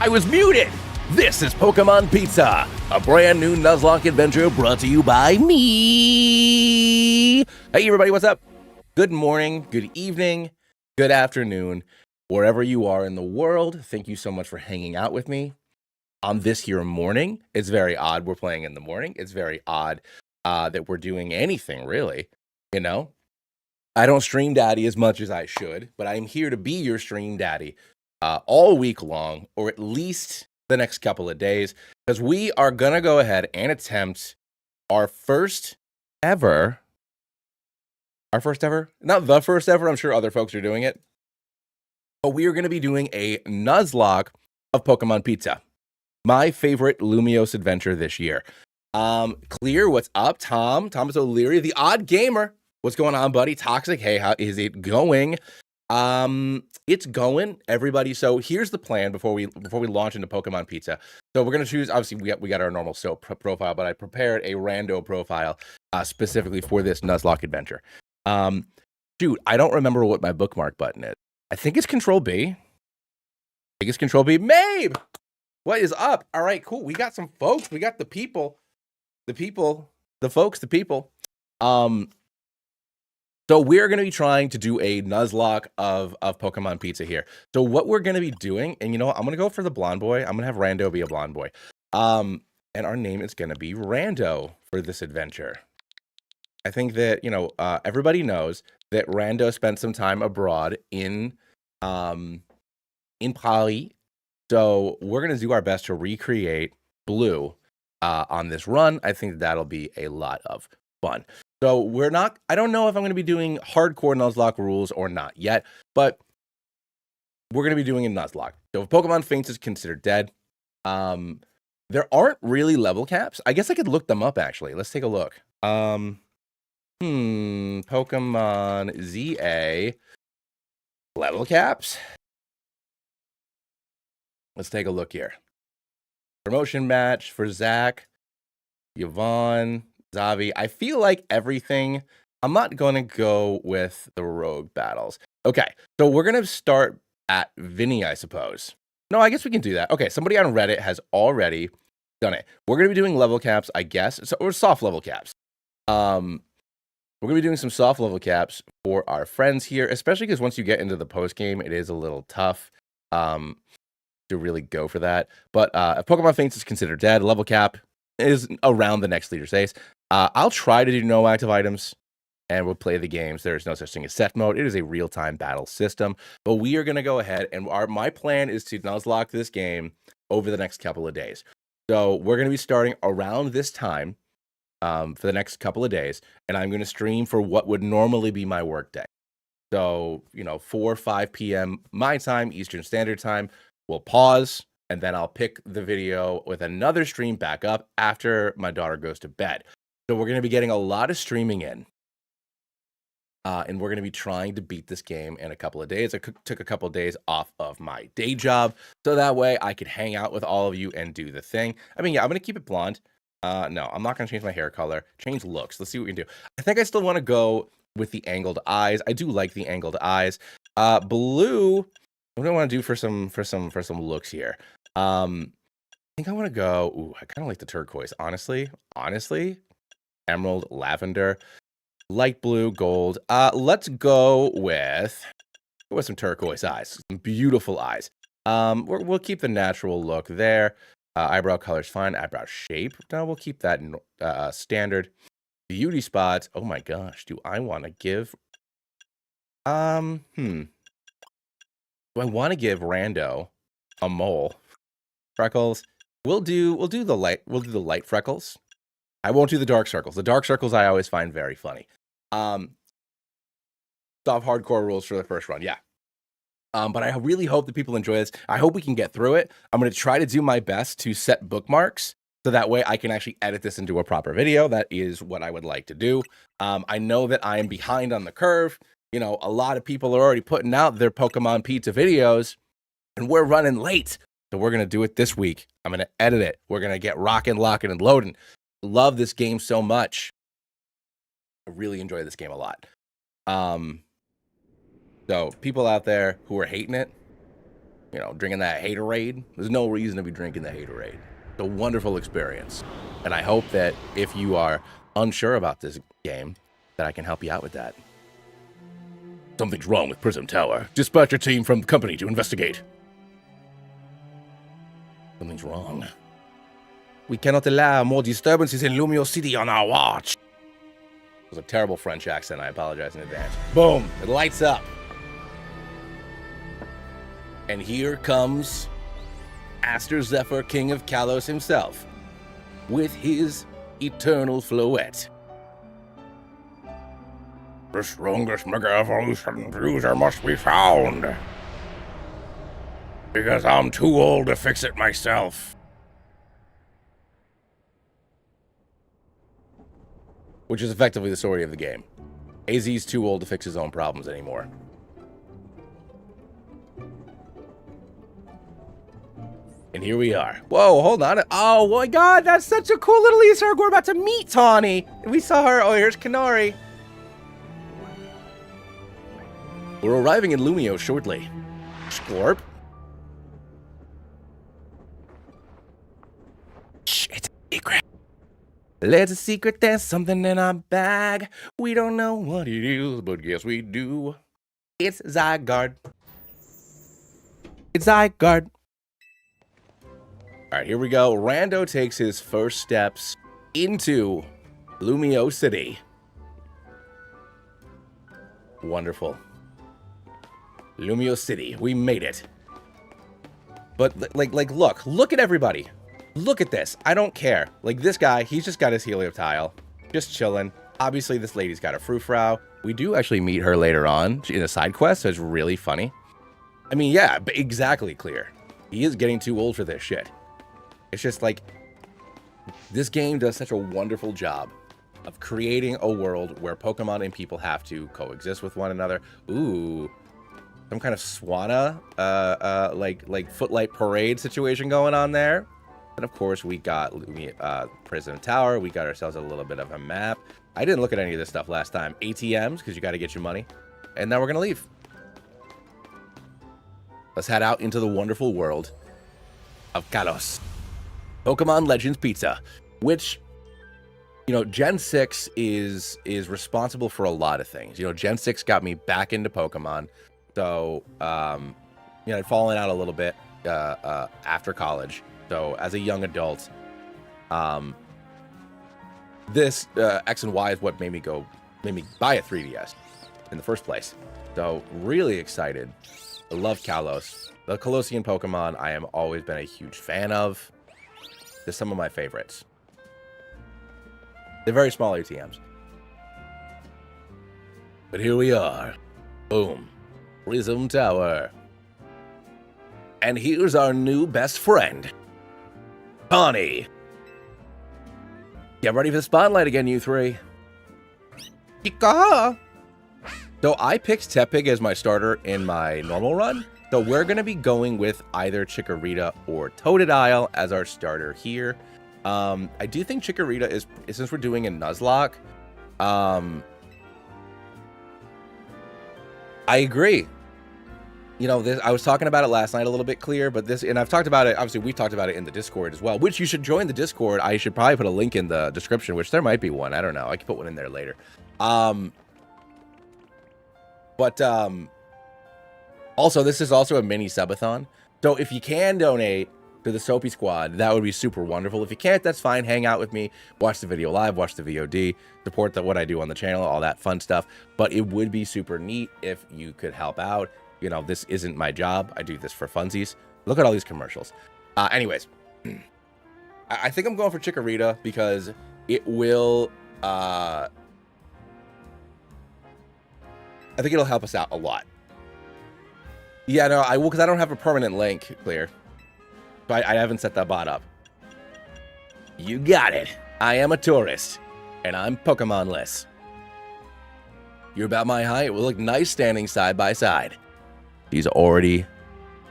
I was muted! This is Pokemon Pizza, a brand new Nuzlocke adventure brought to you by me! Hey everybody, what's up? Good morning, good evening, good afternoon, wherever you are in the world. Thank you so much for hanging out with me on this here morning. It's very odd we're playing in the morning. It's very odd that we're doing anything, really, you know? I don't stream daddy as much as I should, but I'm here to be your stream daddy all week long, or at least the next couple of days, because we are going to go ahead and attempt our first ever, not the first ever, I'm sure other folks are doing it, but we are going to be doing a Nuzlocke of Pokemon Pizza, my favorite Lumiose adventure this year. Clear, what's up? Thomas O'Leary, the Odd Gamer. What's going on, buddy? Toxic, hey, how is it going? It's going, everybody. So here's the plan before we launch into Pokemon Pizza. So we're gonna choose. Obviously, we got our normal soap profile, but I prepared a rando profile specifically for this Nuzlocke adventure. Dude, I don't remember what my bookmark button is. I think it's Control B. Mabe, what is up? All right, cool. We got some folks. We got the people. So we're going to be trying to do a Nuzlocke of Pokemon Pizza here. So what we're going to be doing, and you know what, I'm going to go for the blonde boy. I'm going to have Rando be a blonde boy. And our name is going to be Rando for this adventure. I think that, everybody knows that Rando spent some time abroad in Paris. So we're going to do our best to recreate Blue on this run. I think that'll be a lot of fun. So I don't know if I'm going to be doing hardcore Nuzlocke rules or not yet, but we're going to be doing a Nuzlocke. So if Pokemon faints is considered dead, there aren't really level caps. I guess I could look them up, actually. Let's take a look. Pokemon ZA level caps. Let's take a look here. Promotion match for Zach, Yvonne, Zavi. I feel like everything. I'm not going to go with the rogue battles. Okay, so we're going to start at Vinny, I suppose. No, I guess we can do that. Okay, somebody on Reddit has already done it. We're going to be doing level caps, I guess, or soft level caps. We're going to be doing some soft level caps for our friends here, especially because once you get into the post game, it is a little tough to really go for that. But if Pokemon faints is considered dead, level cap is around the next leader's ace. I'll try to do no active items, and we'll play the games. There is no such thing as set mode. It is a real-time battle system. But we are going to go ahead, and my plan is to Nuzlocke this game over the next couple of days. So we're going to be starting around this time for the next couple of days, and I'm going to stream for what would normally be my work day. So, 4 or 5 p.m. my time, Eastern Standard Time. We'll pause, and then I'll pick the video with another stream back up after my daughter goes to bed. So we're going to be getting a lot of streaming in. And we're going to be trying to beat this game in a couple of days. I took a couple of days off of my day job, so that way I could hang out with all of you and do the thing. I mean, yeah, I'm going to keep it blonde. No, I'm not going to change my hair color. Change looks. Let's see what we can do. I think I still want to go with the angled eyes. I do like the angled eyes. Blue, what do I want to do for some looks here? I think I want to go. Ooh, I kind of like the turquoise. Honestly, emerald, lavender. Light blue, gold. Let's go with some turquoise eyes. Some beautiful eyes. We'll keep the natural look there. Eyebrow color's fine. Eyebrow shape. No, we'll keep that standard. Beauty spots. Oh my gosh. Do I want to give? Do I want to give Rando a mole? Freckles. We'll do the light freckles. I won't do the dark circles. The dark circles I always find very funny. Soft hardcore rules for the first run, yeah. But I really hope that people enjoy this. I hope we can get through it. I'm going to try to do my best to set bookmarks so that way I can actually edit this into a proper video. That is what I would like to do. I know that I am behind on the curve. A lot of people are already putting out their Pokemon Pizza videos, and we're running late. So we're going to do it this week. I'm going to edit it. We're going to get rocking, locking, and loading. Love this game so much. I really enjoy this game a lot. So people out there who are hating it, drinking that haterade, there's no reason to be drinking the haterade. It's a wonderful experience. And I hope that if you are unsure about this game, that I can help you out with that. Something's wrong with Prism Tower. Dispatch your team from the company to investigate. Something's wrong. We cannot allow more disturbances in Lumio City on our watch. It was a terrible French accent. I apologize in advance. Boom! It lights up. And here comes Aster Zephyr, King of Kalos himself, with his eternal floette. The strongest Mega Evolution user must be found. Because I'm too old to fix it myself. Which is effectively the story of the game. AZ's too old to fix his own problems anymore. And here we are. Whoa, hold on. Oh my god, that's such a cool little Easter egg. We're about to meet Tawny. We saw her. Oh, here's Kanari. We're arriving in Lumio shortly. Scorp. Shh, it's a secret. It's a secret, there's something in our bag. We don't know what it is, but yes we do. It's Zygarde. It's Zygarde. Alright, here we go. Rando takes his first steps into Lumio City. Wonderful. Lumio City, we made it. But like, look at everybody. Look at this. I don't care. Like, this guy, he's just got his helioptile, just chilling. Obviously, this lady's got a frou-frou. We do actually meet her later on in a side quest, so it's really funny. I mean, yeah, exactly, Clear. He is getting too old for this shit. It's just like, this game does such a wonderful job of creating a world where Pokemon and people have to coexist with one another. Ooh, some kind of Swana, like Footlight Parade situation going on there. And of course, we got Prison Tower. We got ourselves a little bit of a map. I didn't look at any of this stuff last time. ATMs, because you got to get your money. And now we're going to leave. Let's head out into the wonderful world of Kalos. Pokemon Legends Pizza, which, you know, Gen 6 is responsible for a lot of things. You know, Gen 6 got me back into Pokemon. So, you know, I'd fallen out a little bit after college. So, as a young adult, this X and Y is what made me buy a 3DS in the first place. So, really excited. I love Kalos. The Kalosian Pokemon I am always been a huge fan of. They're some of my favorites. They're very small ATMs. But here we are. Boom. Prism Tower. And here's our new best friend, Connie. Get ready for the spotlight again, you three. Chica. So I picked Tepig as my starter in my normal run. So we're going to be going with either Chikorita or Totodile as our starter here. I do think Chikorita is, since we're doing a Nuzlocke, I agree. You know, this, I was talking about it last night a little bit, Clear, but this, and I've talked about it, obviously we've talked about it in the Discord as well, which you should join the Discord. I should probably put a link in the description, which there might be one. I don't know. I can put one in there later. Also, this is also a mini Subathon. So if you can donate to the Soapy Squad, that would be super wonderful. If you can't, that's fine. Hang out with me, watch the video live, watch the VOD, support what I do on the channel, all that fun stuff. But it would be super neat if you could help out. You know, this isn't my job. I do this for funsies. Look at all these commercials. Anyways, I think I'm going for Chikorita because it will, I think it'll help us out a lot. Yeah, no, I will, because I don't have a permanent link, Clear. So I haven't set that bot up. You got it. I am a tourist, and I'm Pokemon-less. You're about my height. We'll look nice standing side by side. He's already...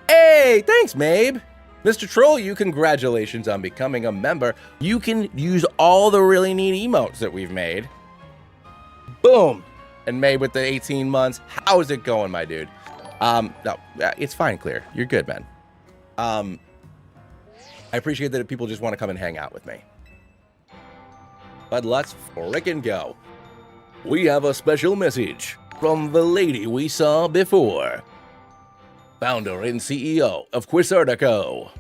Hey, thanks, Mabe. Mr. Troll, you congratulations on becoming a member. You can use all the really neat emotes that we've made. Boom. And Mabe with the 18 months. How is it going, my dude? No, it's fine, Clear. You're good, man. I appreciate that people just want to come and hang out with me. But let's frickin' go. We have a special message from the lady we saw before. Founder and CEO of Quizartico.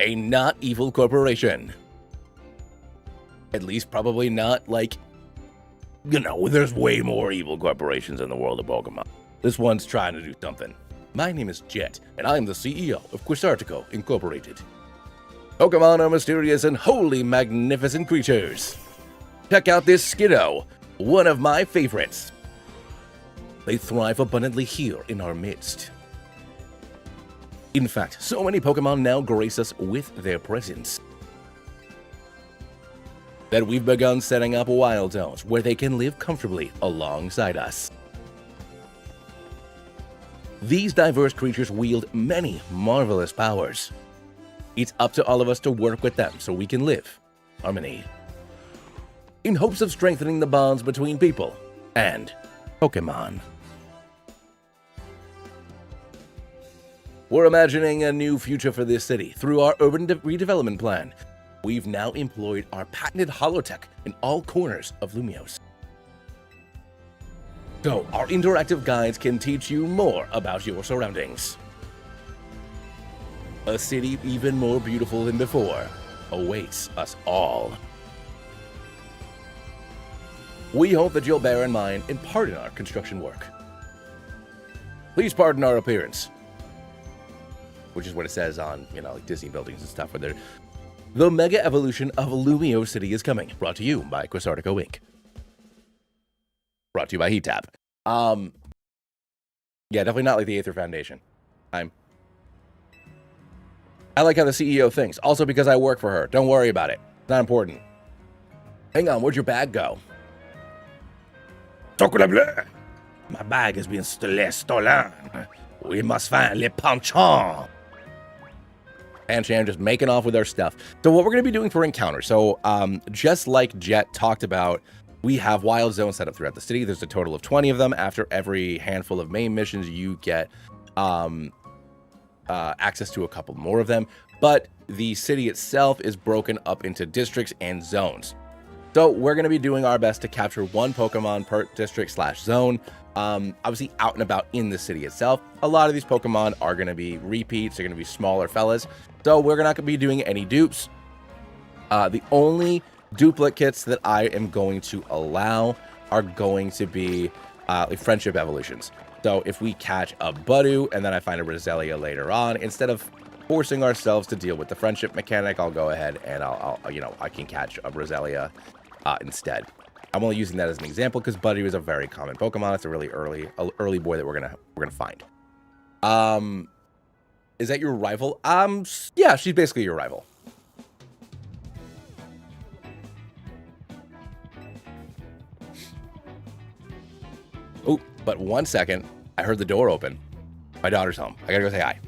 A not evil corporation. At least probably not like, you know, there's way more evil corporations in the world of Pokemon. This one's trying to do something. My name is Jet, and I'm the CEO of Quizartico Incorporated. Pokemon are mysterious and wholly magnificent creatures. Check out this Skiddo, one of my favorites. They thrive abundantly here in our midst. In fact, so many Pokemon now grace us with their presence that we've begun setting up wild zones where they can live comfortably alongside us. These diverse creatures wield many marvelous powers. It's up to all of us to work with them so we can live in harmony, in hopes of strengthening the bonds between people and Pokemon. We're imagining a new future for this city through our urban redevelopment plan. We've now employed our patented holotech in all corners of Lumios. So, our interactive guides can teach you more about your surroundings. A city even more beautiful than before awaits us all. We hope that you'll bear in mind and pardon our construction work. Please pardon our appearance. Which is what it says on, like Disney buildings and stuff, where they're the mega evolution of Lumio City is coming. Brought to you by Quasartico Inc. Brought to you by Heat Tap. Yeah, definitely not like the Aether Foundation. I like how the CEO thinks. Also because I work for her. Don't worry about it. It's not important. Hang on, where'd your bag go? My bag has been stolen. We must find Le Panchon. And Shan just making off with our stuff. So what we're going to be doing for encounters. So just like Jet talked about, we have wild zones set up throughout the city. There's a total of 20 of them. After every handful of main missions, you get access to a couple more of them. But the city itself is broken up into districts and zones. So we're going to be doing our best to capture one Pokemon per district / zone. Obviously out and about in the city itself. A lot of these Pokemon are going to be repeats. They're going to be smaller fellas. So we're not going to be doing any dupes. The only duplicates that I am going to allow are going to be like friendship evolutions. So if we catch a Budu and then I find a Roselia later on, instead of forcing ourselves to deal with the friendship mechanic, I'll go ahead and I can catch a Roselia instead. I'm only using that as an example because Buddy is a very common Pokemon. It's a really early boy that we're gonna find. Is that your rival? Yeah, she's basically your rival. Oh, but 1 second. I heard the door open. My daughter's home. I gotta go say hi.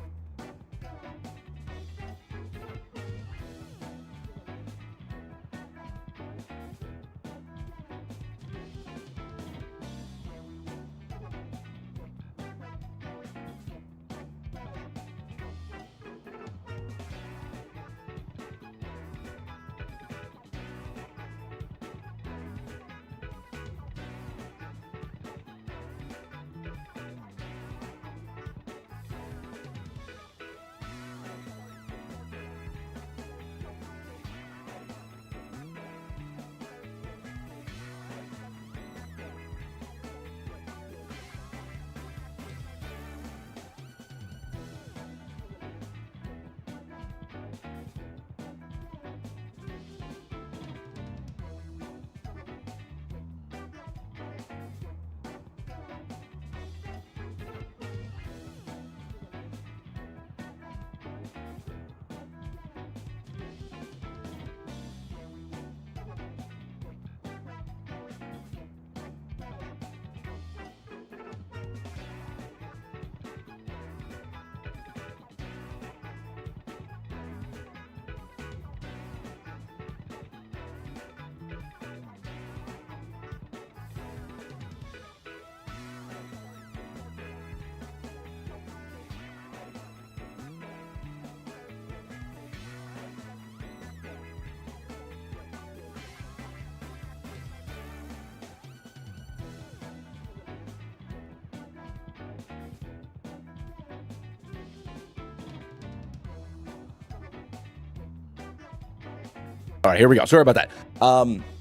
All right, here we go. Sorry about that.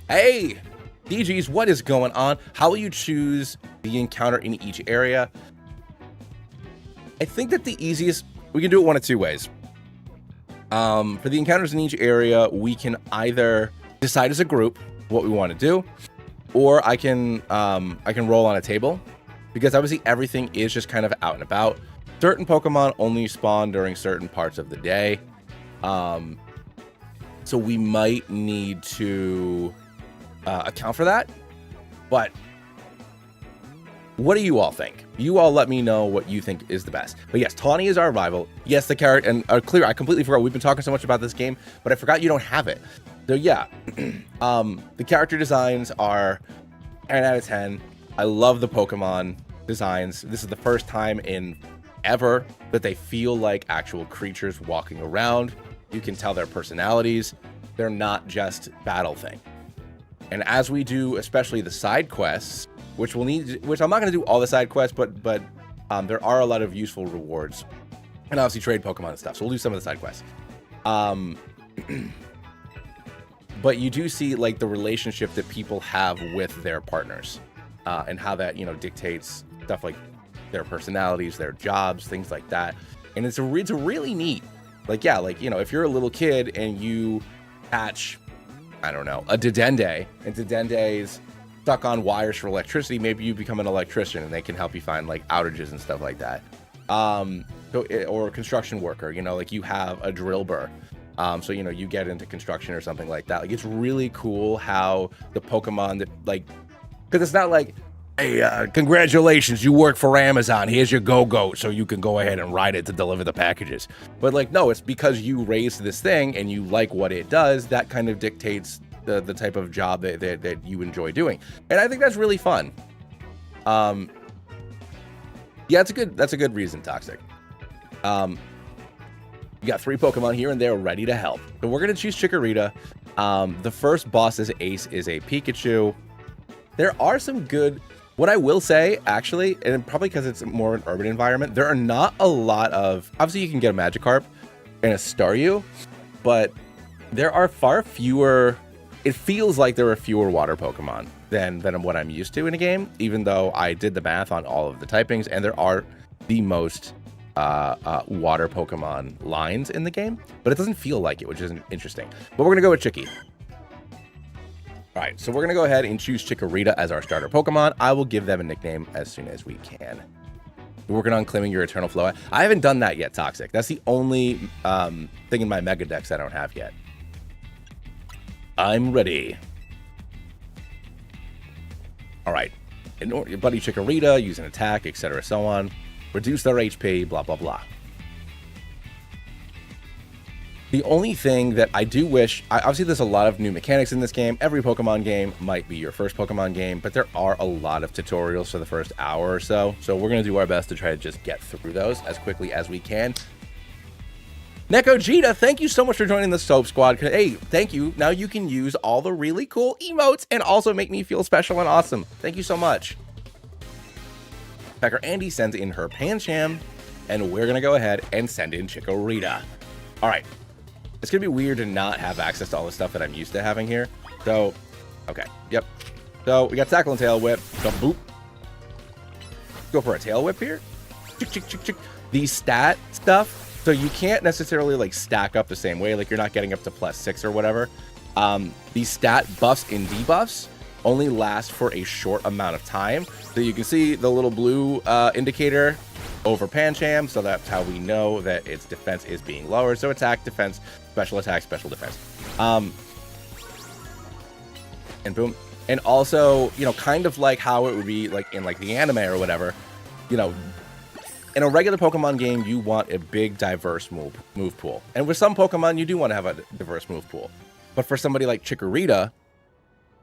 Hey, DGs, what is going on? How will you choose the encounter in each area? I think that the easiest, we can do it one of two ways. For the encounters in each area, we can either decide as a group what we want to do, or I can roll on a table, because obviously everything is just kind of out and about. Certain Pokemon only spawn during certain parts of the day. So we might need to account for that. But what do you all think? You all let me know what you think is the best. But yes, Tawny is our rival. Yes, the character, and clear, I completely forgot. We've been talking so much about this game, but I forgot you don't have it. So yeah, the character designs are 10 out of 10. I love the Pokemon designs. This is the first time in ever that they feel like actual creatures walking around. You can tell their personalities. They're not just battle thing. And as we do, especially the side quests, which I'm not going to do all the side quests, but there are a lot of useful rewards, and obviously trade Pokemon and stuff. So we'll do some of the side quests. but you do see like the relationship that people have with their partners, and how that, you know, dictates stuff like their personalities, their jobs, things like that. And it's really neat. Like, yeah, like, you know, if you're a little kid and you hatch, I don't know, a Dedende, and Dedende's stuck on wires for electricity, maybe you become an electrician and they can help you find like outages and stuff like that. Or a construction worker, you know, like you have a drill burr. So, you know, you get into construction or something like that. Like, it's really cool how the Pokemon that, like, because it's not like, hey, congratulations, you work for Amazon. Here's your go-go so you can go ahead and ride it to deliver the packages. But, like, no, it's because you raised this thing and you like what it does. That kind of dictates the type of job that you enjoy doing. And I think that's really fun. Yeah, that's a good reason, Toxic. You got 3 Pokemon here and they're ready to help. So we're going to choose Chikorita. The first boss as Ace is a Pikachu. There are some good... What I will say, actually, and probably because it's more an urban environment, there are not a lot of... Obviously, you can get a Magikarp and a Staryu, but there are far fewer... It feels like there are fewer water Pokemon than what I'm used to in a game, even though I did the math on all of the typings, and there are the most water Pokemon lines in the game, but it doesn't feel like it, which is interesting. But we're going to go with Chicky. All right, so we're going to go ahead and choose Chikorita as our starter Pokemon. I will give them a nickname as soon as we can. We're working on claiming your Eternal Flow. I haven't done that yet, Toxic. That's the only thing in my Mega Dex I don't have yet. I'm ready. All right. Your buddy Chikorita, use an attack, etc., so on. Reduce their HP, blah, blah, blah. The only thing that I do wish... Obviously, there's a lot of new mechanics in this game. Every Pokemon game might be your first Pokemon game, but there are a lot of tutorials for the first hour or so. So we're going to do our best to try to just get through those as quickly as we can. Nekojita, thank you so much for joining the Soap Squad. Hey, thank you. Now you can use all the really cool emotes and also make me feel special and awesome. Thank you so much. Pecker Andy sends in her Pancham, and we're going to go ahead and send in Chikorita. All right. It's going to be weird to not have access to all the stuff that I'm used to having here. So, okay. Yep. So, we got Tackle and Tail Whip. So, boop. Go for a Tail Whip here. Chick, chick, chick, chick. The stat stuff. So, you can't necessarily, like, stack up the same way. Like, you're not getting up to +6 or whatever. These stat buffs and debuffs only last for a short amount of time. So, you can see the little blue indicator over Pancham, so that's how we know that its defense is being lowered. So attack, defense, special attack, special defense. And boom. And also, you know, kind of like how it would be like in like the anime or whatever, you know, in a regular Pokemon game, you want a big, diverse move pool. And with some Pokemon, you do want to have a diverse move pool. But for somebody like Chikorita,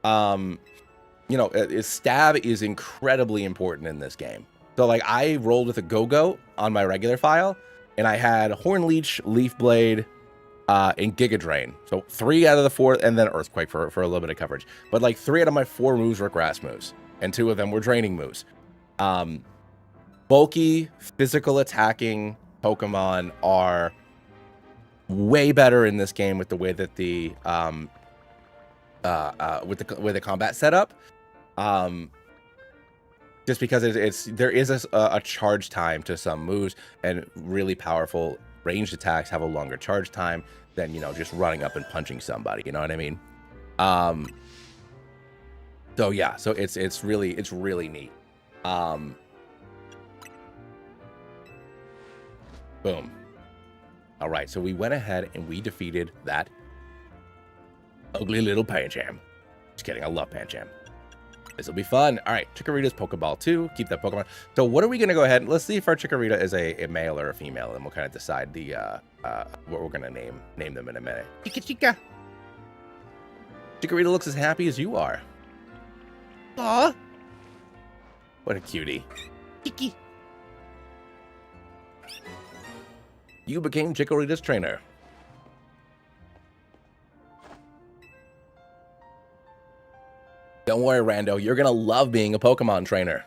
you know, stab is incredibly important in this game. So, like, I rolled with a Go-Go on my regular file, and I had Horn Leech, Leaf Blade, and Giga Drain. So, 3 out of the 4, and then Earthquake for a little bit of coverage. But, like, 3 out of my 4 moves were grass moves, and 2 of them were draining moves. Bulky, physical attacking Pokemon are way better in this game with the way that the with the combat setup. Just because there is a charge time to some moves, and really powerful ranged attacks have a longer charge time than, you know, just running up and punching somebody. You know what I mean? So yeah, so it's really neat. Boom. All right, so we went ahead and we defeated that ugly little Pancham. Just kidding, I love Pancham. This will be fun. All right, Chikorita's Pokeball 2. Keep that Pokemon. So what are we going to go ahead and let's see if our Chikorita is a male or a female, and we'll kind of decide the what we're going to name them in a minute. Chica. Chikorita looks as happy as you are. Aw. What a cutie. Chiki. You became Chikorita's trainer. Don't worry, Rando. You're going to love being a Pokemon trainer.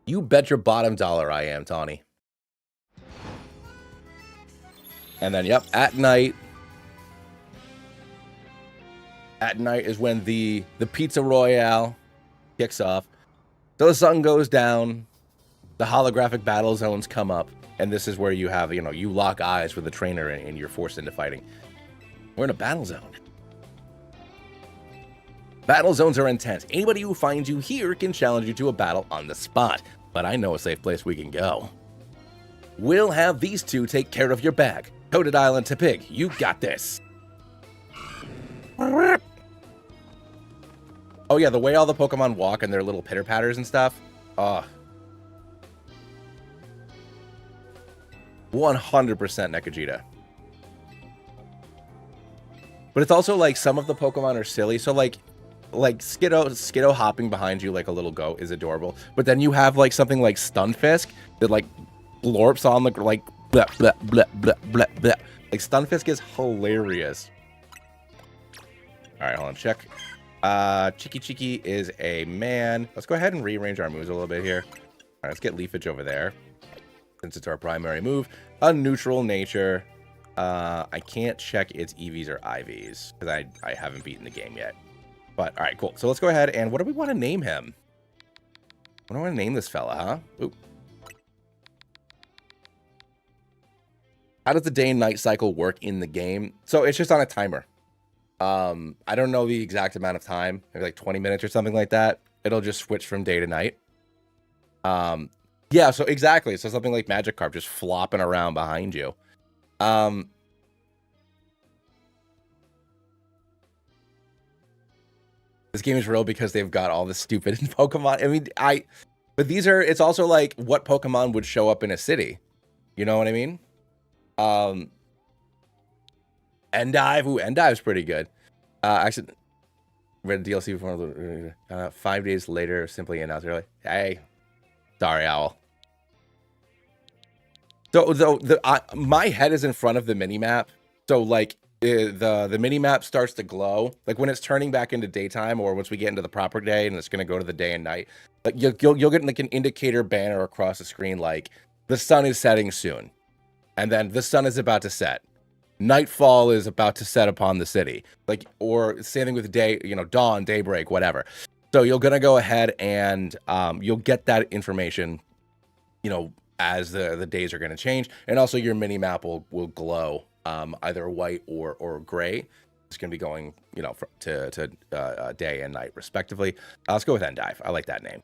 You bet your bottom dollar I am, Tawny. And then, yep, at night, At night is when the Pizza Royale kicks off. So the sun goes down, the holographic battle zones come up, and this is where you have, you lock eyes with the trainer and you're forced into fighting. We're in a battle zone. Battle zones are intense. Anybody who finds you here can challenge you to a battle on the spot, but I know a safe place we can go. We'll have these two take care of your bag. Toaded Island to Pig, you got this. Oh yeah, the way all the Pokemon walk and their little pitter-patters and stuff. 100% Nekajita. But it's also like some of the Pokemon are silly. So like Skiddo hopping behind you like a little goat is adorable. But then you have like something like Stunfisk that like blorps on the like blah, blah, blah, blah, blah, blah. Like Stunfisk is hilarious. All right, hold on, check. Cheeky is a man. Let's go ahead and rearrange our moves a little bit here. All right, let's get Leafage over there, since it's our primary move. A neutral nature. I can't check its EVs or IVs, because I haven't beaten the game yet. But, all right, cool. So let's go ahead, and what do we want to name him? What do I want to name this fella, huh? Ooh. How does the day and night cycle work in the game? So it's just on a timer. I don't know the exact amount of time, maybe like 20 minutes or something like that. It'll just switch from day to night. Yeah, so exactly. So something like Magikarp just flopping around behind you. This game is real because they've got all the stupid Pokemon. I mean, but these are, it's also like what Pokemon would show up in a city. You know what I mean? Endive. Ooh, Endive's pretty good. Actually, read the DLC before. 5 days later, simply announced early. Hey, sorry, Owl. So my head is in front of the mini map. So like the mini map starts to glow. Like when it's turning back into daytime, or once we get into the proper day, and it's gonna go to the day and night. Like you'll get like an indicator banner across the screen, like the sun is setting soon, and then the sun is about to set. Nightfall is about to set upon the city, like, or same thing with day, dawn, daybreak, whatever. So you're gonna go ahead and you'll get that information, as the days are gonna change, and also your mini map will glow either white or gray. It's gonna be going, to day and night respectively. Let's go with Endive. I like that name.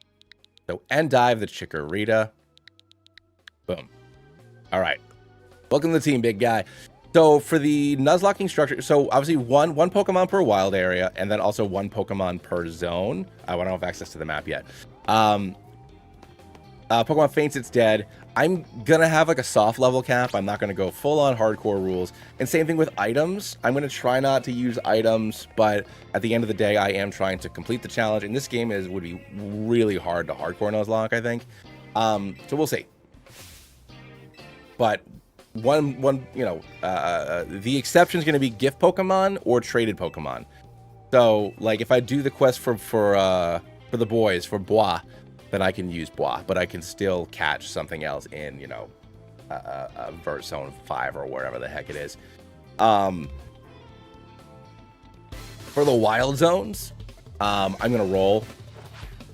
So Endive the Chikorita. Boom. All right. Welcome to the team, big guy. So for the Nuzlocking structure, so obviously one Pokemon per wild area, and then also one Pokemon per zone. I don't have access to the map yet. Pokemon faints, it's dead. I'm gonna have like a soft level cap. I'm not gonna go full on hardcore rules. And same thing with items. I'm gonna try not to use items, but at the end of the day, I am trying to complete the challenge. And this game would be really hard to hardcore Nuzlocke, I think. So we'll see. But the exception is going to be gift Pokemon or traded Pokemon. So, like, if I do the quest for the boys, for Bois, then I can use Bois, but I can still catch something else in, Vert Zone 5 or wherever the heck it is. For the wild zones, I'm going to roll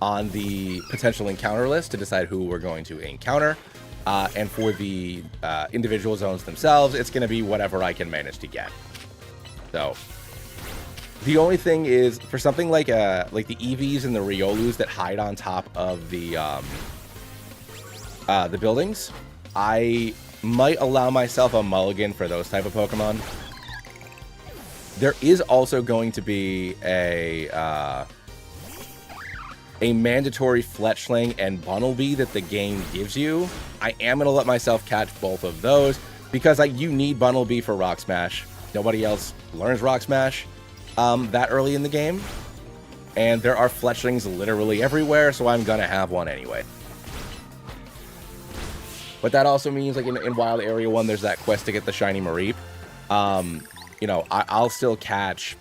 on the potential encounter list to decide who we're going to encounter. And for the individual zones themselves, it's going to be whatever I can manage to get. So the only thing is, for something like the EVs and the Riolus that hide on top of the buildings, I might allow myself a mulligan for those type of Pokemon. There is also going to be a mandatory Fletchling and Bunnelby that the game gives you. I am going to let myself catch both of those because you need Bunnelby for Rock Smash. Nobody else learns Rock Smash that early in the game. And there are Fletchlings literally everywhere, so I'm going to have one anyway. But that also means, like, in Wild Area 1, there's that quest to get the Shiny Mareep. I'll still catch,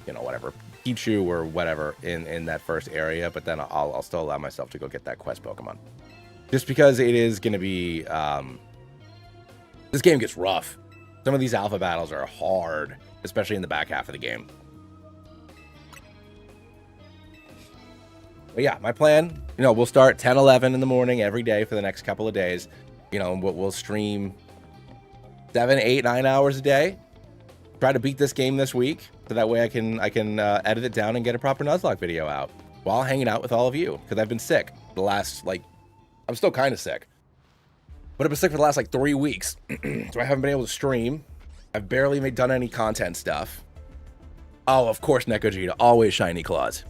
whatever, Pichu or whatever in that first area, but then I'll still allow myself to go get that quest Pokemon. Just because it is going to be... this game gets rough. Some of these alpha battles are hard, especially in the back half of the game. But yeah, my plan, you know, we'll start 10, 11 in the morning every day for the next couple of days. You know, we'll stream 7, 8, 9 hours a day. Try to beat this game this week, so that way I can edit it down and get a proper Nuzlocke video out while hanging out with all of you, because I've been sick the last, like, I'm still kind of sick, but I've been sick for the last, like, 3 weeks, so I haven't been able to stream. I've barely done any content stuff. Oh, of course, Nekojita, always shiny claws.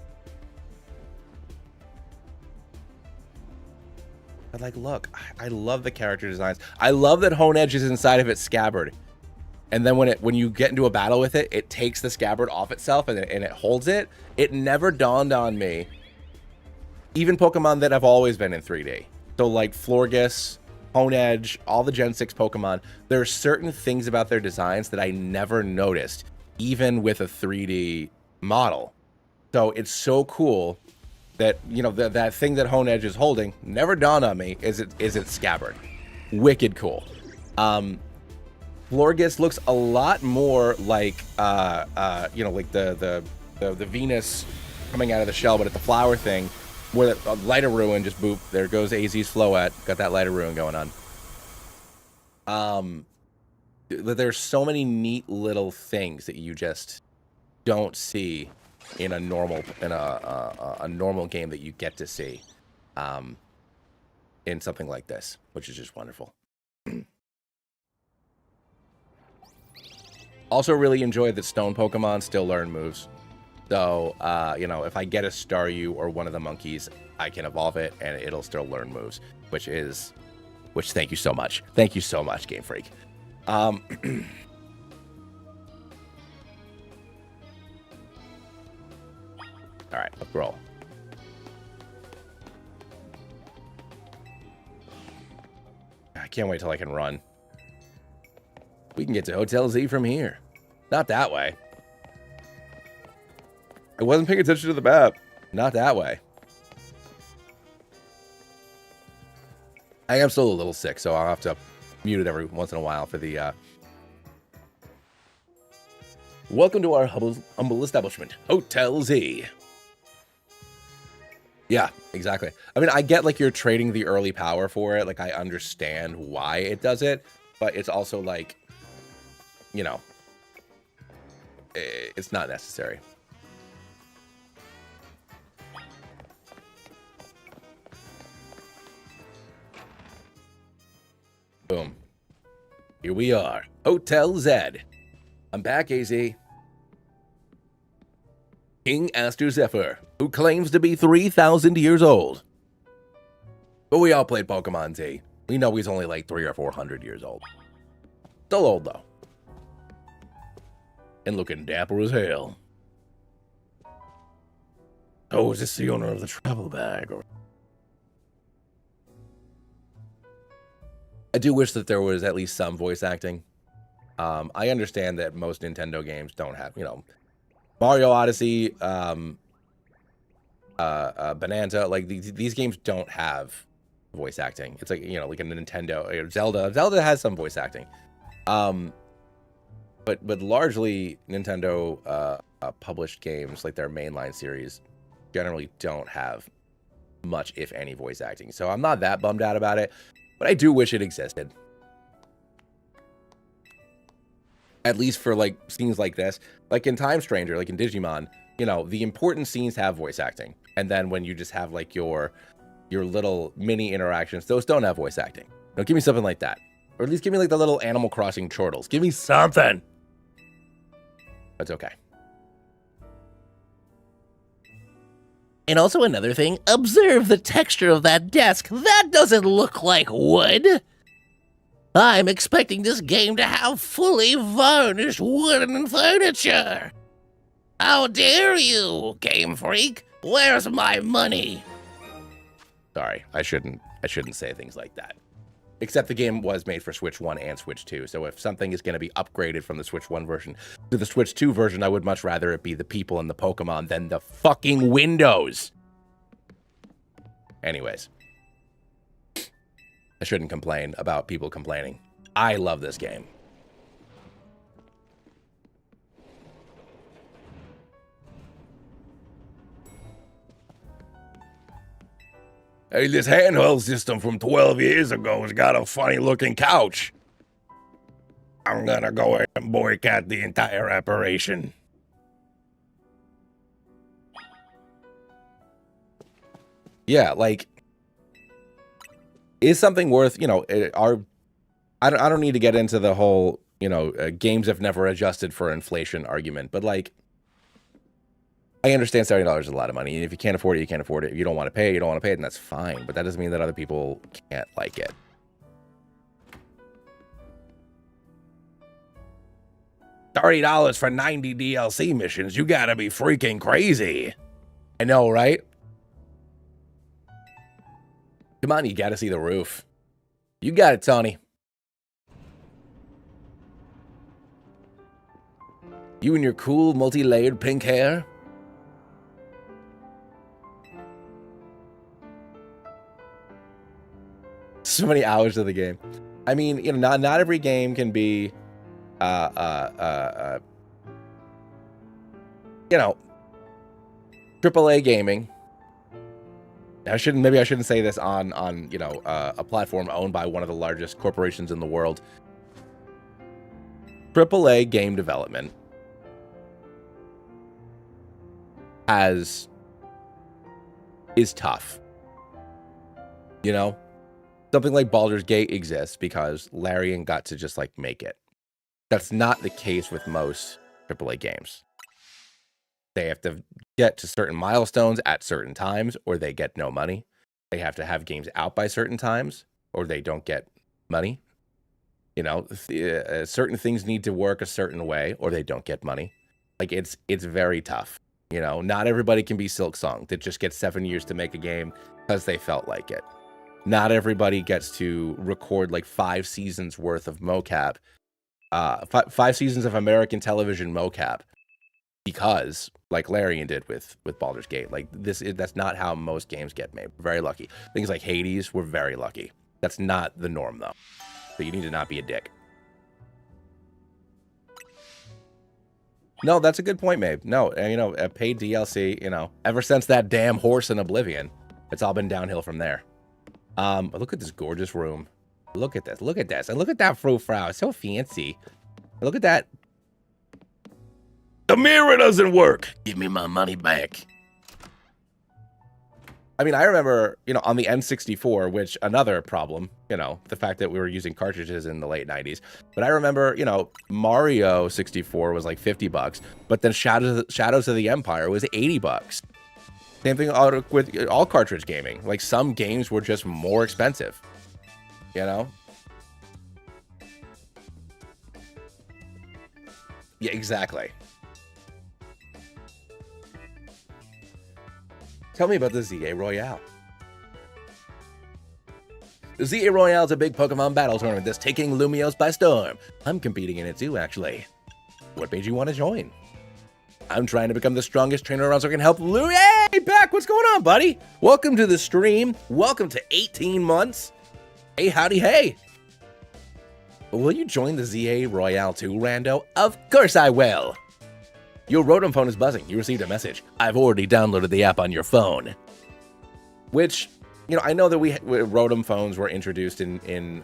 But, like, look, I love the character designs. I love that Hone Edge is inside of its scabbard. And then when you get into a battle with it, it takes the scabbard off itself and it holds it. It never dawned on me. Even Pokemon that have always been in 3D. So like Florges, Hone Edge, all the Gen 6 Pokemon, there are certain things about their designs that I never noticed, even with a 3D model. So it's so cool that, you know, that thing that Hone Edge is holding never dawned on me is its scabbard. Wicked cool. Florges looks a lot more like, you know, like the Venus coming out of the shell, but it's the flower thing, where the Lighter Ruin just boop. There goes AZ's Floette. Got that Lighter Ruin going on. There's so many neat little things that you just don't see in a normal a normal game that you get to see, in something like this, which is just wonderful. Also really enjoy that stone Pokemon still learn moves. So, you know, if I get a Staryu or one of the monkeys, I can evolve it and it'll still learn moves, which thank you so much. Thank you so much, Game Freak. All right, let's roll. I can't wait till I can run. We can get to Hotel Z from here. Not that way. I wasn't paying attention to the map. Not that way. I am still a little sick, so I'll have to mute it every once in a while for the... Welcome to our humble establishment, Hotel Z. Yeah, exactly. I mean, I get, like, you're trading the early power for it. Like, I understand why it does it. But it's also, like... You know, it's not necessary. Boom. Here we are. Hotel Z. I'm back, AZ. King Aster Zephyr, who claims to be 3,000 years old. But we all played Pokemon Z. We know he's only like 300 or 400 years old. Still old, though. And looking dapper as hell. Oh, is this the owner of the travel bag? I do wish that there was at least some voice acting. I understand that most Nintendo games don't have, you know, Mario Odyssey, Bonanza, like these games don't have voice acting. It's like, you know, like a Nintendo, Zelda has some voice acting. But largely Nintendo published games, like their mainline series, generally don't have much, if any, voice acting. So I'm not that bummed out about it, but I do wish it existed. At least for like scenes like this, like in Time Stranger, like in Digimon, you know, the important scenes have voice acting. And then when you just have like your little mini interactions, those don't have voice acting. No, give me something like that. Or at least give me like the little Animal Crossing chortles. Give me something. That's okay. And also another thing, observe the texture of that desk. That doesn't look like wood. I'm expecting this game to have fully varnished wooden furniture. How dare you, Game Freak? Where's my money? Sorry, I shouldn't say things like that. Except the game was made for Switch 1 and Switch 2, so if something is going to be upgraded from the Switch 1 version to the Switch 2 version, I would much rather it be the people and the Pokemon than the fucking windows. Anyways. I shouldn't complain about people complaining. I love this game. Hey, this handheld system from 12 years ago has got a funny-looking couch. I'm gonna go ahead and boycott the entire operation. Yeah, like, is something worth, I don't need to get into the whole, games have never adjusted for inflation argument, but like, I understand $70 is a lot of money, and if you can't afford it, you can't afford it. If you don't want to pay it, you don't want to pay it, and that's fine, but that doesn't mean that other people can't like it. $30 for 90 DLC missions, you gotta be freaking crazy. I know, right? Come on, you gotta see the roof. You got it, Tony. You and your cool, multi-layered pink hair. So many hours of the game. I mean, not every game can be, AAA gaming. Maybe I shouldn't say this on a platform owned by one of the largest corporations in the world. AAA game development is tough. Something like Baldur's Gate exists because Larian got to just like make it. That's not the case with most AAA games. They have to get to certain milestones at certain times, or they get no money. They have to have games out by certain times, or they don't get money. Certain things need to work a certain way, or they don't get money. Like, it's very tough. Not everybody can be Silksong that just gets 7 years to make a game because they felt like it. Not everybody gets to record like 5 seasons worth of mocap, 5 seasons of American television mocap, because like Larian did with Baldur's Gate. Like that's not how most games get made. We're very lucky. Things like Hades, we're very lucky. That's not the norm though. So you need to not be a dick. No, that's a good point, Mabe. No, a paid DLC, ever since that damn horse in Oblivion, it's all been downhill from there. Look at this gorgeous room. Look at this. Look at this. And look at that frou-frou. It's so fancy. Look at that. The mirror doesn't work. Give me my money back. I mean, I remember, on the N64, which another problem, the fact that we were using cartridges in the late 90s. But I remember, Mario 64 was like $50, but then Shadows of the Empire was $80. Same thing with all cartridge gaming. Like, some games were just more expensive, Yeah, exactly. Tell me about the ZA Royale. The ZA Royale is a big Pokemon battle tournament that's taking Lumiose by storm. I'm competing in it too, actually. What made you want to join? I'm trying to become the strongest trainer around so I can help Lou. Hey, back! What's going on, buddy? Welcome to the stream. Welcome to 18 months. Hey, howdy, hey. Will you join the ZA Royale too, Rando? Of course I will. Your Rotom phone is buzzing. You received a message. I've already downloaded the app on your phone. Which, I know that Rotom phones were introduced in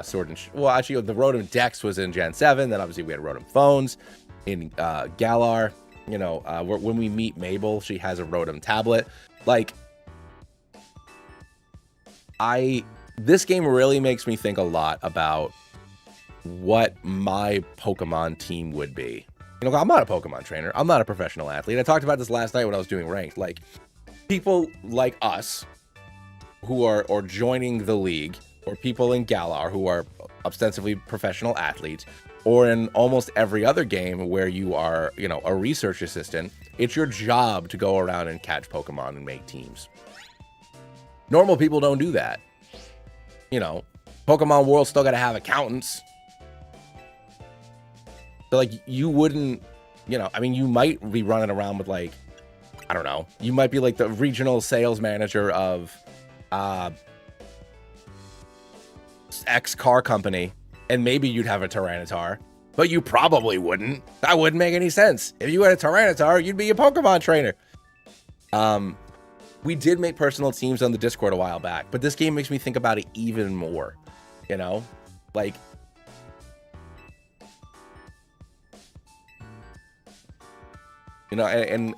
Sword and... Well, actually, the Rotom Dex was in Gen 7. Then, obviously, we had Rotom phones in Galar. When we meet Mabel, she has a Rotom tablet. Like, this game really makes me think a lot about what my Pokemon team would be. I'm not a Pokemon trainer. I'm not a professional athlete. I talked about this last night when I was doing ranked. Like, people like us who are joining the league, or people in Galar who are ostensibly professional athletes, or in almost every other game where you are, a research assistant, it's your job to go around and catch Pokemon and make teams. Normal people don't do that. Pokemon World still got to have accountants. So, like, you wouldn't, you might be running around with, like, I don't know. You might be, like, the regional sales manager of X car company, and maybe you'd have a Tyranitar, but you probably wouldn't. That wouldn't make any sense. If you had a Tyranitar, you'd be a Pokemon trainer. We did make personal teams on the Discord a while back, but this game makes me think about it even more, you know? Like, you know, and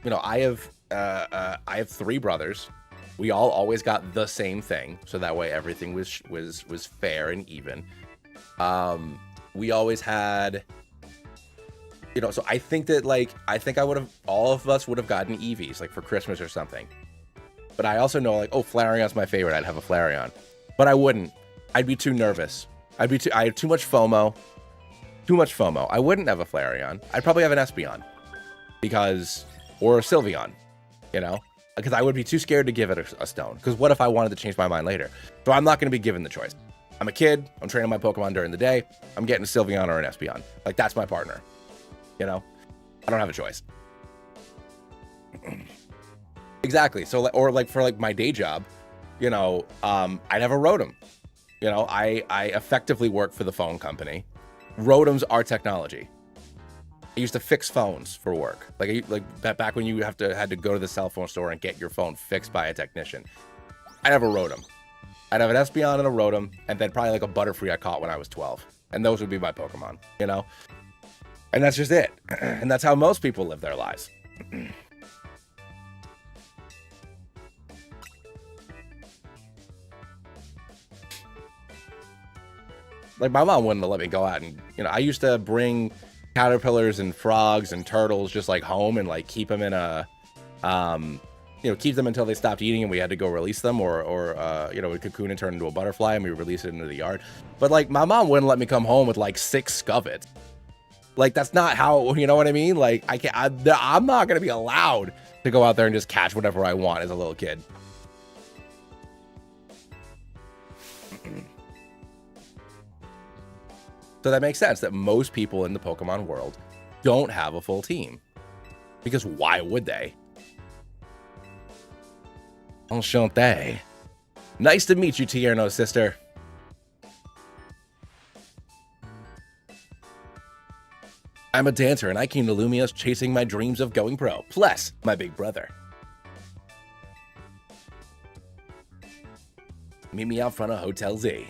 you know, I have 3 brothers. We all always got the same thing, so that way everything was fair and even. We always had, you know, so I think that, like, all of us would have gotten Eevees, like, for Christmas or something. But I also know, like, oh, Flareon's my favorite. I'd have a Flareon. But I wouldn't. I'd be too nervous. I have too much FOMO. Too much FOMO. I wouldn't have a Flareon. I'd probably have an Espeon. Or a Sylveon, you know? Because I would be too scared to give it a stone. Because what if I wanted to change my mind later? So I'm not going to be given the choice. I'm a kid. I'm training my Pokemon during the day. I'm getting a Sylveon or an Espeon. Like, that's my partner. You know? I don't have a choice. Exactly. So, or like for like my day job, you know, I never Rotom. You know, I effectively work for the phone company. Rotoms are technology. I used to fix phones for work. Like back when you had to go to the cell phone store and get your phone fixed by a technician. I'd have a Rotom. I'd have an Espeon and a Rotom, and then probably like a Butterfree I caught when I was 12. And those would be my Pokemon, you know? And that's just it. And that's how most people live their lives. Like, my mom wouldn't let me go out and, you know, I used to bring caterpillars and frogs and turtles just like home and like keep them in a, you know, keep them until they stopped eating and we had to go release them, or you know, we cocoon and turn into a butterfly and we release it into the yard. But like, my mom wouldn't let me come home with like 6 Scuffets. Like, that's not how, you know what I mean? Like, I'm not going to be allowed to go out there and just catch whatever I want as a little kid. So that makes sense that most people in the Pokemon world don't have a full team. Because why would they? Enchanté. Nice to meet you, Tierno sister. I'm a dancer and I came to Lumios chasing my dreams of going pro. Plus, my big brother. Meet me out front of Hotel Z.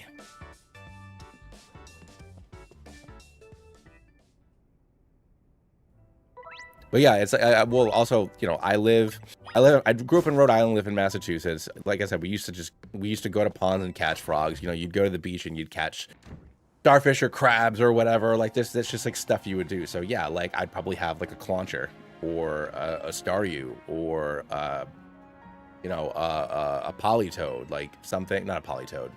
But yeah, it's well, also, you know, I grew up in Rhode Island, live in Massachusetts. Like I said, we used to go to ponds and catch frogs. You know, you'd go to the beach and you'd catch starfish or crabs or whatever. Like this, that's just like stuff you would do. So yeah, like I'd probably have like a Clauncher or a Staryu or you know, a Politoed, like something, not a Politoed,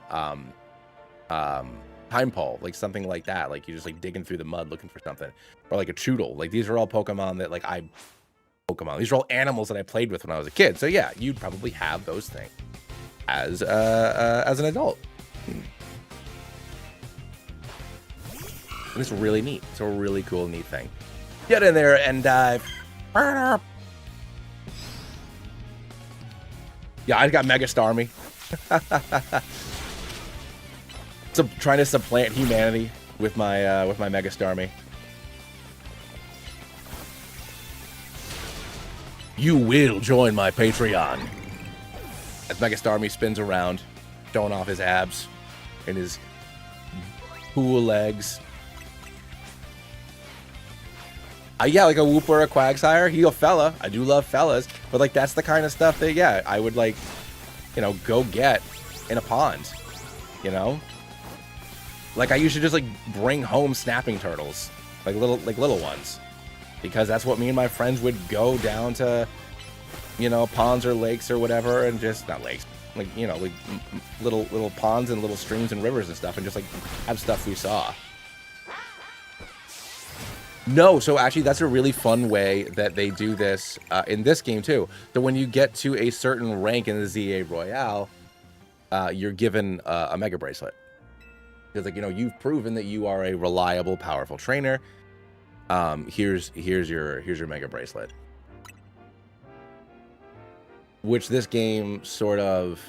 Timepole, like something like that. Like you're just like digging through the mud looking for something, or like a Choodle. Like these are all Pokemon that these are all animals that I played with when I was a kid. So yeah, you'd probably have those things as an adult. And it's really neat. It's a really cool, neat thing. Get in there and dive. Yeah, I got Mega Starmie. So trying to supplant humanity with my Mega Starmie. You will join my Patreon. As Mega Starmie spins around, showing off his abs and his cool legs. Yeah, like a Wooper or a Quagsire. He's a fella. I do love fellas. But, like, that's the kind of stuff that, yeah, I would, like, you know, go get in a pond. You know? Like, I used to just, like, bring home snapping turtles. Like little ones. Because that's what me and my friends would go down to, you know, ponds or lakes or whatever. And just, not lakes. Like, you know, like, little ponds and little streams and rivers and stuff. And just, like, have stuff we saw. No, so actually that's a really fun way that they do this in this game too. So when you get to a certain rank in the ZA Royale, you're given a Mega Bracelet. Because, like, you know, you've proven that you are a reliable, powerful trainer. Here's your Mega Bracelet. Which this game sort of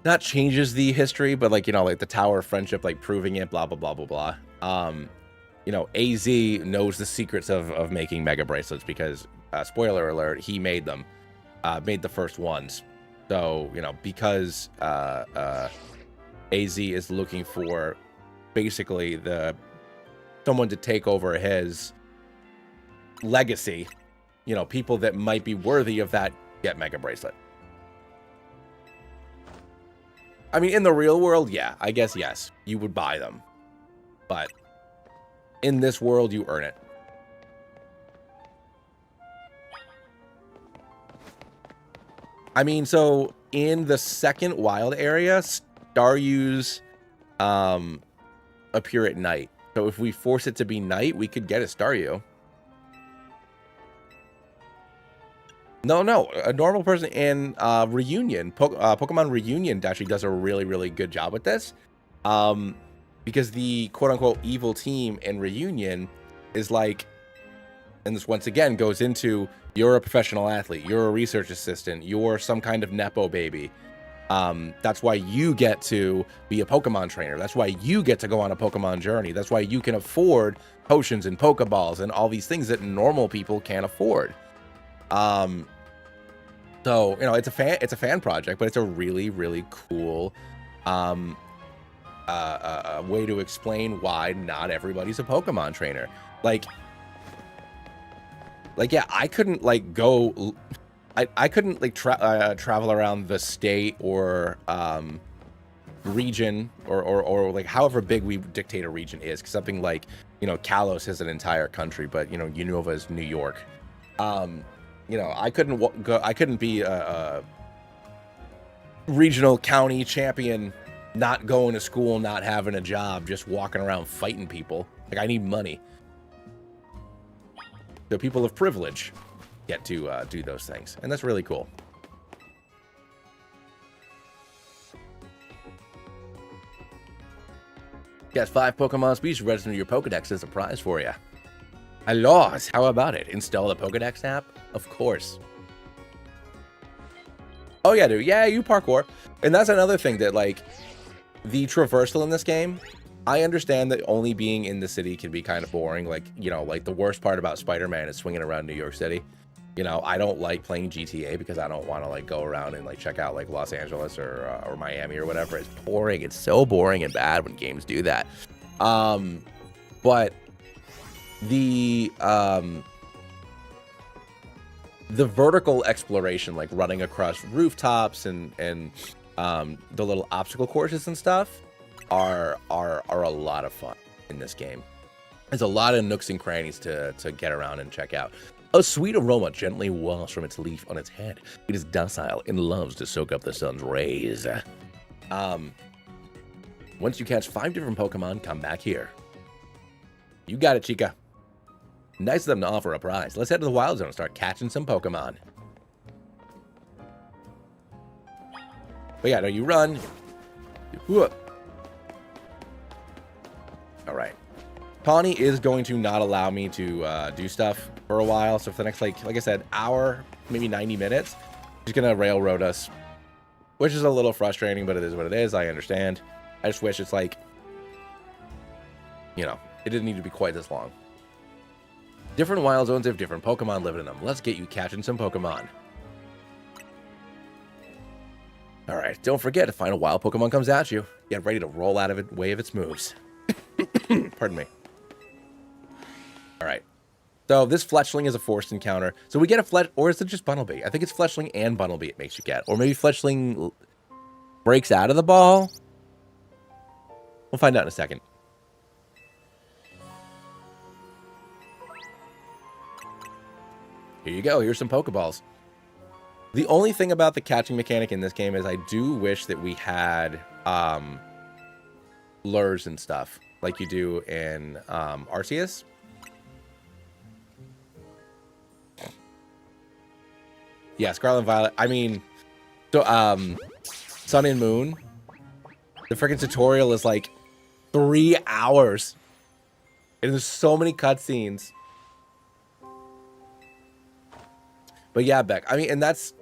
not changes the history, but, like, you know, like the Tower of Friendship, like proving it, blah blah blah blah blah. you know, AZ knows the secrets of making mega bracelets because, spoiler alert, he made them, made the first ones. So, you know, because AZ is looking for basically someone to take over his legacy, you know, people that might be worthy of that get mega bracelet. I mean, in the real world, yeah, I guess yes, you would buy them, but in this world, you earn it. I mean, so in the second wild area, Staryus appear at night. So if we force it to be night, we could get a Staryu. No, a normal person in Reunion, Pokemon Reunion actually does a really, really good job with this. Because the quote-unquote evil team in Reunion is like, and this once again goes into, you're a professional athlete, you're a research assistant, you're some kind of Nepo baby. That's why you get to be a Pokemon trainer. That's why you get to go on a Pokemon journey. That's why you can afford potions and Pokeballs and all these things that normal people can't afford. So, you know, it's a fan project, but it's a really, really cool way to explain why not everybody's a Pokemon trainer. Like yeah, I couldn't like go, I couldn't like travel around the state or region or like however big we dictate a region is, because something like, you know, Kalos is an entire country, but you know, Unova is New York. You know, I couldn't be a regional county champion, not going to school, not having a job, just walking around fighting people. Like, I need money. The people of privilege get to do those things, and that's really cool. Yes, 5 Pokemon species registered into your Pokedex as a prize for you. Hello, how about it? Install the Pokedex app? Of course. Oh yeah, dude. Yeah, you parkour. And that's another thing that, like, the traversal in this game, I understand that only being in the city can be kind of boring. Like, you know, like the worst part about Spider-Man is swinging around New York City. You know, I don't like playing GTA because I don't want to like go around and like check out like Los Angeles or Miami or whatever. It's boring. It's so boring and bad when games do that. But the vertical exploration, like running across rooftops and the little obstacle courses and stuff, are a lot of fun in this game. There's a lot of nooks and crannies to get around and check out. A sweet aroma gently wafts from its leaf on its head. It is docile and loves to soak up the sun's rays. Once you catch 5 different Pokemon, come back here. You got it, Chica. Nice of them to offer a prize. Let's head to the Wild Zone and start catching some Pokemon. But yeah, no, you run. Alright. Pawnee is going to not allow me to do stuff for a while. So for the next, like I said, hour, maybe 90 minutes, she's going to railroad us. Which is a little frustrating, but it is what it is. I understand. I just wish it's like, you know, it didn't need to be quite this long. Different wild zones have different Pokemon living in them. Let's get you catching some Pokemon. Alright, don't forget, if final wild Pokemon comes at you, get ready to roll out of it, way of its moves. Pardon me. Alright. So this Fletchling is a forced encounter. So we get a Fletch, or is it just Bunnelby? I think it's Fletchling and Bunnelby it makes you get. Or maybe Fletchling breaks out of the ball. We'll find out in a second. Here you go. Here's some Pokeballs. The only thing about the catching mechanic in this game is I do wish that we had lures and stuff like you do in Arceus. Yeah, Scarlet and Violet. I mean, so Sun and Moon. The freaking tutorial is like 3 hours. And there's so many cutscenes. But yeah, Beck, I mean, and that's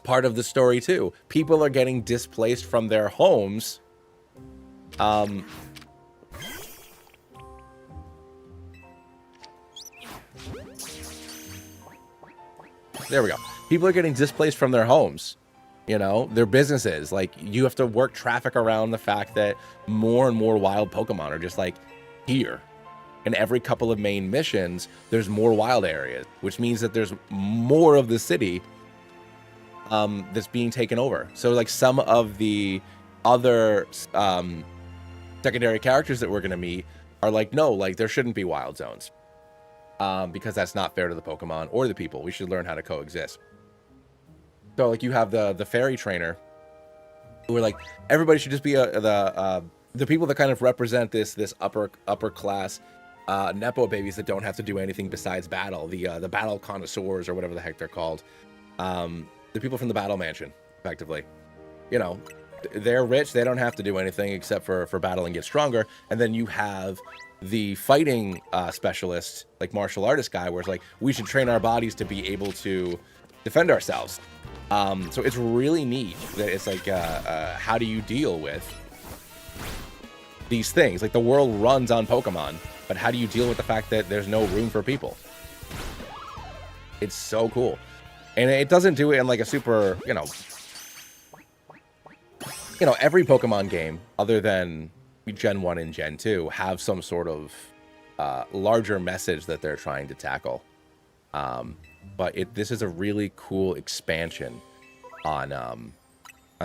part of the story too. People are getting displaced from their homes. There we go. People are getting displaced from their homes, you know, their businesses. Like, you have to work traffic around the fact that more and more wild Pokemon are just like here. And every couple of main missions, there's more wild areas, which means that there's more of the city that's being taken over. So like some of the other secondary characters that we're going to meet are like, no, like there shouldn't be wild zones because that's not fair to the Pokemon or the people. We should learn how to coexist. So like you have the fairy trainer who are like, everybody should just be the people that kind of represent this upper class Nepo babies that don't have to do anything besides battle, the battle connoisseurs or whatever the heck they're called. The people from the battle mansion, effectively. You know, they're rich, they don't have to do anything except for battle and get stronger. And then you have the fighting specialist, like martial artist guy, where it's like, we should train our bodies to be able to defend ourselves. So it's really neat that it's like, how do you deal with these things? Like, the world runs on Pokemon, but how do you deal with the fact that there's no room for people? It's so cool. And it doesn't do it in like a super, you know, every Pokemon game other than Gen 1 and Gen 2 have some sort of larger message that they're trying to tackle. But this is a really cool expansion on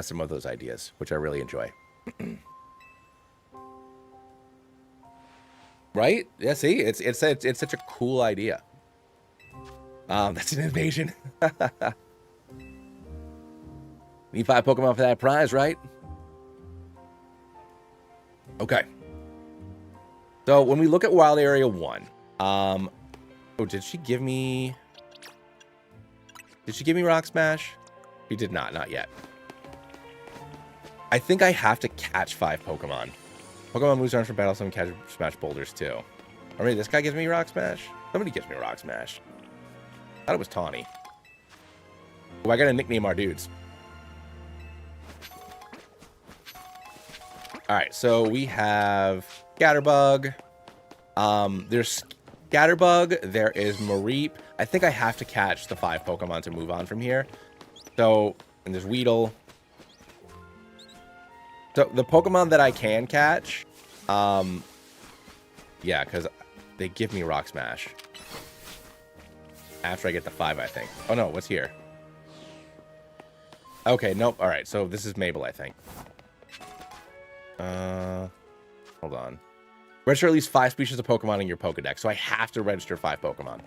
some of those ideas, which I really enjoy. Right? Yeah, see? It's such a cool idea. That's an invasion. Need 5 Pokemon for that prize, right? Okay. So when we look at Wild Area 1, oh, did she give me Rock Smash? She did not yet. I think I have to catch 5 Pokemon. Pokemon moves around for battle, some catch Smash boulders too. Or maybe this guy gives me Rock Smash? Somebody gives me Rock Smash. I thought it was Tawny. Oh, I gotta nickname our dudes. Alright, so we have Scatterbug. There's Scatterbug. There is Mareep. I think I have to catch the 5 Pokemon to move on from here. So, and there's Weedle. So, the Pokemon that I can catch, yeah, because they give me Rock Smash. After I get the 5, I think. Oh, no, what's here? Okay, nope. All right, so this is Mabel, I think. Hold on. Register at least 5 species of Pokemon in your Pokedex. So I have to register 5 Pokemon.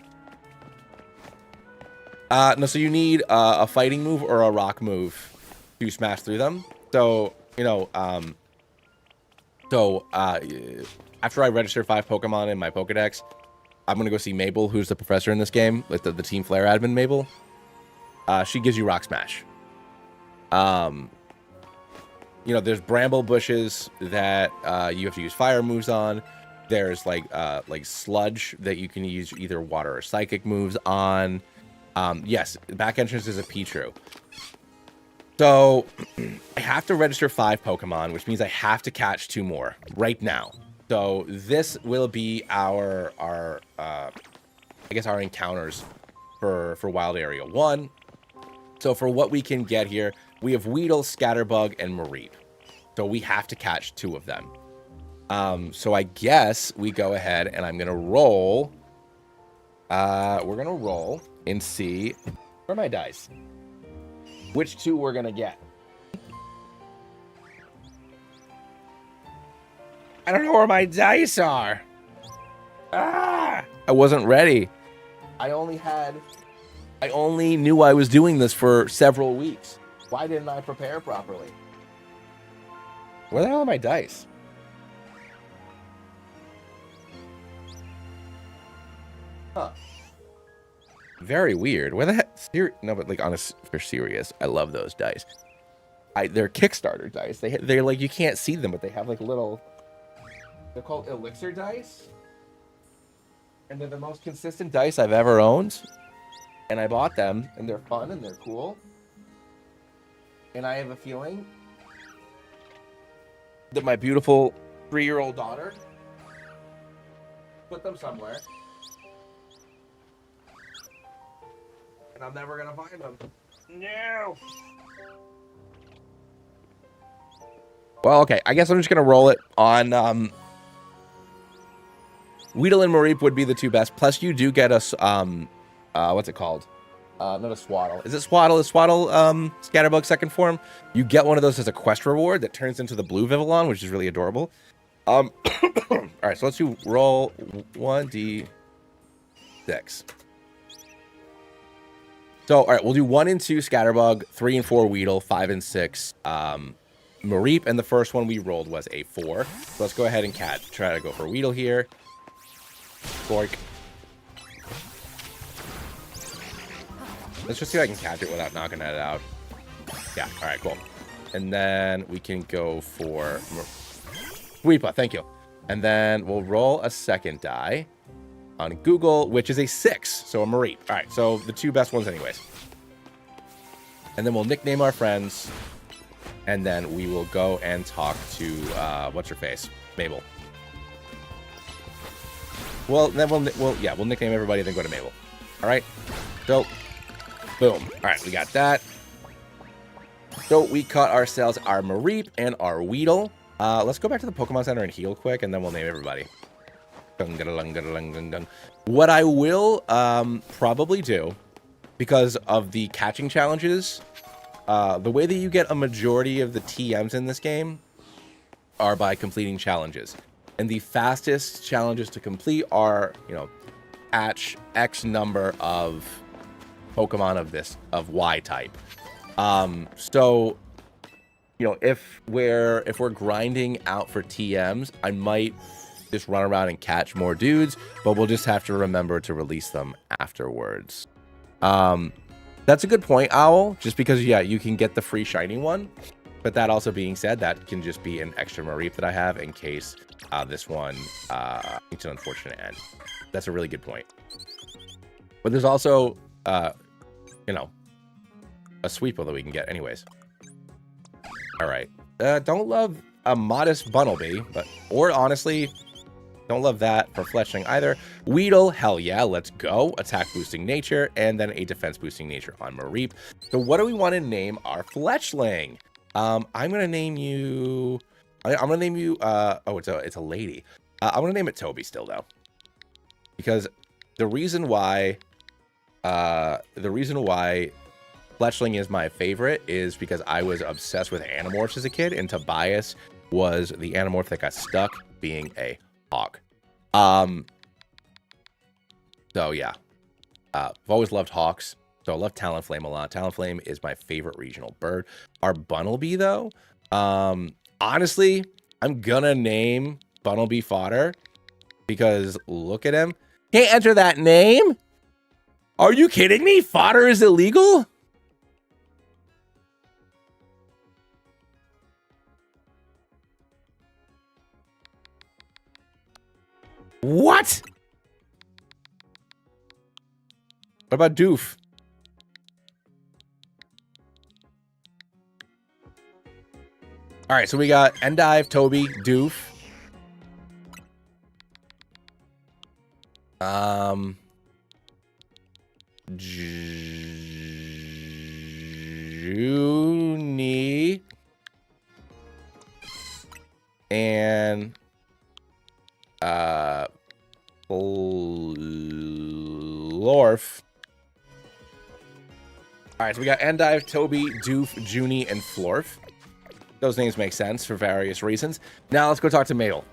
No, so you need a fighting move or a rock move to smash through them. So, you know, after I register 5 Pokemon in my Pokedex, I'm going to go see Mabel, who's the professor in this game, like the Team Flare admin Mabel. She gives you Rock Smash. You know, there's bramble bushes that you have to use fire moves on. There's like sludge that you can use either water or psychic moves on. Yes, back entrance is a Pichu. So I have to register 5 Pokemon, which means I have to catch 2 more right now. So this will be our I guess our encounters for Wild Area 1. So for what we can get here, we have Weedle, Scatterbug, and Mareep. So we have to catch 2 of them. So I guess we go ahead and I'm gonna roll. We're gonna roll and see where are my dice. Which 2 we're gonna get. I don't know where my dice are. Ah! I wasn't ready. I only knew I was doing this for several weeks. Why didn't I prepare properly? Where the hell are my dice? Huh. Very weird. Where the heck? No, but like for serious, I love those dice. They're Kickstarter dice. They're like, you can't see them, but they have like little. They're called Elixir dice, and they're the most consistent dice I've ever owned. And I bought them, and they're fun and they're cool. And I have a feeling that my beautiful 3-year-old daughter put them somewhere. and I'm never gonna find them. No. Well, okay. I guess I'm just gonna roll it on. Weedle and Mareep would be the two best. Plus, you do get us what's it called? Not a Swaddle. Is it Swaddle? Is Swaddle Scatterbug second form? You get one of those as a quest reward that turns into the blue Vivillon, which is really adorable. All right, so let's do roll 1d6. So, all right, we'll do 1 and 2 Scatterbug, 3 and 4 Weedle, 5 and 6 Mareep, and the first one we rolled was a 4. So let's go ahead and try to go for Weedle here. Fork. Let's just see if I can catch it without knocking that out. Yeah, all right, cool. And then we can go for Weepa, thank you. And then we'll roll a second die on Google, which is a 6, so a Mareep. All right, so the two best ones anyways. And then we'll nickname our friends, and then we will go and talk to, what's her face? Mabel. Well, then we'll nickname everybody, then go to Mabel. All right, so boom. All right, we got that. So we caught ourselves our Mareep and our Weedle. Let's go back to the Pokemon Center and heal quick, and then we'll name everybody. What I will probably do, because of the catching challenges, the way that you get a majority of the TMs in this game are by completing challenges. And the fastest challenges to complete are, catch X number of Pokemon of Y type. So, if we're grinding out for TMs, I might just run around and catch more dudes, but we'll just have to remember to release them afterwards. That's a good point, Owl, just because, you can get the free shiny one. But that also being said, that can just be an extra Mareep that I have in case this one it's an unfortunate end. That's a really good point. But there's also, a Sweeper that we can get anyways. All right. Don't love a modest Bunnelby, or honestly, don't love that for Fletchling either. Weedle, hell yeah, let's go. Attack boosting nature, and then a defense boosting nature on Mareep. So what do we want to name our Fletchling? I'm gonna name you. I'm gonna name you. It's a lady. I'm gonna name it Toby still though, because the reason why Fletchling is my favorite is because I was obsessed with Animorphs as a kid, and Tobias was the Animorph that got stuck being a hawk. So yeah, I've always loved hawks. So I love Talonflame a lot. Talonflame is my favorite regional bird. Our Bunnelby, though, honestly, I'm gonna name Bunnelby Fodder because look at him. Can't enter that name? Are you kidding me? Fodder is illegal? What? What about Doof? All right, so we got Endive, Toby, Doof. Junie. And Lorf. All right, so we got Endive, Toby, Doof, Junie, and Florf. Those names make sense for various reasons. Now let's go talk to Mabel.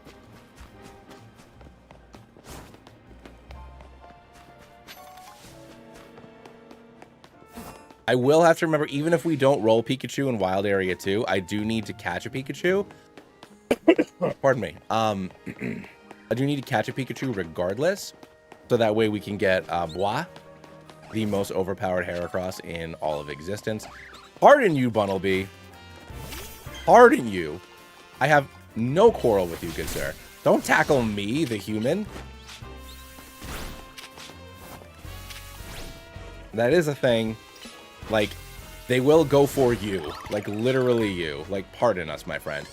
I will have to remember, even if we don't roll Pikachu in Wild Area 2, I do need to catch a Pikachu. Pardon me. I do need to catch a Pikachu regardless, so that way we can get Bois, the most overpowered Heracross in all of existence. Pardon you, Bunnelby. Pardon you. I have no quarrel with you, good sir. Don't tackle me, the human. That is a thing. Like, they will go for you. Like, literally you. Like, pardon us, my friend.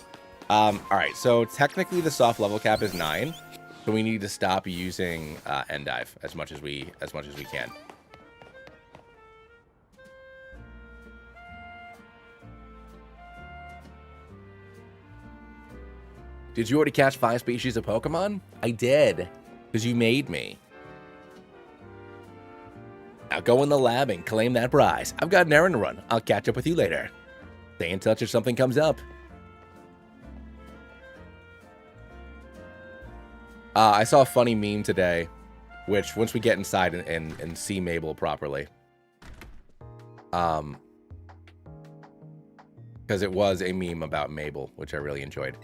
Alright, so technically the soft level cap is 9. So we need to stop using Endive as much as we can. Did you already catch 5 species of Pokemon? I did, because you made me. Now go in the lab and claim that prize. I've got an errand to run. I'll catch up with you later. Stay in touch if something comes up. I saw a funny meme today, which once we get inside and see Mabel properly, because it was a meme about Mabel, which I really enjoyed.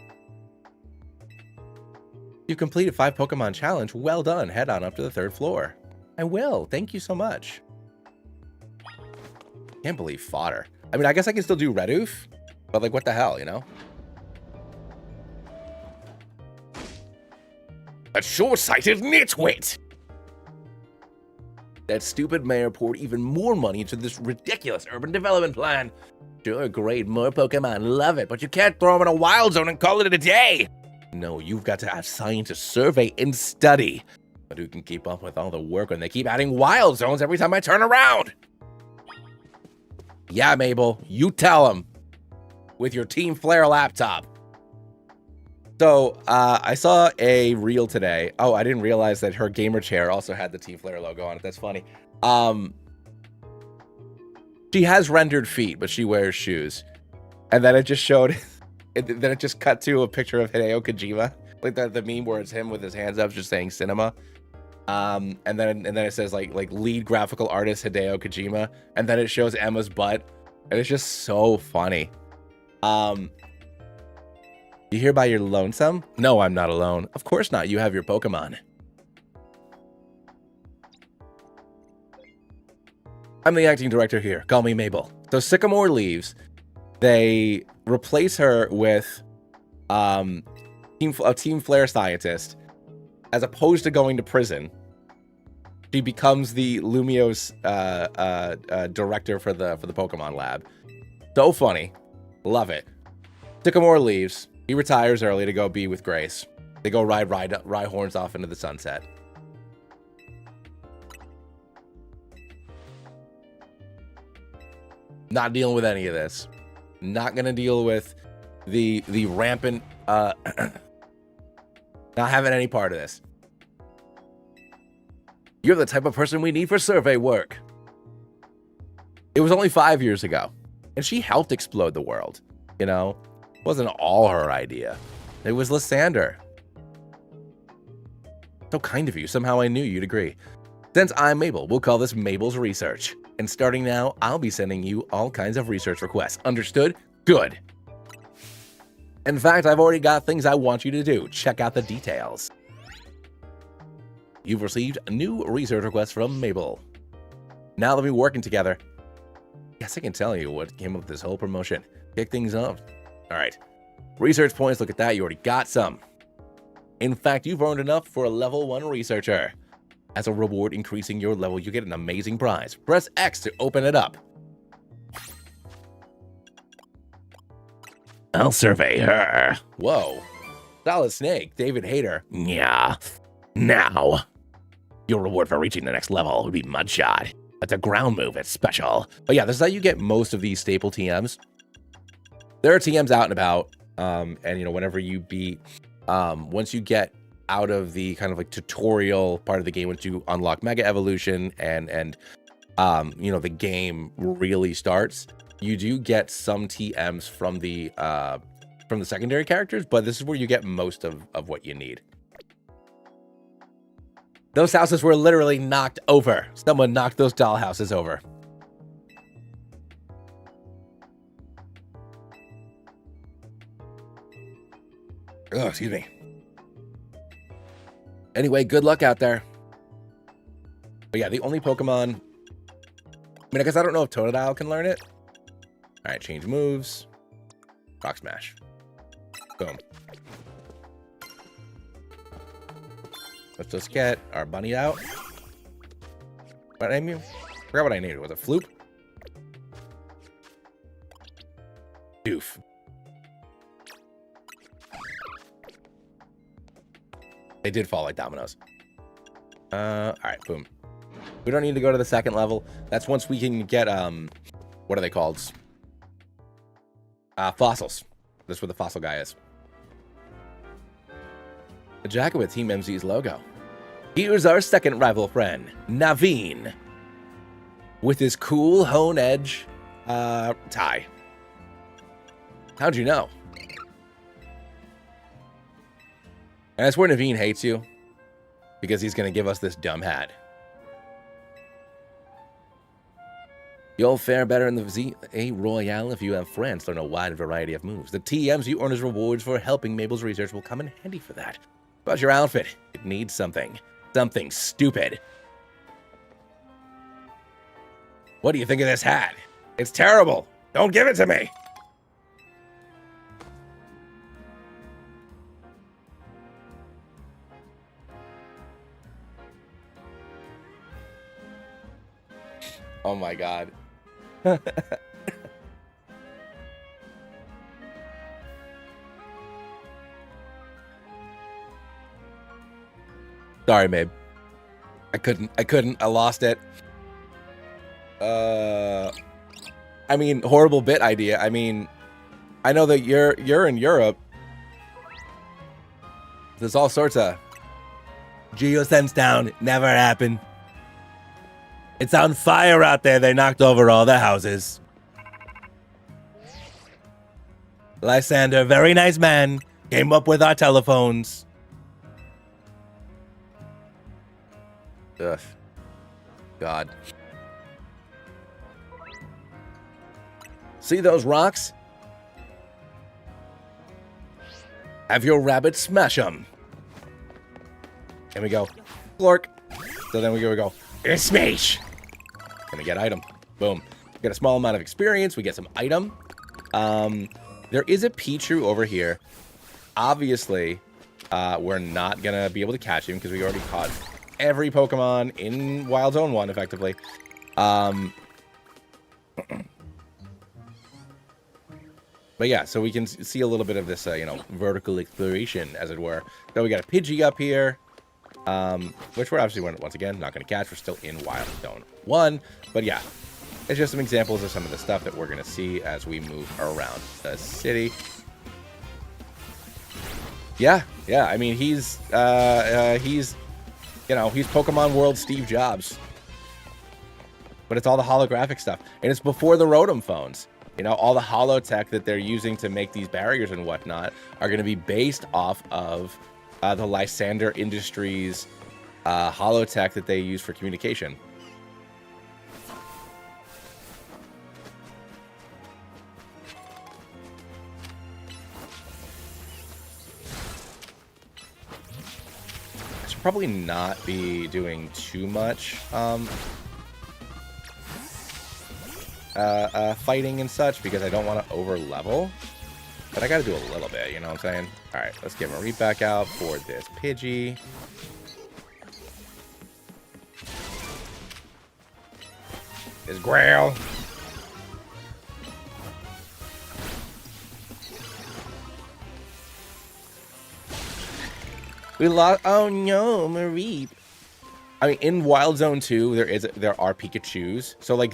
You completed 5 Pokemon challenge. Well done. Head on up to the 3rd floor. I will. Thank you so much. Can't believe fodder. I mean, I guess I can still do Redoof, but like, what the hell, you know? A short-sighted nitwit! That stupid mayor poured even more money into this ridiculous urban development plan. Sure, great, more Pokemon, love it, but you can't throw them in a wild zone and call it a day! No, you've got to have scientists survey and study. But who can keep up with all the work when they keep adding wild zones every time I turn around? Yeah, Mabel, you tell them. With your Team Flare laptop. So, I saw a reel today. Oh, I didn't realize that her gamer chair also had the Team Flare logo on it. That's funny. She has rendered feet, but she wears shoes. And then it just showed, then it just cut to a picture of Hideo Kojima. Like the meme where it's him with his hands up just saying cinema. And then it says like lead graphical artist Hideo Kojima. And then it shows Emma's butt. And it's just so funny. You hereby you're lonesome? No, I'm not alone. Of course not. You have your Pokemon. I'm the acting director here. Call me Mabel. So Sycamore leaves. They replace her with a Team Flare scientist. As opposed to going to prison, she becomes the Lumio's director for the Pokemon lab. So funny. Love it. Sycamore leaves. He retires early to go be with Grace. They go ride horns off into the sunset. Not dealing with any of this. Not gonna deal with the rampant not having any part of this. You're the type of person we need for survey work. It was only 5 years ago, and she helped explode the world, you know? It wasn't all her idea. It was Lysander. So kind of you. Somehow I knew you'd agree. Since I'm Mabel, we'll call this Mabel's Research. And starting now, I'll be sending you all kinds of research requests. Understood? Good. In fact, I've already got things I want you to do. Check out the details. You've received a new research request from Mabel. Now that we're working together, guess I can tell you what came up with this whole promotion. Kick things off. All right. Research points, look at that. You already got some. In fact, you've earned enough for a level 1 researcher. As a reward increasing your level, you get an amazing prize. Press X to open it up. I'll survey her. Whoa. Solid Snake, David Hayter. Yeah. Now, your reward for reaching the next level would be Mudshot. That's a ground move. It's special. But yeah, this is how you get most of these staple TMs. There are TMs out and about, and you know, whenever you beat, once you get out of the kind of like tutorial part of the game, once you unlock Mega Evolution and you know, the game really starts, you do get some TMs from the secondary characters, but this is where you get most of what you need. Those houses were literally knocked over. Someone knocked those doll houses over. Oh, excuse me. Anyway, good luck out there. But yeah, the only Pokemon... I mean, I guess I don't know if Totodile can learn it. All right, change moves. Rock Smash. Boom. Let's just get our bunny out. What I mean? Forgot what I named it. Was it Floop? Doof. They did fall like dominoes. All right, boom. We don't need to go to the second level. That's once we can get, what are they called? Fossils. That's where the fossil guy is. a jacket with Team MZ's logo. Here's our second rival friend, Naveen, with his cool hone edge tie. How'd you know? And I swear Naveen hates you because he's going to give us this dumb hat. You'll fare better in the ZA Royale if you have friends learn a wide variety of moves. The TMs you earn as rewards for helping Mabel's research will come in handy for that. About your outfit, it needs something. Something stupid. What do you think of this hat? It's terrible. Don't give it to me. Oh my god. Sorry, babe. I couldn't. I lost it. I mean, horrible bit idea. I mean, I know that you're in Europe. There's all sorts of Geosense down. Never happened. It's on fire out there. They knocked over all the houses. Lysander, very nice man, came up with our telephones. Ugh. God. See those rocks? Have your rabbit smash them. And we go, Glork. So then we go, smash. Gonna get item. Boom. Get a small amount of experience. We get some item. There is a Pichu over here. Obviously, we're not gonna be able to catch him because we already caught every Pokemon in Wild Zone 1, effectively. But yeah, so we can see a little bit of this, vertical exploration, as it were. So we got a Pidgey up here, which we're obviously, once again, not going to catch. We're still in Wild Zone 1. But yeah, it's just some examples of some of the stuff that we're going to see as we move around the city. Yeah, I mean, he's Pokemon World Steve Jobs. But it's all the holographic stuff. And it's before the Rotom phones. You know, all the holotech that they're using to make these barriers and whatnot are going to be based off of the Lysander Industries holotech that they use for communication. I should probably not be doing too much fighting and such because I don't want to over level, but I got to do a little bit, you know what I'm saying? All right, let's get Marie back out for this Pidgey. His Grail. We lost. Oh no, Marie. I mean, in Wild Zone 2, there are Pikachus. So like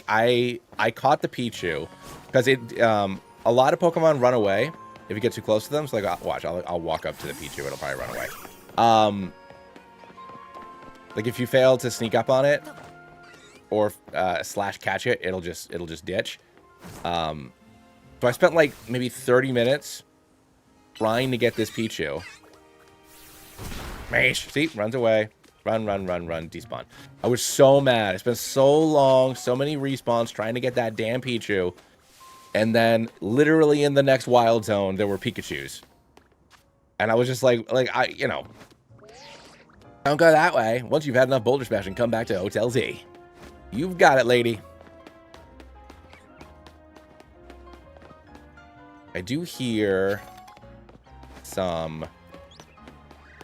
I caught the Pichu because a lot of Pokemon run away if you get too close to them. So like, watch, I'll walk up to the Pichu, it'll probably run away. Like if you fail to sneak up on it or slash catch it, it'll just ditch. So I spent like maybe 30 minutes trying to get this Pichu. Mash, see, runs away. Run, despawn. I was so mad. I spent so long, so many respawns trying to get that damn Pichu. And then, literally in the next Wild Zone, there were Pikachus. And I was just like, don't go that way. Once you've had enough boulder smashing, come back to Hotel Z. You've got it, lady. I do hear some...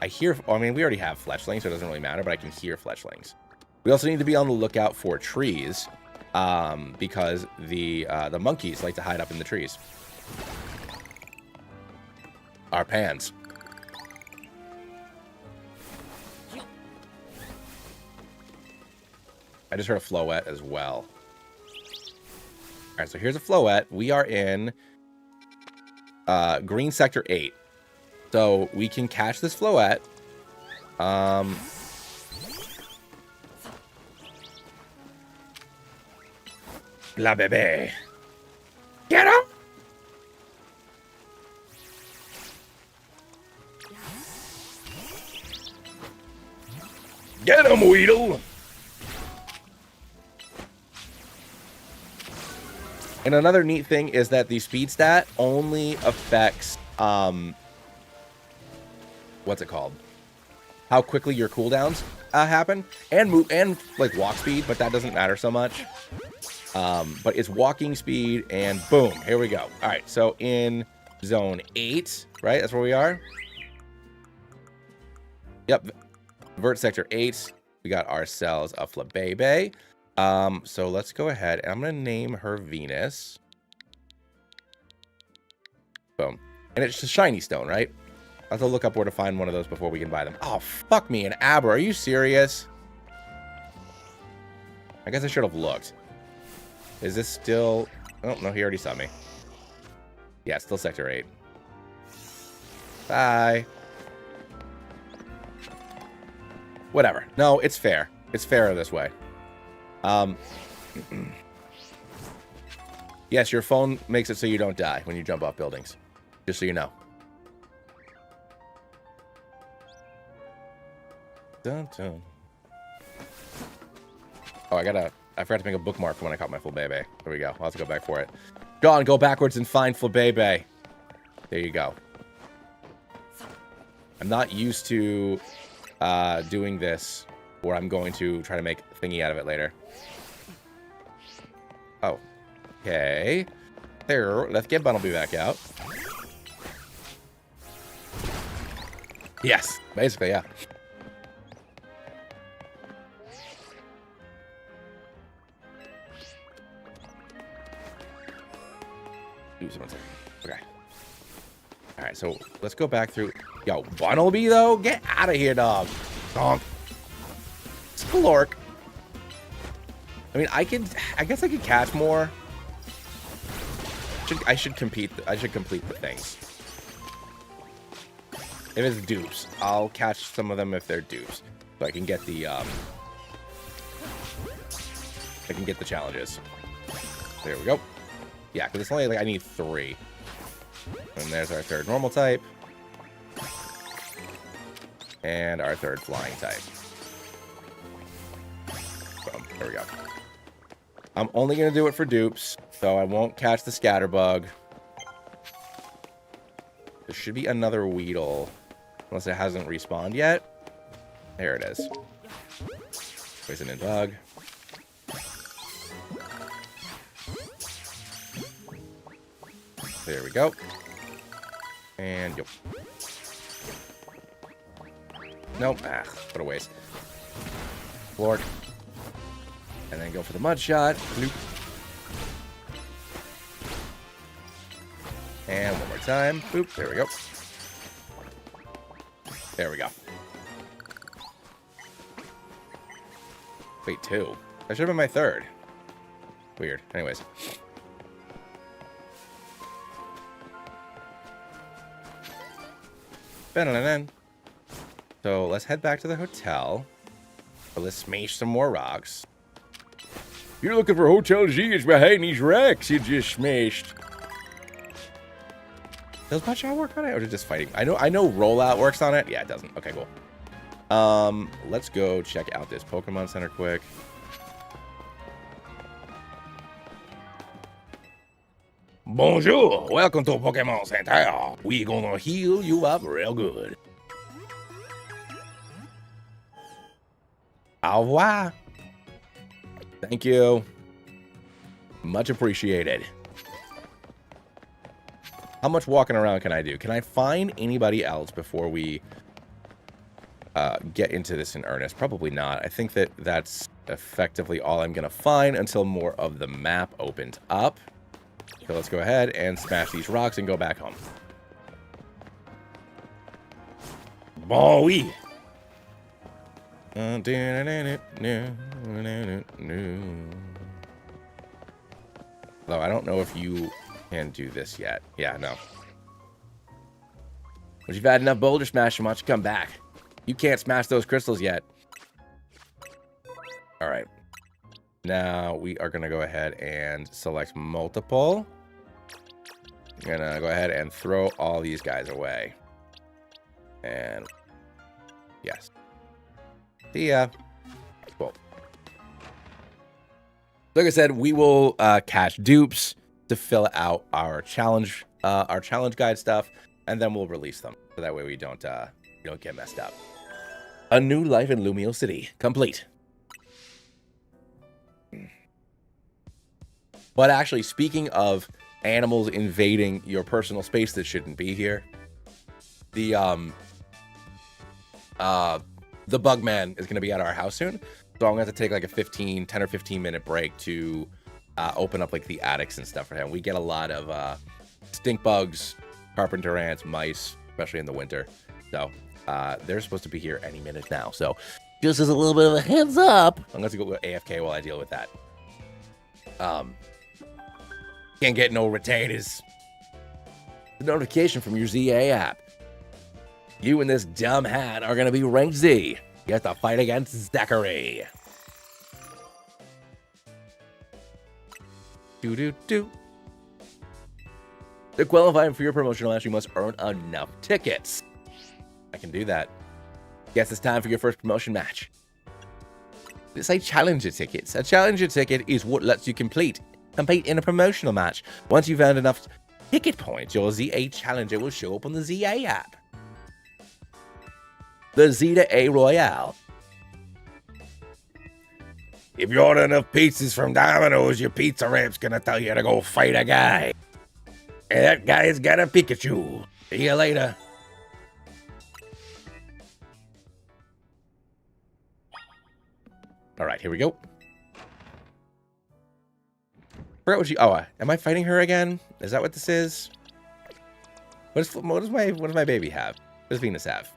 I mean, we already have Fletchlings, so it doesn't really matter, but I can hear Fletchlings. We also need to be on the lookout for trees, because the monkeys like to hide up in the trees. Our pans. I just heard a Floette as well. All right, so here's a Floette. We are in Green Sector 8. So we can catch this floette. La bebe. Get him! Get him, Weedle! And another neat thing is that the speed stat only affects, what's it called? How quickly your cooldowns happen, and move, and like walk speed, but that doesn't matter so much. But it's walking speed, and boom, here we go. All right, so in zone 8, right? That's where we are. Yep, Vert Sector 8. We got ourselves a Flabebe. So let's go ahead, and I'm gonna name her Venus. Boom, and it's a shiny stone, right? I have to look up where to find one of those before we can buy them. Oh, fuck me, an Aber. Are you serious? I guess I should have looked. Is this still... Oh, no, he already saw me. Yeah, it's still Sector 8. Bye. Whatever. No, it's fair. It's fairer this way. Yes, your phone makes it so you don't die when you jump off buildings. Just so you know. Dun, dun. Oh, I forgot to make a bookmark for when I caught my Flabebe. There we go. I'll have to go back for it. John, go backwards and find Flabebe. There you go. I'm not used to doing this, where I'm going to try to make a thingy out of it later. Oh. Okay. There. Let's get Bunnelby back out. Yes. Basically, yeah. Okay. Alright, so let's go back through. Yo, Bunnelby, though? Get out of here, dog. Donk. Splork. I mean, I guess I could catch more. I should complete the things. If it's dupes, I'll catch some of them if they're dupes. So I can get the, challenges. There we go. Yeah, because it's only, like, I need 3. And there's our third normal type. And our third flying type. Boom. There we go. I'm only going to do it for dupes, so I won't catch the scatterbug. There should be another Weedle, unless it hasn't respawned yet. There it is. Poison and bug. There we go. And yep. Nope. Ah, what a waste. Lord. And then go for the mud shot. Bloop. And one more time. Boop. There we go. There we go. Wait, 2. That should have been my 3rd. Weird. Anyways. So let's head back to the hotel. Let's smash some more rocks. You're looking for Hotel G, it's behind these rocks you just smashed. Does my shot work on it, or is it just fighting? I know rollout works on it. Yeah, it doesn't. Okay, cool. Let's go check out this Pokemon Center quick. Bonjour, welcome to Pokemon Center. We gonna heal you up real good. Au revoir. Thank you. Much appreciated. How much walking around can I do? Can I find anybody else before we get into this in earnest? Probably not. I think that's effectively all I'm going to find until more of the map opens up. So let's go ahead and smash these rocks and go back home. Bon oui. Though I don't know if you can do this yet. Yeah, no. Once you've had enough boulder smashing, why don't you come back? You can't smash those crystals yet. All right. Now we are going to go ahead and select multiple. I'm going to go ahead and throw all these guys away. And yes. See ya. Cool. Like I said, we will catch dupes to fill out our challenge guide stuff, and then we'll release them. So that way we don't get messed up. A new life in Lumio City, complete. But actually, speaking of animals invading your personal space that shouldn't be here, the bug man is going to be at our house soon. So I'm going to have to take like a 10 or 15 minute break to open up like the attics and stuff for him. We get a lot of stink bugs, carpenter ants, mice, especially in the winter. So they're supposed to be here any minute now. So just as a little bit of a heads up, I'm going to go AFK while I deal with that. Can't get no retainers. The notification from your ZA app. You and this dumb hat are going to be ranked Z. You have to fight against Zachary. To qualify for your promotional match, you must earn enough tickets. I can do that. Guess it's time for your first promotion match. It's like challenger tickets. A challenger ticket is what lets you compete in a promotional match. Once you've earned enough ticket points, your ZA challenger will show up on the ZA app. The Z to A Royale. If you order enough pizzas from Domino's, your pizza ramp's gonna tell you to go fight a guy. And that guy's got a Pikachu. See you later. All right, here we go. Forgot what she. Oh, am I fighting her again? Is that what this is? What does my baby have? What does Venus have?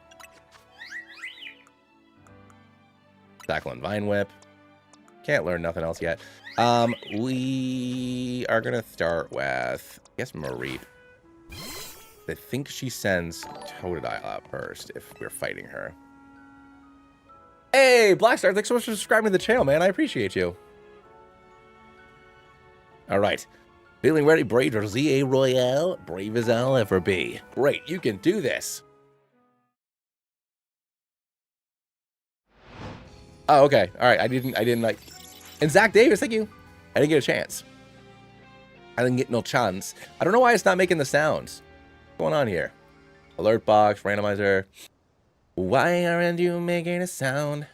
Tackle and Vine Whip. Can't learn nothing else yet. We are gonna start with, I guess, Marie. I think she sends Totodile out first if we're fighting her. Hey, Blackstar, thanks so much for subscribing to the channel, man. I appreciate you. All right. Feeling ready, brave for ZA Royale? Brave as I'll ever be. Great, you can do this. Oh, okay. All right. I didn't like. And Zach Davis, thank you. I didn't get a chance. I didn't get no chance. I don't know why it's not making the sounds. What's going on here? Alert box, randomizer. Why aren't you making a sound?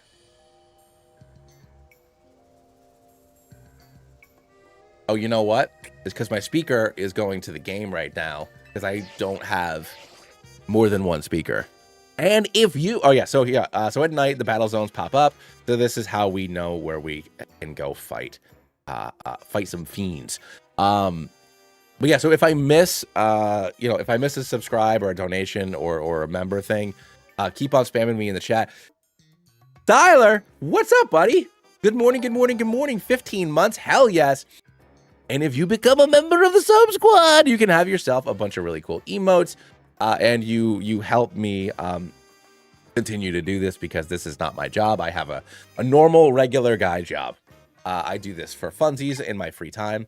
Oh, you know what? It's because my speaker is going to the game right now because I don't have more than one speaker. And if you, so at night the battle zones pop up. So this is how we know where we can go fight some fiends. But yeah, so if I miss, if I miss a subscribe or a donation or a member thing, keep on spamming me in the chat. Tyler, what's up, buddy? Good morning, good morning, good morning. 15 months, hell yes. And if you become a member of the Sub Squad, you can have yourself a bunch of really cool emotes. And you help me continue to do this because this is not my job. I have a normal, regular guy job. I do this for funsies in my free time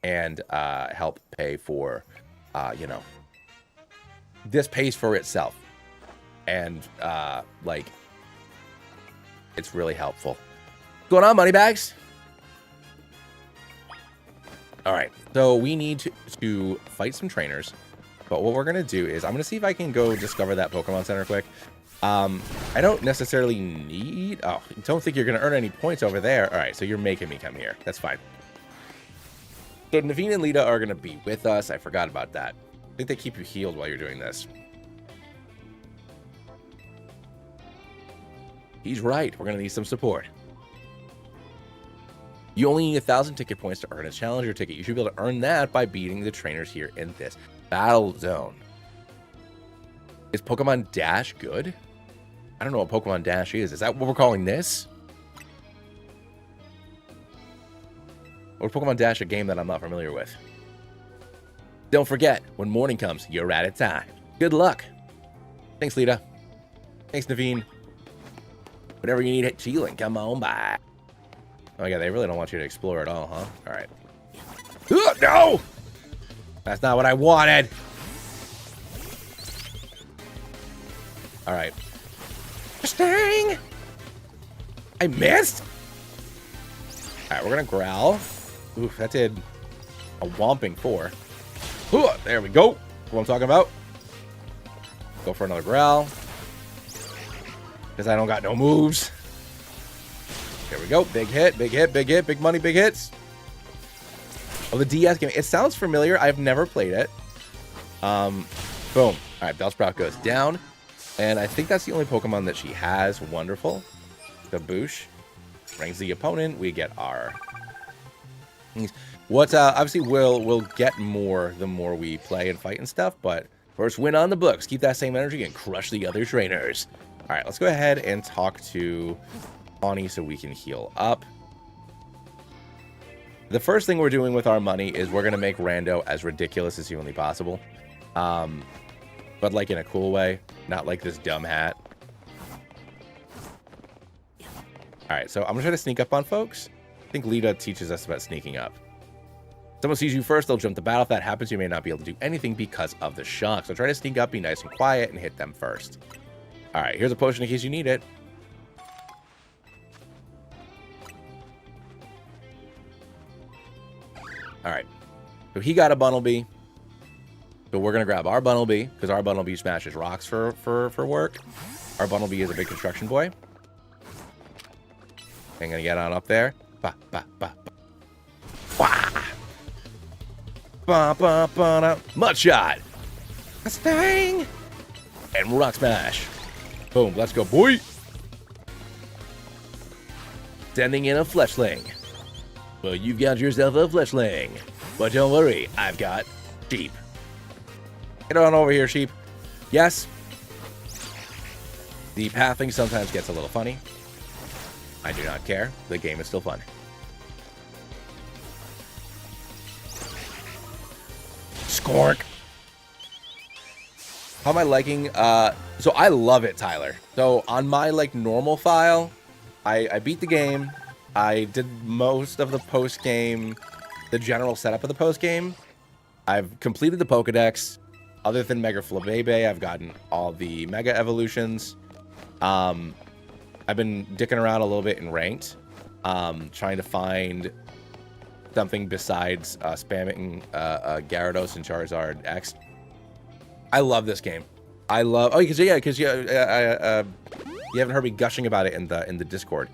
and help pay for, this pays for itself. And, it's really helpful. What's going on, Moneybags? All right, so we need to fight some trainers. But what we're going to do is I'm going to see if I can go discover that Pokemon Center quick. I don't necessarily need... Oh, don't think you're going to earn any points over there. All right, so you're making me come here. That's fine. So Naveen and Lita are going to be with us. I forgot about that. I think they keep you healed while you're doing this. He's right. We're going to need some support. You only need 1,000 ticket points to earn a challenger ticket. You should be able to earn that by beating the trainers here in this battle zone. Is Pokemon Dash good? I don't know what Pokemon Dash is. Is that what we're calling this? Or Pokemon Dash a game that I'm not familiar with? Don't forget, when morning comes, you're out of time. Good luck. Thanks, Lita. Thanks, Naveen. Whatever you need at healing, come on by. Oh, yeah, they really don't want you to explore at all, huh? All right. No! That's not what I wanted. All right. Stang! I missed? All right, we're going to growl. Oof, that did a whomping 4. Ooh, there we go. What I'm talking about. Go for another growl. Because I don't got no moves. There we go. Big hit, big hit, big hit, big money, big hits. Oh, the DS game. It sounds familiar. I've never played it. Boom. All right, Bellsprout goes down. And I think that's the only Pokemon that she has. Wonderful. Kaboosh. Rings the opponent. We get our... What, obviously, we'll get more the more we play and fight and stuff. But first win on the books. Keep that same energy and crush the other trainers. All right, let's go ahead and talk to Pawnee so we can heal up. The first thing we're doing with our money is we're going to make Rando as ridiculous as humanly possible. But like in a cool way, not like this dumb hat. All right, so I'm going to try to sneak up on folks. I think Lita teaches us about sneaking up. Someone sees you first, they'll jump the battle. If that happens, you may not be able to do anything because of the shock. So try to sneak up, be nice and quiet, and hit them first. All right, here's a potion in case you need it. All right, so he got a Bunnelby. So we're going to grab our Bunnelby, because our Bunnelby smashes rocks for work. Our Bunnelby is a big construction boy. I'm going to get on up there. Ba, ba, ba, ba. Wah! Ba, ba, ba, da. Mud shot. Stang! And rock smash. Boom, let's go, boy. Sending in a Fletchling. Well, you've got yourself a Fletchling. But don't worry, I've got sheep. Get on over here, sheep. Yes. The pathing sometimes gets a little funny. I do not care. The game is still fun. Scork. How am I liking? So I love it, Tyler. So on my like normal file, I beat the game. I did most of the post game, the general setup of the post game. I've completed the Pokedex. Other than Mega Flabebe, I've gotten all the Mega Evolutions. I've been dicking around a little bit in ranked, trying to find something besides spamming Gyarados and Charizard X. I love this game. I love because you haven't heard me gushing about it in the Discord.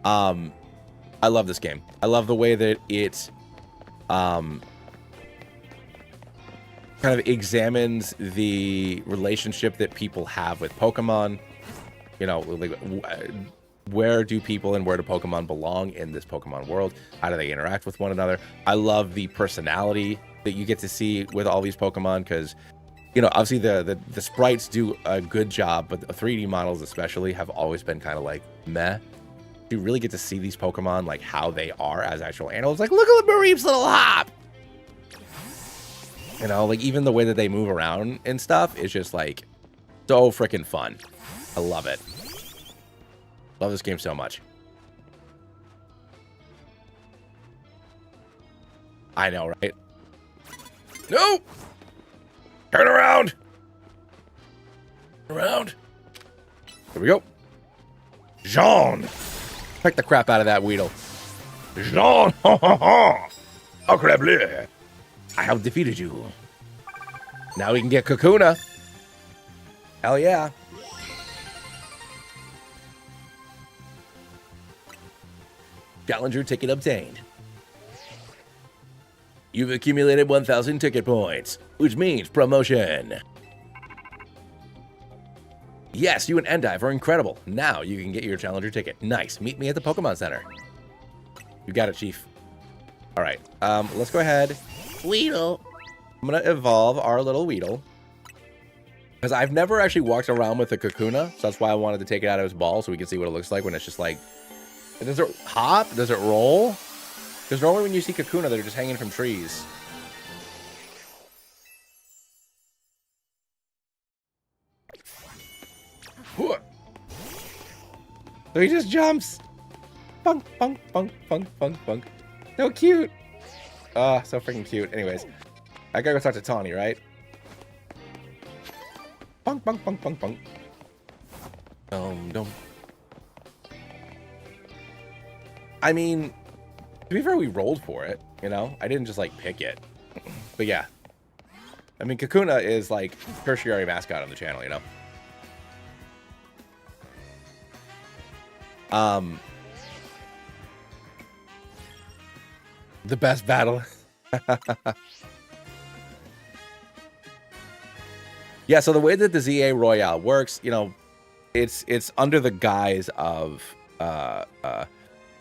I love this game. I love the way that it kind of examines the relationship that people have with Pokemon. You know, like, where do people and where do Pokemon belong in this Pokemon world? How do they interact with one another? I love the personality that you get to see with all these Pokemon because, you know, obviously the sprites do a good job, but the 3D models especially have always been kind of like meh. You really get to see these Pokemon like how they are as actual animals. Like, look at Mareep's little hop! You know, like even the way that they move around and stuff is just like so freaking fun. I love it. Love this game so much. I know, right? No! Turn around! Turn around. Here we go. Jean! Pick the crap out of that Weedle. Jean! Ha ha ha! Incroyable! I have defeated you. Now we can get Kakuna. Hell yeah. Challenger ticket obtained. You've accumulated 1,000 ticket points, which means promotion. Yes, you and Endive are incredible. Now you can get your Challenger ticket. Nice. Meet me at the Pokemon Center. You got it, Chief. All right. Let's go ahead. Weedle. I'm going to evolve our little Weedle. Because I've never actually walked around with a Kakuna, so that's why I wanted to take it out of his ball so we can see what it looks like when it's just like... Does it hop? Does it roll? Because normally when you see Kakuna, they're just hanging from trees. So he just jumps. Bunk, bunk, bunk, bunk, bunk, bunk. So cute. So freaking cute. Anyways, I gotta go talk to Tawny, right? Bunk, bunk, bunk, bunk, bunk. Dum. I mean, to be fair, we rolled for it, you know? I didn't just, like, pick it. But yeah. I mean, Kakuna is, like, tertiary mascot on the channel, you know? The best battle. Yeah, so the way that the ZA Royale works, you know, it's under the guise of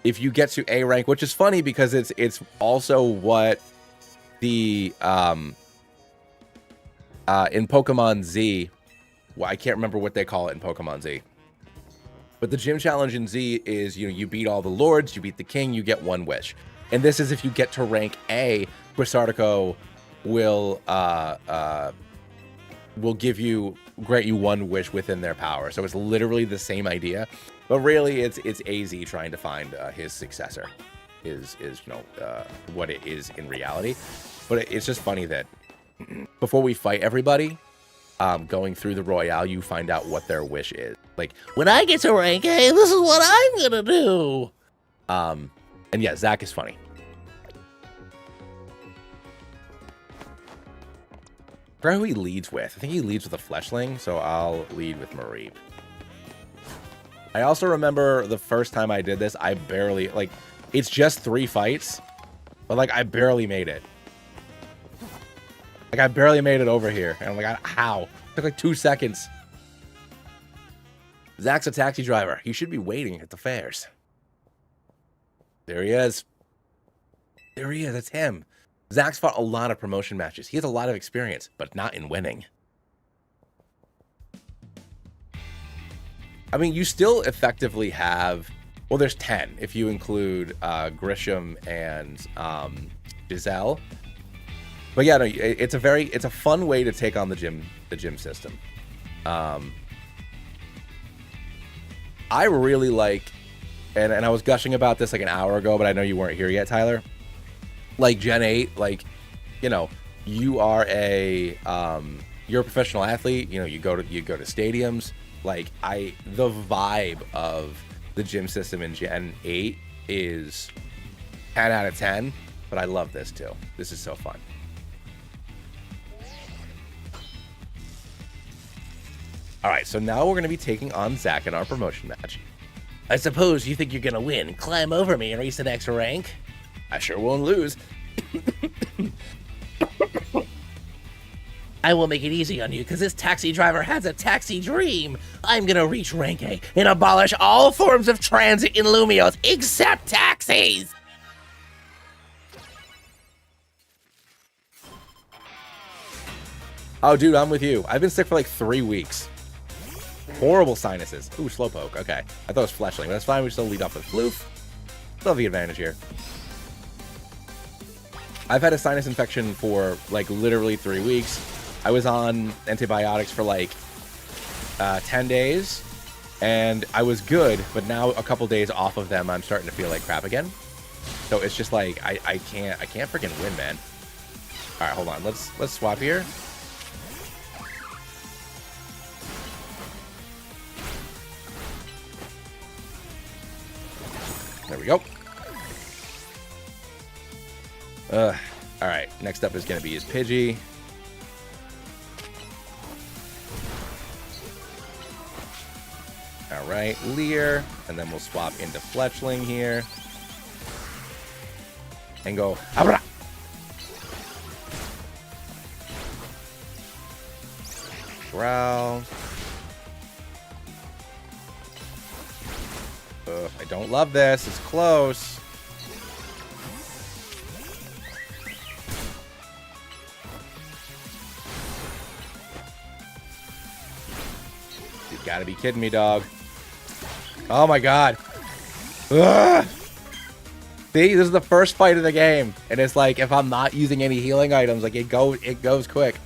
if you get to A rank, which is funny because it's also what the in Pokemon Z, well, I can't remember what they call it in Pokemon Z. But the gym challenge in Z is, you know, you beat all the lords, you beat the king, you get one wish. And this is if you get to rank A, Quasartico will grant you one wish within their power. So it's literally the same idea, but really it's AZ trying to find his successor is you know what it is in reality. But it's just funny that before we fight everybody, going through the Royale, you find out what their wish is. Like, when I get to rank A, this is what I'm gonna do. And yeah, Zach is funny. I forgot who he leads with. I think he leads with a Fleshling, so I'll lead with Mareep. I also remember the first time I did this, I barely, like, it's just 3 fights, but, like, I barely made it. Like, I barely made it over here. And I'm like, how? It took, like, 2 seconds. Zach's a taxi driver. He should be waiting at the fairs. There he is. There he is. It's him. Zach's fought a lot of promotion matches. He has a lot of experience, but not in winning. I mean, you still effectively have... Well, there's 10 if you include Grisham and Giselle. But yeah, no, it's a fun way to take on the gym system. I really like, and I was gushing about this like an hour ago, but I know you weren't here yet, Tyler. Like Gen 8, like, you know, you are you're a professional athlete. You know, you go to stadiums. Like the vibe of the gym system in Gen 8 is 10 out of 10. But I love this too. This is so fun. All right, so now we're going to be taking on Zach in our promotion match. I suppose you think you're gonna win. Climb over me and reach the next rank. I sure won't lose. I will make it easy on you, because this taxi driver has a taxi dream. I'm gonna reach rank A and abolish all forms of transit in Lumios except taxis. Oh, dude, I'm with you. I've been sick for like 3 weeks. Horrible sinuses. Ooh, Slowpoke. Okay. I thought it was Fleshling, but that's fine. We still lead off with Floof. Still have the advantage here. I've had a sinus infection for like literally 3 weeks. I was on antibiotics for like 10 days, and I was good, but now a couple days off of them, I'm starting to feel like crap again. So it's just like I can't freaking win, man. All right, hold on. Let's swap here. There we go. All right, next up is going to be his Pidgey. All right, Leer, and then we'll swap into Fletchling here. And go, Abra! Growl. I don't love this. It's close. You've got to be kidding me, dog. Oh my god. Ugh. See, this is the first fight of the game, and it's like if I'm not using any healing items, like it goes quick.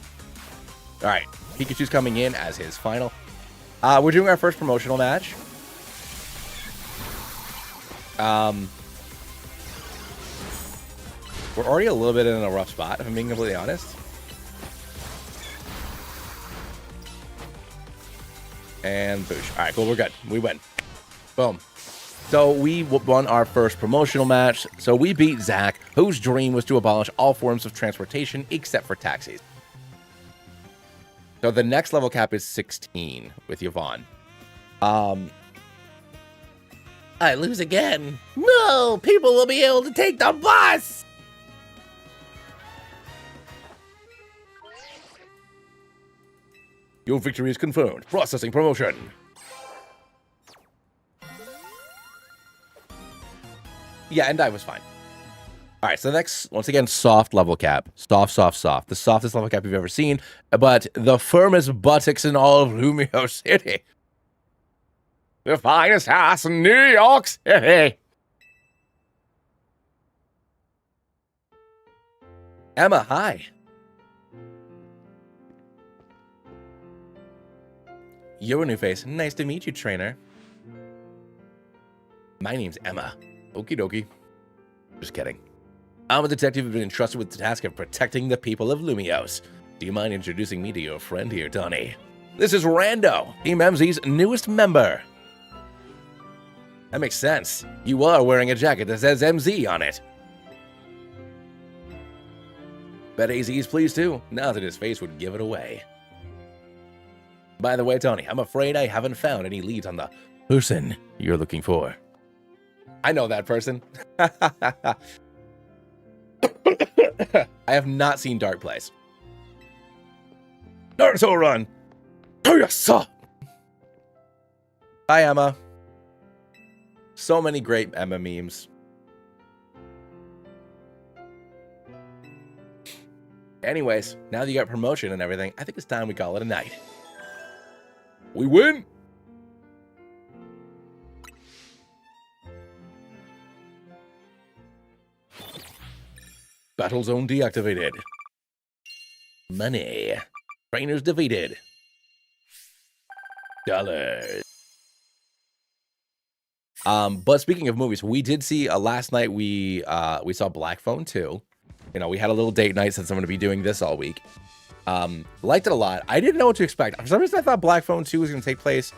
All right, Pikachu's coming in as his final. We're doing our first promotional match. We're already a little bit in a rough spot, if I'm being completely honest. And boosh. All right, cool. We're good. We win. Boom. So we won our first promotional match. So we beat Zach, whose dream was to abolish all forms of transportation except for taxis. So the next level cap is 16 with Yvonne. I lose again. No, people will be able to take the bus. Your victory is confirmed. Processing promotion. Yeah, and I was fine. All right, so next, once again, soft level cap. Soft, soft, soft. The softest level cap you've ever seen, but the firmest buttocks in all of Lumio City. The finest house in New York City. Emma, hi. You're a new face. Nice to meet you, trainer. My name's Emma. Okie dokie. Just kidding. I'm a detective who's been entrusted with the task of protecting the people of Lumios. Do you mind introducing me to your friend here, Donnie? This is Rando, Team MZ's newest member. That makes sense. You are wearing a jacket that says MZ on it. Bet AZ is pleased too, now that his face would give it away. By the way, Tony, I'm afraid I haven't found any leads on the person you're looking for. I know that person. I have not seen Dark Place. Naruto run! Toyasa! Hi, Emma. So many great Emma memes. Anyways, now that you got promotion and everything, I think it's time we call it a night. We win! Battle zone deactivated. Money. Trainers defeated. Dollars. But speaking of movies, we did see last night we saw Black Phone 2. You know, we had a little date night since I'm going to be doing this all week. Liked it a lot. I didn't know what to expect. For some reason, I thought Black Phone 2 was going to take place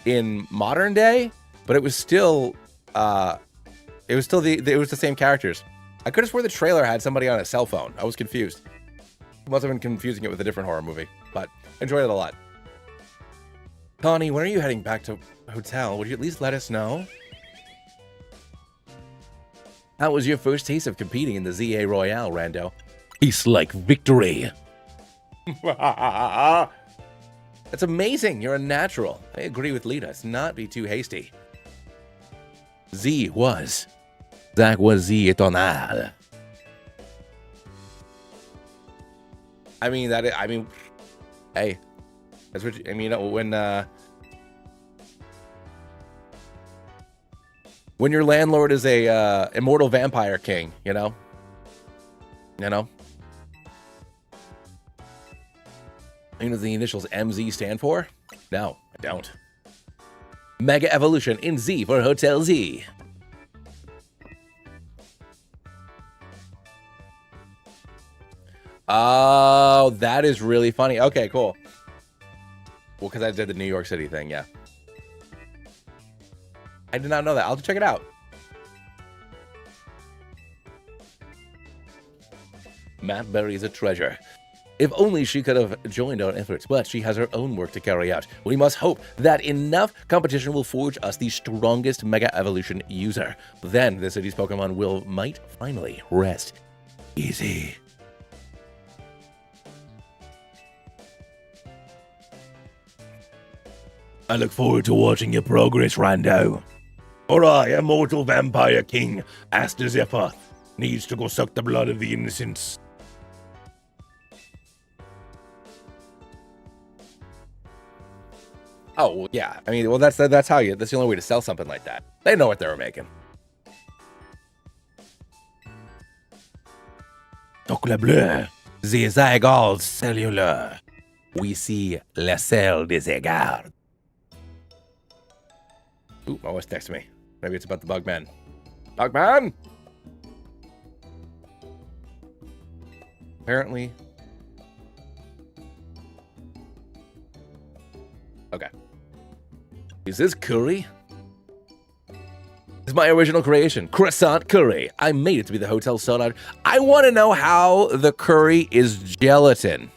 in modern day, but it was still the same characters. I could have swore the trailer had somebody on a cell phone. I was confused. Must have been confusing it with a different horror movie, but enjoyed it a lot. Connie, when are you heading back to hotel? Would you at least let us know? How was your first taste of competing in the ZA Royale, Rando? Tastes like victory. That's amazing. You're a natural. I agree with Lita. Let's not be too hasty. Zach was Z étonnant. I mean, hey, that's what I mean. When your landlord is a immortal vampire king, you know. You know what the initials MZ stand for? No, I don't. Mega Evolution in Z for Hotel Z. Oh, that is really funny. Okay, cool. Well, because I did the New York City thing, yeah. I did not know that. I'll check it out. Matt Berry is a treasure. If only she could have joined our efforts, but she has her own work to carry out. We must hope that enough competition will forge us the strongest Mega Evolution user. Then the city's Pokemon might finally rest easy. I look forward to watching your progress, Rando. For I, immortal vampire king, Aster Zephyr, needs to go suck the blood of the innocents. Oh, well, yeah. I mean, well, that's how you. That's the only way to sell something like that. They know what they were making. Chocolat bleu, the Zygarde cellular. We see la cell des Zygarde. Ooh, my voice texted me. Maybe it's about the Bugman. Dogman! Apparently. Okay. Is this curry? This is my original creation, croissant curry. I made it to be the hotel soda. I want to know how the curry is gelatin.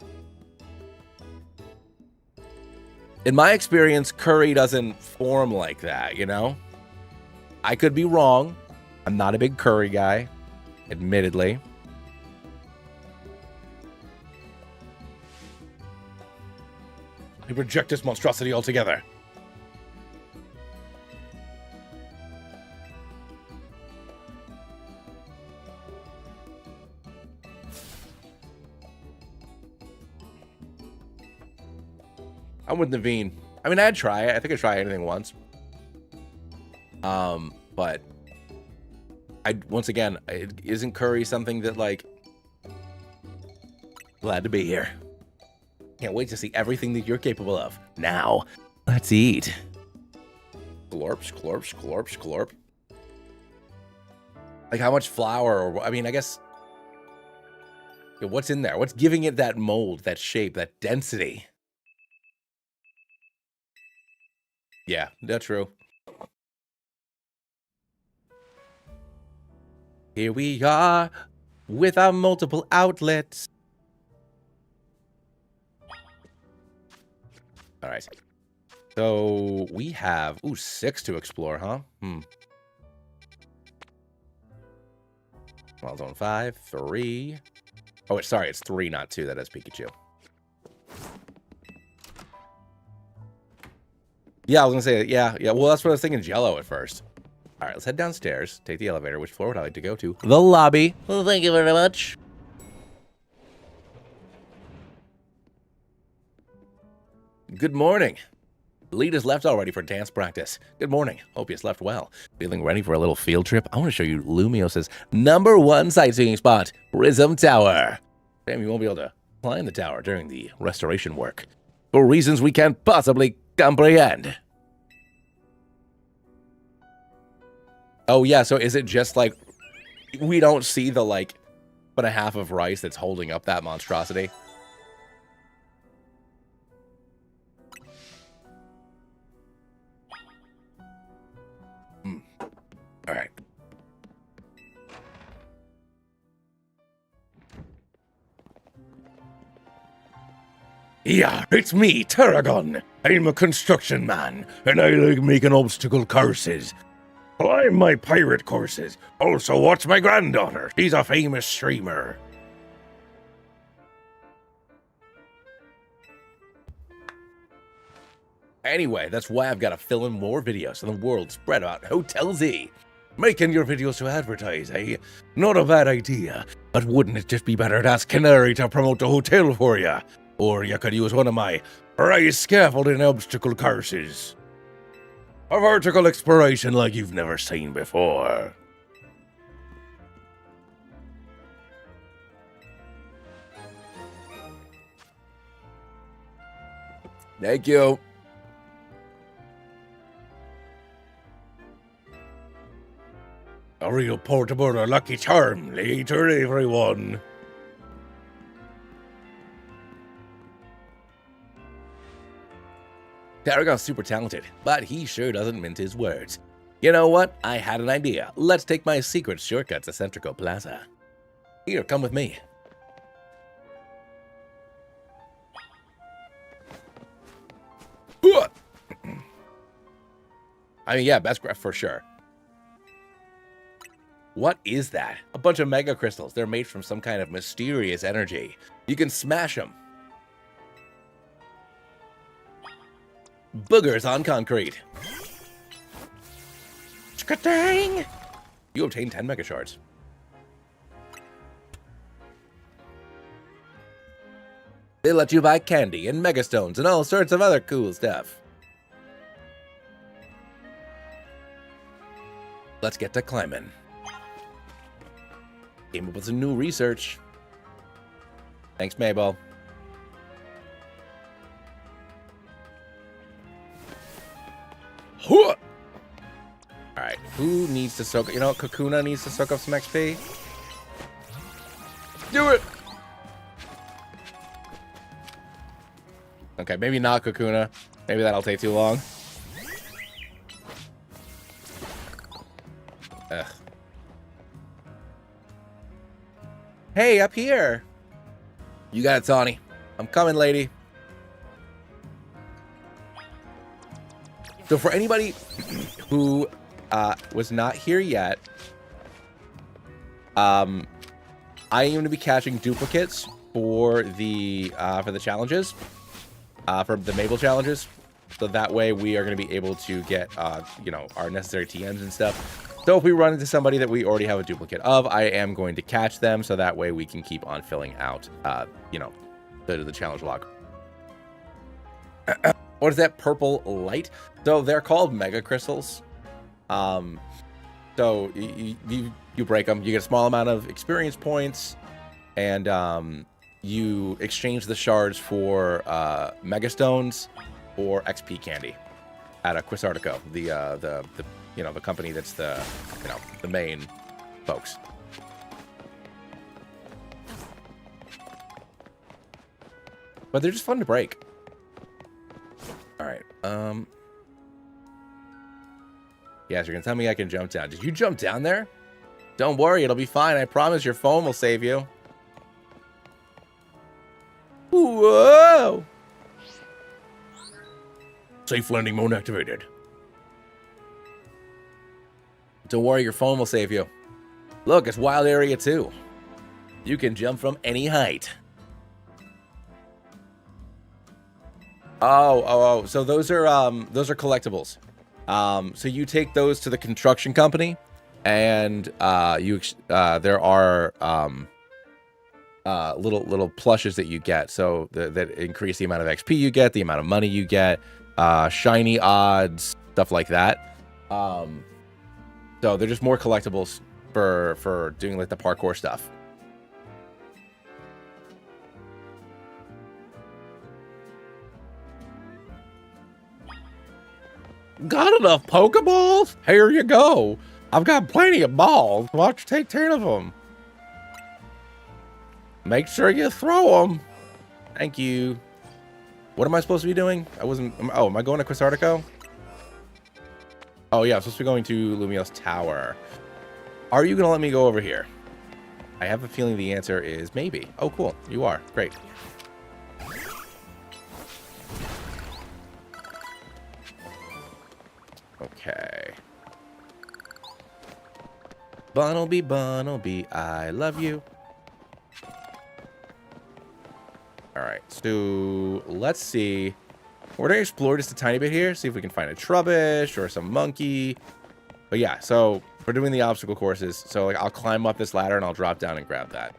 In my experience, curry doesn't form like that, you know? I could be wrong. I'm not a big curry guy, admittedly. I reject this monstrosity altogether. I'm with Naveen. I mean, I'd try it. I think I'd try anything once. But once again, isn't curry something that, like, glad to be here. Can't wait to see everything that you're capable of. Now, let's eat. Glorps, glorps, glorps, glorp. Like, how much flour, or, I mean, I guess, what's in there? What's giving it that mold, that shape, that density? Yeah, that's true. Here we are with our multiple outlets. All right. So we have, 6 to explore, huh? Well, zone 5, 3. Oh, sorry, it's 3, not 2. That is Pikachu. Yeah, I was gonna say, yeah. Well, that's what I was thinking, Jello at first. All right, let's head downstairs, take the elevator. Which floor would I like to go to? The lobby. Well, thank you very much. Good morning. The lead has left already for dance practice. Good morning. Hope you slept well. Feeling ready for a little field trip? I want to show you Lumios's #1 sightseeing spot, Prism Tower. Damn, you won't be able to climb the tower during the restoration work, for reasons we can't possibly comprehend. Oh, yeah, so is it just like, we don't see the, like, 1.5 of rice that's holding up that monstrosity? All right. Yeah, it's me, Tarragon. I'm a construction man, and I like making obstacle courses. Climb my pirate courses. Also, watch my granddaughter. She's a famous streamer. Anyway, that's why I've got to fill in more videos in the world spread out Hotel Z. Making your videos to advertise, eh? Not a bad idea, but wouldn't it just be better to ask Canary to promote the hotel for you? Or you could use one of my prize scaffolding obstacle courses. A vertical exploration like you've never seen before. Thank you. A real portable lucky charm later, everyone. Tarragon's super talented, but he sure doesn't mince his words. You know what? I had an idea. Let's take my secret shortcut to Centrico Plaza. Here, come with me. I mean, yeah, best graph for sure. What is that? A bunch of mega crystals. They're made from some kind of mysterious energy. You can smash them. Boogers on concrete. Ska-dang! You obtain 10 mega shards. They let you buy candy and mega stones and all sorts of other cool stuff. Let's get to climbing. Came up with some new research. Thanks, Mabel. Alright, Who needs to soak? You know, Kakuna needs to soak up some XP. Do it. Okay, maybe not Kakuna. Maybe that'll take too long. Ugh. Hey, up here. You got it, Tawny. I'm coming, lady. So for anybody who was not here yet, I am going to be catching duplicates for the challenges, for the Mabel challenges. So that way we are going to be able to get, you know, our necessary TMs and stuff. So if we run into somebody that we already have a duplicate of, I am going to catch them. So that way we can keep on filling out, you know, the challenge log. What is that purple light? So they're called mega crystals. So you break them, you get a small amount of experience points, and you exchange the shards for mega stones or XP candy at a Quizartico, the you know, the company that's the, you know, the main folks. But they're just fun to break. All right. Yes, you're gonna tell me I can jump down. Did you jump down there? Don't worry, it'll be fine. I promise your phone will save you. Whoa! Safe landing mode activated. Don't worry, your phone will save you. Look, it's wild area 2. You can jump from any height. Oh. So those are collectibles. So you take those to the construction company, and there are little plushes that you get. So that increase the amount of XP you get, the amount of money you get, shiny odds, stuff like that. So they're just more collectibles for doing like the parkour stuff. Got enough Pokeballs? Here you go. I've got plenty of balls. Why don't you take 10 of them? Make sure you throw them. Thank you. What am I supposed to be doing? Oh, am I going to Quizartico? Oh, yeah, I'm supposed to be going to Lumiose Tower. Are you going to let me go over here? I have a feeling the answer is maybe. Oh, cool. You are. Great. Okay. Bunnelby, I love you. All right, so let's see. We're gonna explore just a tiny bit here, see if we can find a Trubbish or some monkey. But yeah, so we're doing the obstacle courses. So like, I'll climb up this ladder and I'll drop down and grab that.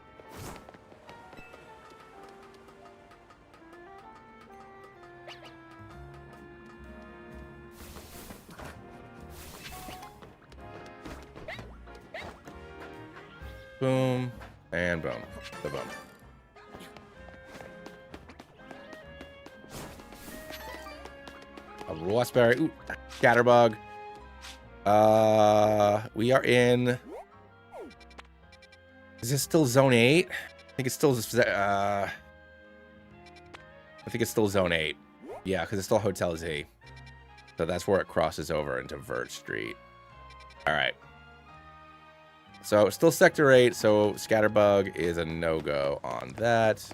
Boom, and boom, the boom. A raspberry, ooh, scatterbug. We are in, is this still zone 8? I think it's still, I think it's still zone 8. Yeah, because it's still Hotel Z. So that's where it crosses over into Vert Street. All right. So still Sector 8, so Scatterbug is a no-go on that.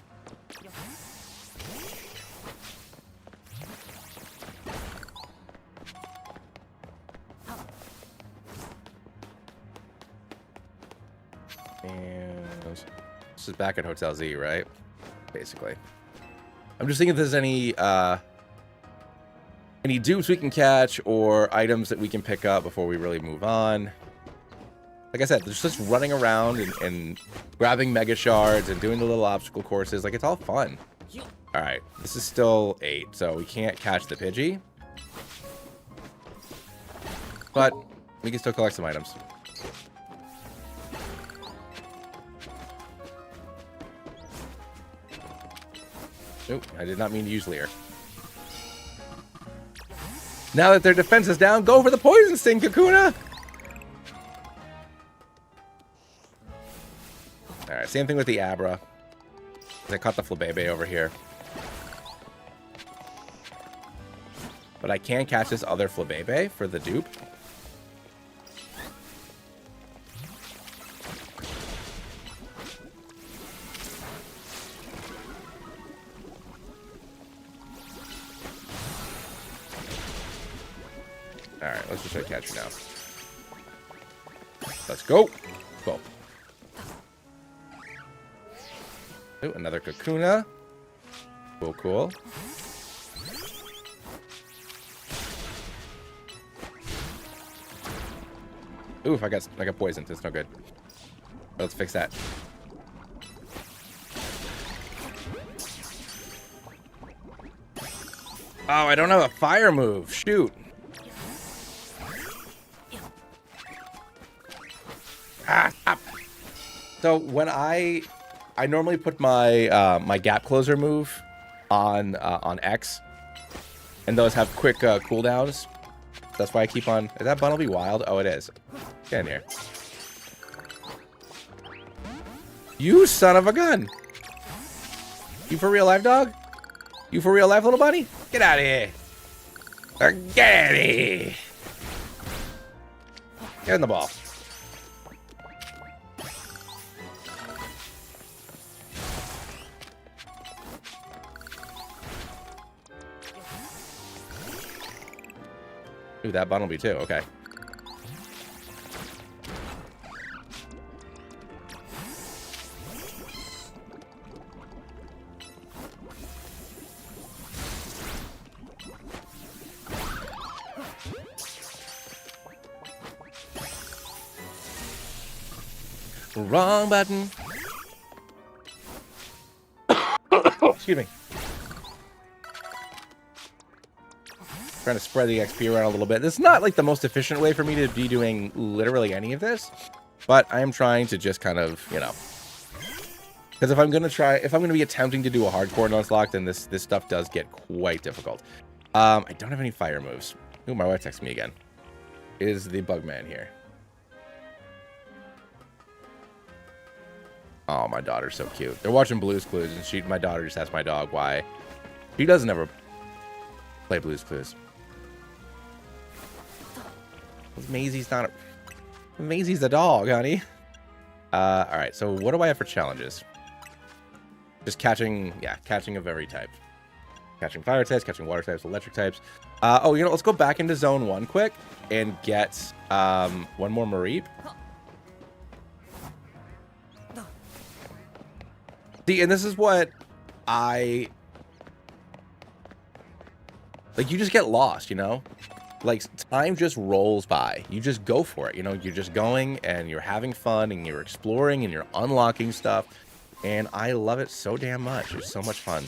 And this is back at Hotel Z, right? Basically. I'm just thinking if there's any dupes we can catch or items that we can pick up before we really move on. Like I said, there's just running around and grabbing mega shards and doing the little obstacle courses. Like, it's all fun. All right, this is still 8, so we can't catch the Pidgey. But we can still collect some items. Nope, I did not mean to use Leer. Now that their defense is down, go for the Poison Sting, Kakuna! All right, same thing with the Abra. I caught the Flabebe over here. But I can catch this other Flabebe for the dupe. Alright, let's just try to catch you now. Let's go. Go. Ooh, another Kakuna. Cool, cool. Ooh, I got poisoned. That's no good. Let's fix that. Oh, I don't have a fire move. Shoot. Ah, stop. So when I normally put my my gap closer move on X, and those have quick cooldowns. That's why I keep on. Is that Bunnelby wild? Oh, it is. Get in here. You son of a gun. You for real life, dog? You for real life, little buddy? Get out of here. Get out of here. Get in the ball. Ooh, that Bunnelby too. Okay. Wrong button. Excuse me. Trying to spread the XP around a little bit. This is not like the most efficient way for me to be doing literally any of this, but I am trying to just kind of, you know, because if I'm gonna be attempting to do a hardcore Nuzlocke, then this stuff does get quite difficult. I don't have any fire moves. Ooh, my wife texted me again. Is the Bugman here? Oh, my daughter's so cute. They're watching Blue's Clues, and my daughter just asked my dog why he doesn't ever play Blue's Clues. Maisie's not a... Maisie's the dog, honey. Alright, so what do I have for challenges? Just catching of every type. Catching fire types, catching water types, electric types. Oh, you know, let's go back into Zone 1 quick and get one more Mareep. See, and this is what like, you just get lost, you know? Like, time just rolls by. You just go for it, you know? You're just going, and you're having fun, and you're exploring, and you're unlocking stuff. And I love it so damn much. It's so much fun.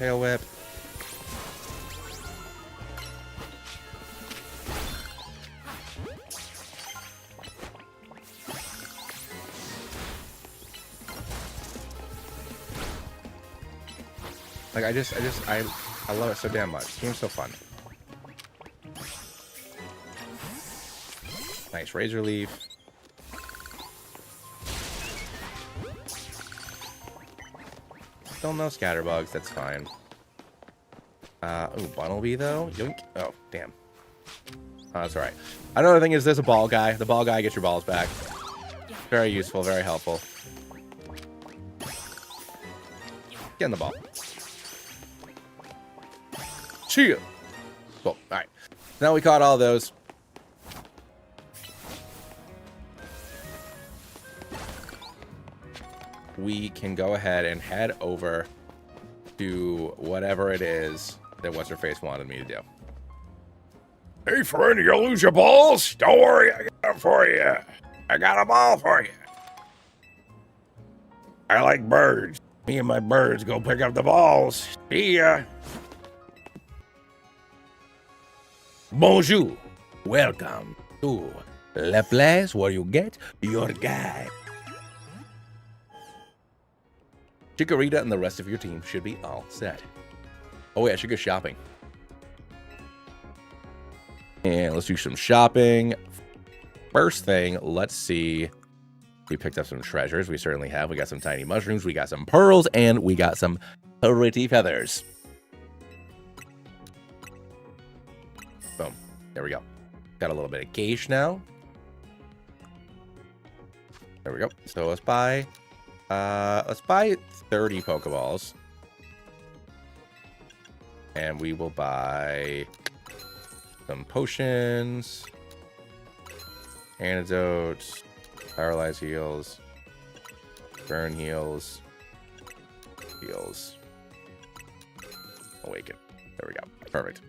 Tail whip. Like, I love it so damn much. The game's so fun. Nice Razor Leaf. Still no Scatterbugs, that's fine. Ooh, Bunnelby though? Yoink. Oh, damn. Oh, that's alright. Another thing is there's a ball guy. The ball guy gets your balls back. Very useful, very helpful. Get in the ball. Cheer. Cool. Alright. Now we caught all those. We can go ahead and head over to whatever it is that What's-Her-Face wanted me to do. Hey, friend, you gonna lose your balls? Don't worry, I got them for you. I got them all for you. I like birds. Me and my birds go pick up the balls. See ya. Bonjour. Welcome to the place where you get your guide. Chikorita and the rest of your team should be all set. Oh wait, I should go shopping. And let's do some shopping. First thing, let's see. We picked up some treasures. We certainly have. We got some tiny mushrooms. We got some pearls. And we got some pretty feathers. Boom. There we go. Got a little bit of gauge now. There we go. So let's buy 30 Pokeballs. And we will buy some potions, antidotes, paralyze heals, burn heals, awaken. There we go. Perfect.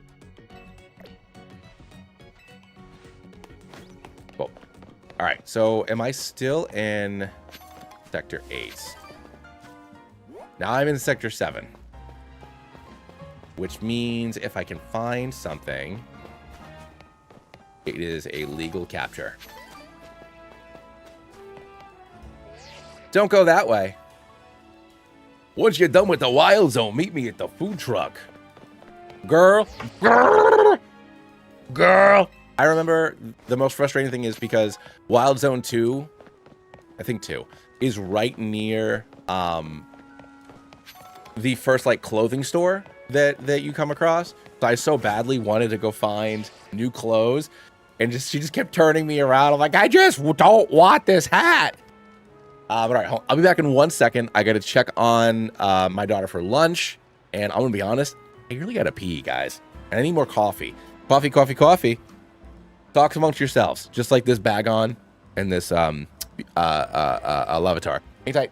Cool. All right. So am I still in Sector 8? Now I'm in Sector 7. Which means if I can find something, it is a legal capture. Don't go that way. Once you're done with the Wild Zone, meet me at the food truck. Girl. I remember the most frustrating thing is because Wild Zone 2, I think 2, is right near the first like clothing store that you come across. So I so badly wanted to go find new clothes, and she just kept turning me around. I'm like, I just don't want this hat. All right, I'll be back in 1 second. I got to check on my daughter for lunch, and I'm gonna be honest, I really gotta pee, guys, and I need more coffee. Coffee. Talk amongst yourselves, just like this Bagon and this Lavatar. Hang tight.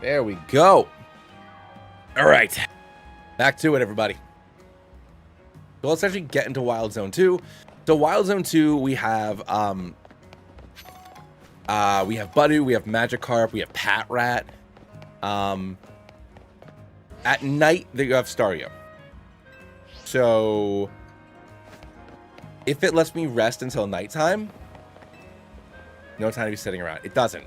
There we go. All right. Back to it, everybody. So let's actually get into Wild Zone 2. So Wild Zone 2, we have Budu, we have Magikarp, we have Patrat. At night, you have Staryu. So if it lets me rest until nighttime, no time to be sitting around. It doesn't.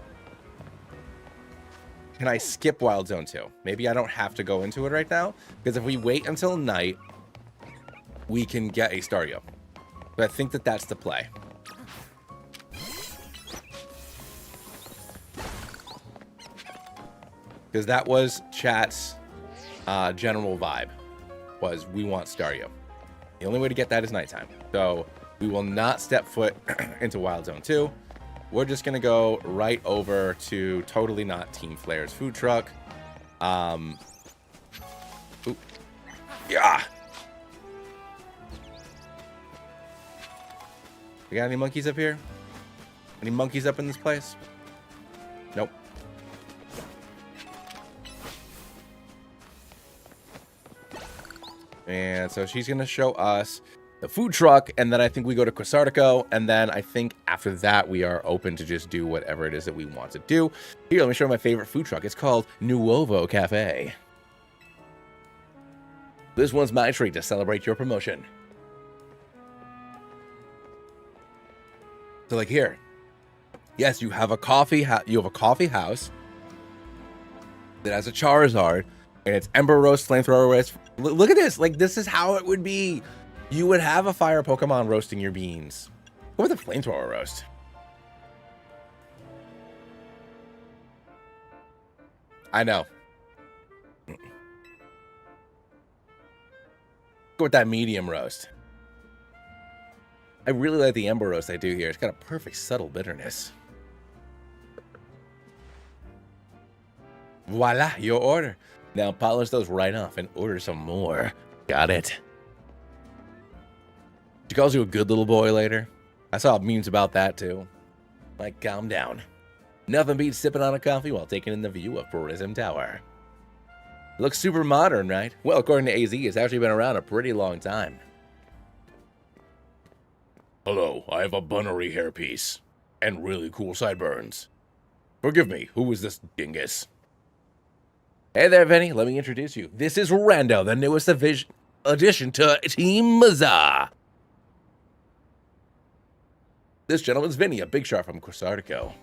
Can I skip Wild Zone 2? Maybe I don't have to go into it right now, because if we wait until night, we can get a Staryu. But I think that that's the play. Because that was chat's general vibe, was we want Staryu. The only way to get that is nighttime. So we will not step foot into Wild Zone 2. we're just gonna go right over to Totally Not Team Flair's food truck. Ooh. Yeah. We got any monkeys up here? Any monkeys up in this place? Nope. And so she's going to show us the food truck, and then I think we go to Quasartico, and then I think after that we are open to just do whatever it is that we want to do. Here, let me show you my favorite food truck. It's called Nuovo Cafe. This one's my treat to celebrate your promotion. So like here, yes, you have a coffee house that has a Charizard, and it's Ember Roast, Flamethrower Roast. Look at this. Like, this is how it would be. You would have a fire Pokemon roasting your beans. What with the Flamethrower Roast? I know. Go with that medium roast. I really like the Ember Roast I do here. It's got a perfect subtle bitterness. Voila, your order. Now polish those right off and order some more. Got it. She calls you a good little boy later. I saw memes about that too. Like, calm down. Nothing beats sipping on a coffee while taking in the view of Prism Tower. Looks super modern, right? Well, according to AZ, it's actually been around a pretty long time. Hello, I have a bunnery hairpiece. And really cool sideburns. Forgive me, who is this dingus? Hey there, Vinny. Let me introduce you. This is Rando, the newest addition to Team Mazza. This gentleman's Vinny, a big shot from Quasartico.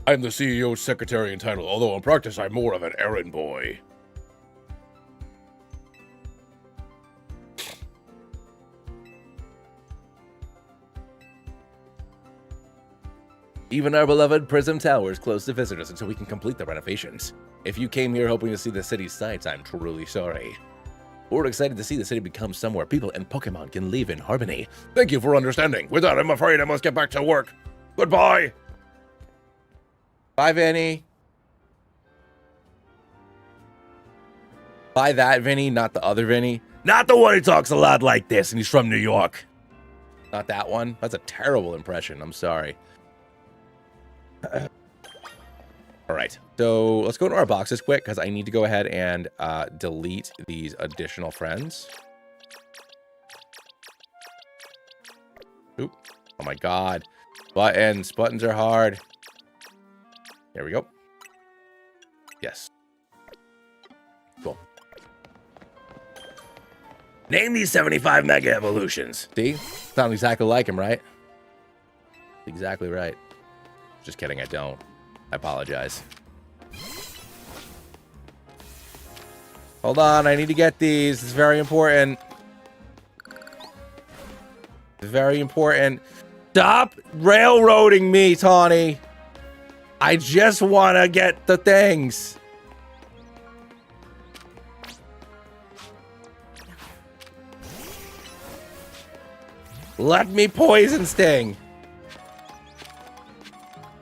I'm the CEO's secretary in title, although in practice I'm more of an errand boy. Even our beloved Prism Tower is closed to visitors until we can complete the renovations. If you came here hoping to see the city's sights, I'm truly sorry. We're excited to see the city become somewhere people and Pokemon can live in harmony. Thank you for understanding. With that, I'm afraid I must get back to work. Goodbye. Bye, Vinny. Bye that Vinny, not the other Vinny. Not the one who talks a lot like this and he's from New York. Not that one. That's a terrible impression. I'm sorry. All right, so let's go into our boxes quick because I need to go ahead and delete these additional friends. Oop. Oh my god. Buttons. Buttons are hard. There we go. Yes. Cool. Name these 75 Mega Evolutions. See? Sound exactly like him, right? Exactly right. Just kidding, I don't. I apologize. Hold on, I need to get these. It's very important. It's very important. Stop railroading me, Tawny. I just want to get the things. Let me poison sting.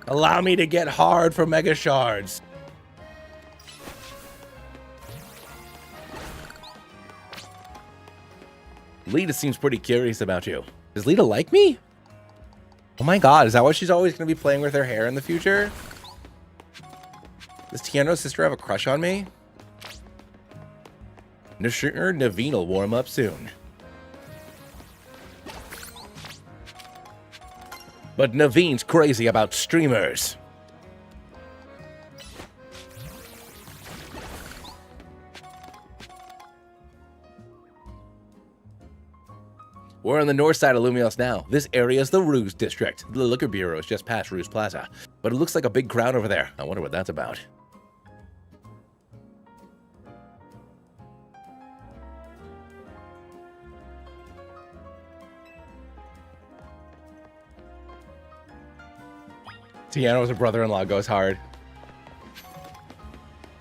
Allow me to get hard for Mega Shards. Lita seems pretty curious about you. Does Lita like me? Oh my god, is that why she's always going to be playing with her hair in the future? Does Tiano's sister have a crush on me? Naveen will warm up soon. But Naveen's crazy about streamers. We're on the north side of Lumios now. This area is the Ruse District. The Liquor Bureau is just past Ruse Plaza. But it looks like a big crowd over there. I wonder what that's about. Tiano's brother-in-law goes hard.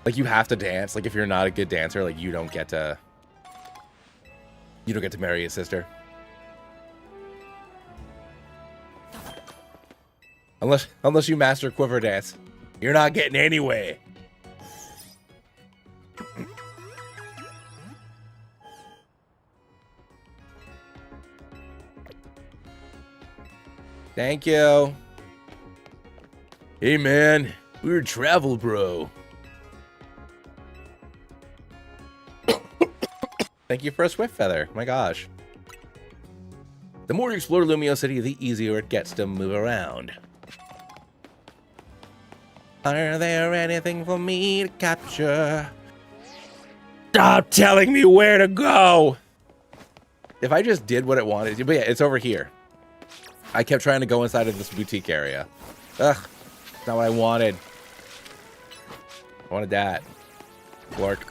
Like, you have to dance. Like, if you're not a good dancer, like, you don't get to marry his sister. Unless you master Quiver Dance, you're not getting anywhere. Thank you. Hey man, we're travel bro. Thank you for a swift feather. My gosh. The more you explore Lumio City, the easier it gets to move around. Are there anything for me to capture? Stop telling me where to go! If I just did what it wanted to, but yeah, it's over here. I kept trying to go inside of this boutique area. Ugh, not what I wanted. I wanted that. Lark.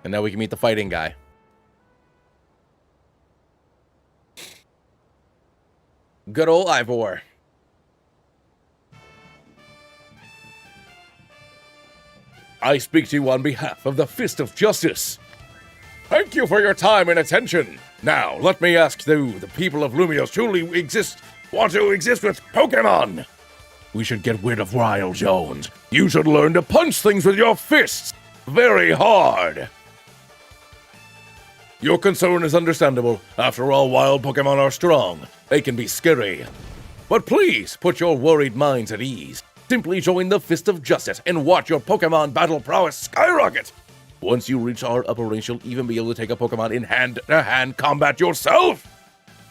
And now we can meet the fighting guy. Good old Ivor. I speak to you on behalf of the Fist of Justice. Thank you for your time and attention. Now, let me ask you, the people of Lumios truly want to exist with Pokemon. We should get rid of wild zones. You should learn to punch things with your fists very hard. Your concern is understandable. After all, wild Pokemon are strong. They can be scary. But please, put your worried minds at ease. Simply join the Fist of Justice and watch your Pokemon battle prowess skyrocket. Once you reach our upper range, you'll even be able to take a Pokemon in hand-to-hand combat yourself.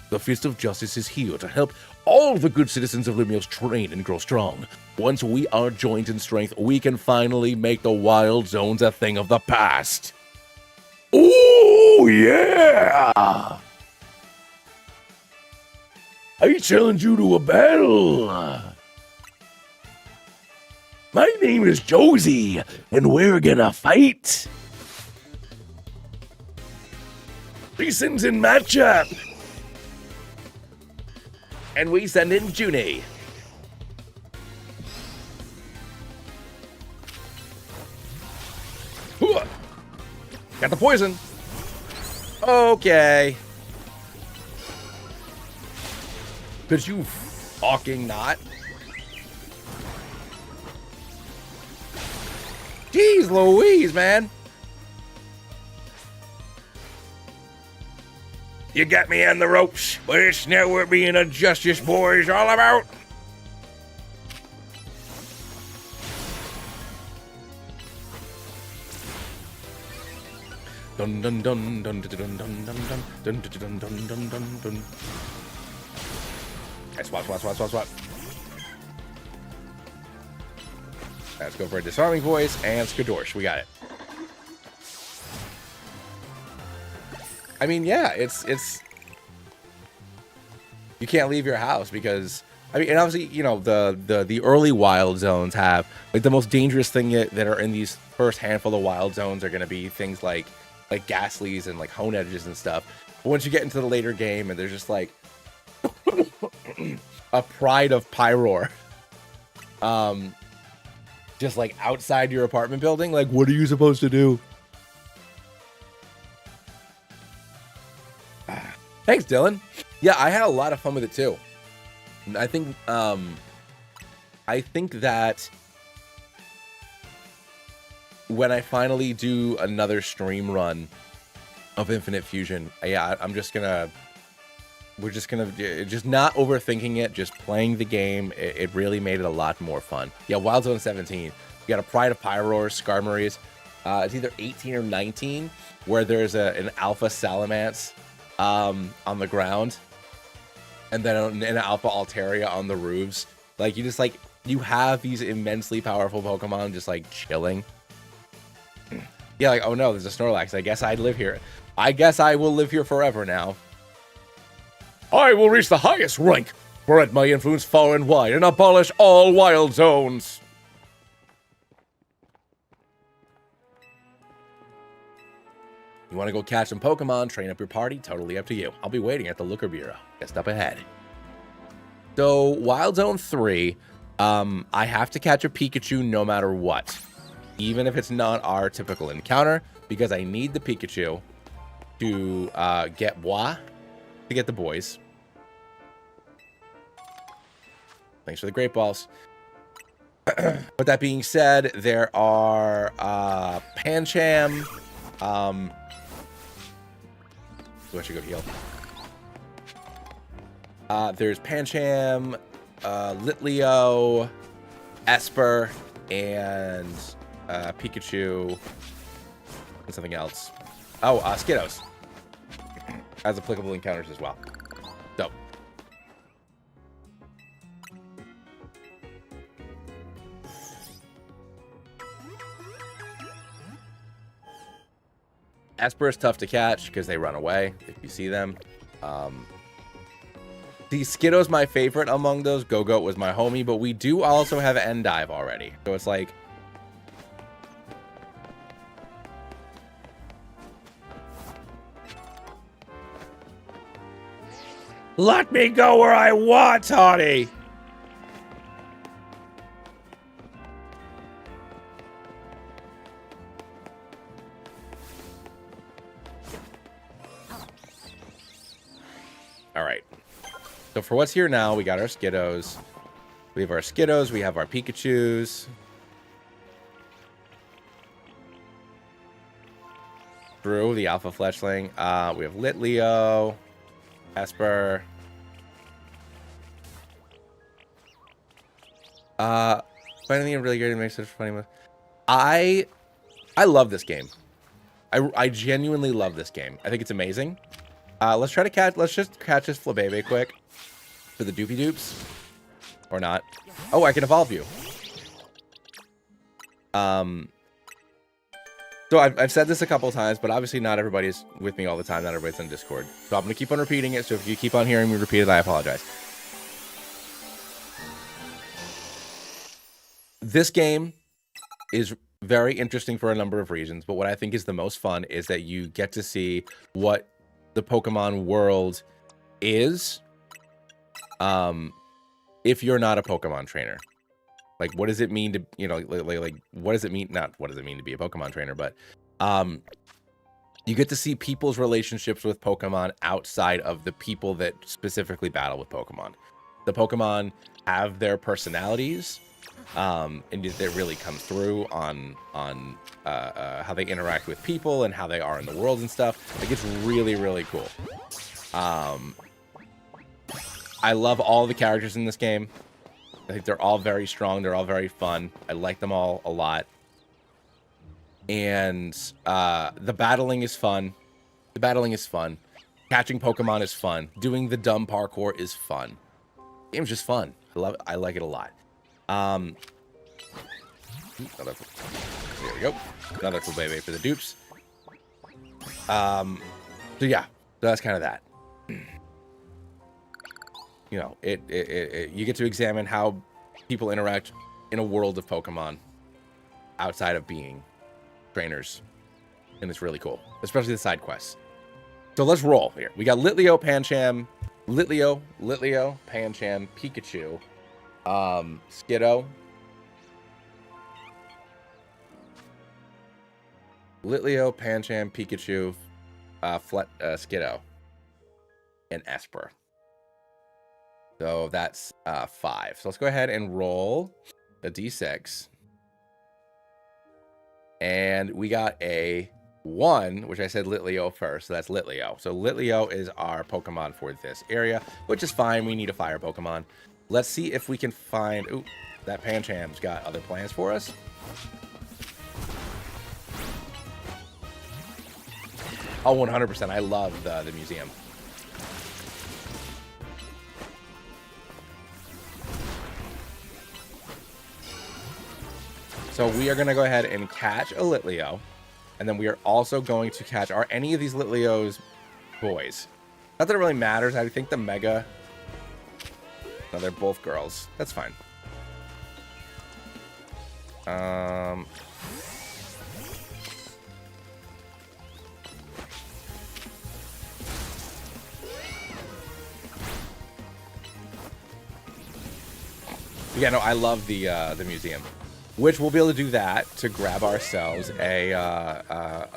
The Fist of Justice is here to help all the good citizens of Lumios train and grow strong. Once we are joined in strength, we can finally make the wild zones a thing of the past. Ooh, yeah! I challenge you to a battle. My name is Josie, and we're gonna fight. Recent in matchup. And we send in Junie. Got the poison. Okay. Could you fucking not? Jeez Louise, man. You got me on the ropes, but it's not what being a justice boy is all about. Dun dun dun dun dun dun dun dun dun dun dun dun dun dun dun. Okay, swap. Let's go for a disarming voice and Skadorsh. We got it. I mean, yeah, it's you can't leave your house because I mean, and obviously, you know, the early wild zones have like the most dangerous thing that are in these first handful of wild zones are going to be things like Ghastlies and like Hone Edges and stuff. But once you get into the later game and there's just like a pride of Pyroar, just like outside your apartment building, like what are you supposed to do? Thanks, Dylan. Yeah, I had a lot of fun with it too. I think that when I finally do another stream run of Infinite Fusion, yeah, we're just not overthinking it, just playing the game. It really made it a lot more fun. Yeah, Wild Zone 17. You got a Pride of Pyroar, Skarmories. It's either 18 or 19, where there's an Alpha Salamence on the ground, and then an Alpha Altaria on the roofs. Like, you have these immensely powerful Pokemon just, like, chilling. Yeah, like, oh no, there's a Snorlax. I guess I'd live here. I guess I will live here forever now. I will reach the highest rank, spread my influence far and wide, and abolish all wild zones. You want to go catch some Pokemon, train up your party? Totally up to you. I'll be waiting at the Looker Bureau, just up ahead. So, Wild Zone 3, I have to catch a Pikachu no matter what. Even if it's not our typical encounter, because I need the Pikachu to get Bois, to get the boys. Thanks for the great balls. With that being said, there are Pancham. I should go heal. There's Pancham, Litleo, Esper, and Pikachu, and something else. Oh, Skiddos. As applicable encounters as well. So. Esper is tough to catch because they run away if you see them. The Skiddo's my favorite among those. Go-Goat was my homie, but we do also have Endive already. So it's like... Let me go where I want, honey! Alright. So for what's here now, we got our Skiddos. We have our Skiddos, we have our Pikachus. Drew, the Alpha Fletchling. We have Litleo. Esper. Finding it really great to make such funny. I love this game. I genuinely love this game. I think it's amazing. Let's just catch this Flabebe quick for the doopy doops. Or not. Oh, I can evolve you. So I've said this a couple times, but obviously not everybody's with me all the time. Not everybody's on Discord. So I'm going to keep on repeating it. So if you keep on hearing me repeat it, I apologize. This game is very interesting for a number of reasons, but what I think is the most fun is that you get to see what the Pokemon world is if you're not a Pokemon trainer. Like, what does it mean to, you know, like what does it mean? Not what does it mean to be a Pokemon trainer, but you get to see people's relationships with Pokemon outside of the people that specifically battle with Pokemon. The Pokemon have their personalities, and it really comes through on how they interact with people and how they are in the world and stuff. Like, it's really, really cool. I love all the characters in this game. I think they're all very strong. They're all very fun. I like them all a lot. And the battling is fun. The battling is fun. Catching Pokemon is fun. Doing the dumb parkour is fun. The game's just fun. I love it. I like it a lot. There we go. Another Flabebe for the dupes. So yeah, that's kind of that. You know, you get to examine how people interact in a world of Pokemon outside of being trainers. And it's really cool, especially the side quests. So let's roll here. We got Litleo, Pancham, Pancham, Pikachu, Skiddo, Litleo, Pancham, Pikachu, Skiddo, and Esper. So that's 5. So let's go ahead and roll a d6. And we got a 1, which I said Litleo first. So that's Litleo. So Litleo is our Pokemon for this area, which is fine. We need a fire Pokemon. Let's see if we can find... Ooh, that Pancham's got other plans for us. Oh, 100%. I love the museum. So we are going to go ahead and catch a Litleo. And then we are also going to catch... Are any of these Litleos boys? Not that it really matters. I think the Mega... No, they're both girls. That's fine. Yeah, no, I love the museum. Which we'll be able to do that to grab ourselves a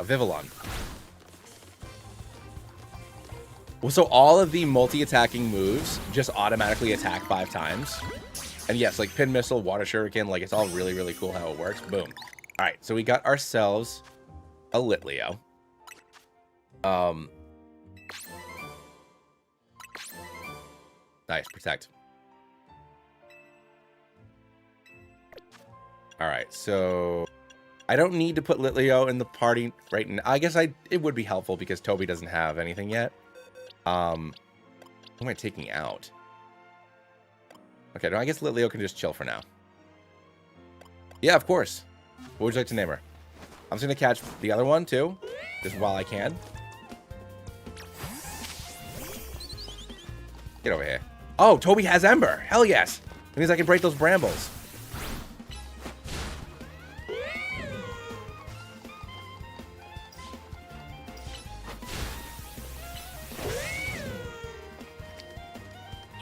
Vivillon. Well, so all of the multi-attacking moves just automatically attack 5 times. And yes, like pin missile, water shuriken, like it's all really, really cool how it works. Boom. All right, so we got ourselves a Litleo. Nice, protect. All right, so I don't need to put Litleo in the party right now. I guess it would be helpful because Toby doesn't have anything yet. Who am I taking out? Okay, no, I guess Litleo can just chill for now. Yeah, of course. What would you like to name her? I'm just going to catch the other one, too. Just while I can. Get over here. Oh, Toby has Ember. Hell yes. That means I can break those brambles.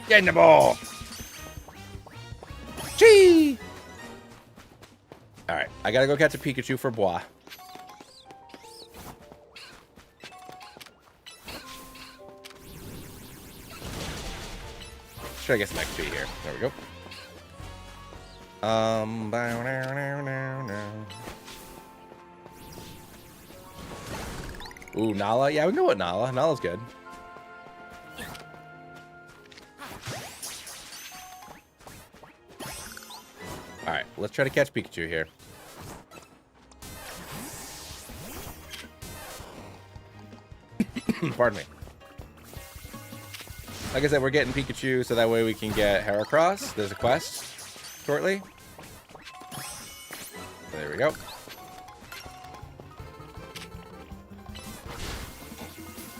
Get in the ball. Gee. All right, I gotta go catch a Pikachu for Bois. Should I get some XP here? There we go. Ooh, Nala. Yeah, we can go with Nala. Nala's good. All right, let's try to catch Pikachu here. Pardon me. Like I said, we're getting Pikachu so that way we can get Heracross. There's a quest shortly. There we go.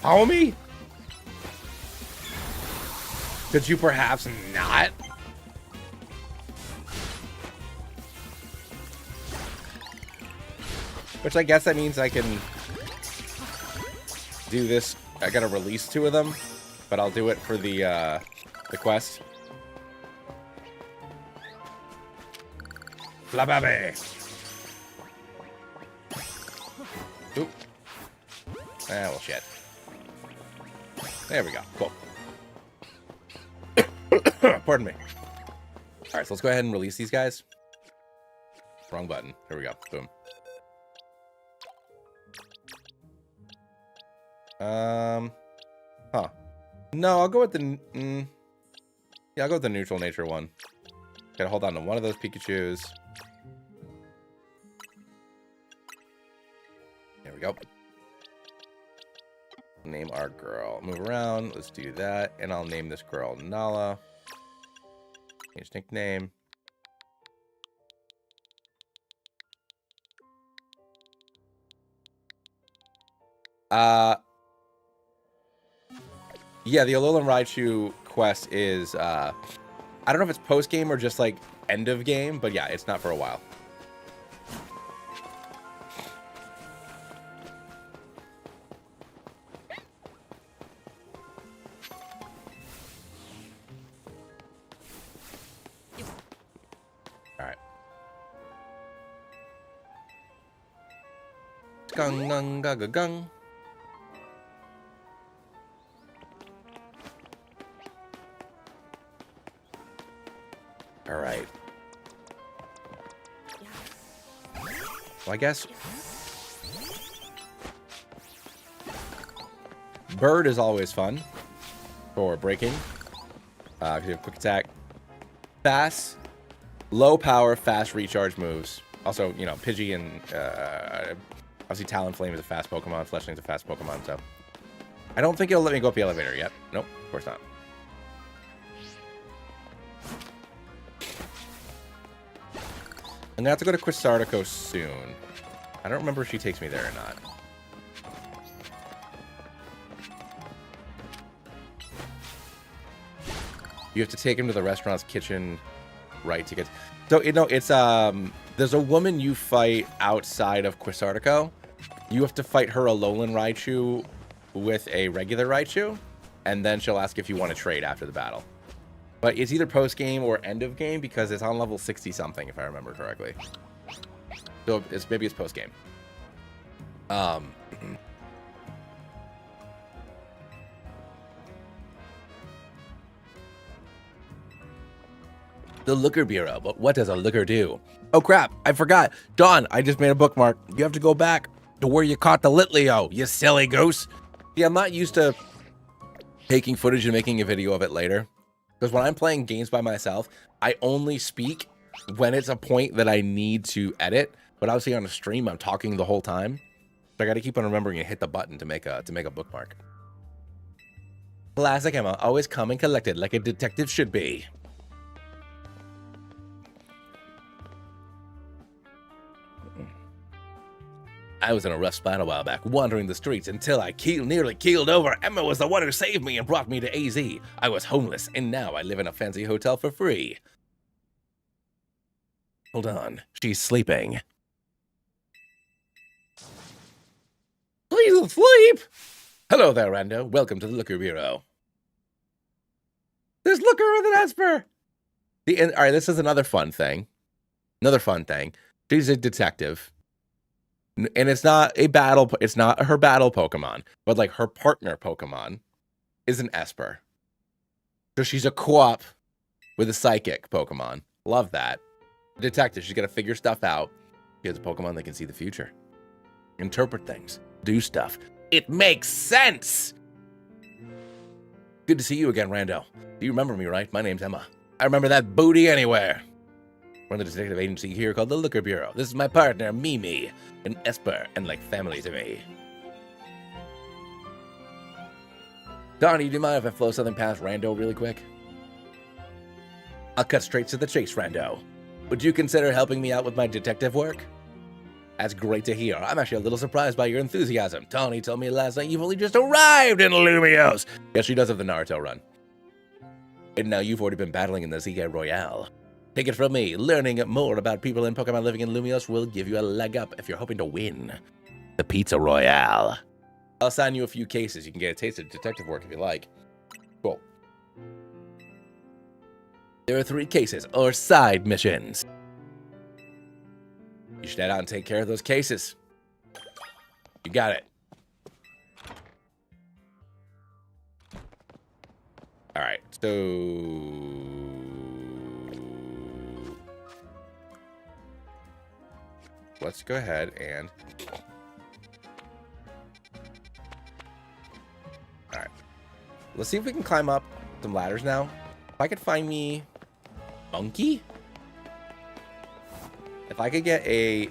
Homie? Could you perhaps not? Which I guess that means I can do this. I gotta release 2 of them, but I'll do it for the quest. Flababe. Oop. Ah, well, shit. There we go. Cool. Pardon me. All right, so let's go ahead and release these guys. Wrong button. Here we go. Boom. Huh. No, I'll go with the... yeah, I'll go with the neutral nature one. Gotta hold on to one of those Pikachus. There we go. Name our girl. Move around. Let's do that. And I'll name this girl Nala. Change nickname. Yeah, the Alolan Raichu quest is, I don't know if it's post-game or just, like, end of game, but yeah, it's not for a while. Alright. Gung, gung, gung, gung, gung. All right. Well, I guess Bird is always fun for breaking. Because you have quick attack, fast, low power, fast recharge moves. Also, you know, Pidgey and obviously Talonflame is a fast Pokemon. Fletchling's a fast Pokemon. So I don't think it'll let me go up the elevator yet. Nope, of course not. I'm gonna have to go to Quisartico soon. I don't remember if she takes me there or not. You have to take him to the restaurant's kitchen, right, to get... So, you know, it's, there's a woman you fight outside of Quisartico. You have to fight her Alolan Raichu with a regular Raichu, and then she'll ask if you want to trade after the battle. But it's either post-game or end-of-game because it's on level 60-something, if I remember correctly. So maybe it's post-game. The Looker Bureau, but what does a looker do? Oh crap, I forgot. Dawn, I just made a bookmark. You have to go back to where you caught the Litleo, you silly goose. Yeah, I'm not used to taking footage and making a video of it later. Because when I'm playing games by myself, I only speak when it's a point that I need to edit. But obviously on a stream, I'm talking the whole time. So I got to keep on remembering to hit the button to make a bookmark. Classic Emma, always calm and collected like a detective should be. I was in a rough spot a while back, wandering the streets until I nearly keeled over. Emma was the one who saved me and brought me to AZ. I was homeless, and now I live in a fancy hotel for free. Hold on, she's sleeping. Please sleep! Hello there, Rando. Welcome to the Looker Bureau. There's Looker with an Esper! All right, this is another fun thing. She's a detective. And it's not her battle Pokemon, but like her partner Pokemon is an Esper. So she's a co-op with a psychic Pokemon. Love that. Detective, she's got to figure stuff out. She has a Pokemon that can see the future, interpret things, do stuff. It makes sense. Good to see you again, Rando. You remember me, right? My name's Emma. I remember that booty anywhere. Run the detective agency here called the Looker Bureau. This is my partner, Mimi, an Esper, and like family to me. Donnie, do you mind if I flow something past Rando really quick? I'll cut straight to the chase, Rando. Would you consider helping me out with my detective work? That's great to hear. I'm actually a little surprised by your enthusiasm. Donnie told me last night you've only just arrived in Lumios. Yes, she does have the Naruto run. And now you've already been battling in the ZK Royale. Take it from me, learning more about people in Pokemon living in Lumios will give you a leg up if you're hoping to win the Pizza Royale. I'll assign you a few cases. You can get a taste of detective work if you like. Cool. There are 3 cases, or side missions. You should head out and take care of those cases. You got it. Alright, so... let's go ahead and... Alright. Let's see if we can climb up some ladders now. If I could find me... monkey? If I could get a...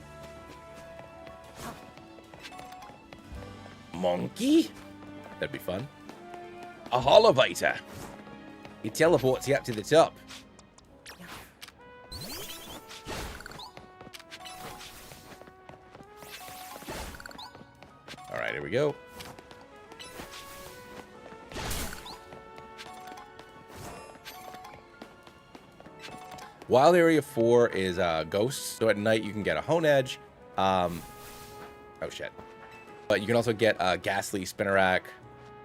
monkey? That'd be fun. A Hollowbiter. He teleports you up to the top. Alright, here we go. Wild Area 4 is ghosts, so at night you can get a Hone Edge. Oh shit. But you can also get a Ghastly, Spinnerack.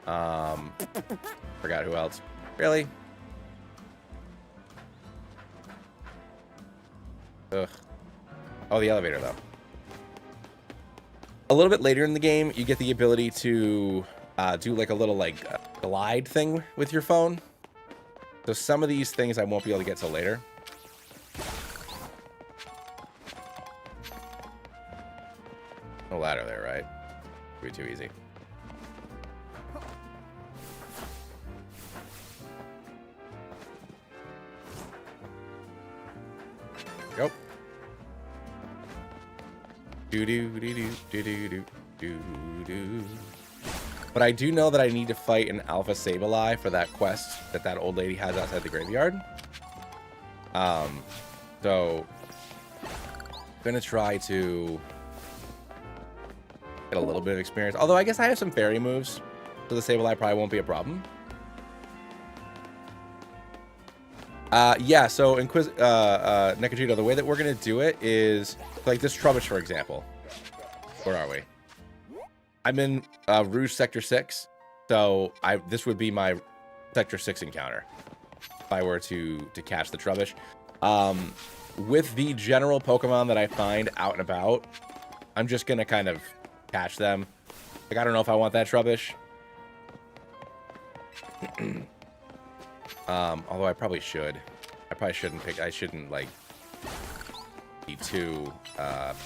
Forgot who else. Really? Ugh. Oh, the elevator though. A little bit later in the game, you get the ability to do like a little glide thing with your phone. So some of these things I won't be able to get till later. No ladder there, right? It'd be too easy. Go. Do. But I do know that I need to fight an Alpha Sableye for that quest that old lady has outside the graveyard. So I'm gonna try to get a little bit of experience. Although I guess I have some fairy moves, so the Sableye probably won't be a problem. Yeah, so in Nekajito, the way that we're gonna do it is like this Trubbish, for example. Where are we? I'm in Rouge Sector 6, so this would be my Sector 6 encounter if I were to catch the Trubbish. With the general Pokemon that I find out and about, I'm just gonna kind of catch them. Like, I don't know if I want that Trubbish. Although I probably should. I probably shouldn't pick. I shouldn't like be too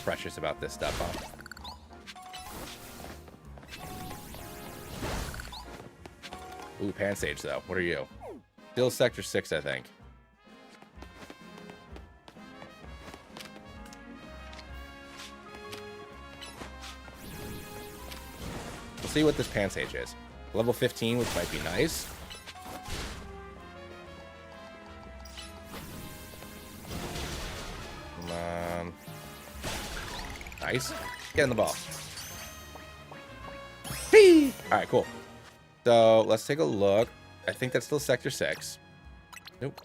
precious about this stuff, huh? Ooh, Pan Sage though. What are you? Still Sector 6, I think. We'll see what this Pan Sage is. Level 15, which might be nice. Come on. Nice. Get in the ball. Whee! All right, cool. So let's take a look. I think that's still Sector 6. Nope.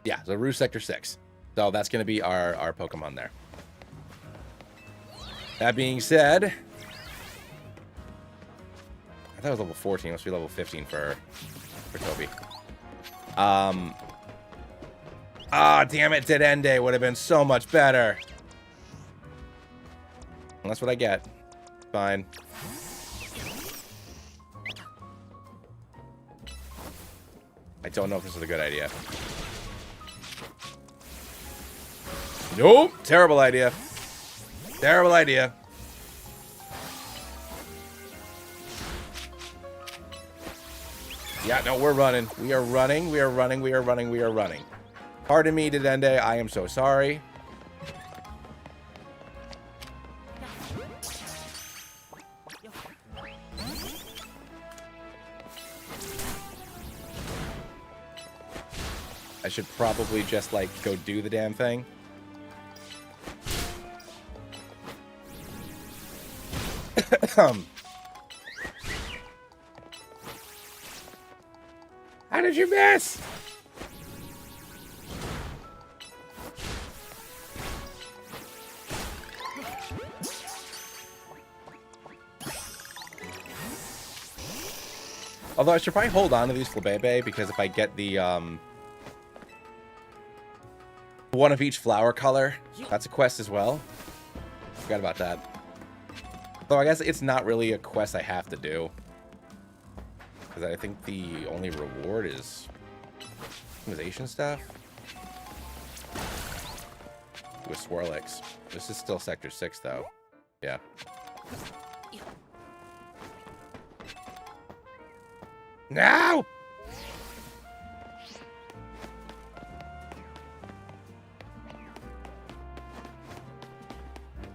Yeah, so Rue Sector 6. So that's going to be our Pokemon there. That being said, I thought it was level 14. Must be level 15 for Toby. Damn it. Dedenne would have been so much better. And that's what I get. Fine. I don't know if this is a good idea. Nope. Terrible idea. Terrible idea. Yeah, no, we're running. We are running. We are running. We are running. We are running. Pardon me, Dedenne. I am so sorry. I should probably just, like, go do the damn thing. How did you miss? Although I should probably hold on to these Flabebe, because if I get the one of each flower color, that's a quest as well. Forgot about that. Though I guess it's not really a quest I have to do, because I think the only reward is customization stuff with Swirlix. This is still Sector 6 though. Yeah. No!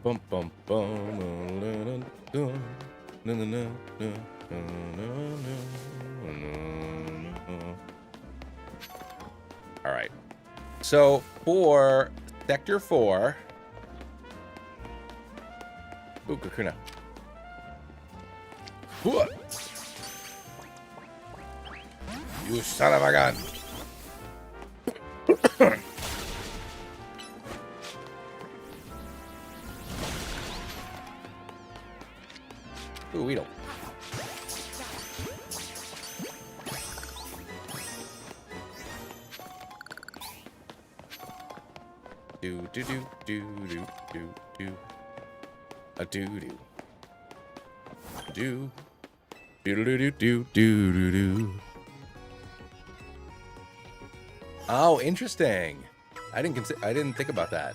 Bum bum bum. All right. So for Sector 4, ooh, Kakuna. You son of a gun. Ooh, Weedle. Do do do do do do do. A do do. Do. Do do do do do do do. Oh, interesting. I didn't think about that.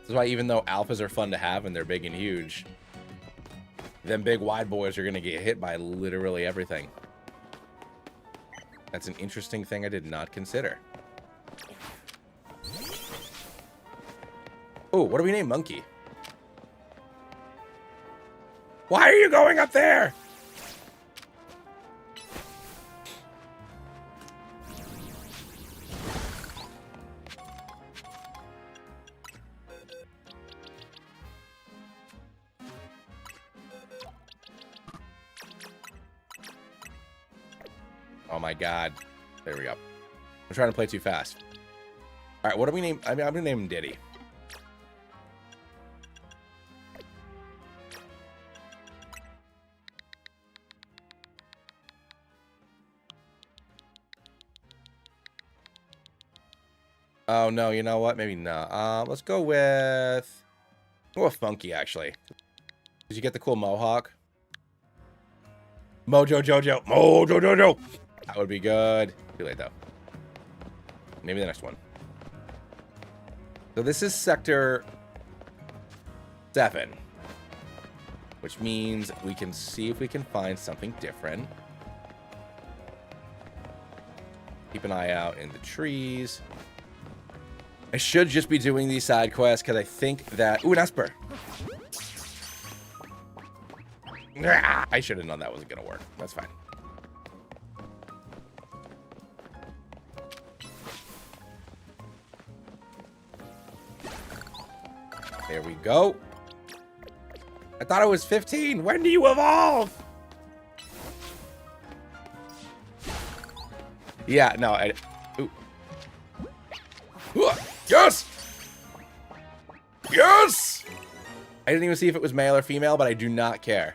This is why even though alphas are fun to have and they're big and huge, them big wide boys are going to get hit by literally everything. That's an interesting thing I did not consider. Oh, what do we name Monkey? Why are you going up there? Oh my god. There we go. I'm trying to play too fast. All right, what do we name? I'm going to name him Diddy. Oh, no, you know what? Maybe not. Let's go with... Oh, funky, actually. Did you get the cool mohawk? Mojo Jojo. Mojo Jojo. That would be good. Too late, though. Maybe the next one. So this is Sector 7. Which means we can see if we can find something different. Keep an eye out in the trees. I should just be doing these side quests because I think that... Ooh, an Esper. I should have known that wasn't going to work. That's fine. There we go. I thought it was 15. When do you evolve? Yeah, no. Ooh. Yes! Yes! I didn't even see if it was male or female, but I do not care.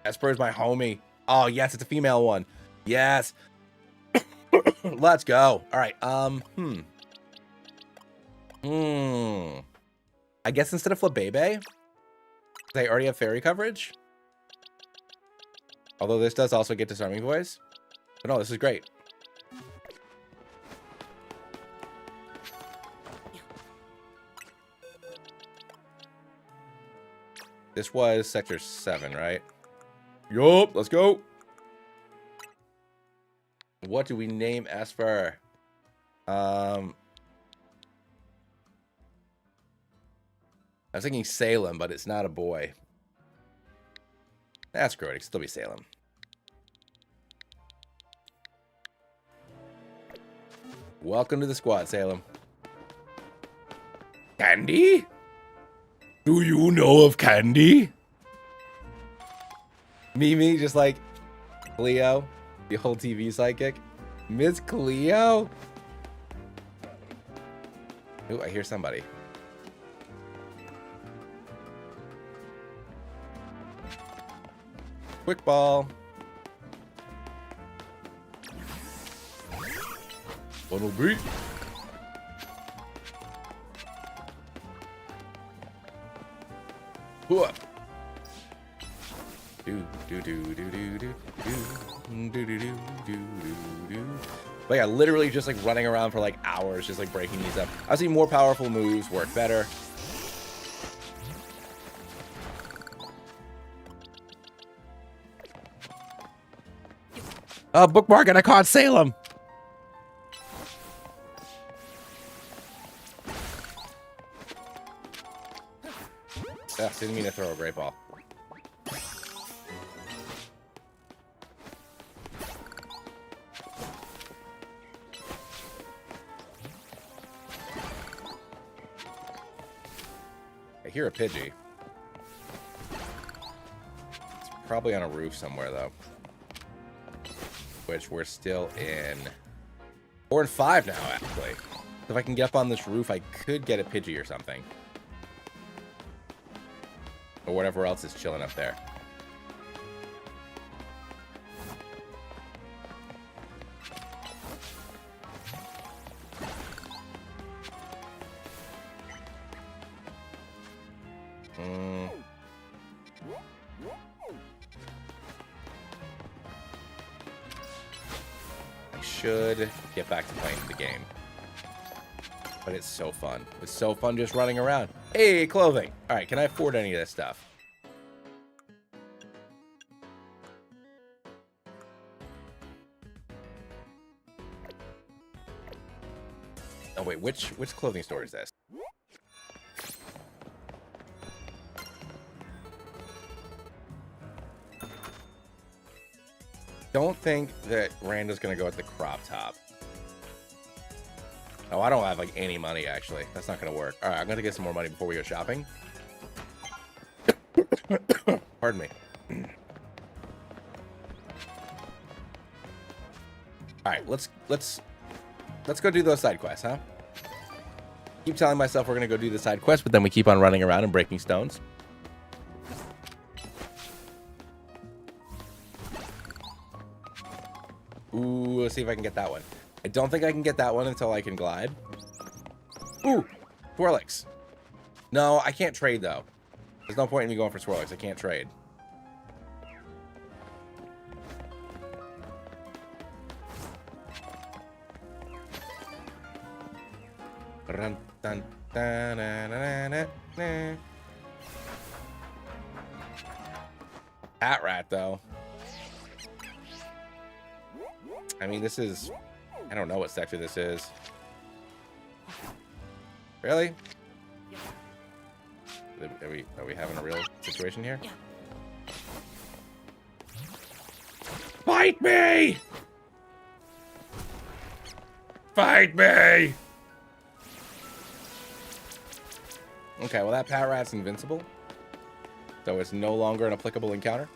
Esper is my homie. Oh, yes, it's a female one. Yes. Let's go. All right. I guess instead of Flabebe, they already have fairy coverage. Although this does also get disarming voice. But no, this is great. This was Sector 7, right? Yup, let's go. What do we name Esper? I was thinking Salem, but it's not a boy. That's great. It can still be Salem. Welcome to the squad, Salem. Candy? Do you know of Candy? Mimi, just like Cleo, the whole TV psychic. Miss Cleo? Ooh, I hear somebody. Quick ball. One will beat. Whoa. But yeah, literally just like running around for like hours, just like breaking these up. I see more powerful moves work better. Bookmark and I caught Salem. Didn't mean to throw a great ball. I hear a Pidgey. It's probably on a roof somewhere, though. Which we're still in 4 and 5 now, actually. If I can get up on this roof, I could get a Pidgey or something. Or whatever else is chilling up there. I should get back to playing the game. But it's so fun. It's so fun just running around. Hey, clothing. All right, can I afford any of this stuff? Oh, wait, which clothing store is this? Don't think that Randa's gonna go with the crop top. Oh, I don't have like any money actually. That's not gonna work. All right, I'm gonna get some more money before we go shopping. Pardon me. All right, let's go do those side quests, huh? Keep telling myself we're gonna go do the side quest, but then we keep on running around and breaking stones. Ooh, let's see if I can get that one. I don't think I can get that one until I can glide. Ooh, Twirlix. No, I can't trade, though. There's no point in me going for Swirlix. I can't trade. Hat rat, though. I mean, this is... I don't know what sector this is. Really? Are we having a real situation here? Fight me! Fight me! Okay, well that Pat Rat's invincible. So it's no longer an applicable encounter.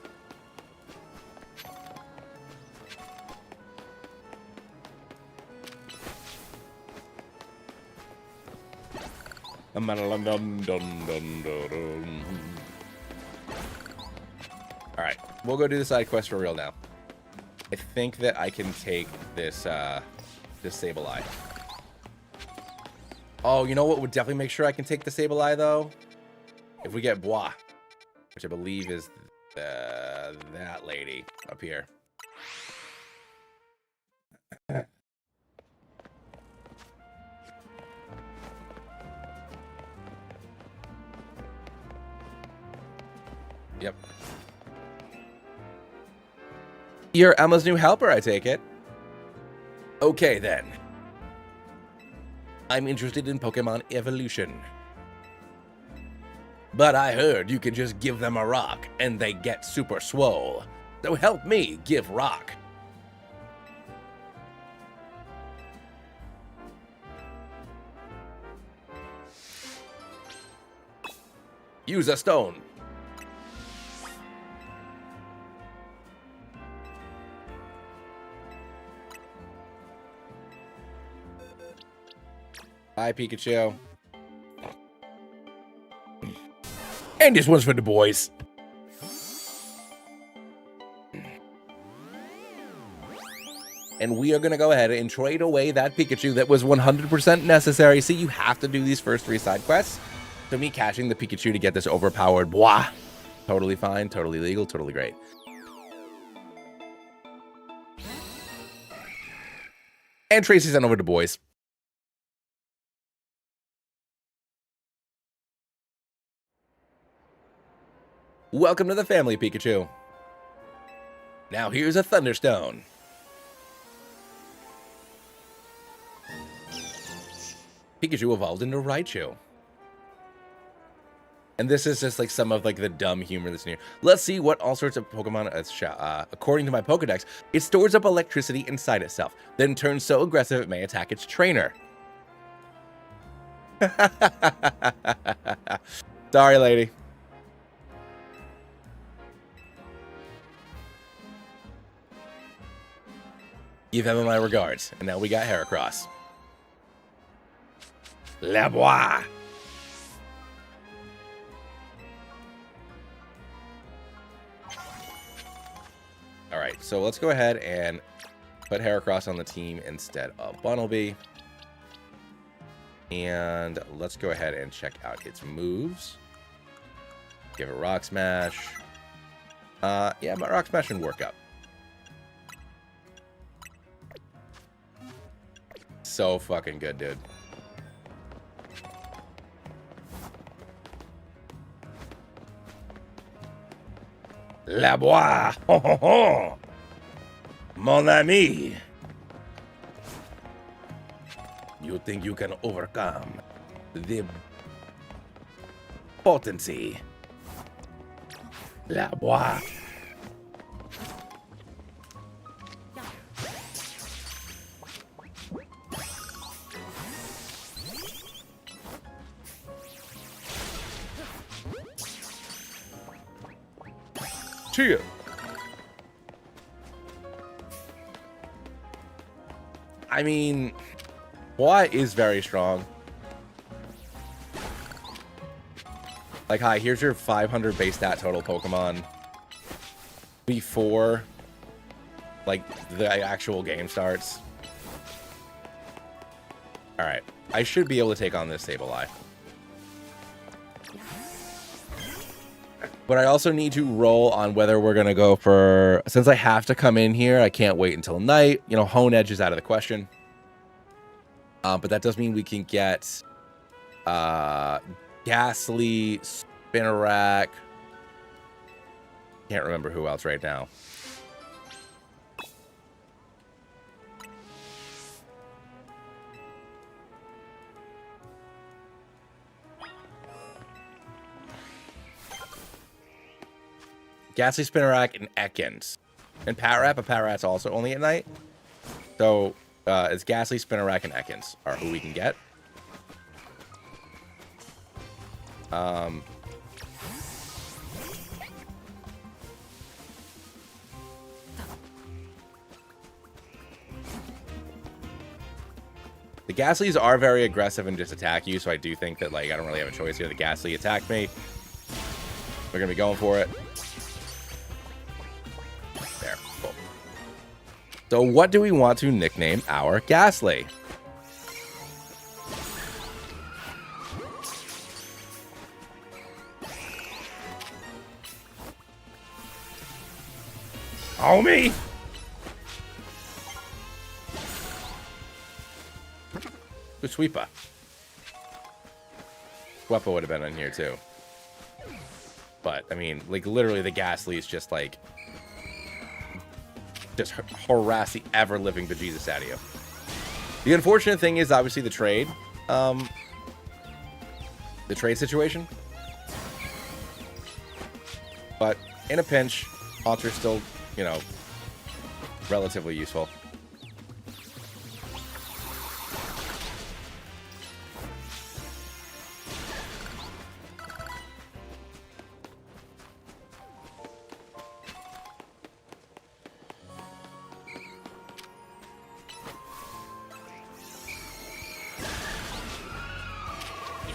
Alright, we'll go do the side quest for real now. I think that I can take this this Sableye. Oh, you know what would definitely make sure I can take the Sableye, though? If we get Bois, which I believe is that lady up here. Yep. You're Emma's new helper, I take it. Okay, then. I'm interested in Pokemon evolution. But I heard you can just give them a rock and they get super swole. So help me give rock. Use a stone. Hi, Pikachu. And this one's for the boys. And we are going to go ahead and trade away that Pikachu that was 100% necessary. See, you have to do these first 3 side quests. So me catching the Pikachu to get this overpowered Bois. Totally fine, totally legal, totally great. And Tracy sent over to boys. Welcome to the family, Pikachu. Now here's a Thunderstone. Pikachu evolved into Raichu. And this is just like some of like the dumb humor that's in here. Let's see what all sorts of Pokemon, according to my Pokedex, it stores up electricity inside itself, then turns so aggressive it may attack its trainer. Sorry, lady. Give Emma my regards. And now we got Heracross. Labois. All right, so let's go ahead and put Heracross on the team instead of Bunnelby. And let's go ahead and check out its moves. Give it Rock Smash. Yeah, my Rock Smash should work up. So fucking good, dude. Labois, ho ho ho, mon ami. You think you can overcome the potency? Labois. Cheer. I mean, Bois is very strong. Like, hi, here's your 500 base stat total Pokemon before, like, the actual game starts. Alright, I should be able to take on this Sableye. But I also need to roll on whether we're going to go for... Since I have to come in here, I can't wait until night. You know, Hone Edge is out of the question. But that does mean we can get Ghastly, Spinnerack. Can't remember who else right now. Ghastly, Spinnerack, and Ekans. And Patrat, but Patrat's also only at night. So it's Ghastly, Spinnerack, and Ekans are who we can get. The Ghastlies are very aggressive and just attack you, so I do think that, like, I don't really have a choice here. The Ghastly attacked me. We're going to be going for it. There. Cool. So what do we want to nickname our Ghastly? Homie! Good sweeper. Sweeper would have been in here too. But, I mean, like, literally the Ghastly is just, like, just harass the ever-living bejesus out of you. The unfortunate thing is, obviously, the trade situation. But, in a pinch, Haunter's still, you know, relatively useful.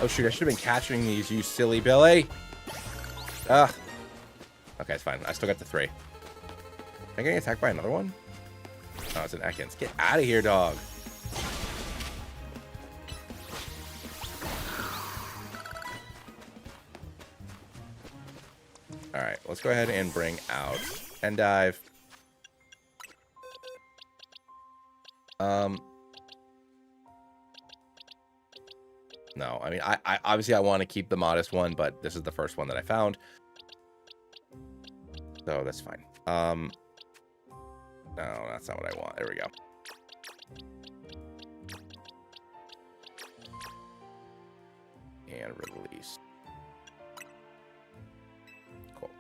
Oh, shoot, I should have been catching these, you silly Billy. Ugh. Okay, it's fine. I still got the 3. Am I getting attacked by another one? Oh, it's an Ekans. Get out of here, dog. Alright, let's go ahead and bring out Endive. No, I mean, I obviously I want to keep the modest one, but this is the first one that I found. So that's fine. No, that's not what I want. There we go. And release. Cool.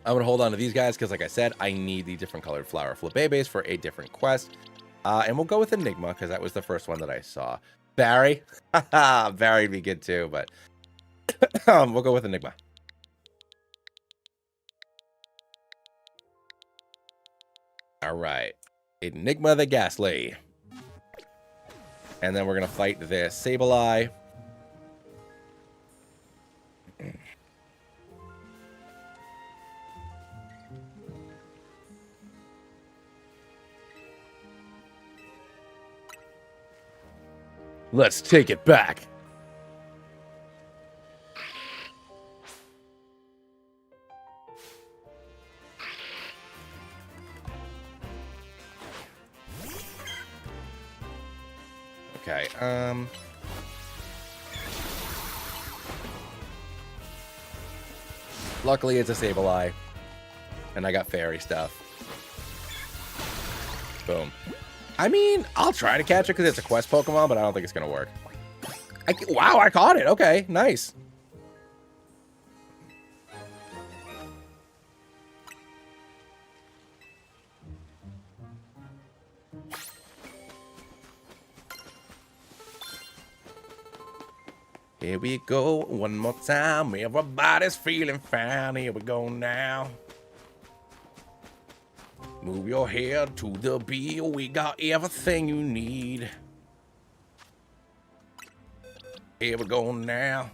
I'm going to hold on to these guys because, like I said, I need the different colored flower flabébés for a different quest. And we'll go with Enigma because that was the first one that I saw. Barry. Barry would be good too, but we'll go with Enigma. All right. Enigma the Ghastly. And then we're going to fight this Sableye. Let's take it back. Okay, luckily it's a Sableye. And I got fairy stuff. Boom. I mean, I'll try to catch it because it's a quest Pokemon, but I don't think it's going to work. Wow, I caught it. Okay, nice. Here we go, one more time. Everybody's feeling fine. Here we go now. Move your head to the beat. We got everything you need. Here we go now.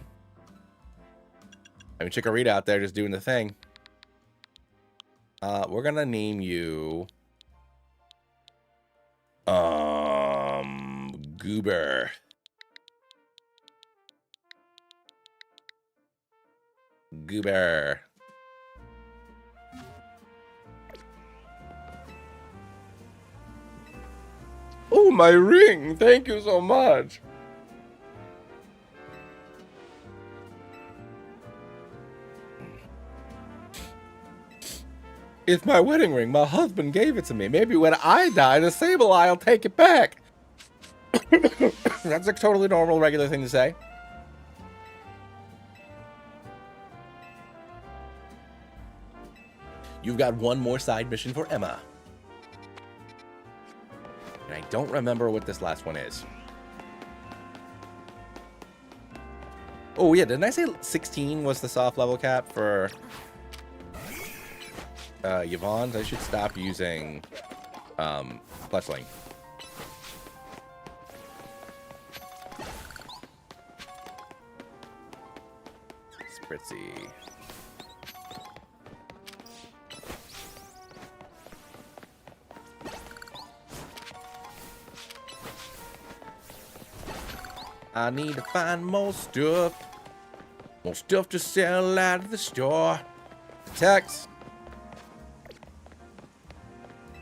I mean, Chikorita out there just doing the thing. We're gonna name you Goober. Goober. Oh, my ring. Thank you so much. It's my wedding ring. My husband gave it to me. Maybe when I die, the Sableye will take it back. That's a totally normal, regular thing to say. You've got one more side mission for Emma. And I don't remember what this last one is. Oh, yeah. Didn't I say 16 was the soft level cap for Yvonne's? I should stop using Fletchling. Spritzy. I need to find more stuff. More stuff to sell out of the store. Text.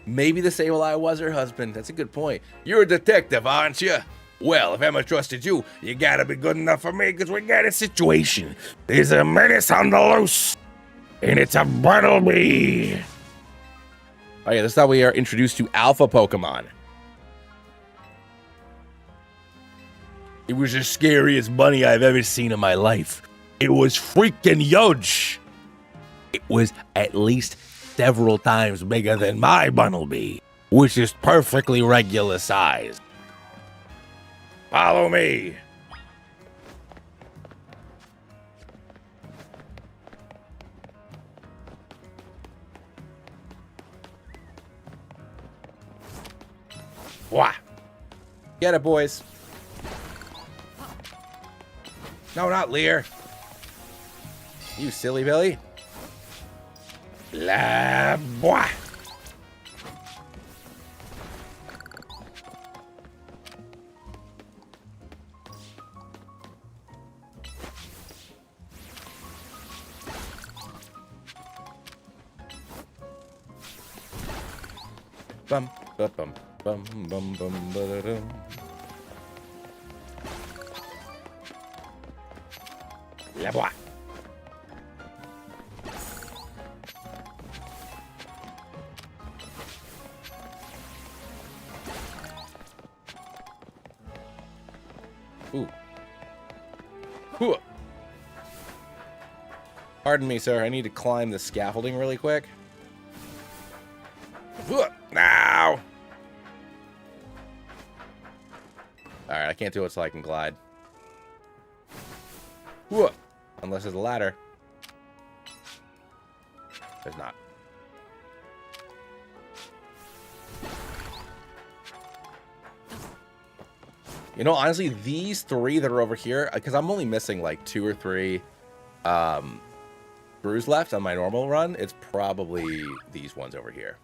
Maybe the Sableye was her husband. That's a good point. You're a detective, aren't you? Well, if Emma trusted you, you gotta be good enough for me, because we got a situation. There's a menace on the loose, and it's a Bumblebee. Oh yeah, this is how we are introduced to Alpha Pokemon. It was the scariest bunny I've ever seen in my life. It was freaking huge. It was at least several times bigger than my Bumblebee, which is perfectly regular size. Follow me. Wah. Get it, boys. No, not Lear. You silly Billy. La boy. Bum bum bum bum bum bum ba-da-dum. La boy. Ooh. Ooh. Pardon me, sir. I need to climb the scaffolding really quick. Ooh. Now. Alright, I can't do it so I can glide. Ooh. Unless there's a ladder. There's not. You know, honestly, these three that are over here, because I'm only missing like 2 or 3 brews left on my normal run. It's probably these ones over here.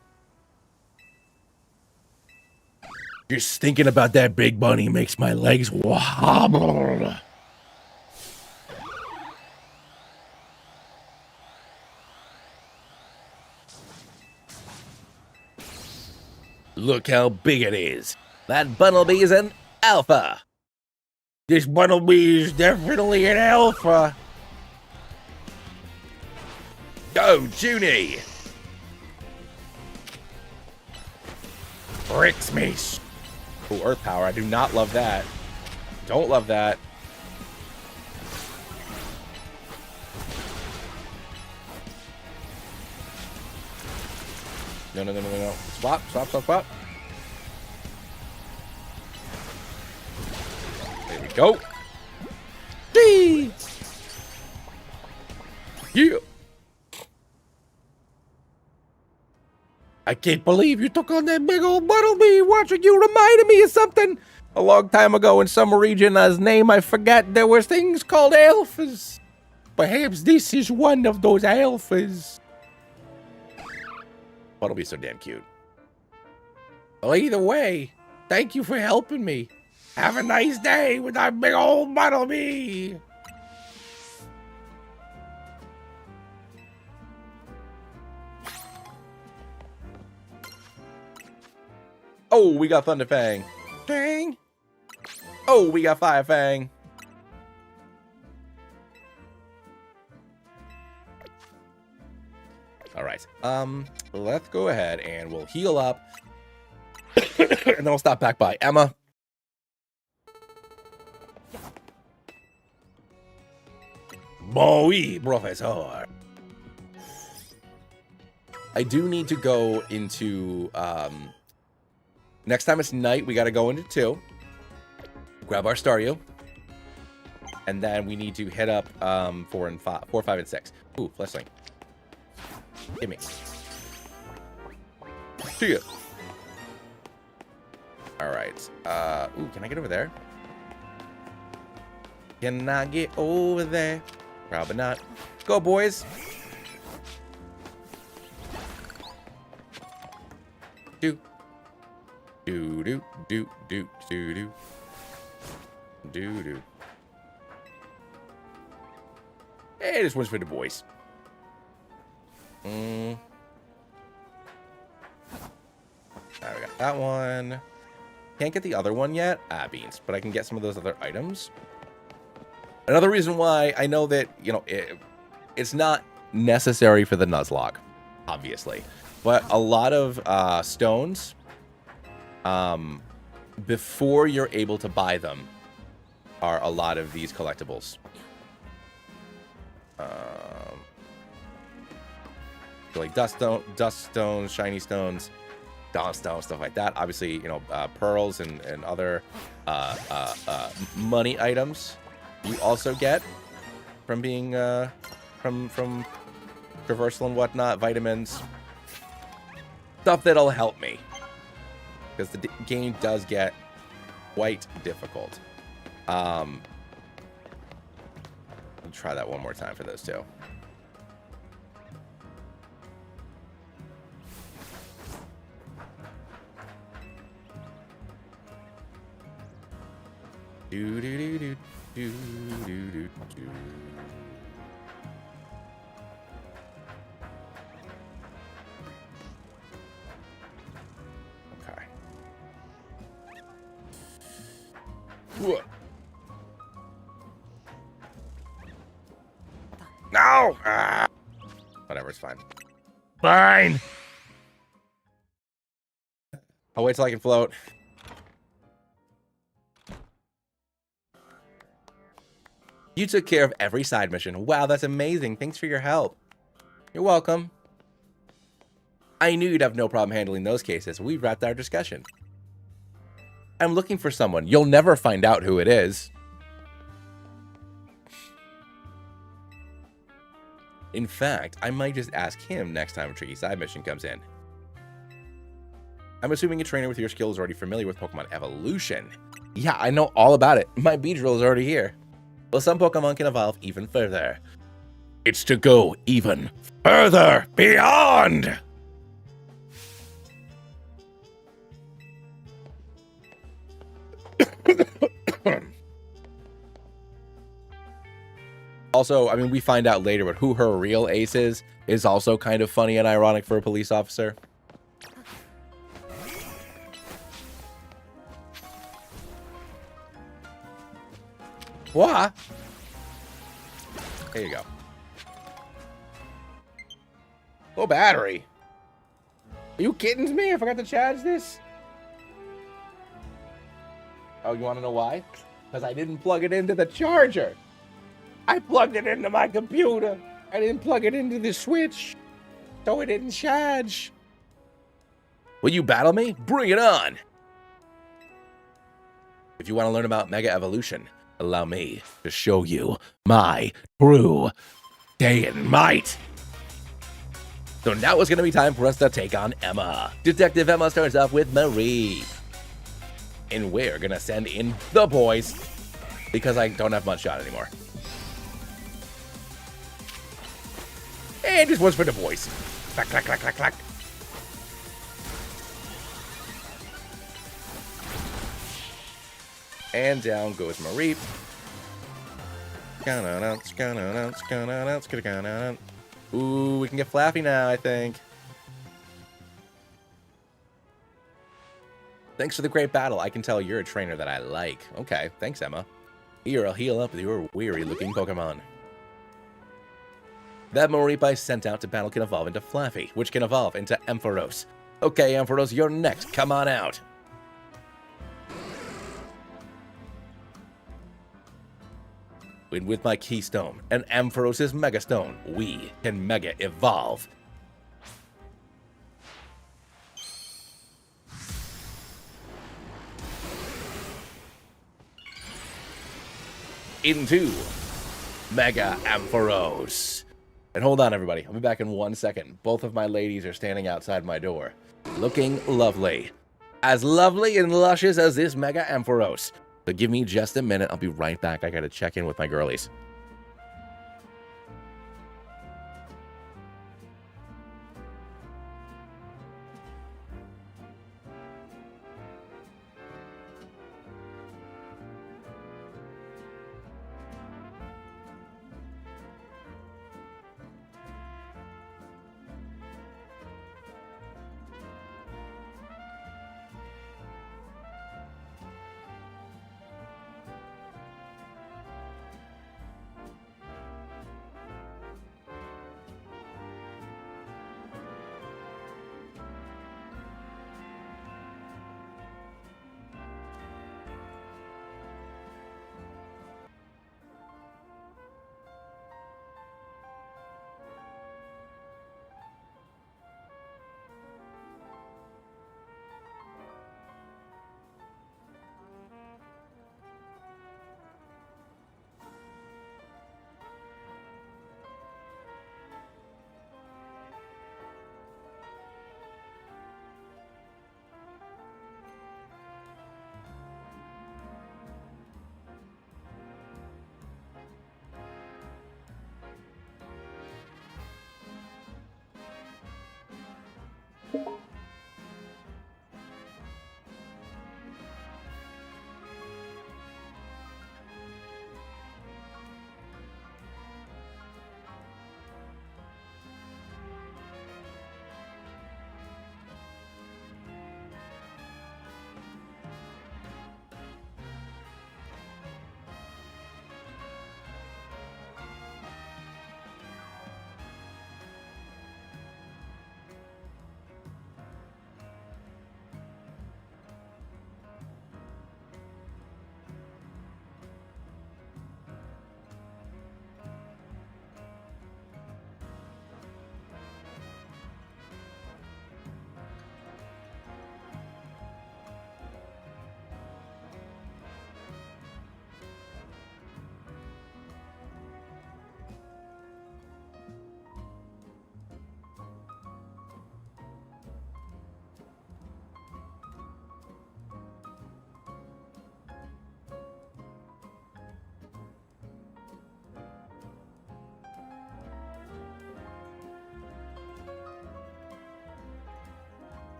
Just thinking about that big bunny makes my legs wobble. Look how big it is. That Bumblebee is an alpha. This Bumblebee is definitely an alpha. Go, Junie. Bricks me. Oh, Earth Power. I do not love that. Don't love that. No, no, no, no, no. Swap, swap, swap, swap. There we go. Dee! Yeah. I can't believe you took on that big old Bumblebee. Watching you reminded me of something. A long time ago in some region, whose name I forgot, there were things called alphas. Perhaps this is one of those alphas. Bumblebee's so damn cute. Well, either way, thank you for helping me. Have a nice day with that big old bottle of me. Oh, we got Thunder Fang. Fang. Oh, we got Fire Fang. All right. Let's go ahead and we'll heal up. And then we'll stop back by Emma. Boy, professor. I do need to go into, next time it's night, we got to go into 2. Grab our Staryu. And then we need to hit up 4, 5, and 6. Ooh, Fleshling. Give me. See ya. Alright. Ooh, can I get over there? Can I get over there? Probably not. Go, boys. Do. Do, do, do, do, do, do. Do, do. Hey, this one's for the boys. Alright, we got that one. Can't get the other one yet. Ah, beans. But I can get some of those other items. Another reason why I know that, you know, it's not necessary for the Nuzlocke, obviously. But a lot of stones, before you're able to buy them, are a lot of these collectibles. Like dust stones, shiny stones, dawn stones, stuff like that. Obviously, you know, pearls and other money items you also get from being from traversal and whatnot, vitamins, stuff that'll help me, because the game does get quite difficult. I'll try that one more time for those two. Do do do do do do do do. Okay. Whoa. No! Ah. Whatever, it's fine. Fine! I'll wait till I can float. You took care of every side mission. Wow, that's amazing. Thanks for your help. You're welcome. I knew you'd have no problem handling those cases. We wrapped our discussion. I'm looking for someone. You'll never find out who it is. In fact, I might just ask him next time a tricky side mission comes in. I'm assuming a trainer with your skill is already familiar with Pokemon evolution. Yeah, I know all about it. My Beedrill is already here. Well, some Pokemon can evolve even further. It's to go even further beyond! Also, I mean, we find out later, but who her real ace is also kind of funny and ironic for a police officer. What? There you go. Low battery. Are you kidding me? I forgot to charge this. Oh, you want to know why? Because I didn't plug it into the charger. I plugged it into my computer. I didn't plug it into the switch, so it didn't charge. Will you battle me? Bring it on. If you want to learn about Mega Evolution, allow me to show you my true day and might. So now it's going to be time for us to take on Emma. Detective Emma starts off with Marie. And we're going to send in the boys because I don't have much shot anymore. And this one's for the boys. Clack, clack, clack, clack, clack. And down goes Mareep. Ooh, we can get Flappy now, I think. Thanks for the great battle. I can tell you're a trainer that I like. Okay, thanks, Emma. Here, I'll heal up with your weary-looking Pokemon. That Mareep I sent out to battle can evolve into Flaffy, which can evolve into Ampharos. Okay, Ampharos, you're next. Come on out. And with my Keystone and Ampharos' Megastone, we can Mega Evolve. Into Mega Ampharos. And hold on, everybody. I'll be back in 1 second. Both of my ladies are standing outside my door, looking lovely. As lovely and luscious as this Mega Ampharos. So give me just a minute. I'll be right back. I gotta check in with my girlies.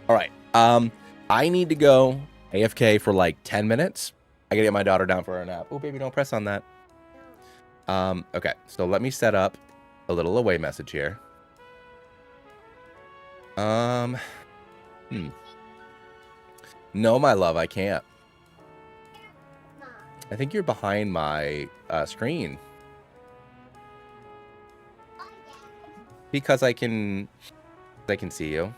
All right. I need to go AFK for like 10 minutes. I gotta get my daughter down for her nap. Oh, baby, don't press on that. Okay, so let me set up a little away message here. No, my love, I can't. I think you're behind my screen. Because I can see you.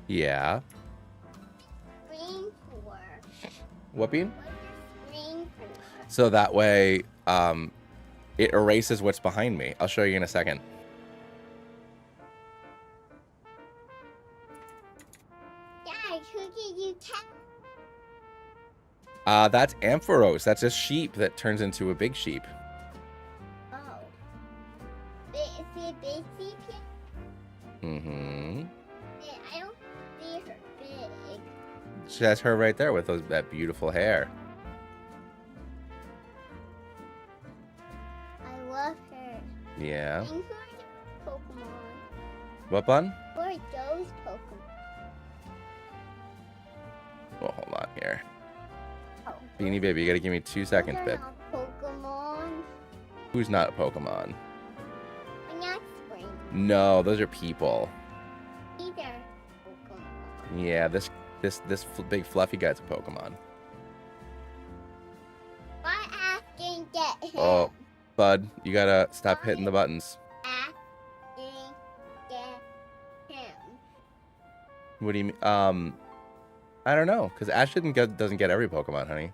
Yeah. Screen for? What bean? What's your screen for? So that way, it erases what's behind me. I'll show you in a second. Dad, who did you tell? That's Ampharos. That's a sheep that turns into a big sheep. Oh. Mm-hmm. I don't see her big. That's her right there with that beautiful hair. I love her. Yeah. And who are those Pokemon? What, bun? Who are those Pokemon? Well, hold on here. Oh, Beanie Baby, you gotta give me 2 seconds, those babe. are not Pokemon. Who's not a Pokemon? I'm not spring. No, those are people. These are Pokemon. Yeah, this big fluffy guy's a Pokemon. Why asking get him? Oh, bud, you gotta stop hitting the buttons. Asking get him. What do you mean? I don't know, because Ash doesn't get every Pokemon, honey.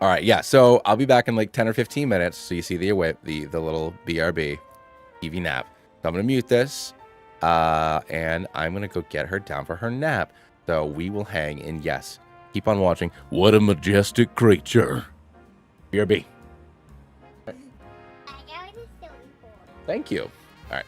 All right, yeah. So I'll be back in like 10 or 15 minutes. So you see the little BRB, Eevee nap. So I'm gonna mute this, and I'm gonna go get her down for her nap. So we will hang, and yes, keep on watching. What a majestic creature, BRB. I got a silly boy. Thank you. All right.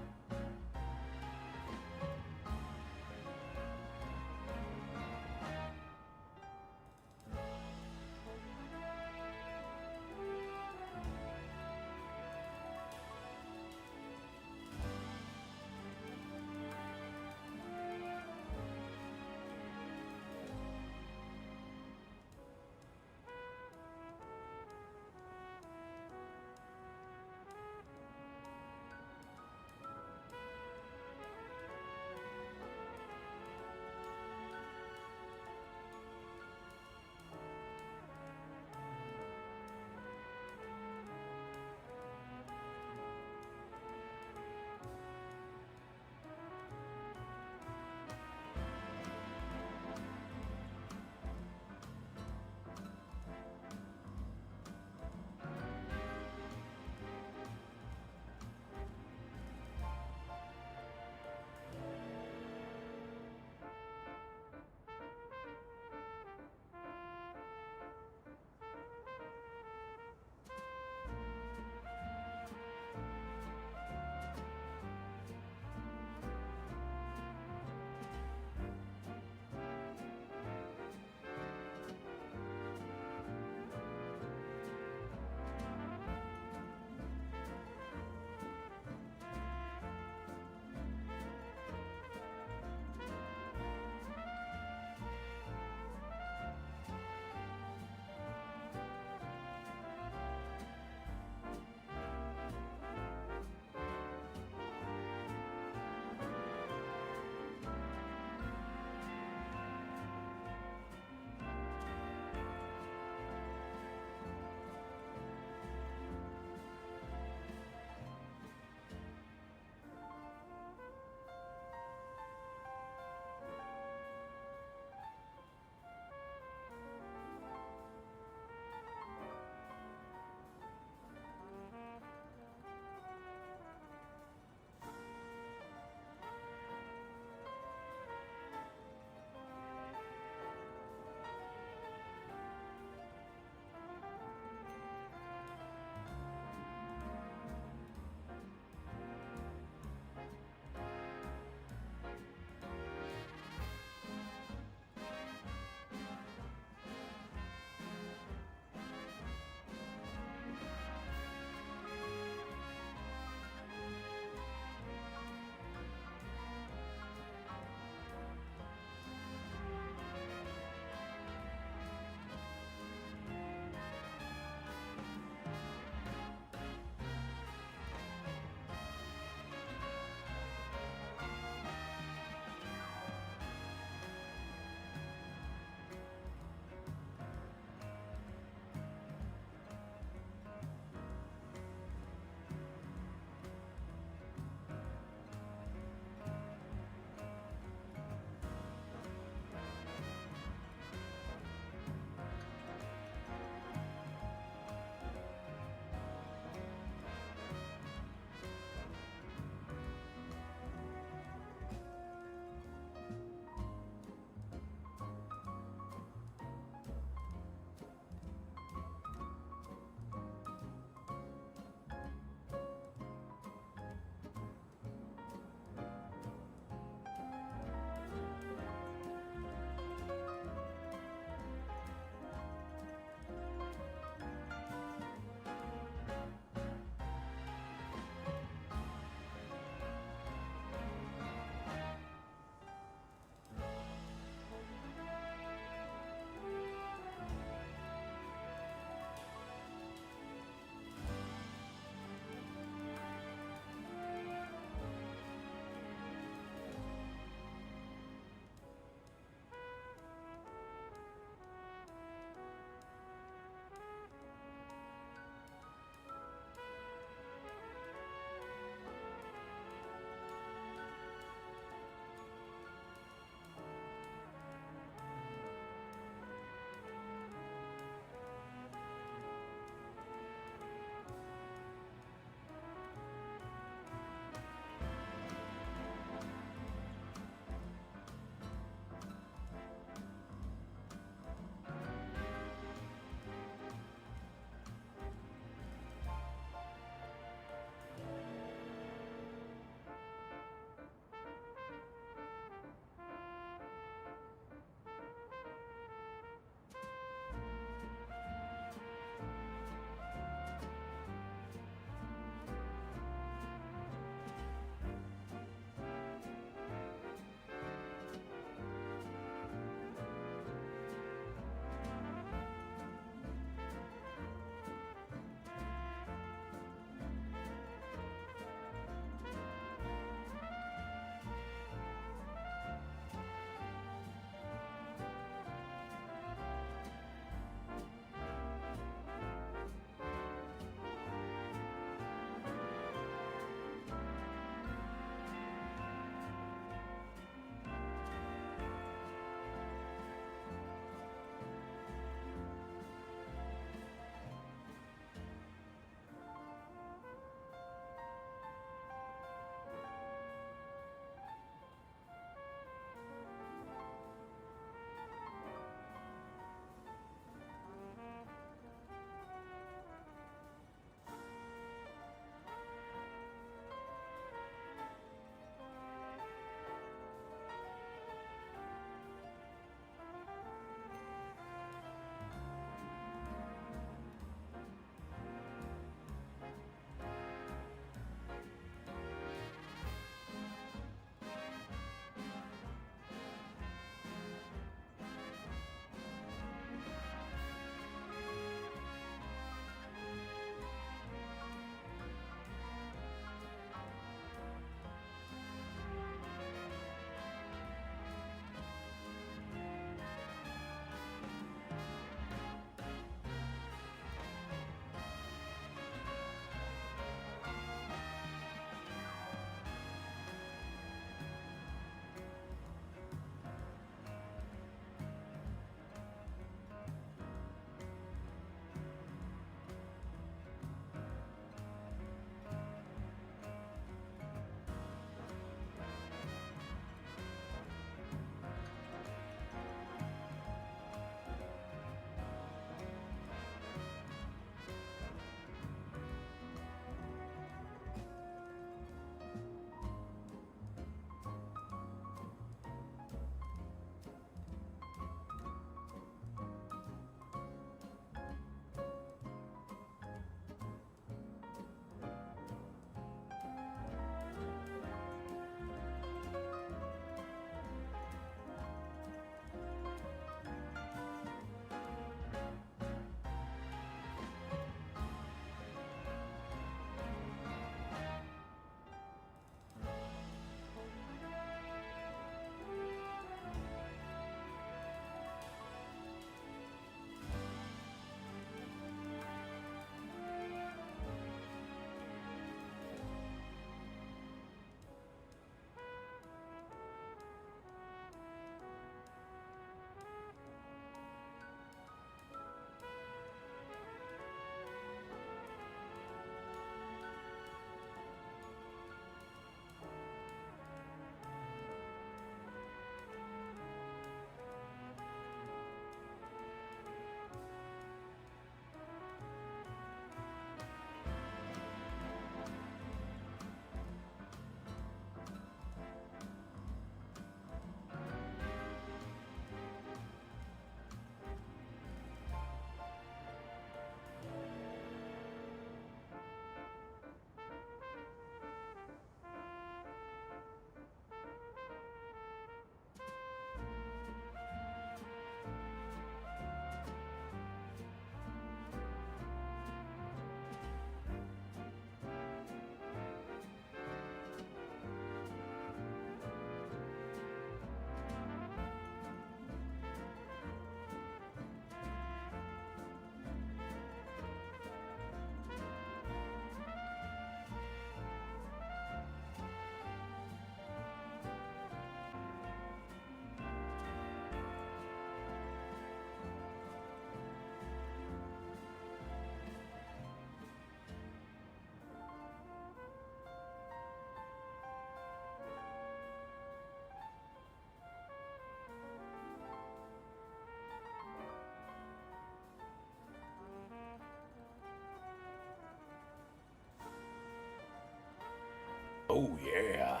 Oh, yeah.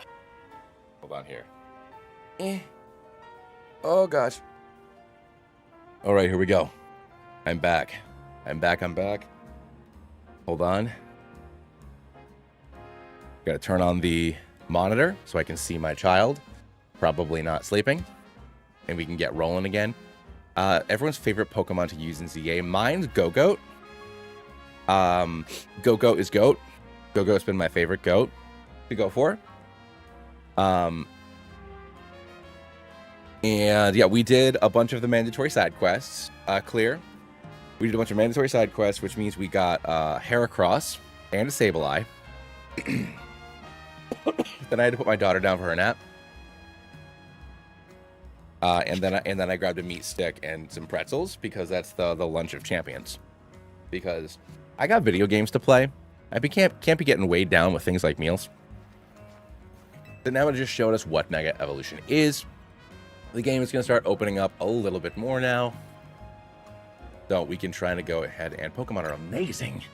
Hold on here. Oh, gosh. All right, here we go. I'm back. I'm back. Hold on. Gotta turn on the monitor so I can see my child. Probably not sleeping. And we can get rolling again. Everyone's favorite Pokemon to use in ZA. Mine's Go-Goat. Go-Goat is Goat. Go-Goat's been my favorite goat to go for. And yeah, we did a bunch of the mandatory side quests clear. We did a bunch of mandatory side quests, which means we got Heracross and a Sableye. Then I had to put my daughter down for her nap. And then I grabbed a meat stick and some pretzels because that's the lunch of champions. Because I got video games to play. Can't be getting weighed down with things like meals. So now it just showed us what Mega Evolution is. The game is going to start opening up a little bit more now. So we can try to go ahead, and Pokemon are amazing.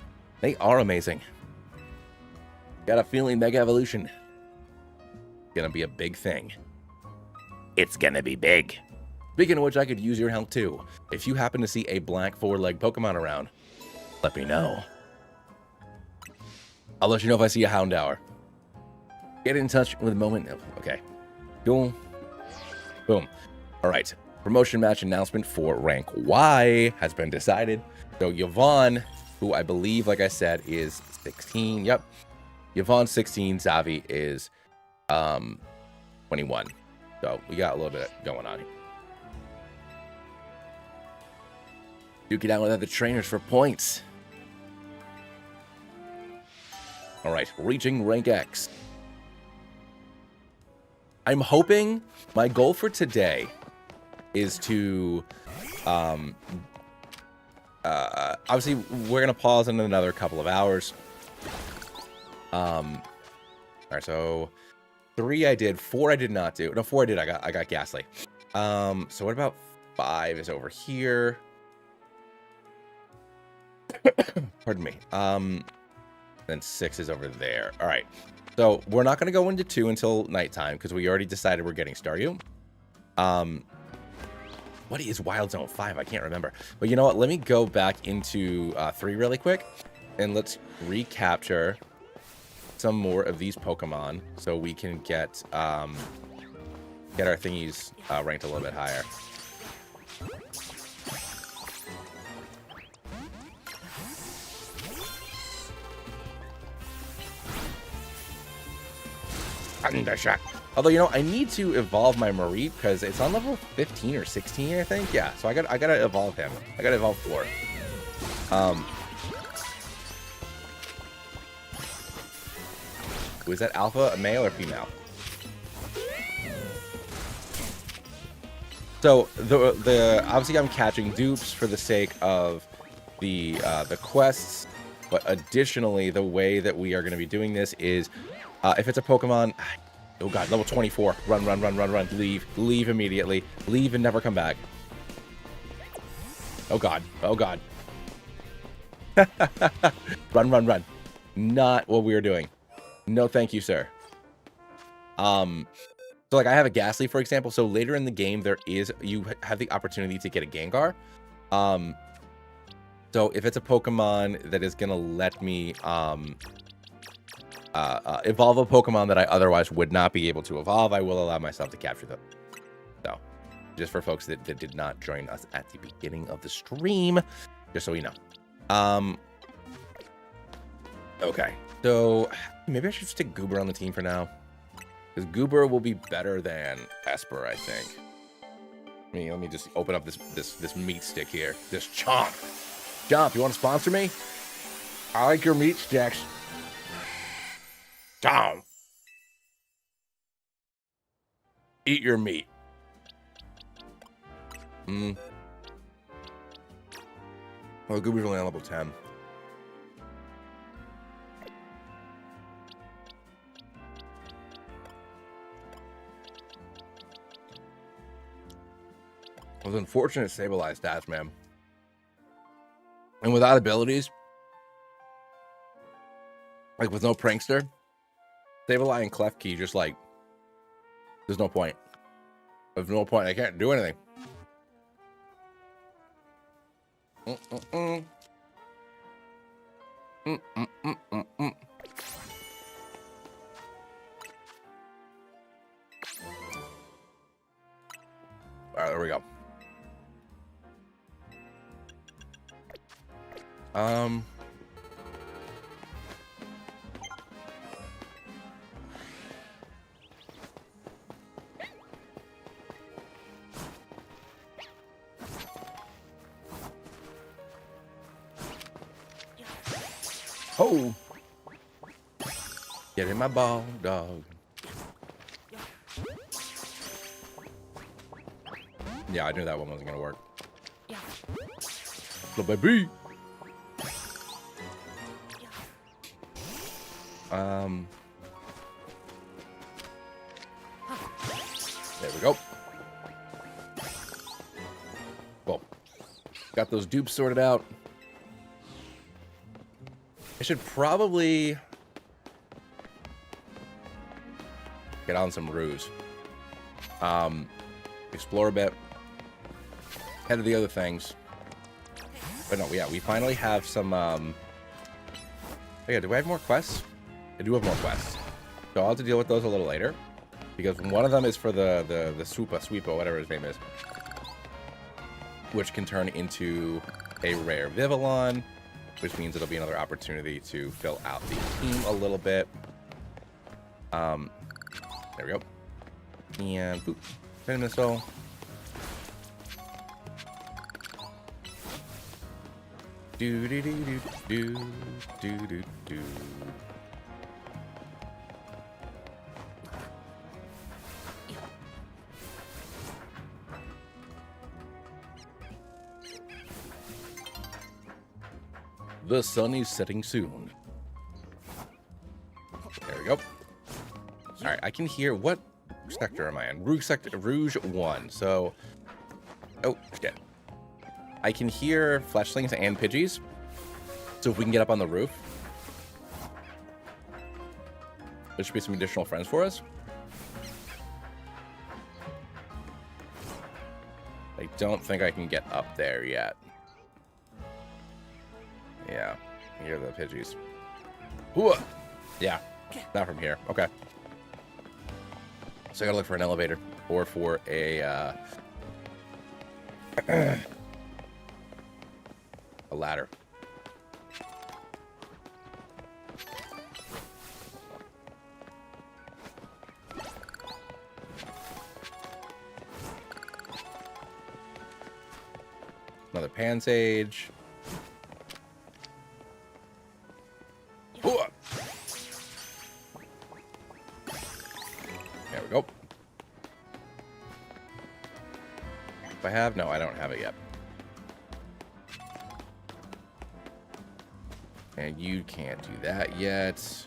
They are amazing. Got a feeling Mega Evolution is going to be a big thing. It's going to be big. Speaking of which, I could use your help too. If you happen to see a black four-legged Pokemon around, let me know. I'll let you know if I see a Houndour. Get in touch with a moment. Okay. Cool. Boom. All right. Promotion match announcement for rank Y has been decided. So Yvonne, who I believe, like I said, is 16. Yep. Yvonne's 16. Zavi is 21. So we got a little bit going on here. Duke it out with other trainers for points. All right. Reaching rank X. I'm hoping my goal for today is to obviously we're gonna pause in another couple of hours. All right, so 3 I did, 4 I did not do. No, 4 I did. I got Ghastly. So what about 5 is over here? Pardon me. Then 6 is over there. All right. So we're not going to go into 2 until nighttime because we already decided we're getting Staryu. What is Wild Zone 5? I can't remember. But you know what? Let me go back into 3 really quick. And let's recapture some more of these Pokemon so we can get our thingies ranked a little bit higher. Undershot. Although, you know, I need to evolve my Marie because it's on level 15 or 16, I think. Yeah, so I gotta evolve him. I gotta evolve 4. Was that Alpha a male or female? So the obviously I'm catching dupes for the sake of the quests, but additionally the way that we are going to be doing this is if it's a Pokemon, oh god, level 24, run, leave immediately, leave and never come back. Oh god, run, not what we were doing. No, thank you, sir. So like I have a Ghastly, for example. So later in the game, you have the opportunity to get a Gengar. So if it's a Pokemon that is gonna let me evolve a Pokemon that I otherwise would not be able to evolve, I will allow myself to capture them. So just for folks that did not join us at the beginning of the stream, just so you know. Okay, so maybe I should stick Goober on the team for now. Because Goober will be better than Esper, I think. Let me just open up this meat stick here. This Chomp. Chomp, you want to sponsor me? I like your meat sticks. Chomp. Eat your meat. Well, Goober's only on level 10. It was unfortunate Sableye stats, man. And without abilities, like with no Prankster, Sableye and Klefki just like, there's no point. There's no point. I can't do anything. All right, there we go. Oh, get in my ball, dog. Yeah, I knew that one wasn't gonna work. Little baby. There we go. Well, got those dupes sorted out. I should probably get on some ruse. Explore a bit. Head to the other things. But no, yeah, we finally have some, oh yeah, do I have more quests? I do have more quests. So I'll have to deal with those a little later. Because one of them is for the Sweepo, whatever his name is. Which can turn into a rare Vivillon. Which means it'll be another opportunity to fill out the team a little bit. There we go. And boop. Spin missile. Do do do do do do do do. The sun is setting soon. There we go. All right, I can hear what sector am I in? Rouge 1. So, oh shit. I can hear fleshlings and Pidgeys. So if we can get up on the roof, there should be some additional friends for us. I don't think I can get up there yet. Yeah, here are the Pidgeys. Ooh, yeah, not from here. Okay. So I gotta look for an elevator or for a a ladder. Another Pansage. There we go. Do I have? No, I don't have it yet. And you can't do that yet.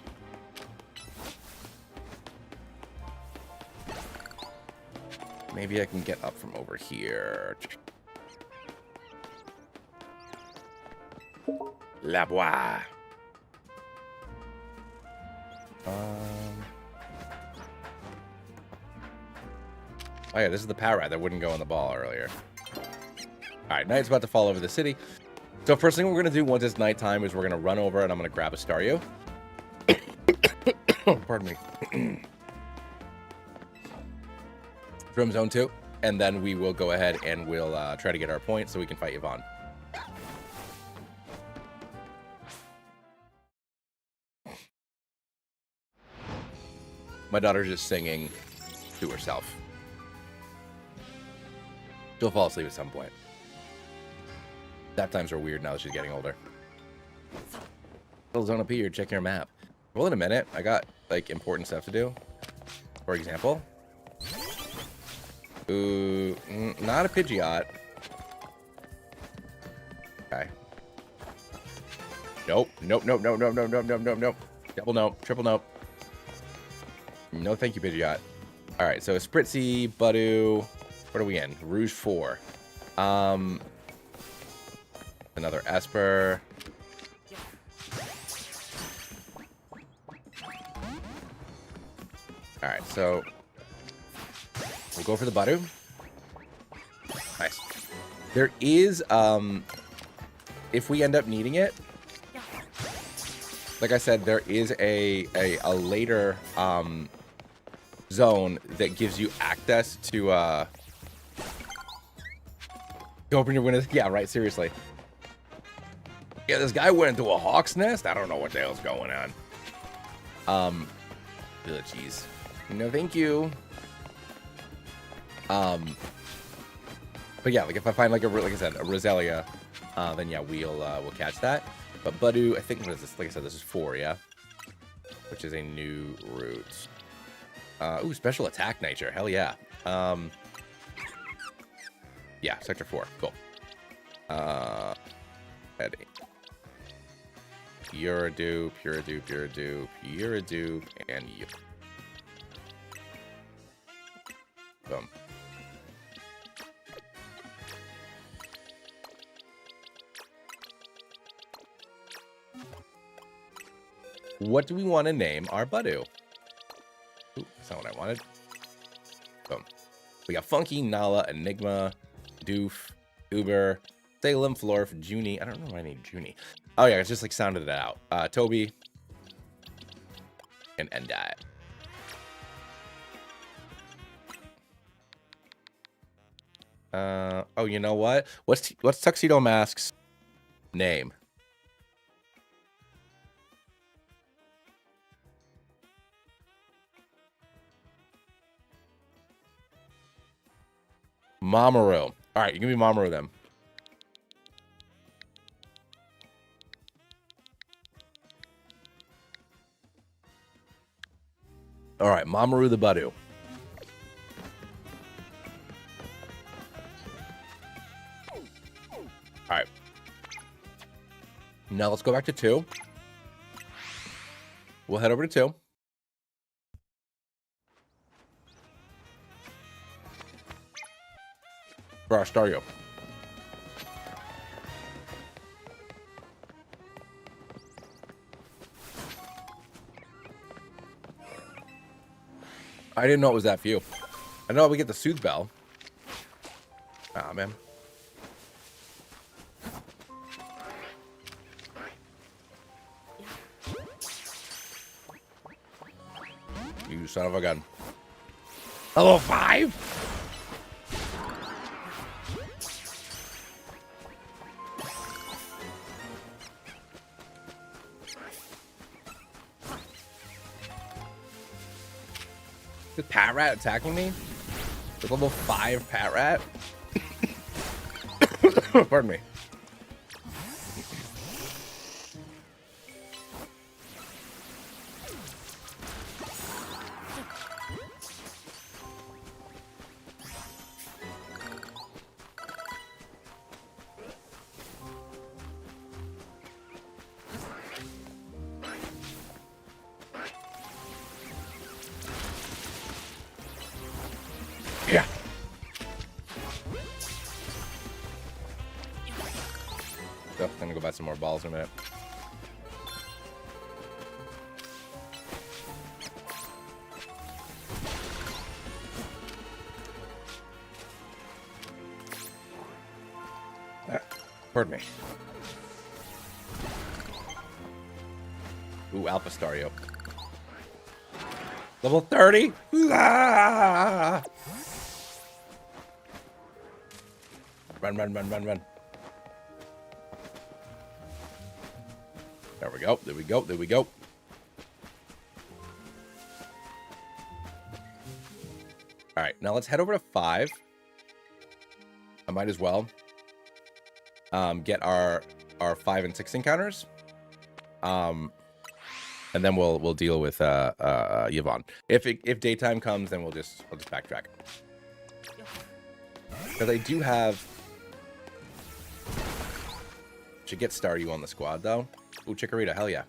Maybe I can get up from over here. La bois. Oh yeah, this is the power ride that wouldn't go on the ball earlier. Alright, night's about to fall over the city. So first thing we're going to do once it's nighttime is we're going to run over and I'm going to grab a Staryu. Pardon me. From Zone 2. And then we will go ahead and we'll try to get our point so we can fight Yvonne. My daughter's just singing to herself. She'll fall asleep at some point. Nap times are weird now that she's getting older. Little Zone up here, check your map. Well, in a minute, I got like important stuff to do. For example, ooh, not a Pidgeot. Okay. Nope, nope, nope, nope, nope, nope, nope, nope, nope, nope. Double nope, triple nope. No, thank you, Pidgeot. All right, so Spritzy, Budu. What are we in? Rouge 4. Another Esper. All right, so we'll go for the Badu. Nice. There is, if we end up needing it, like I said, there is a later zone that gives you access to open your windows. Yeah, right. Seriously. Yeah, this guy went into a hawk's nest. I don't know what the hell's going on. Oh, jeez. No, thank you. But yeah, like if I find like I said, a Roselia, then yeah, we'll catch that. But Badu, I think what is this? Like I said, this is 4, yeah, which is a new route. Ooh, special attack nature. Hell yeah. Yeah, sector 4. Cool. Eddie. You're a dupe, you're a dupe, you're a dupe, you're a dupe, and you. Boom. What do we want to name our Badu? Ooh, that's not what I wanted. Boom. We got Funky, Nala, Enigma, Doof, Uber, Salem, Florf, Junie. I don't know why I need Junie. Oh yeah, it's just like sounded it out. Toby and Endai. Oh, you know what? What's Tuxedo Mask's name? Mamoru. All right, you can be Mamoru then. All right, Mamoru the Badu. All right. Now let's go back to 2. We'll head over to 2. For our Stario. I didn't know it was that few. I know we get the Soothe Bell. Ah, man. You son of a gun. Level 5? Is Pat Rat attacking me? The level 5 Pat Rat? Pardon me. Yeah. So, I'm gonna go buy some more balls in a minute. Pardon me. Ooh, Alpha Stario. Level 30? Ah! Run, run, run, run, run. There we go. There we go. There we go. All right. Now let's head over to 5. I might as well get our 5 and 6 encounters. And then we'll deal with Yvonne. If daytime comes, then I'll just backtrack. Because I do have. Should get Staryu on the squad though. Ooh, Chikorita, hell yeah.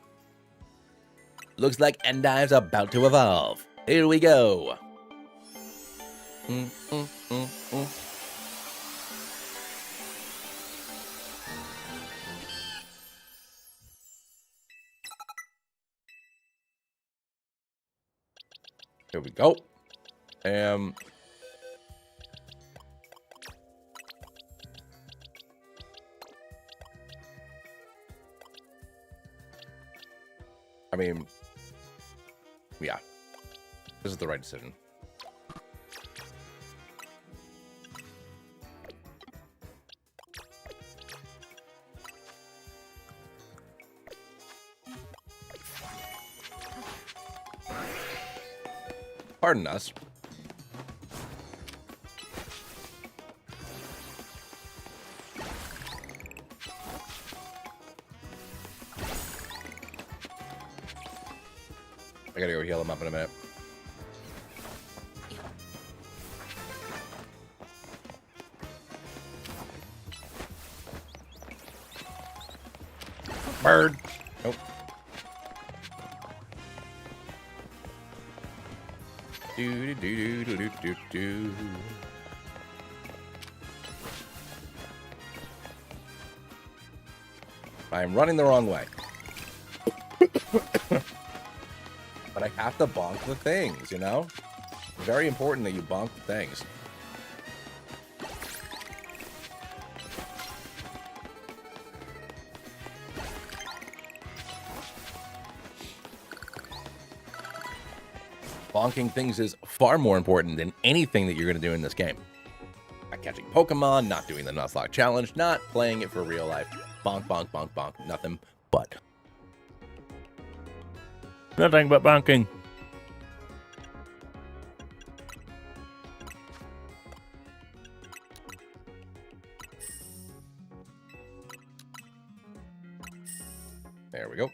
Looks like Endive's about to evolve. Here we go. There we go. I mean, yeah, this is the right decision. Pardon us. I gotta go heal him up in a minute. Bird. Nope. Do do do do do do do. I am running the wrong way. But I have to bonk the things, you know? Very important that you bonk the things. Bonking things is far more important than anything that you're going to do in this game. Not catching Pokemon, not doing the Nuzlocke challenge, not playing it for real life. Bonk, bonk, bonk, bonk. Nothing but. Nothing but bonking. There we go.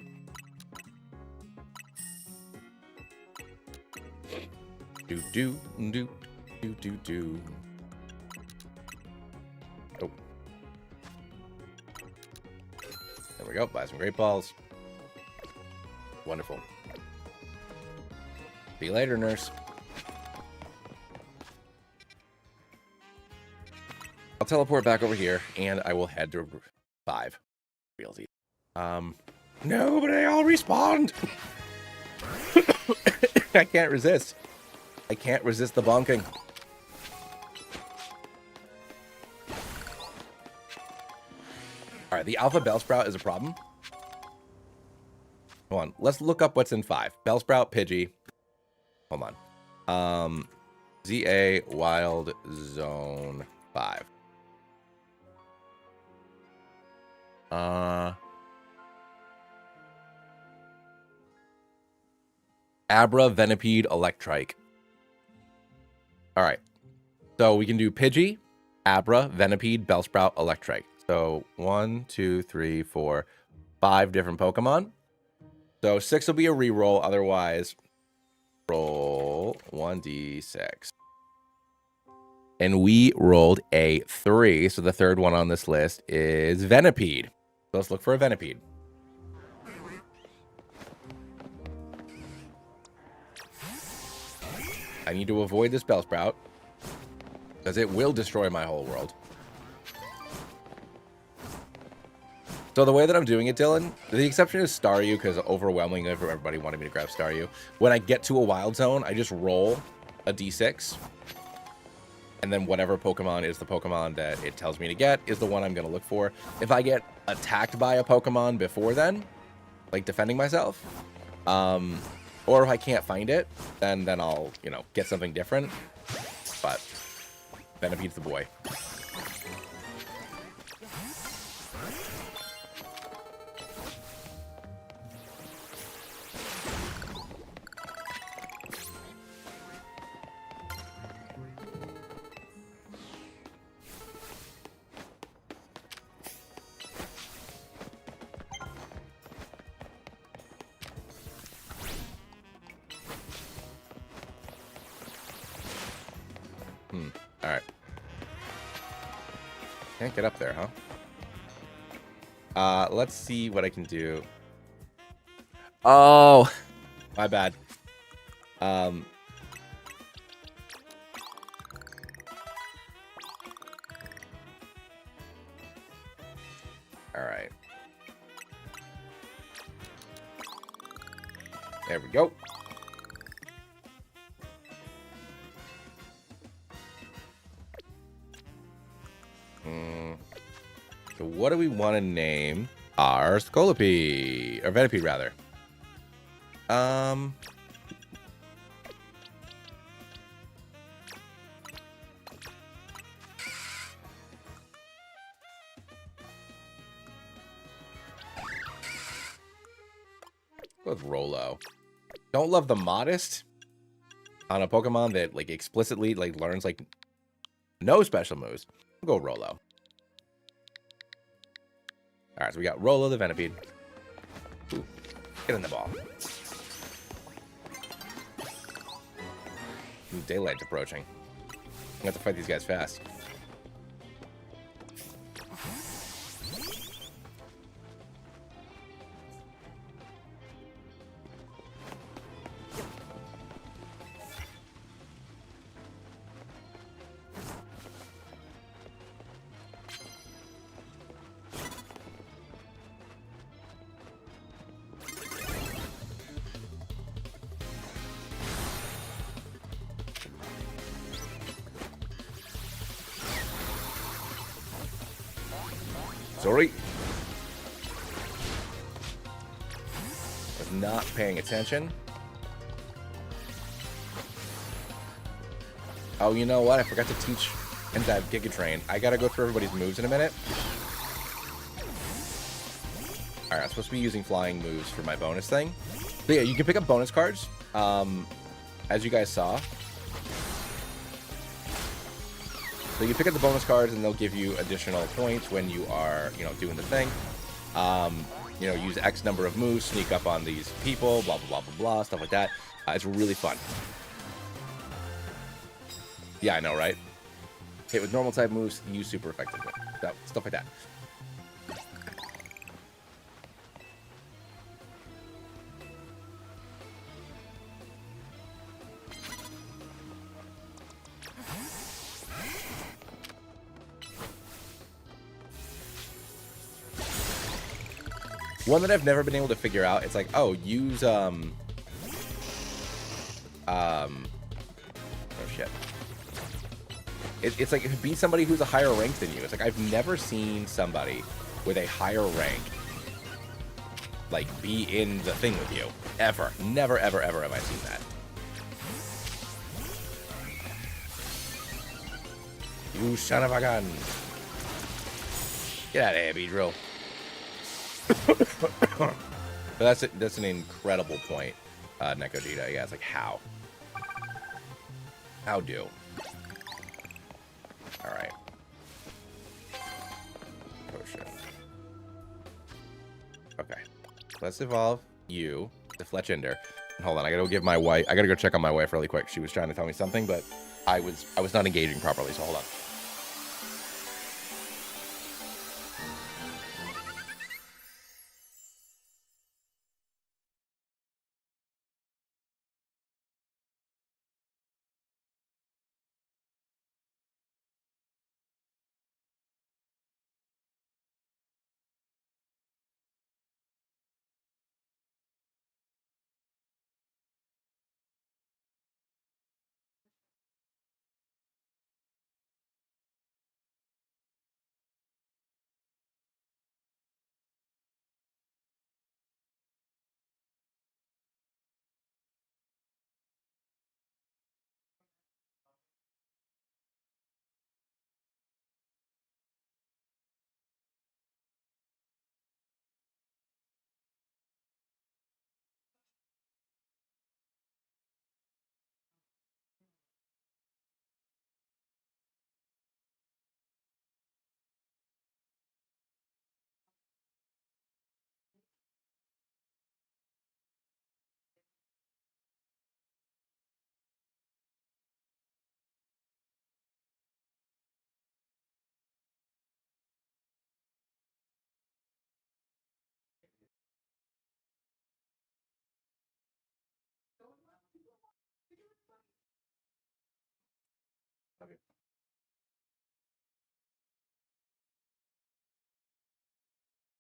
Do do do do do do. Oh. There we go. Buy some great balls. Wonderful. See you later, nurse. I'll teleport back over here, and I will head to 5. Realty. No, but they all respawned. I can't resist. I can't resist the bonking. All right, the Alpha Bellsprout is a problem. Hold on, let's look up what's in 5. Bellsprout, Pidgey. Hold on. ZA Wild Zone 5. Abra, Venipede, Electrike. All right. So we can do Pidgey, Abra, Venipede, Bellsprout, Electrike. So 1, 2, 3, 4, 5 different Pokemon. So 6 will be a reroll. Otherwise, roll 1d6. And we rolled a 3. So the third one on this list is Venipede. So let's look for a Venipede. I need to avoid this Bellsprout, because it will destroy my whole world. So the way that I'm doing it, Dylan, the exception is Staryu, because overwhelmingly everybody wanted me to grab Staryu. When I get to a wild zone, I just roll a d6. And then whatever Pokemon is the Pokemon that it tells me to get is the one I'm going to look for. If I get attacked by a Pokemon before then, like defending myself, or if I can't find it, then I'll, you know, get something different. But Venipede's the boy. Alright. Can't get up there, huh? Let's see what I can do. Oh, my bad. Alright. There we go. what do we want to name our Scolipede? Or Venipede, rather. Go with Rolo. Don't love the Modest on a Pokemon that like explicitly like learns like no special moves. We'll go Rolo. All right, so we got Rolo the Venipede. Ooh, get in the ball. Ooh, daylight's approaching. I have to fight these guys fast. Sorry. Was not paying attention. Oh, you know what? I forgot to teach and dive Giga Drain. I gotta go through everybody's moves in a minute. Alright, I'm supposed to be using flying moves for my bonus thing. But yeah, you can pick up bonus cards, as you guys saw. So you pick up the bonus cards and they'll give you additional points when you are, you know, doing the thing. You know, use X number of moves, sneak up on these people, blah, blah, blah, blah, blah, stuff like that. It's really fun. Yeah, I know, right? Hit with normal type moves, use super effectively. So, stuff like that. One that I've never been able to figure out, it's like, oh, use, oh shit. It's like, if it be somebody who's a higher rank than you. It's like, I've never seen somebody with a higher rank, like, be in the thing with you. Ever. Never, ever, ever have I seen that. You son of a gun. Get out of here, Beedrill. But that's an incredible point, Nekojita. Yeah, it's like how do? All right. Potion. Okay. Let's evolve you to Fletchinder. Hold on, I gotta go give my wife. I gotta go check on my wife really quick. She was trying to tell me something, but I was not engaging properly. So hold on.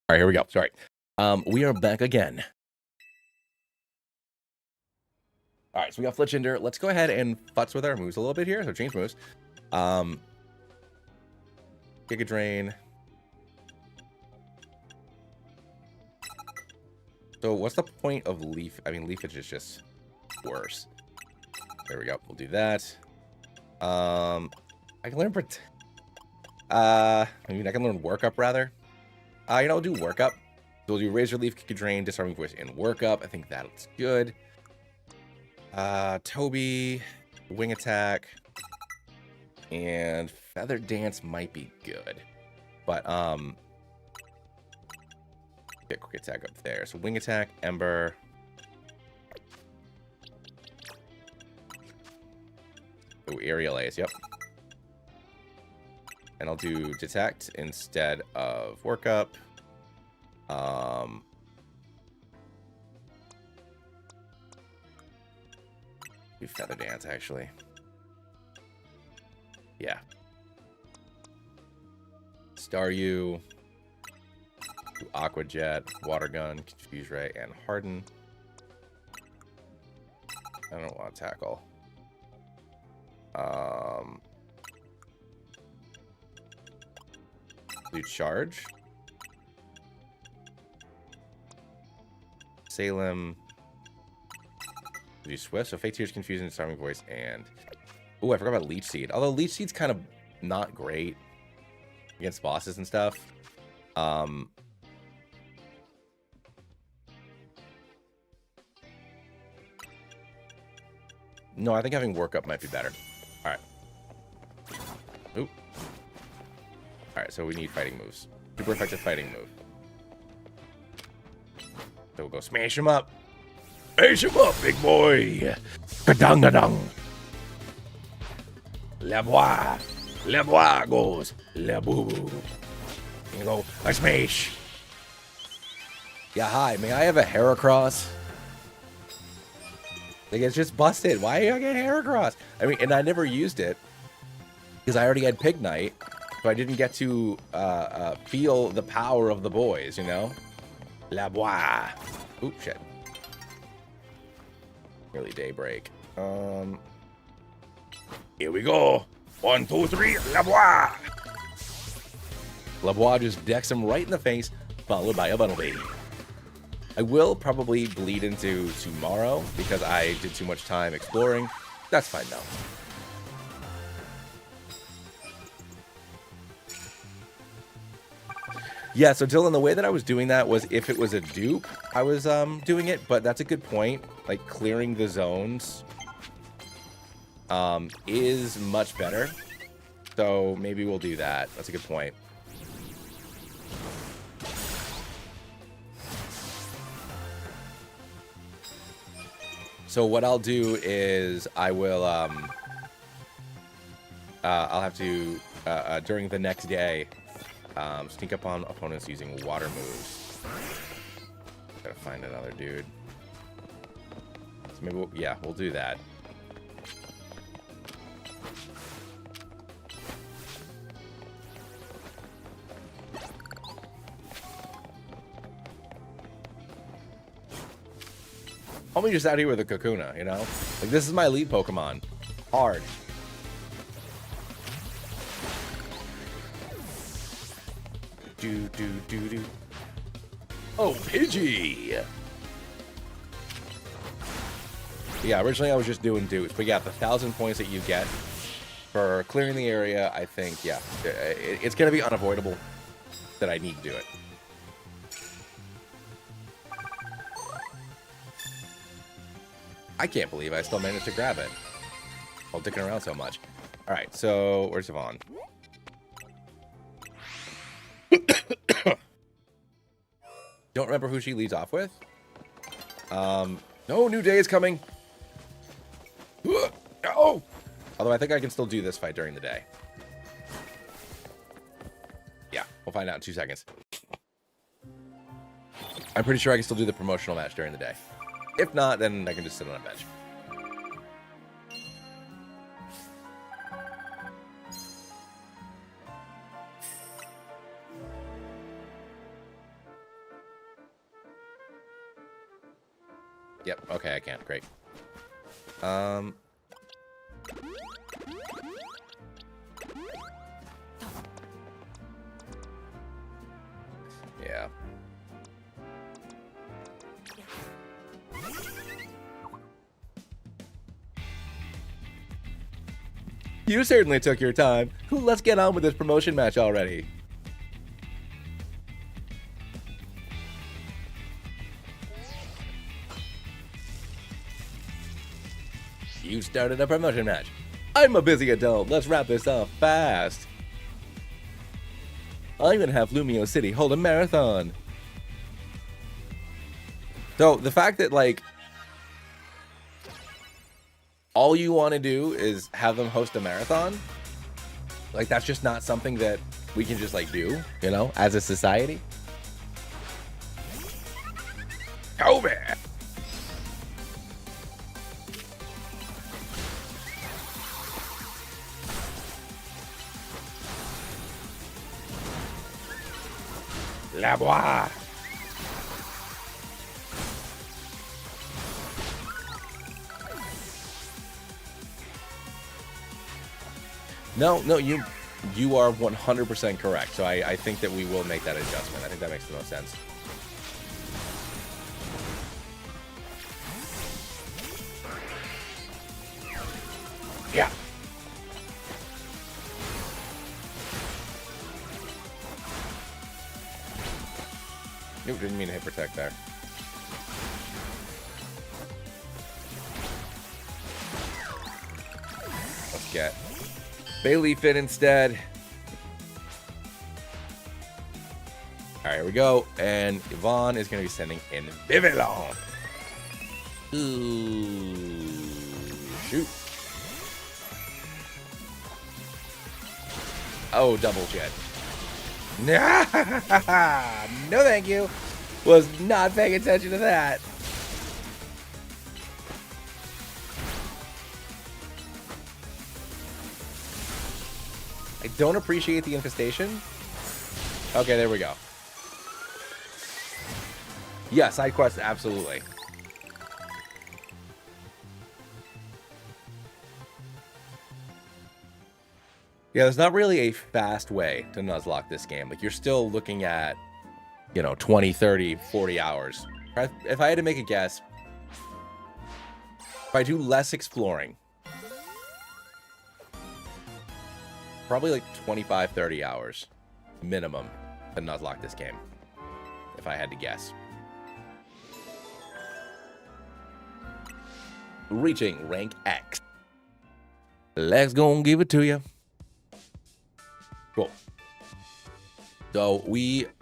All right, here we go. Sorry. We are back again. All right, so we got Fletchinder. Let's go ahead and futz with our moves a little bit here. So change moves. Giga Drain. So what's the point of leaf? I mean, leafage is just worse. There we go. We'll do that. I can learn I mean, I can learn work up rather. You know, I'll do work up. So we'll do razor leaf, kick a drain, disarming voice, and work up. I think that's good. Toby, wing attack, and feather dance might be good, but get quick attack up there. So wing attack, ember. Oh, aerial ace. Yep. And I'll do detect instead of work up. Do feather dance actually. Yeah. Staryu. Do aqua jet, water gun, confuse ray, and harden. I don't want to tackle. Do charge. Salem. Do swift. So fake tears, confusion, disarming voice, and oh, I forgot about leech seed. Although leech seed's kind of not great against bosses and stuff. No, I think having work up might be better. All right. Oop. All right, so we need fighting moves. Super effective fighting move. So we'll go smash him up. Smash him up, big boy. Gadang-gadang. Le bois. Le bois goes. Le boo-boo. You go, I smash. Yeah, hi. May I have a Heracross? Like, it's just busted. Why do I get Heracross? I mean, and I never used it because I already had Pig Knight, so I didn't get to feel the power of the boys, you know? La bois. Oop, shit. Early daybreak. Here we go. 1, 2, 3. La bois. La bois just decks him right in the face, followed by a bumblebee. I will probably bleed into tomorrow because I did too much time exploring. That's fine though. Yeah, so Dylan, the way that I was doing that was if it was a dupe, I was doing it, but that's a good point. Like clearing the zones is much better. So maybe we'll do that. That's a good point. So what I'll do is I will I'll have to during the next day sneak up on opponents using water moves. Gotta find another dude. So maybe we'll do that. Homie just out here with a Kakuna, you know? Like, this is my elite Pokemon. Hard. Do. Oh, Pidgey! Yeah, originally I was just doing dupes, but yeah, the 1,000 points that you get for clearing the area, I think, yeah, it's gonna be unavoidable that I need to do it. I can't believe I still managed to grab it while dicking around so much. All right, so where's Yvonne? Don't remember who she leads off with. No, new day is coming. Oh! Although I think I can still do this fight during the day. Yeah, we'll find out in 2 seconds. I'm pretty sure I can still do the promotional match during the day. If not, then I can just sit on a bench. Yep, okay, I can. Great. Yeah. You certainly took your time. Let's get on with this promotion match already. You started a promotion match. I'm a busy adult. Let's wrap this up fast. I'm gonna have Lumio City hold a marathon. So the fact that like all you want to do is have them host a marathon, like that's just not something that we can just like do, you know, as a society. Kobe. La bois. No, you are 100% correct. So I think that we will make that adjustment. I think that makes the most sense. Yeah. Nope, didn't mean to hit protect there. Let's get Bailey fit instead. All right, here we go. And Yvonne is going to be sending in Vivillon. Ooh, shoot. Oh, double jet. No, thank you. Was not paying attention to that. I don't appreciate the infestation. Okay, there we go. Yeah, side quests, absolutely. Yeah, there's not really a fast way to Nuzlocke this game. Like, you're still looking at, you know, 20, 30, 40 hours. If I had to make a guess, if I do less exploring, probably like 25, 30 hours minimum to Nuzlocke this game, if I had to guess. Reaching rank X. Let's go and give it to you. Cool. So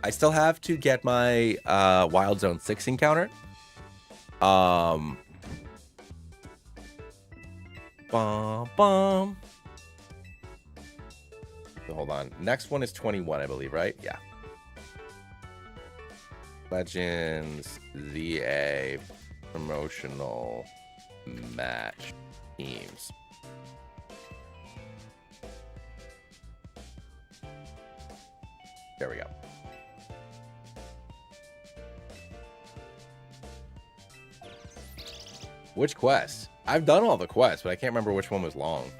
I still have to get my Wild Zone 6 encounter. Bum, bum. So hold on. Next one is 21, I believe, right? Yeah. Legends, ZA, promotional match teams. There we go. Which quest? I've done all the quests, but I can't remember which one was long.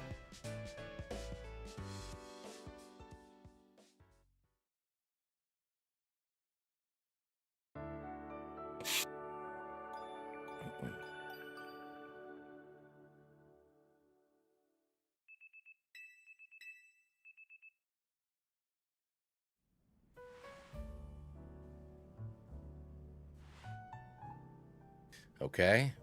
Okay.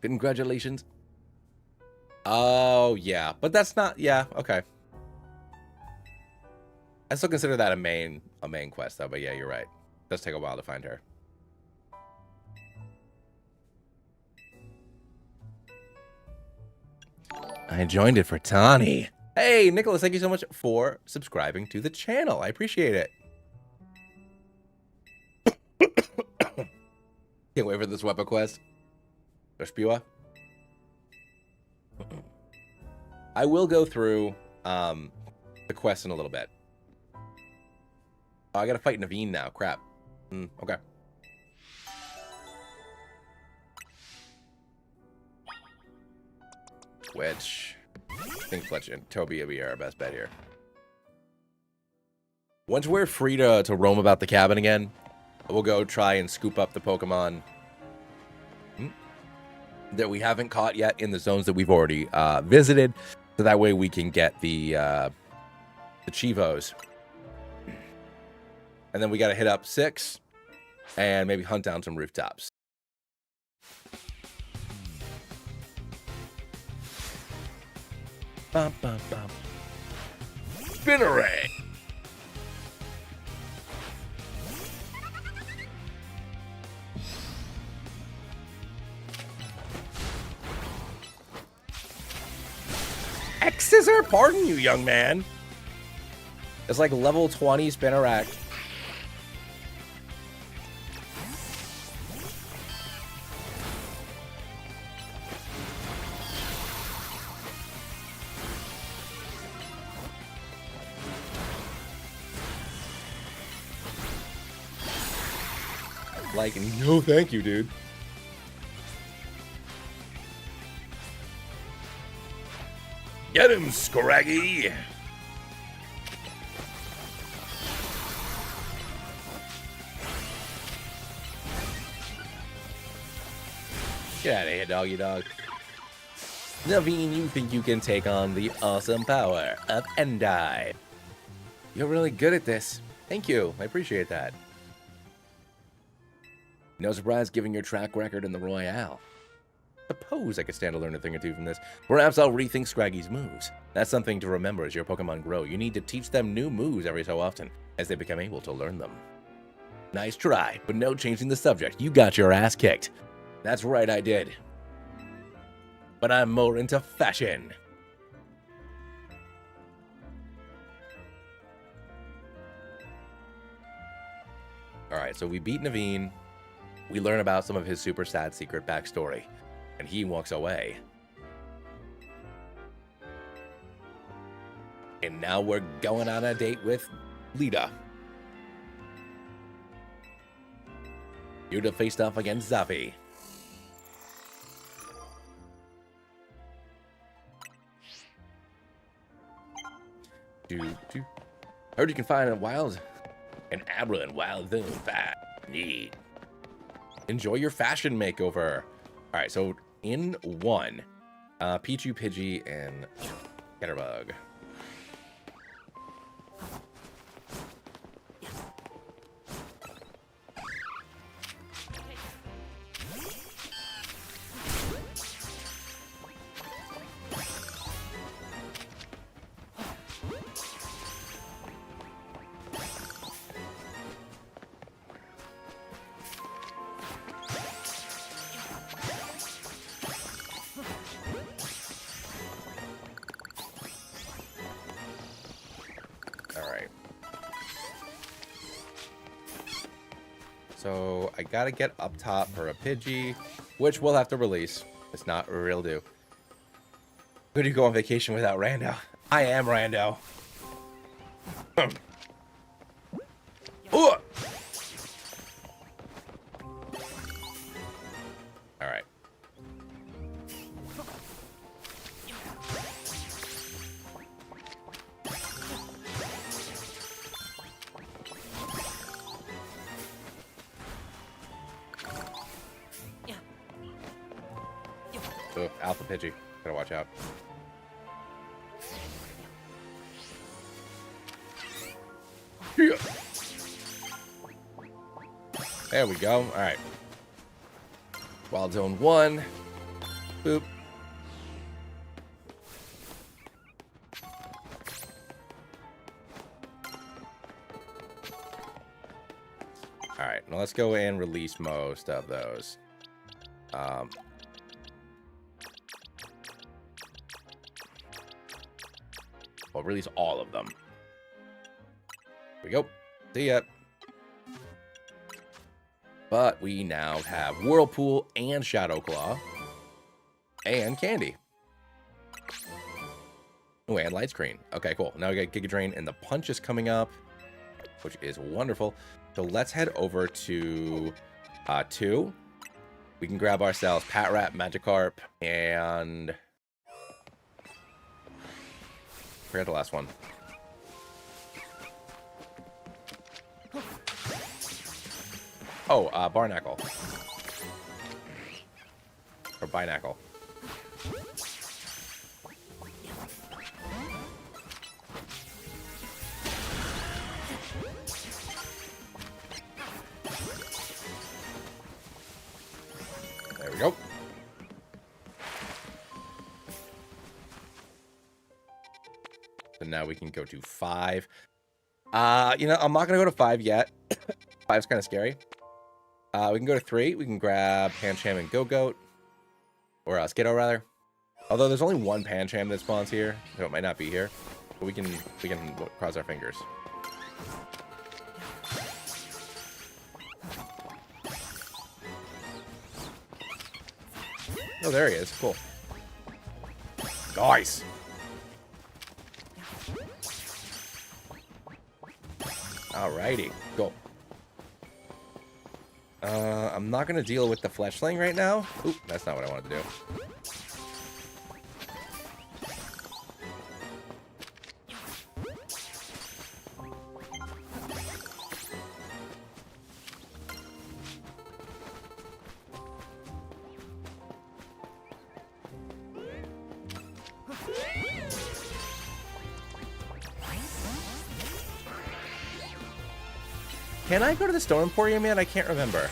Congratulations. Oh, yeah. But that's not... Yeah, okay. I still consider that a main quest, though. But yeah, you're right. It does take a while to find her. I joined it for Tani. Hey, Nicholas, thank you so much for subscribing to the channel. I appreciate it. Can't wait for this weapon quest. Spua. I will go through the quest in a little bit. Oh, I gotta fight Naveen now. Crap. Okay. Which I think Fletch and Toby will be our best bet here. Once we're free to roam about the cabin again, we'll go try and scoop up the Pokemon that we haven't caught yet in the zones that we've already visited. So that way we can get the Chivos. And then we got to hit up 6 and maybe hunt down some rooftops. Bum, bum, bum. Spinneray. X-Scissor? Pardon you, young man. It's like level 20 Spinnerack. Like, no thank you, dude. Get him, Scraggy! Get out of here, doggy dog. Naveen, you think you can take on the awesome power of Endai. You're really good at this. Thank you. I appreciate that. No surprise given your track record in the Royale. Suppose I could stand to learn a thing or two from this. Perhaps I'll rethink Scraggy's moves. That's something to remember as your Pokemon grow. You need to teach them new moves every so often, as they become able to learn them. Nice try, but no changing the subject. You got your ass kicked. That's right, I did. But I'm more into fashion. Alright, so we beat Naveen. We learn about some of his super sad secret backstory. And he walks away. And now we're going on a date with Lita. You to face off against Zappy. Heard you can find an Abra and Wild Zone fat. Neat. Enjoy your fashion makeover. All right, so in 1, Pichu, Pidgey, and Ketterbug. So I gotta get up top for a Pidgey, which we'll have to release. It's not a real do. Could you go on vacation without Rando? I am Rando. All right. Oh, Alpha Pidgey. Gotta watch out. Yeah. There we go. All right. Wild Zone 1. Boop. All right. Now let's go and release most of those. Well, release all of them. Here we go. See ya. But we now have Whirlpool and Shadow Claw. And Candy. Oh, and Light Screen. Okay, cool. Now we got Giga Drain, and the Punch is coming up, which is wonderful. So let's head over to 2. We can grab ourselves Patrat, Magikarp, and... forget the last one. Oh, Barnacle. Or Binacle. There we go. So now we can go to 5. You know, I'm not going to go to 5 yet. 5's kind of scary. We can go to 3. We can grab Pancham and Go-Goat. Or Skiddo, rather. Although there's only one Pancham that spawns here, so it might not be here. But we can cross our fingers. Oh, there he is. Cool. Nice. Alrighty. Go. I'm not going to deal with the Fletchling right now. Oop, that's not what I wanted to do. Can I go to the Stone Emporium yet? I can't remember.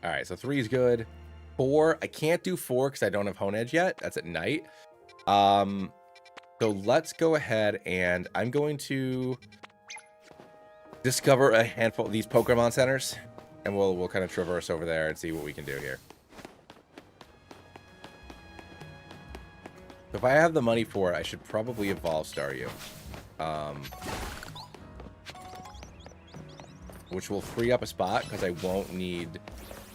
Alright, so 3 is good. 4, I can't do 4 because I don't have Hone Edge yet. That's at night. So let's go ahead and I'm going to discover a handful of these Pokemon centers. And we'll kind of traverse over there and see what we can do here. If I have the money for it, I should probably evolve Staryu. Which will free up a spot because I won't need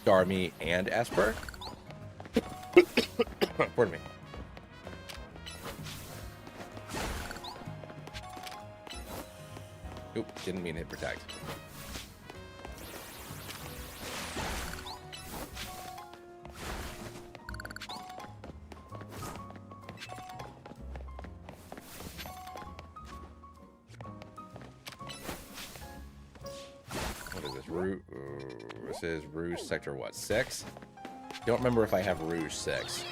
Starmie and Esper. Pardon me. Oop, didn't mean to hit protect. This is Rouge Sector, what, 6? Don't remember if I have Rouge 6.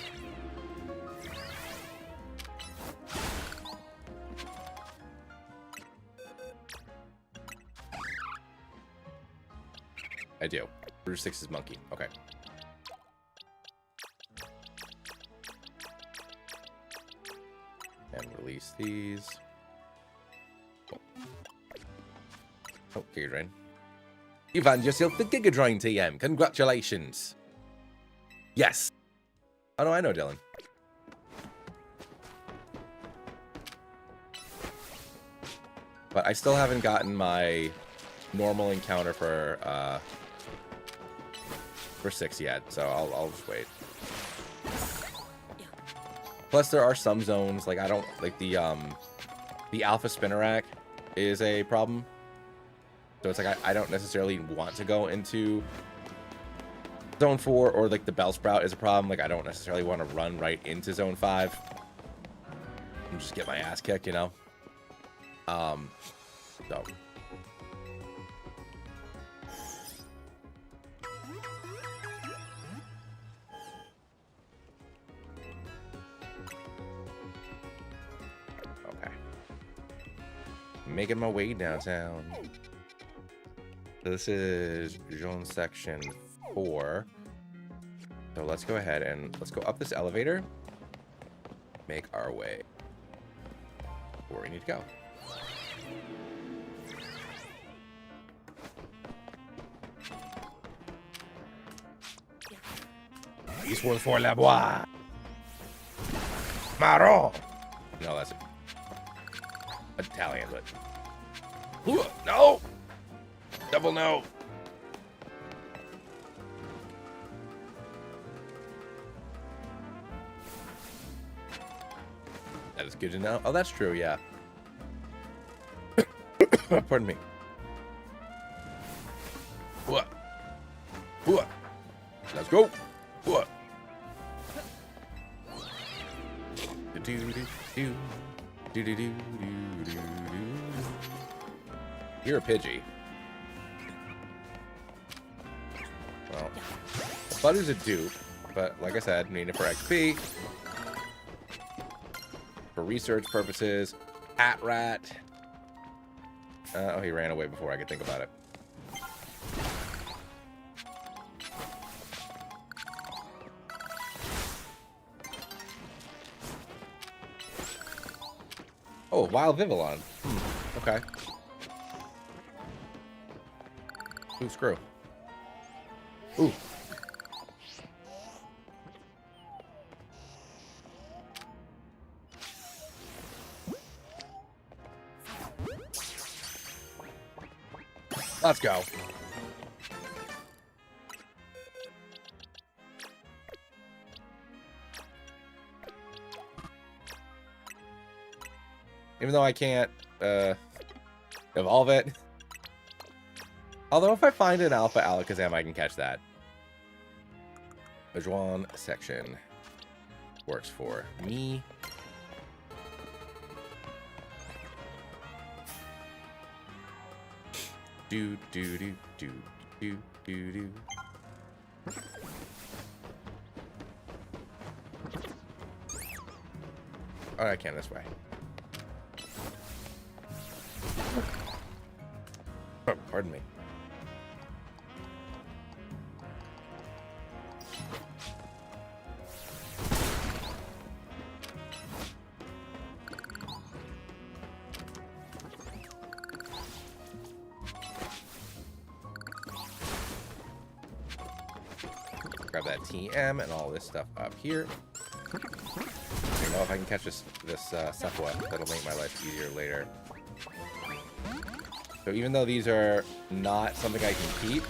I do. Rouge 6 is Monkey. Okay. And release these. Cool. Oh, Giga Drain. You found yourself the Giga Drain TM. Congratulations. Yes. Oh, no, I know, Dylan. But I still haven't gotten my normal encounter for 6 yet, so I'll just wait. Plus, there are some zones, like, I don't, like, the Alpha Spinnerack is a problem. So it's like I don't necessarily want to go into Zone 4, or like the Bellsprout is a problem. Like I don't necessarily want to run right into Zone 5 and just get my ass kicked, you know? So. Okay. Making my way downtown. So this is Zone Section 4. So let's go ahead and let's go up this elevator. Make our way where we need to go. This one's for La Bois. Marron. No, that's Italian, but no. Double no. That is good to know. Oh, that's true, yeah. Pardon me. What? What? Let's go. What? You're a Pidgey. Well, Buttoo's a dupe, but like I said, need it for XP. For research purposes. Hat Rat. Oh, he ran away before I could think about it. Oh, Wild Vivillon. Okay. Ooh, screw. Ooh. Let's go. Even though I can't evolve it. Although if I find an Alpha Alakazam, I can catch that. Bajuan section works for me. Do do do do do do do. Oh, I can this way. Oh, pardon me. Grab that TM and all this stuff up here. I don't know if I can catch this Sepua. That'll make my life easier later. So even though these are not something I can keep,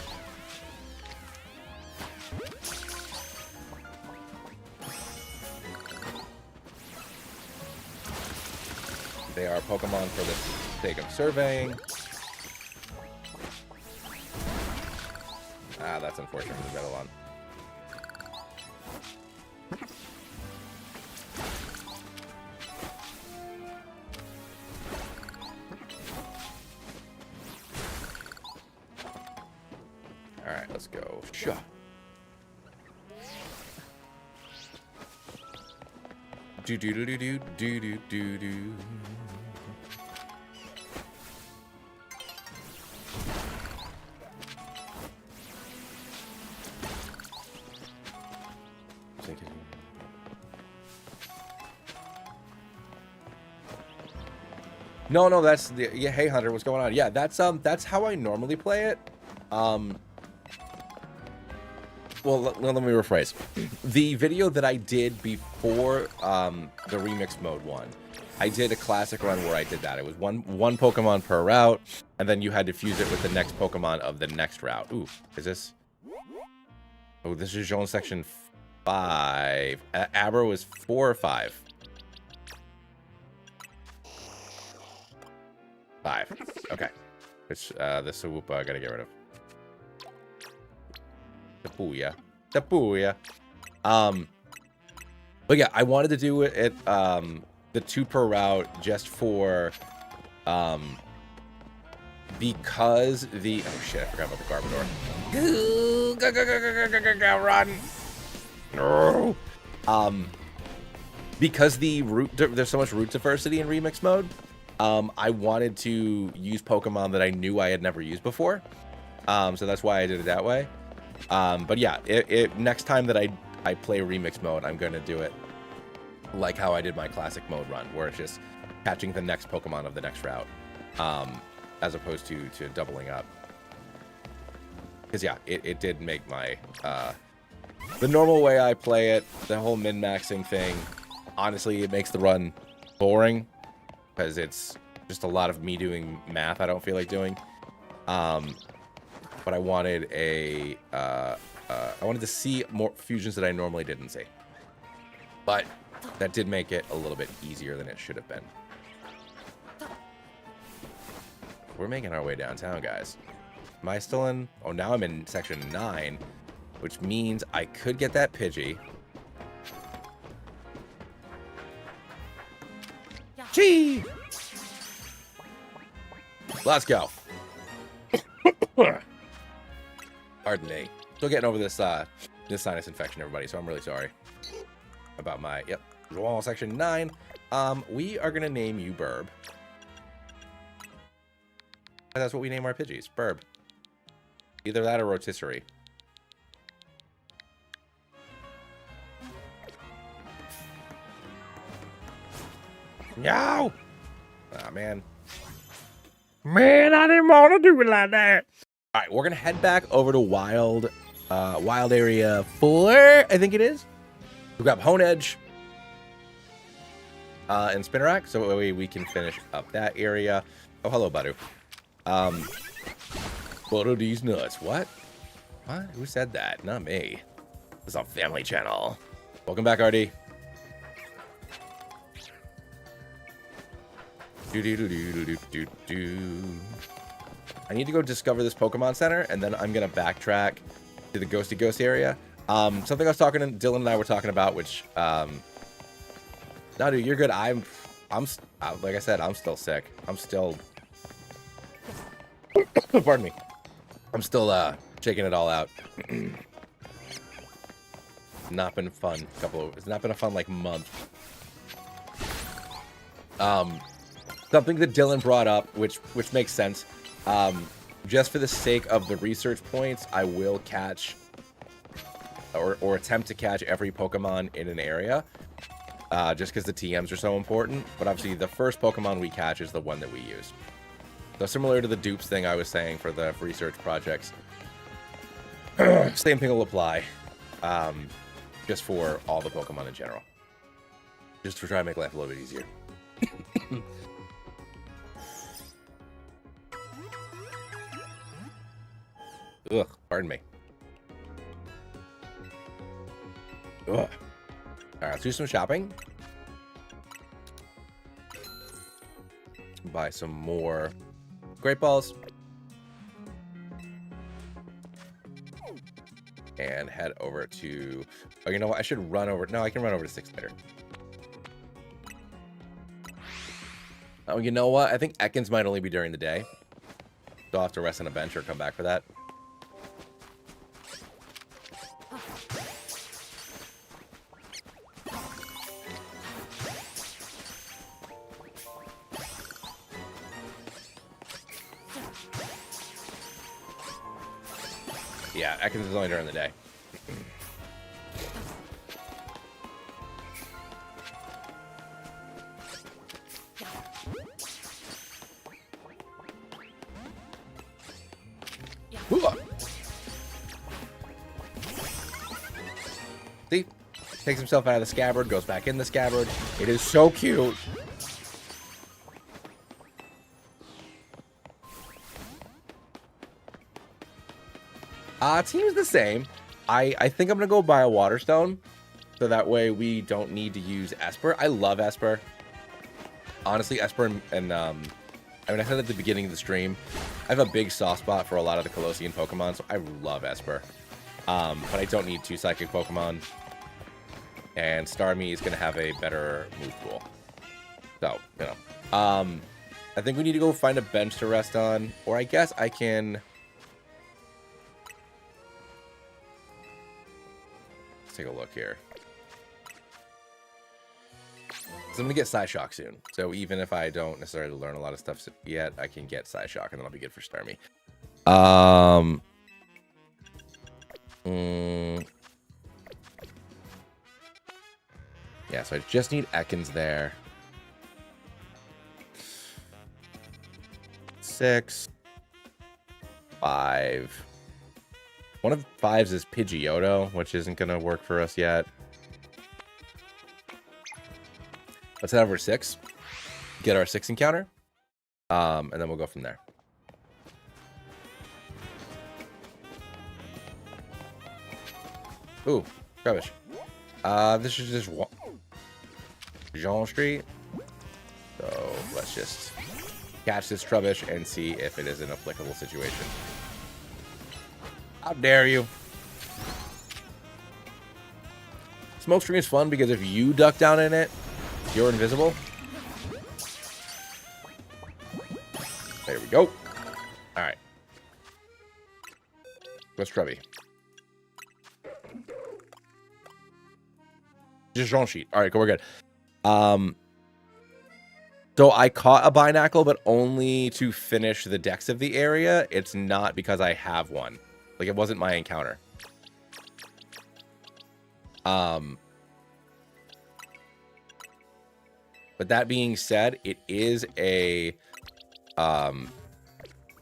they are Pokemon for the sake of surveying. Ah, that's unfortunate for Vivillon. Alright, let's go. Sure. Do do do do do do do do do. No, that's the yeah. Hey Hunter, what's going on? Yeah, that's how I normally play it. Well, let me rephrase. The video that I did before the remix mode one, I did a classic run where I did that. It was one Pokemon per route, and then you had to fuse it with the next Pokemon of the next route. Ooh, is this? Oh, this is Zone Section 5. Abra was 4 or 5. 5. Okay. Which the Sawoopa I gotta get rid of. Tapuya. But yeah, I wanted to do it the 2 per route just for because the oh shit, I forgot about the Garbodor. Go, run. No. Because there's so much route diversity in remix mode, I wanted to use Pokemon that I knew I had never used before. So that's why I did it that way. But yeah, next time that I play remix mode, I'm going to do it like how I did my classic mode run, where it's just catching the next Pokemon of the next route, as opposed to doubling up. Because yeah, it did make my the normal way I play it, the whole min-maxing thing, honestly, it makes the run boring because it's just a lot of me doing math I don't feel like doing. But I wanted I wanted to see more fusions that I normally didn't see. But that did make it a little bit easier than it should have been. We're making our way downtown, guys. Am I still in? Oh, now I'm in section 9. which means I could get that Pidgey. Gee! Let's go. Pardon me. Still getting over this this sinus infection, everybody, so I'm really sorry about my, yep, Joel section 9. We are going to name you Burb. That's what we name our Pidgeys, Burb. Either that or Rotisserie. No! Ah, man. Man, I didn't want to do it like that. All right, we're going to head back over to Wild Area 4, I think it is. We grab Hone Edge and Spinnerack, so that way we can finish up that area. Oh, hello, Badu. Photo these nuts. What? What? Who said that? Not me. This is on Family Channel. Welcome back, RD. I need to go discover this Pokemon Center, and then I'm gonna backtrack to the Ghosty Ghost area. Something I was talking to Dylan and I were talking about, which no, dude, you're good. I'm like I said, I'm still sick. I'm still pardon me. I'm still shaking it all out. Not been fun. It's not been a fun like month. Something that Dylan brought up, which makes sense. Just for the sake of the research points, I will catch or attempt to catch every Pokemon in an area. Just because the TMs are so important. But obviously, the first Pokemon we catch is the one that we use. So similar to the dupes thing I was saying for the research projects, same thing will apply. Just for all the Pokemon in general. Just to try and make life a little bit easier. Ugh, pardon me. Ugh. All right, let's do some shopping. Buy some more Great Balls. And head over to... Oh, you know what? I should run over... No, I can run over to 6 later. Oh, you know what? I think Ekans might only be during the day. So I'll have to rest on a bench or come back for that. Yeah, Ekans is only during the day. See? Takes himself out of the scabbard, goes back in the scabbard. It is so cute. Team's the same. I think I'm gonna go buy a water stone, so that way we don't need to use Esper. I love Esper. Honestly, Esper and I mean, I said at the beginning of the stream, I have a big soft spot for a lot of the Colossian Pokemon, so I love Esper. But I don't need 2 Psychic Pokemon, and Starmie is gonna have a better move pool. So, you know, I think we need to go find a bench to rest on, or I guess I can. Take a look here. So I'm gonna get Psyshock soon. So even if I don't necessarily learn a lot of stuff yet, I can get Psyshock, and then I'll be good for Starmie. Yeah, so I just need Ekans there. 6, 5. One of 5s is Pidgeotto, which isn't going to work for us yet. Let's head over to 6. Get our 6 encounter. And then we'll go from there. Ooh, rubbish. This is just Jean Street. So let's just catch this Trubbish and see if it is an applicable situation. How dare you? Smoke screen is fun because if you duck down in it, you're invisible. There we go. All right. What's Trevi? Just Jean sheet. All right, cool, we're good. So I caught a binacle, but only to finish the decks of the area. It's not because I have one. Like, it wasn't my encounter. But that being said, it is a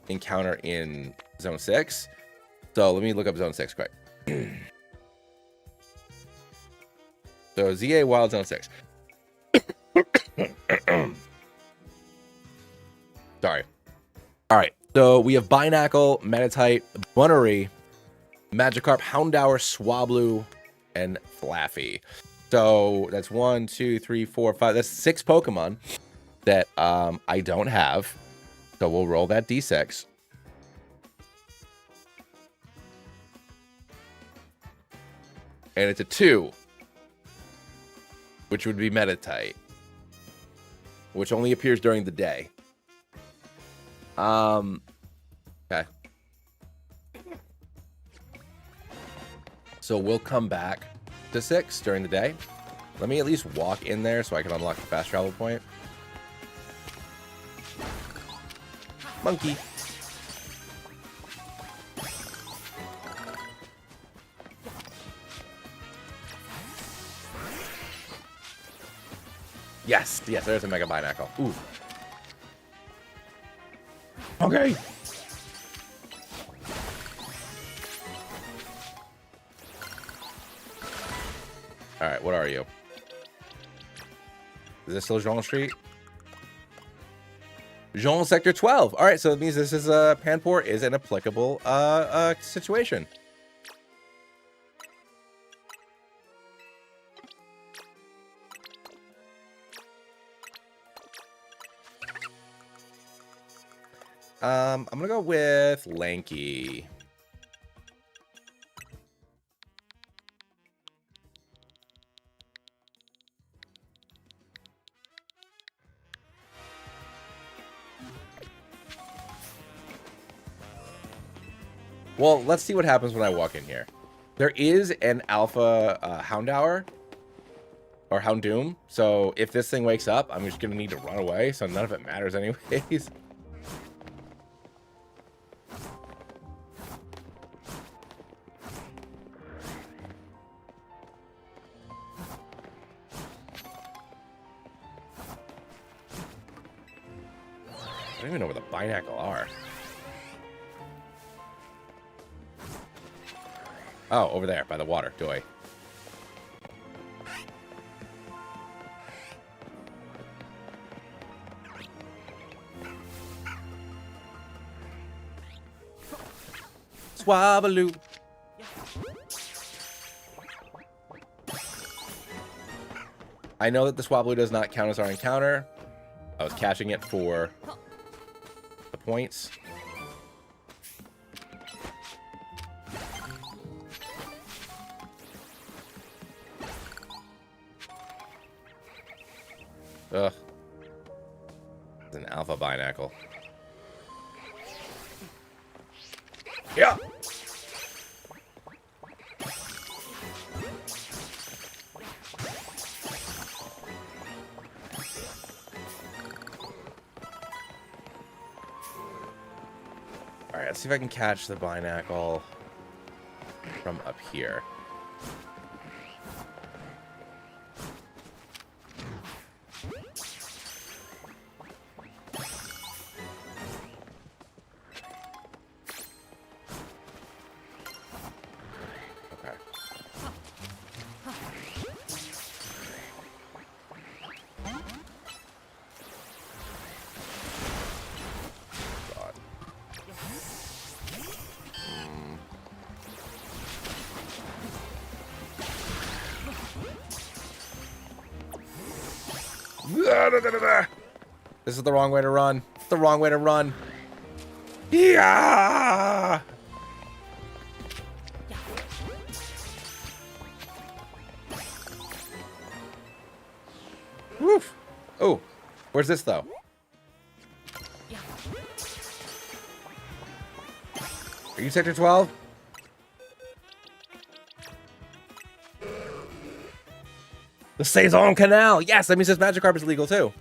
encounter in Zone 6. So let me look up Zone 6 quick. So ZA Wild Zone 6. Sorry. All right. So we have Binacle, Metatite, Bunnery, Magikarp, Houndour, Swablu, and Flaffy. So that's 1, 2, 3, 4, 5. That's 6 Pokemon that I don't have. So we'll roll that D6. And it's a 2, which would be Metatite, which only appears during the day. Okay. So we'll come back to 6 during the day. Let me at least walk in there so I can unlock the fast travel point. Monkey. Yes, there's a Mega Binacle. Ooh. Okay. All right, what are you? Is this still Jean Street? Jean Sector 12. All right, so it means this is Panpour is an applicable situation. I'm gonna go with Lanky. Well, let's see what happens when I walk in here. There is an alpha Houndour or Houndoom, so if this thing wakes up, I'm just gonna need to run away, so none of it matters anyways. I don't even know where the Binacle are. Oh, over there by the water. Doy. Swablu. I know that the Swablu does not count as our encounter. I was catching it for the points. Ugh. It's an alpha Binacle. Yeah. All right, let's see if I can catch the Binacle from up here. This is the wrong way to run. It's the wrong way to run. Yeah. Woof. Oh, where's this though? Are you sector 12? The Saison Canal. Yes, that means this Magikarp is legal too.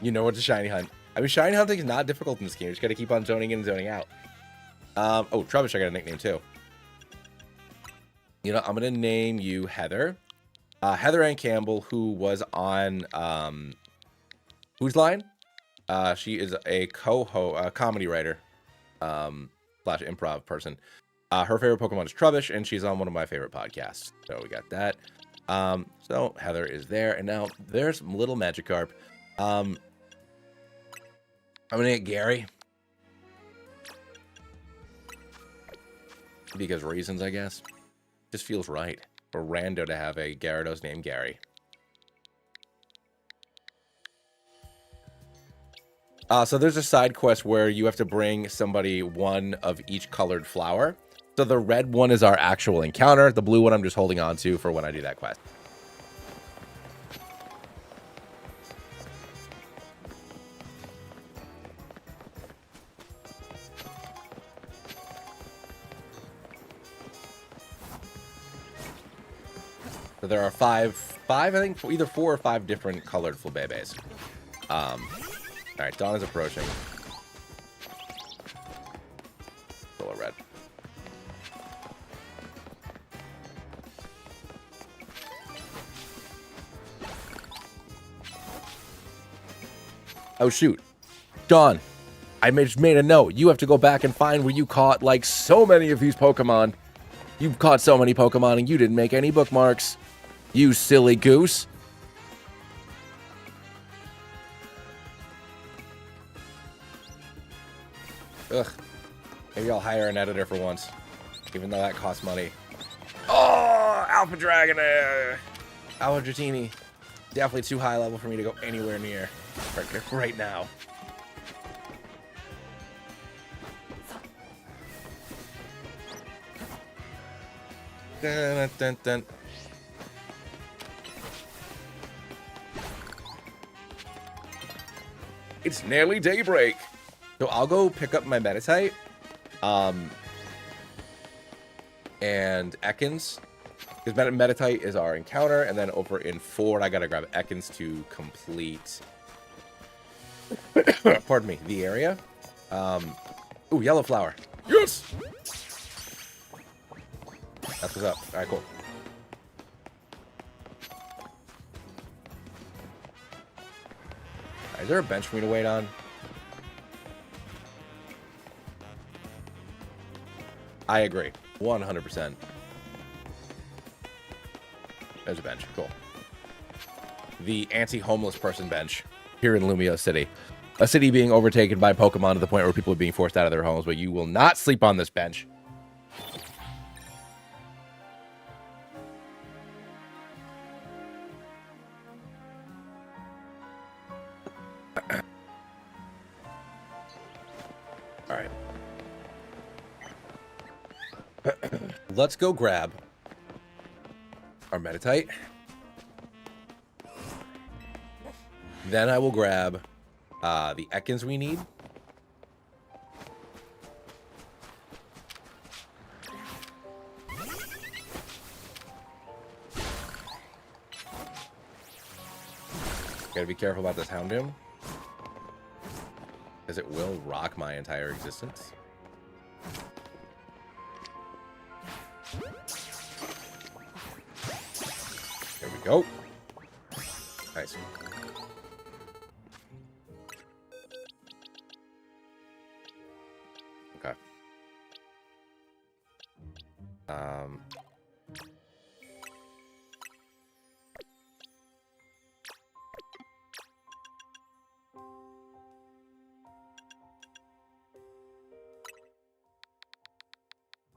You know what to shiny hunt. I mean, shiny hunting is not difficult in this game. You just got to keep on zoning in and zoning out. Oh, Trubbish, I got a nickname too. You know, I'm going to name you Heather. Heather Ann Campbell, who was on, whose line? She is a comedy writer, slash improv person. Her favorite Pokemon is Trubbish, and she's on one of my favorite podcasts. So we got that. So Heather is there, and now there's little Magikarp. I'm gonna get Gary. Because reasons, I guess. Just feels right for rando to have a Gyarados named Gary. So there's a side quest where you have to bring somebody one of each colored flower. So the red one is our actual encounter. The blue one I'm just holding on to for when I do that quest. So there are five, I think, either 4 or 5 different colored Flabébés. All right, dawn is approaching. Still a red. Oh, shoot. Dawn, I just made a note. You have to go back and find where you caught, like, so many of these Pokemon. You caught so many Pokemon and you didn't make any bookmarks. You silly goose. Ugh. Maybe I'll hire an editor for once. Even though that costs money. Oh, Alpha Dragonair. Alpha Dratini. Definitely too high level for me to go anywhere near. Right now. Dun, dun, dun, dun. It's nearly daybreak. So I'll go pick up my Meditite. And Ekans. Because Meditite is our encounter. And then over in Ford, I gotta grab Ekans to complete... pardon me, the area. Ooh, yellow flower. Yes! That's what's up. Alright, cool. Is there a bench for me to wait on? I agree. 100%. There's a bench. Cool. The anti-homeless person bench here in Lumio City. A city being overtaken by Pokemon to the point where people are being forced out of their homes, but you will not sleep on this bench. All right. Let's go grab our Meditite. Then I will grab the Ekans we need. Gotta be careful about this Houndoom, because it will rock my entire existence. There we go. Nice. Okay.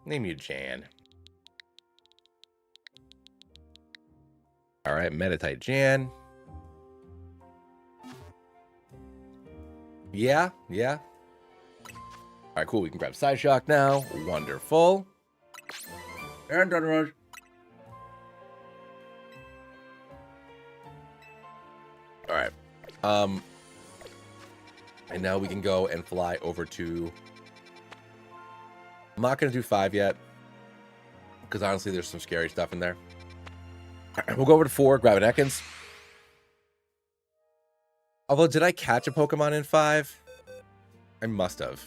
Name you Jan. All right, Meditite Jan. Yeah. All right, cool. We can grab Side Shock now. Wonderful. And Thunder Rush. All right. And now we can go and fly over to... I'm not going to do 5 yet. Because honestly, there's some scary stuff in there. We'll go over to 4, grab an Ekans. Although, did I catch a Pokemon in 5? I must have.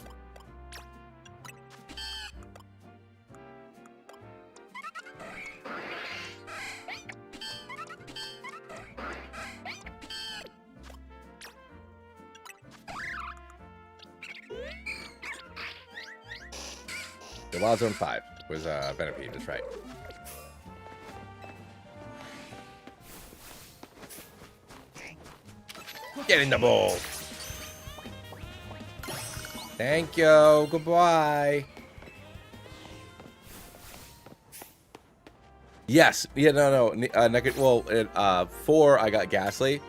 The Wild Zone 5 was Venipede, that's right. Get in the bowl. Thank you. Goodbye. Yes. Yeah, no. Well, at 4, I got Ghastly.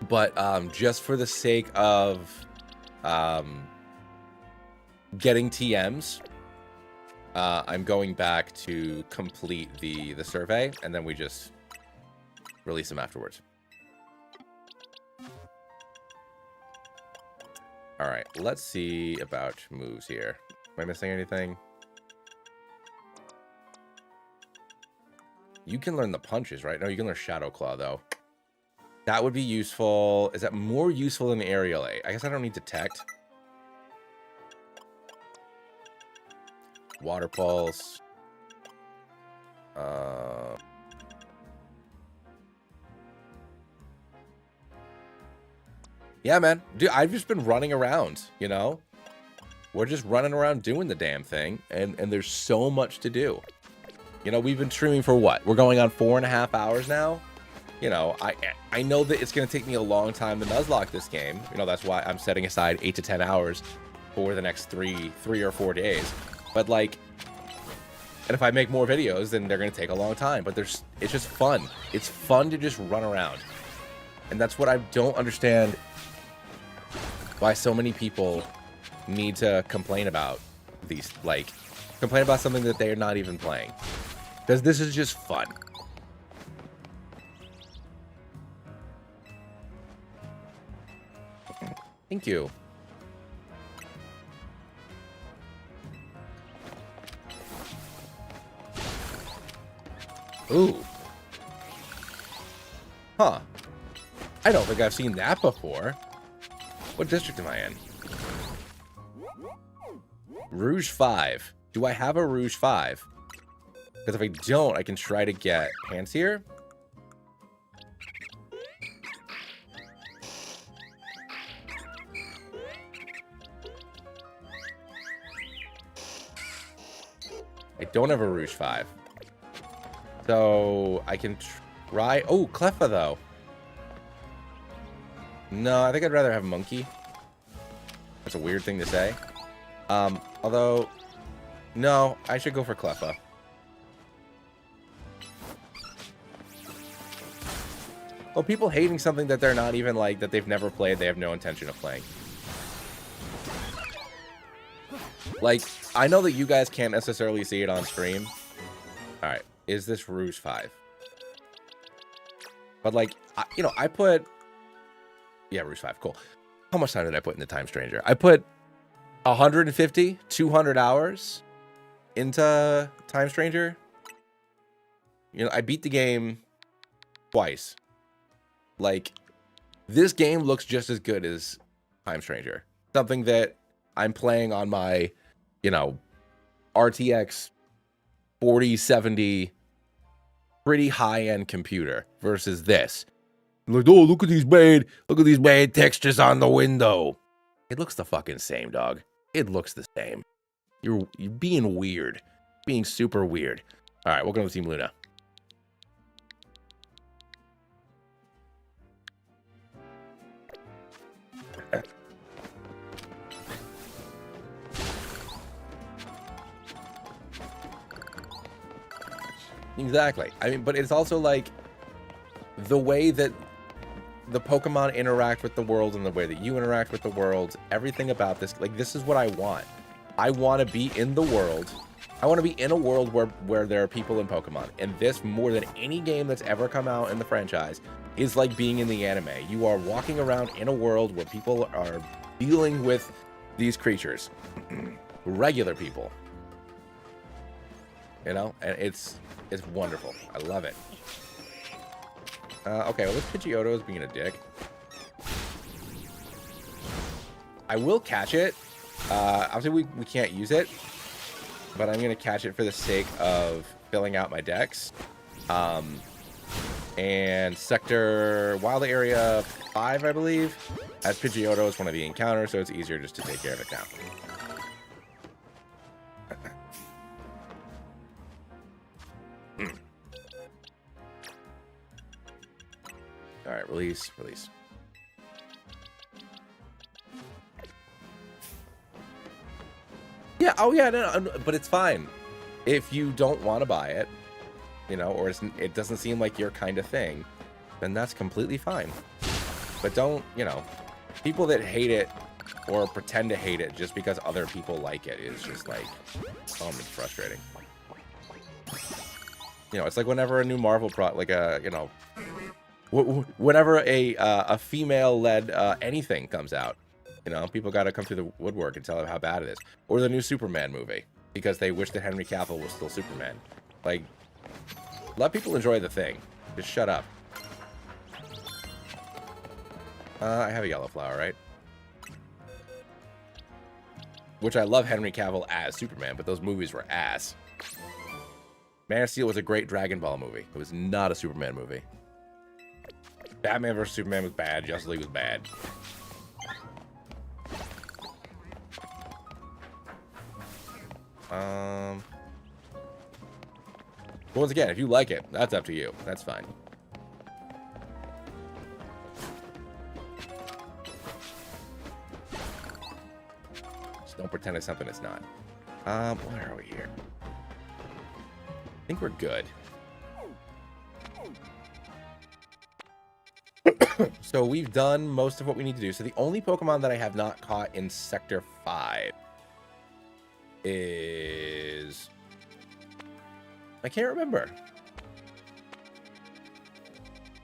But just for the sake of getting TMs, I'm going back to complete the survey, and then we just release them afterwards. All right, let's see about moves here. Am I missing anything? You can learn the punches, right? No, you can learn Shadow Claw, though. That would be useful. Is that more useful than Aerial A? I guess I don't need Detect. Water Pulse. Yeah, man. Dude, I've just been running around, you know? We're just running around doing the damn thing, and there's so much to do. You know, we've been streaming for what? We're going on 4.5 hours now? You know, I know that it's going to take me a long time to Nuzlocke this game. You know, that's why I'm setting aside 8 to 10 hours for the next three or 4 days. But, like, and if I make more videos, then they're going to take a long time. But it's just fun. It's fun to just run around. And that's what I don't understand, why so many people need to complain about these, like, complain about something that they're not even playing. Because this is just fun. Thank you. Ooh. Huh. I don't think I've seen that before. What district am I in? Rouge 5. Do I have a Rouge 5? Because if I don't, I can try to get pants here. I don't have a Rouge 5. So I can try... Oh, Cleffa, though. No, I think I'd rather have Monkey. That's a weird thing to say. Although... No, I should go for Cleffa. Well, people hating something that they're not even, like, that they've never played, they have no intention of playing. Like, I know that you guys can't necessarily see it on stream. Alright, is this Rouge 5? But, like, you know, I put... Yeah, Rouge 5, cool. How much time did I put in the Time Stranger? I put 150, 200 hours into Time Stranger. You know, I beat the game twice. Like, this game looks just as good as Time Stranger. Something that I'm playing on my, you know, RTX 4070 pretty high-end computer versus this. Like, oh, look at these bad textures on the window. It looks the fucking same, dog. It looks the same. You're being weird. Being super weird. All right, welcome to Team Luna. Exactly. I mean, but it's also like the way that the Pokemon interact with the world and the way that you interact with the world, everything about this, like, this is what I want. I want to be in the world. I want to be in a world where there are people in Pokemon. And this, more than any game that's ever come out in the franchise, is like being in the anime. You are walking around in a world where people are dealing with these creatures. Regular people. You know? And it's wonderful. I love it. Okay, well, this Pidgeotto is being a dick. I will catch it. Obviously, we can't use it. But I'm going to catch it for the sake of filling out my decks. And Sector Wild Area 5, I believe, as Pidgeotto is one of the encounters, so it's easier just to take care of it now. All right, release. Yeah, oh yeah, no, but it's fine. If you don't want to buy it, you know, or it doesn't seem like your kind of thing, then that's completely fine. But don't, you know, people that hate it or pretend to hate it just because other people like it is just like, oh, it's frustrating. You know, it's like whenever a new Marvel like a, you know, whenever a female-led anything comes out, you know, people got to come through the woodwork and tell them how bad it is. Or the new Superman movie, because they wish that Henry Cavill was still Superman. Like, let people enjoy the thing. Just shut up. I have a yellow flower, right? Which I love Henry Cavill as Superman, but those movies were ass. Man of Steel was a great Dragon Ball movie. It was not a Superman movie. Batman vs. Superman was bad. Justice League was bad. Once again, if you like it, that's up to you. That's fine. Just don't pretend it's something it's not. Where are we here? I think we're good. So we've done most of what we need to do. So the only Pokemon that I have not caught in Sector 5 is... I can't remember.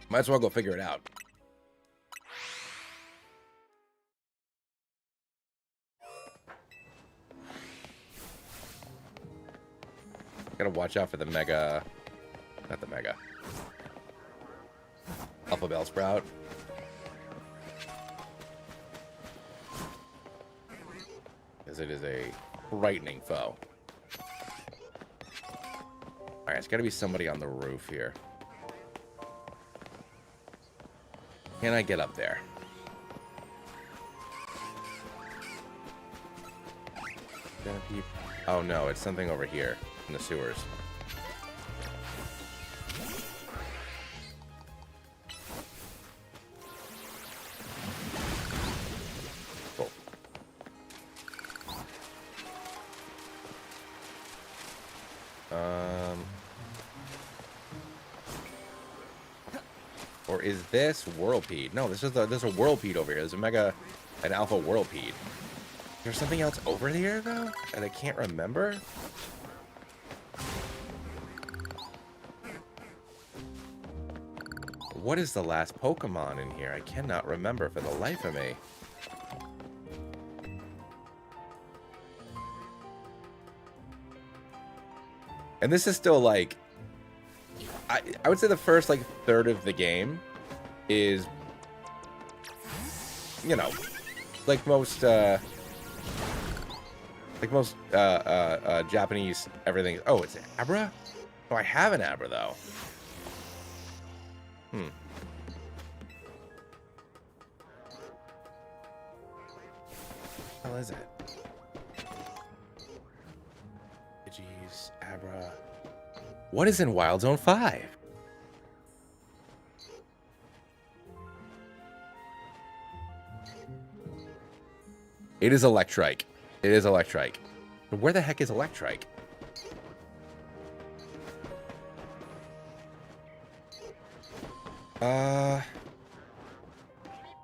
Might as well go figure it out. Gotta watch out for the Mega... Not the Mega. Alpha Bellsprout. Because it is a frightening foe. Alright, it's gotta be somebody on the roof here. Can I get up there? Oh no, it's something over here in the sewers. Cool. Or is this Whirlpeed? No, there's a Whirlpeed over here. There's an Alpha Whirlpeed. There's something else over here, though, that I can't remember. What is the last Pokemon in here? I cannot remember for the life of me. And this is still, like... I would say the first, like, third of the game is... You know, like most Japanese everything. Oh, it's Abra? Oh, I have an Abra though. What the hell is it? Jeez, Abra. What is in Wild Zone 5? It is Electrike. It is Electrike. But where the heck is Electrike?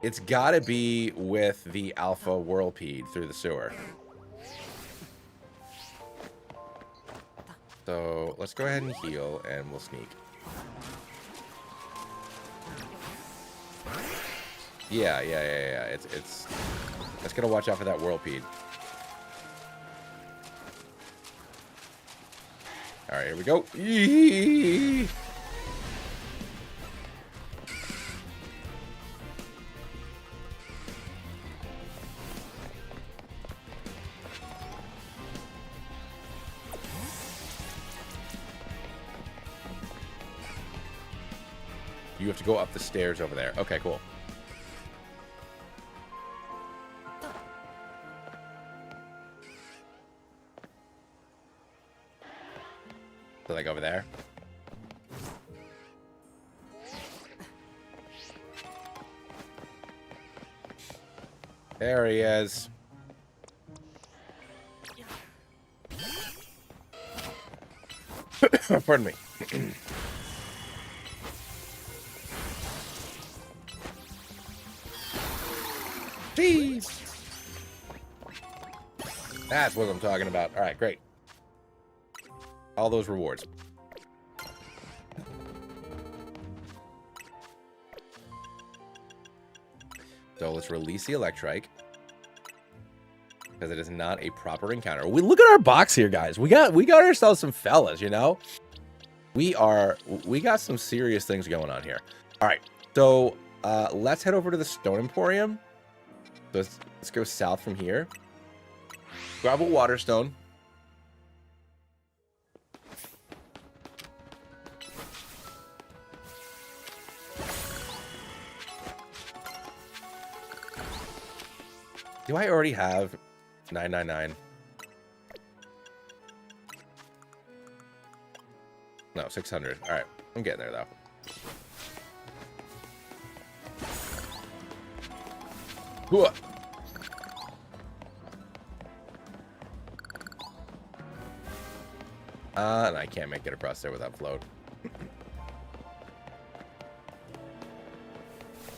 It's got to be with the alpha whirlpede through the sewer. So let's go ahead and heal, and we'll sneak. Yeah. It's gotta watch out for that whirlpede. All right, here we go. Eee! You have to go up the stairs over there. Okay, cool. So like over there. There he is. Pardon me. Jeez. That's what I'm talking about. All right, great. All those rewards. So let's release the Electrike. Because it is not a proper encounter. We look at our box here, guys. We got ourselves some fellas, you know? We got some serious things going on here. All right. So let's head over to the Stone Emporium. So let's go south from here. Grab a Waterstone. Do I already have 999? No, 600. All right, I'm getting there though. Hooah. And I can't make it across there without float.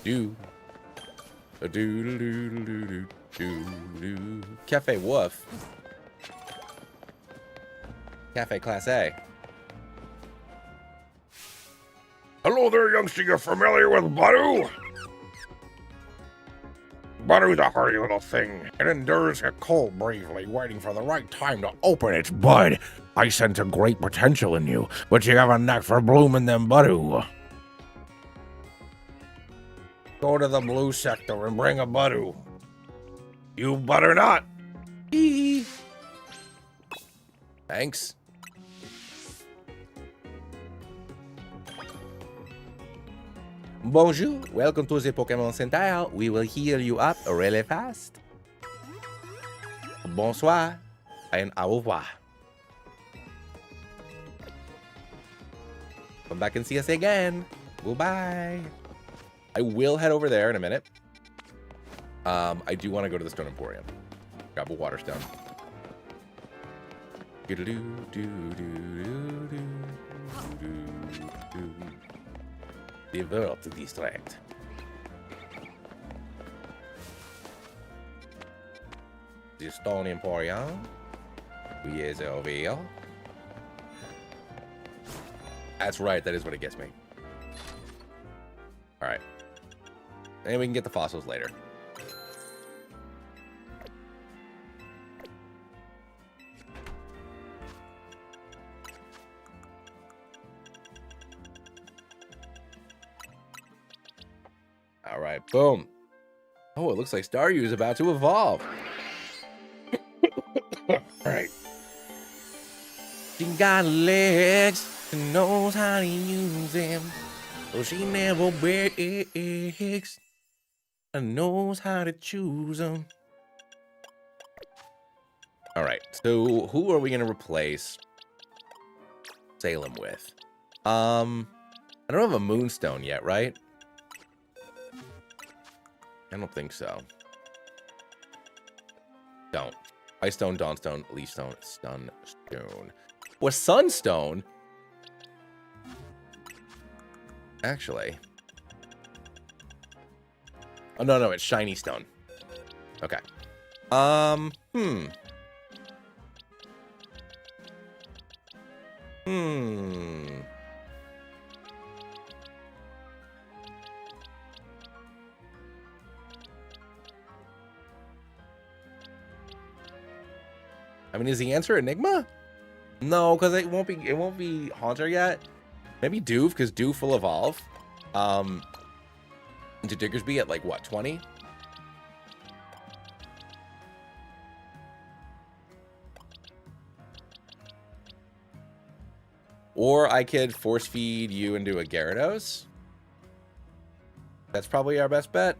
Do. Cafe Wolf. Cafe Class A. Hello there, youngster. You familiar with Baru? Baru's a hardy little thing. It endures a cold bravely, waiting for the right time to open its bud. I sense a great potential in you, but you have a knack for blooming them Baru. Go to the blue sector and bring a Baru. You butter not. Thanks. Bonjour, welcome to the Pokemon Center. We will heal you up really fast. Bonsoir, and au revoir. Come back and see us again. Goodbye. I will head over there in a minute. I do want to go to the Stone Emporium. Grab a Waterstone. Divert to distract. The Stone Emporium. We is over here. That's right, that is what it gets me. Alright. And we can get the fossils later. Alright, boom. Oh, it looks like Staryu is about to evolve. Alright. She got legs and knows how to use them. So she never begs and knows how to choose them. Alright, so who are we going to replace Salem with? I don't have a Moonstone yet, right? I don't think so. Don't. Ice Stone, Dawnstone, Leaf Stone, Sunstone. Was Sunstone? Actually. Oh, no, it's shiny stone. Okay. Hmm. I mean, is the answer Enigma? No, because it won't be Haunter yet. Maybe Doof, because Doof will evolve. Into Diggersby at like what, 20? Or I could force feed you into a Gyarados. That's probably our best bet.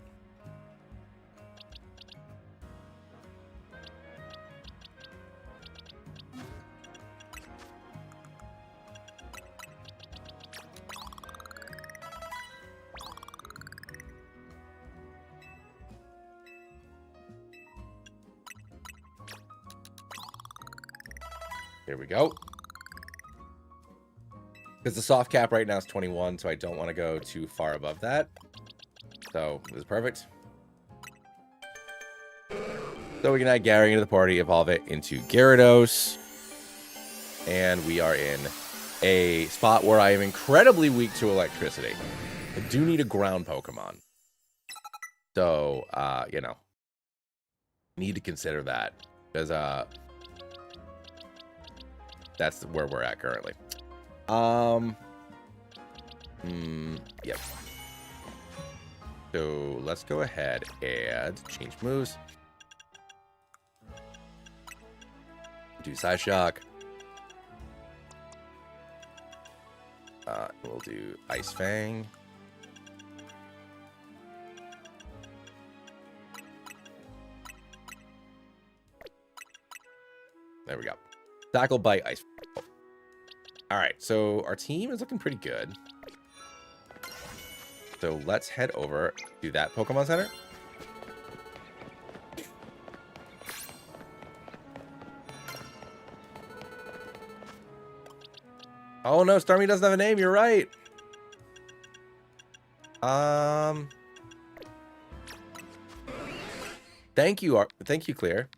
Here we go. Because the soft cap right now is 21, so I don't want to go too far above that. So this is perfect. So we can add Gary into the party, evolve it into Gyarados. And we are in a spot where I am incredibly weak to electricity. I do need a ground Pokemon. So, you know, need to consider that. Because, that's where we're at currently. Yep. So let's go ahead and change moves. Do Side Shock. We'll do Ice Fang. There we go. Tackle, Bite, Ice. All right, so our team is looking pretty good. So let's head over to that Pokemon Center. Oh no, Starmie doesn't have a name. You're right. Thank you, Clear.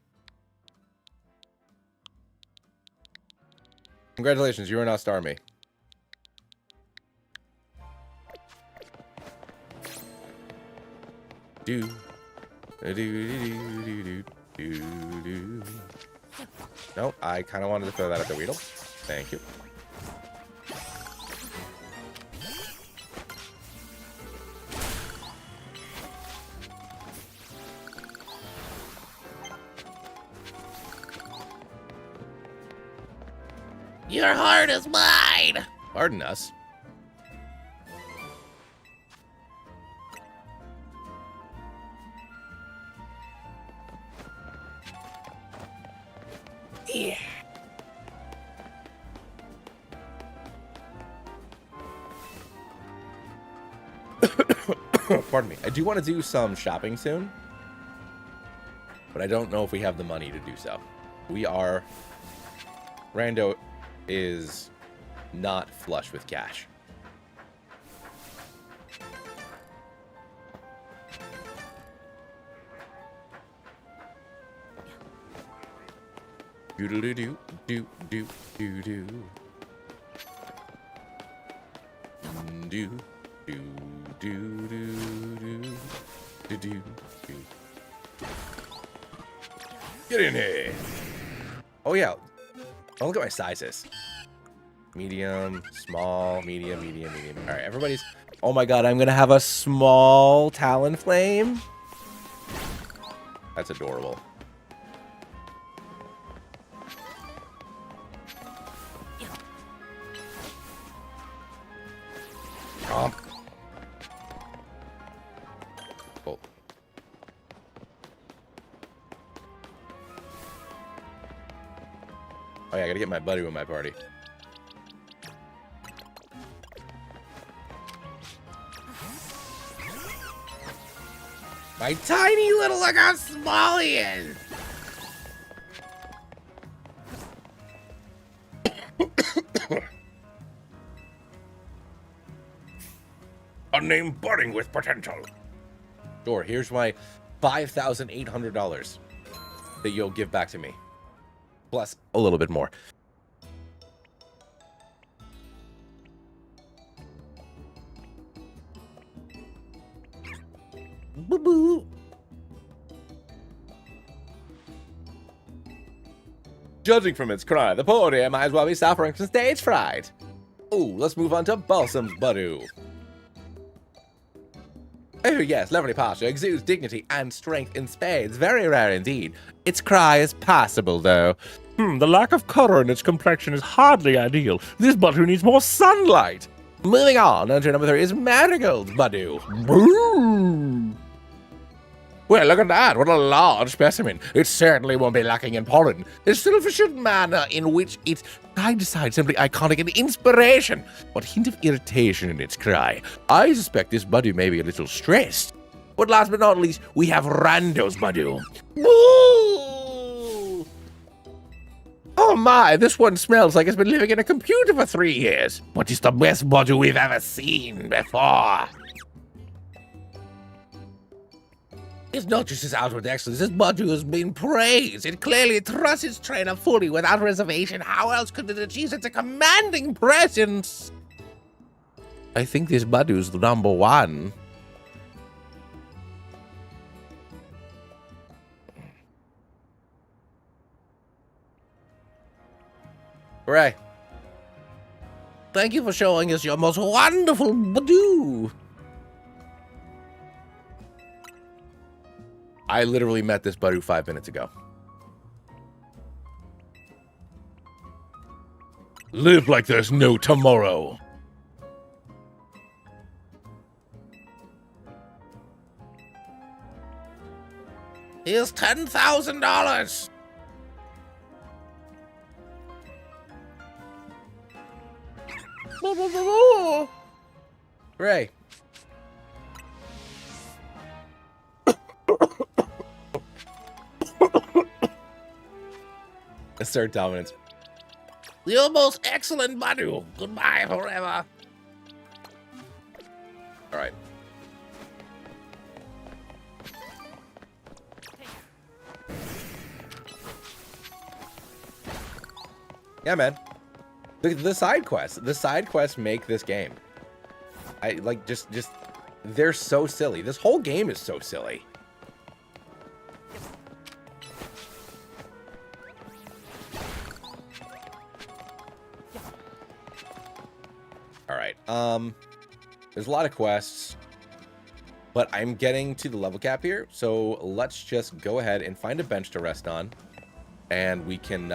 Congratulations, you are now Starmie. Nope, I kind of wanted to throw that at the Weedle. Thank you. Your heart is mine! Pardon us. Yeah. Pardon me. I do want to do some shopping soon, but I don't know if we have the money to do so. Rando is not flush with cash. Do do do do do do do do do do do do do. Get in here. Oh yeah. Oh, look at my sizes. Medium, small, medium, medium, medium. All right, everybody's... Oh my god, I'm going to have a small Talonflame. That's adorable. Chomp. Cool. Oh yeah, I gotta get my buddy with my party. My tiny little, look how small he is! A name budding with potential. Sure, here's my $5,800 that you'll give back to me. Plus a little bit more. Boo-boo. Judging from its cry, the poor dear might as well be suffering from stage fright. Ooh, let's move on to Balsam's Badoo. Oh yes, lovely posture, exudes dignity and strength in spades. Very rare indeed. Its cry is passable, though. The lack of color in its complexion is hardly ideal. This Badoo needs more sunlight. Moving on, entry number 3 is Marigold's Badoo. Boo! Well, look at that. What a large specimen. It certainly won't be lacking in pollen. The sufficient manner in which its side to side simply iconic and inspiration. What hint of irritation in its cry. I suspect this Badoo may be a little stressed. But last but not least, we have Rando's Badoo. Boo! Oh my, this one smells like it's been living in a computer for 3 years. What is the best Badoo we've ever seen before? It's not just its outward excellence, this Badoo has been praised. It clearly trusts its trainer fully without reservation. How else could it achieve such a commanding presence? I think this Badoo's the number 1. Hooray. Thank you for showing us your most wonderful Badoo. I literally met this Badoo 5 minutes ago. Live like there's no tomorrow. Here's $10,000. Hooray. Assert dominance. Your most excellent Badoo. Goodbye forever. All right. Yeah, man. The side quests. The side quests make this game. I like just they're so silly. This whole game is so silly. All right. There's a lot of quests, but I'm getting to the level cap here, so let's just go ahead and find a bench to rest on, and we can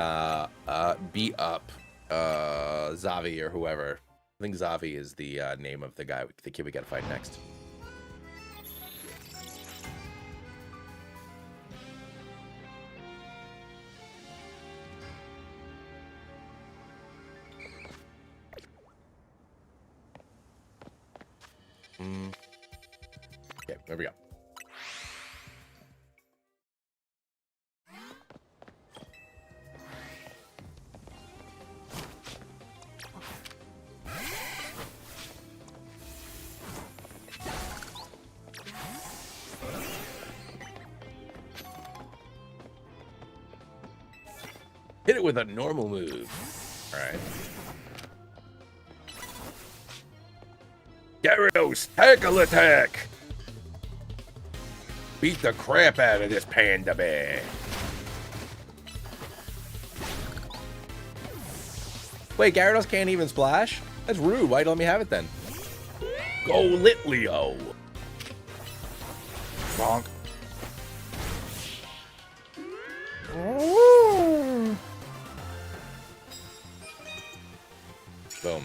beat up Zavi or whoever. I think Zavi is the name of the guy, the kid we gotta fight next. Okay, there we go. Hit it with a normal move. All right. Gyarados, tackle attack! Beat the crap out of this panda bear. Wait, Gyarados can't even splash? That's rude. Why'd you let me have it then? Go Litleo. Bonk. Boom.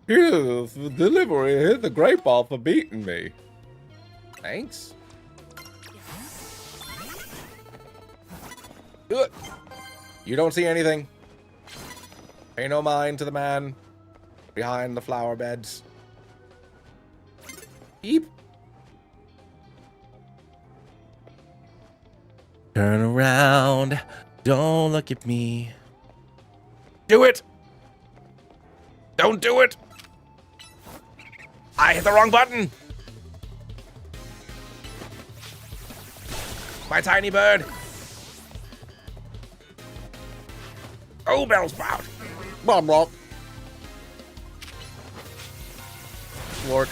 Here's the delivery. Here's the great ball for beating me. Thanks. Good. You don't see anything. Pay no mind to the man behind the flower beds. Beep. Turn around. Don't look at me. Do it! Don't do it! I hit the wrong button. My tiny bird. Oh, Bellsprout. Blah, blah. Lord,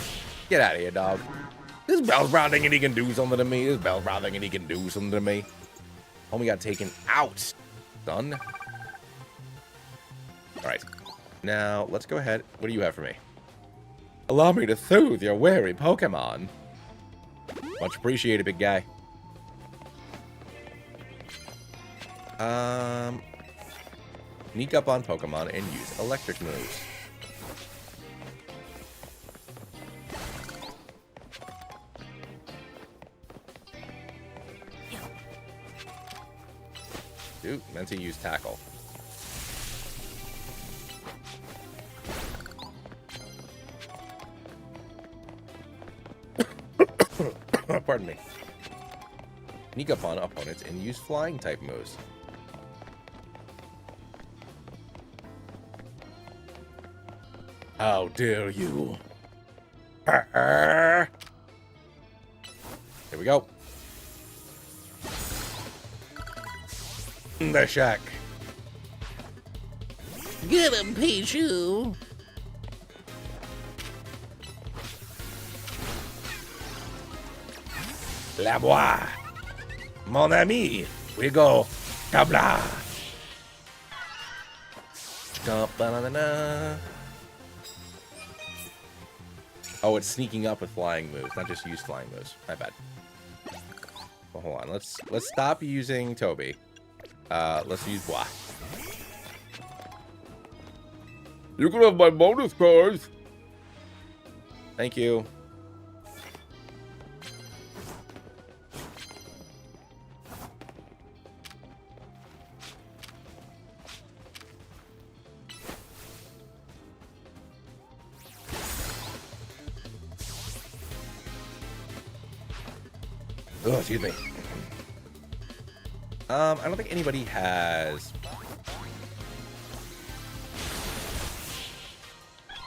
get out of here, dog. This Bellsprout thinking he can do something to me. This Bellsprout thinking he can do something to me. Homie got taken out, son. All right. Now, let's go ahead. What do you have for me? Allow me to soothe your weary Pokemon. Much appreciated, big guy. Sneak up on Pokemon and use electric moves. Dude, meant to use tackle. Pardon me. Sneak up on opponents and use flying type moves. How dare you? Here we go. The shack. Get him, Pichu. La bois. Mon ami. We go. Kabla. Oh, it's sneaking up with flying moves, not just use flying moves. My bad. Well, hold on. Let's stop using Toby. Let's use Bois. You can have my bonus cards. Thank you. Oh, excuse me. I don't think anybody has...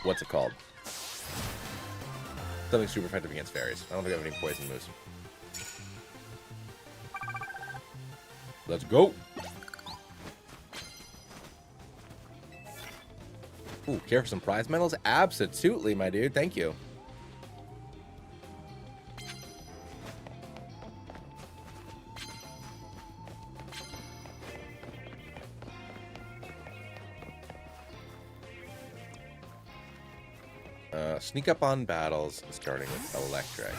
What's it called? Something super effective against fairies. I don't think I have any poison moves. Let's go. Ooh, care for some prize medals? Absolutely, my dude. Thank you. Sneak up on battles, starting with electric.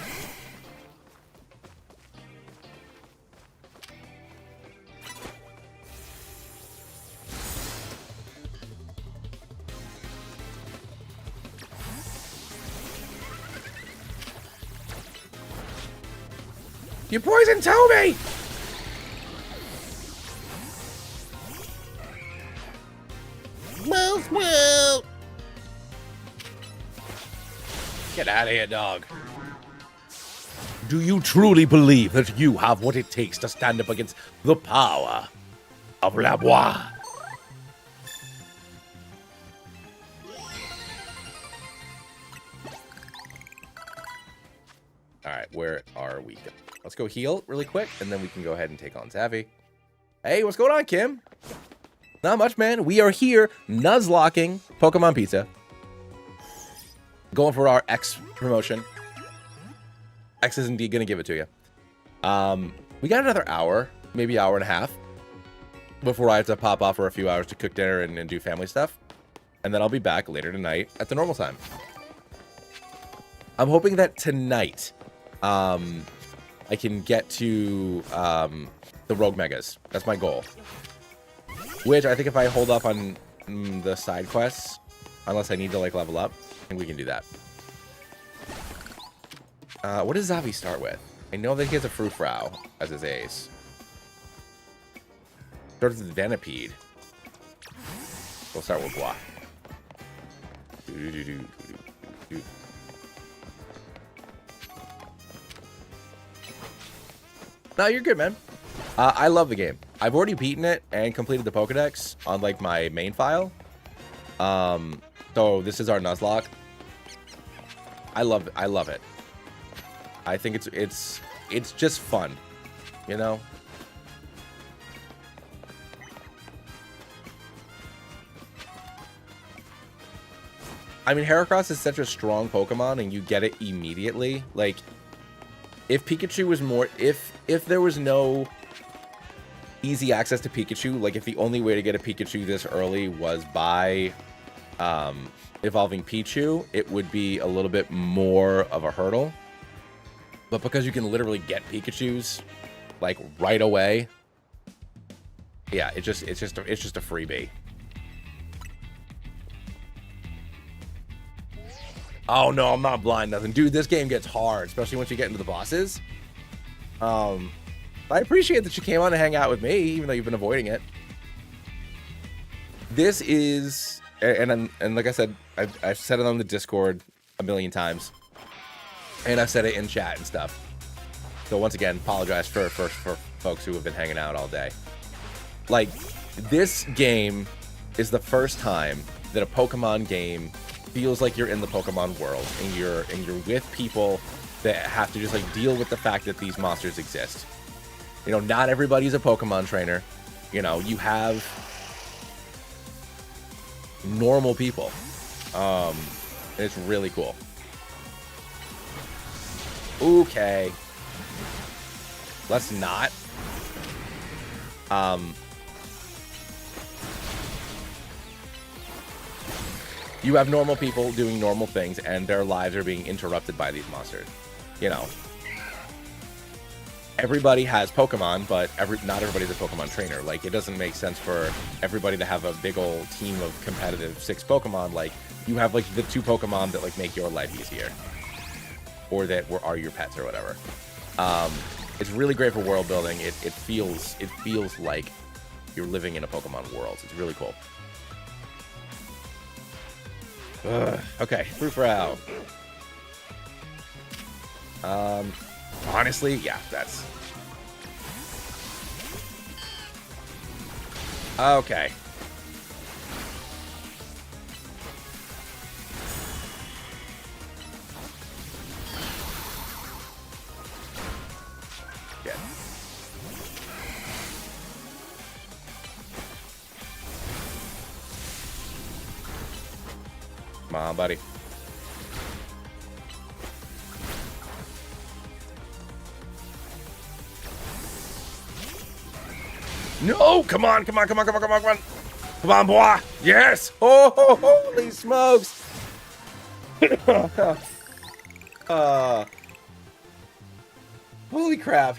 You poisoned Toby. Mouth, mouth. Get out of here, dog. Do you truly believe that you have what it takes to stand up against the power of La Bois? All right, where are we? Let's go heal really quick, and then we can go ahead and take on Savvy. Hey, what's going on, Kim? Not much, man. We are here Nuzlocking Pokemon Pizza. Going for our X promotion. X is indeed going to give it to you. We got another hour, maybe hour and a half, before I have to pop off for a few hours to cook dinner and do family stuff. And then I'll be back later tonight at the normal time. I'm hoping that tonight I can get to the Rogue Megas. That's my goal. Which I think if I hold up on the side quests, unless I need to like level up, I think we can do that. What does Zavi start with? I know that he has a Frou-Frou as his ace. Starts with Venipede. We'll start with Bois. No, you're good, man. I love the game. I've already beaten it and completed the Pokedex on like my main file. So this is our Nuzlocke. I love it. I love it. I think it's just fun, you know? I mean, Heracross is such a strong Pokemon, and you get it immediately. Like, if Pikachu was more... If there was no easy access to Pikachu, like, if the only way to get a Pikachu this early was by evolving Pichu, it would be a little bit more of a hurdle. But because you can literally get Pikachus, like, right away, yeah, it's just a freebie. Oh no, I'm not blind nothing. Dude, this game gets hard, especially once you get into the bosses. I appreciate that you came on to hang out with me, even though you've been avoiding it. This is, and like I said, I've said it on the Discord a million times, and I've said it in chat and stuff. So once again, apologize for folks who have been hanging out all day. Like, this game is the first time that a Pokemon game feels like you're in the Pokemon world, and you're with people that have to just like deal with the fact that these monsters exist. You know, not everybody's a Pokemon trainer. You know, you have normal people. And it's really cool. Okay. Let's not. You have normal people doing normal things, and their lives are being interrupted by these monsters. You know, everybody has Pokemon, but not everybody's a Pokemon trainer. Like, it doesn't make sense for everybody to have a big old team of competitive 6 Pokemon. Like, you have like the 2 Pokemon that like make your life easier, or that are your pets or whatever. It's really great for world building. It feels like you're living in a Pokemon world. It's really cool. Okay, Frou-Frou. Honestly, yeah, that's... Okay. Good. Come on, buddy. No! Come on, come on, come on, come on, come on, come on! Come on, boy! Yes! Oh, holy smokes! Holy crap.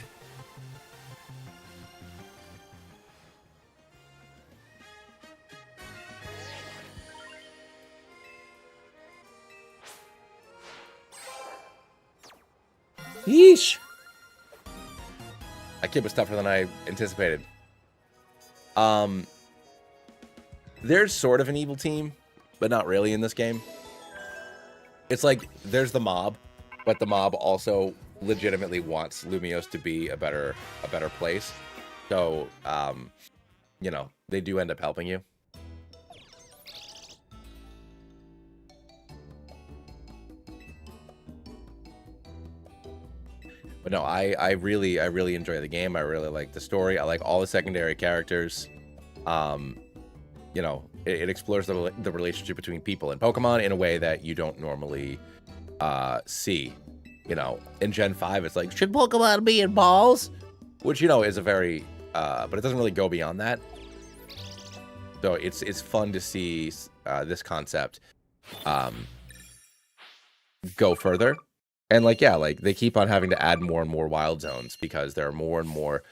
Yeesh. That kid was tougher than I anticipated. There's sort of an evil team, but not really in this game. It's like there's the mob, but the mob also legitimately wants Lumiose to be a better place. So, you know, they do end up helping you. But no, I really enjoy the game. I really like the story. I like all the secondary characters. You know, it explores the relationship between people and Pokemon in a way that you don't normally see. You know, in Gen 5, it's like, should Pokemon be in balls? Which, you know, is a very, but it doesn't really go beyond that. So it's fun to see this concept go further. And like, yeah, like they keep on having to add more and more wild zones because there are more and more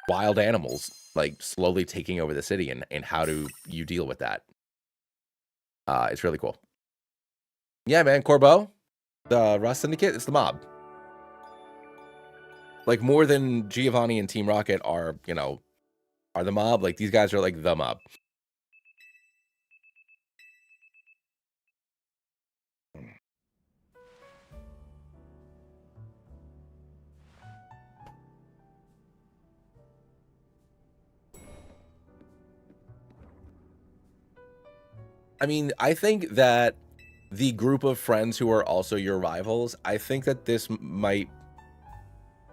wild animals like slowly taking over the city, and how do you deal with that? It's really cool. Yeah, man, Corbeau, the Rust Syndicate, it's the mob. Like, more than Giovanni and Team Rocket are, you know, are the mob. Like, these guys are like the mob. I mean, I think that the group of friends who are also your rivals, I think that this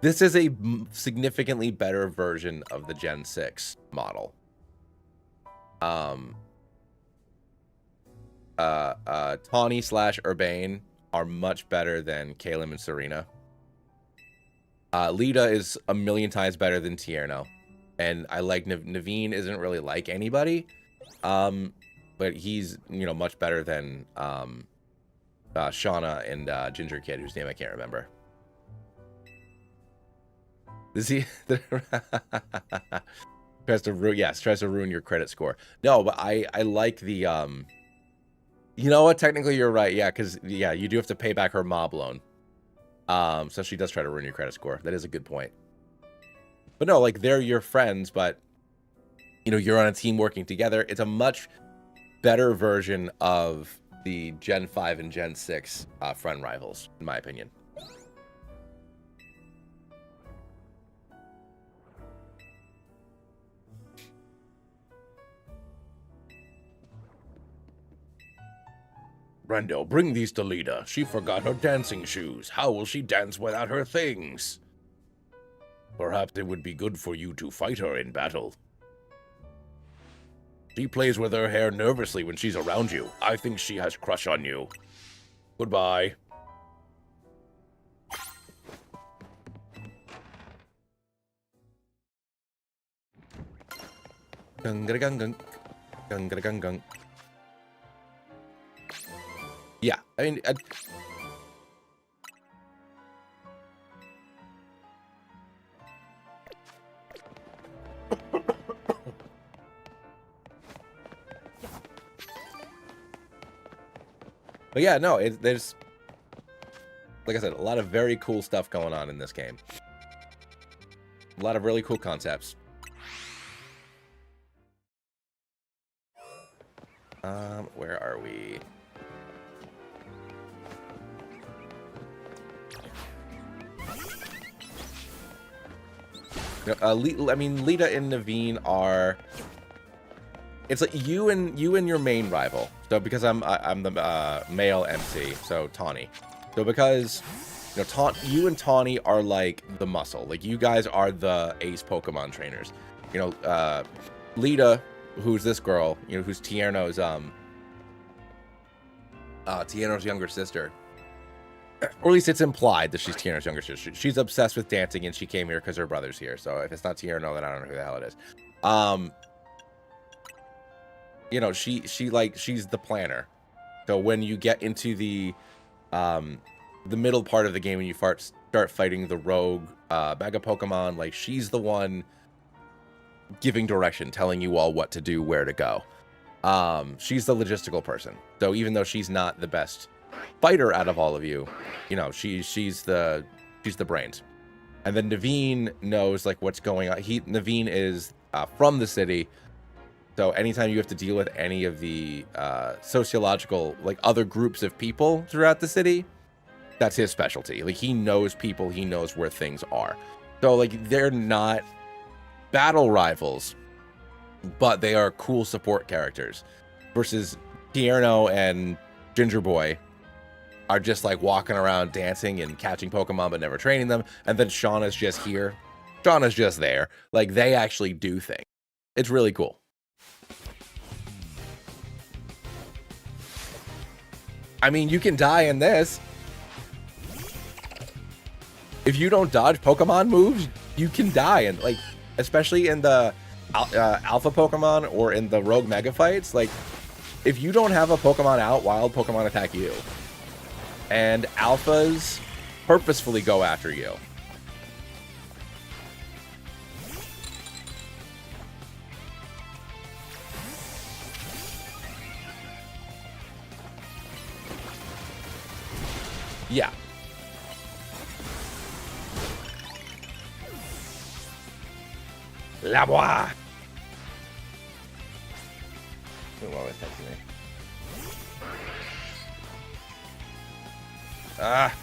is a significantly better version of the Gen 6 model. Tawny / Urbane are much better than Caleb and Serena. Lita is a million times better than Tierno. And I like Naveen isn't really like anybody. But he's, much better than Shauna and Ginger Kid, whose name I can't remember. Is he tries to ruin your credit score. No, but I like the you know what? Technically, you're right. Yeah, because you do have to pay back her mob loan. So she does try to ruin your credit score. That is a good point. But no, like they're your friends, but you're on a team working together. It's a much better version of the Gen 5 and Gen 6 friend rivals, in my opinion. Brendo, bring these to Lita. She forgot her dancing shoes. How will she dance without her things? Perhaps it would be good for you to fight her in battle. She plays with her hair nervously when she's around you. I think she has crush on you. Goodbye. Yeah, I mean, but yeah, no, there's, like I said, a lot of very cool stuff going on in this game. A lot of really cool concepts. Where are we? I mean, Lita and Naveen are. It's like you and your main rival. So because I'm the male MC, so Tawny. So because you and Tawny are like the muscle. Like you guys are the ace Pokemon trainers. Lita, who's this girl, who's Tierno's younger sister. Or at least it's implied that she's Tierno's younger sister. She's obsessed with dancing, and she came here because her brother's here. So if it's not Tierno, then I don't know who the hell it is. She's the planner. So when you get into the middle part of the game, when you start fighting the rogue Mega Pokemon, like she's the one giving direction, telling you all what to do, where to go. She's the logistical person. So even though she's not the best fighter out of all of you, she's the brains. And then Naveen knows like what's going on. Naveen is from the city, so anytime you have to deal with any of the sociological, like other groups of people throughout the city, that's his specialty. Like he knows people, he knows where things are. So like they're not battle rivals, but they are cool support characters. Versus Tierno and Ginger Boy are just like walking around dancing and catching Pokemon but never training them. And then Shauna's just here. Shauna's just there. Like they actually do things. It's really cool. I mean, you can die in this. If you don't dodge Pokemon moves, you can die. And like, especially in the alpha Pokemon or in the rogue mega fights, like if you don't have a Pokemon out, wild Pokemon attack you. And alphas purposefully go after you. Yeah. La bois. Who always texting me? Ah.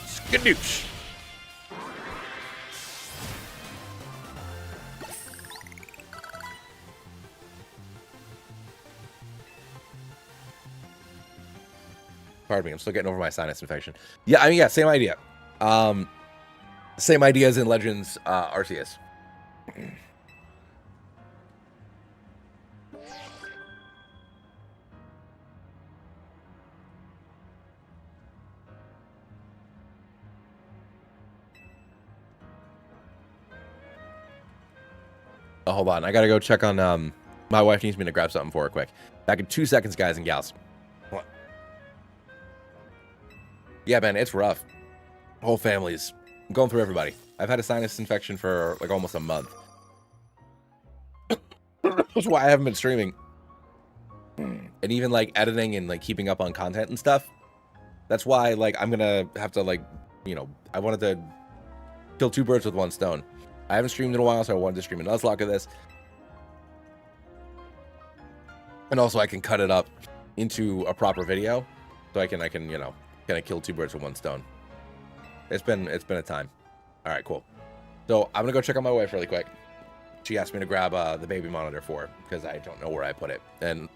Skadoosh. Pardon me, I'm still getting over my sinus infection. Yeah, I mean, yeah, same idea. Same idea as in Legends Arceus. Oh, hold on, I gotta go check on. My wife needs me to grab something for her quick. Back in 2 seconds, guys and gals. Hold on. Yeah, man, it's rough. Whole family's going through everybody. I've had a sinus infection for like almost a month. That's why I haven't been streaming. And even like editing and like keeping up on content and stuff. That's why like I'm gonna have to like, I wanted to kill two birds with one stone. I haven't streamed in a while, so I wanted to stream a Nuzlocke of this. And also I can cut it up into a proper video. So I can, kind of kill two birds with one stone. It's been a time. All right, cool. So I'm gonna go check on my wife really quick. She asked me to grab the baby monitor for her because I don't know where I put it. And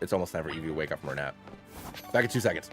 it's almost time for Evie to wake up from her nap. Back in 2 seconds.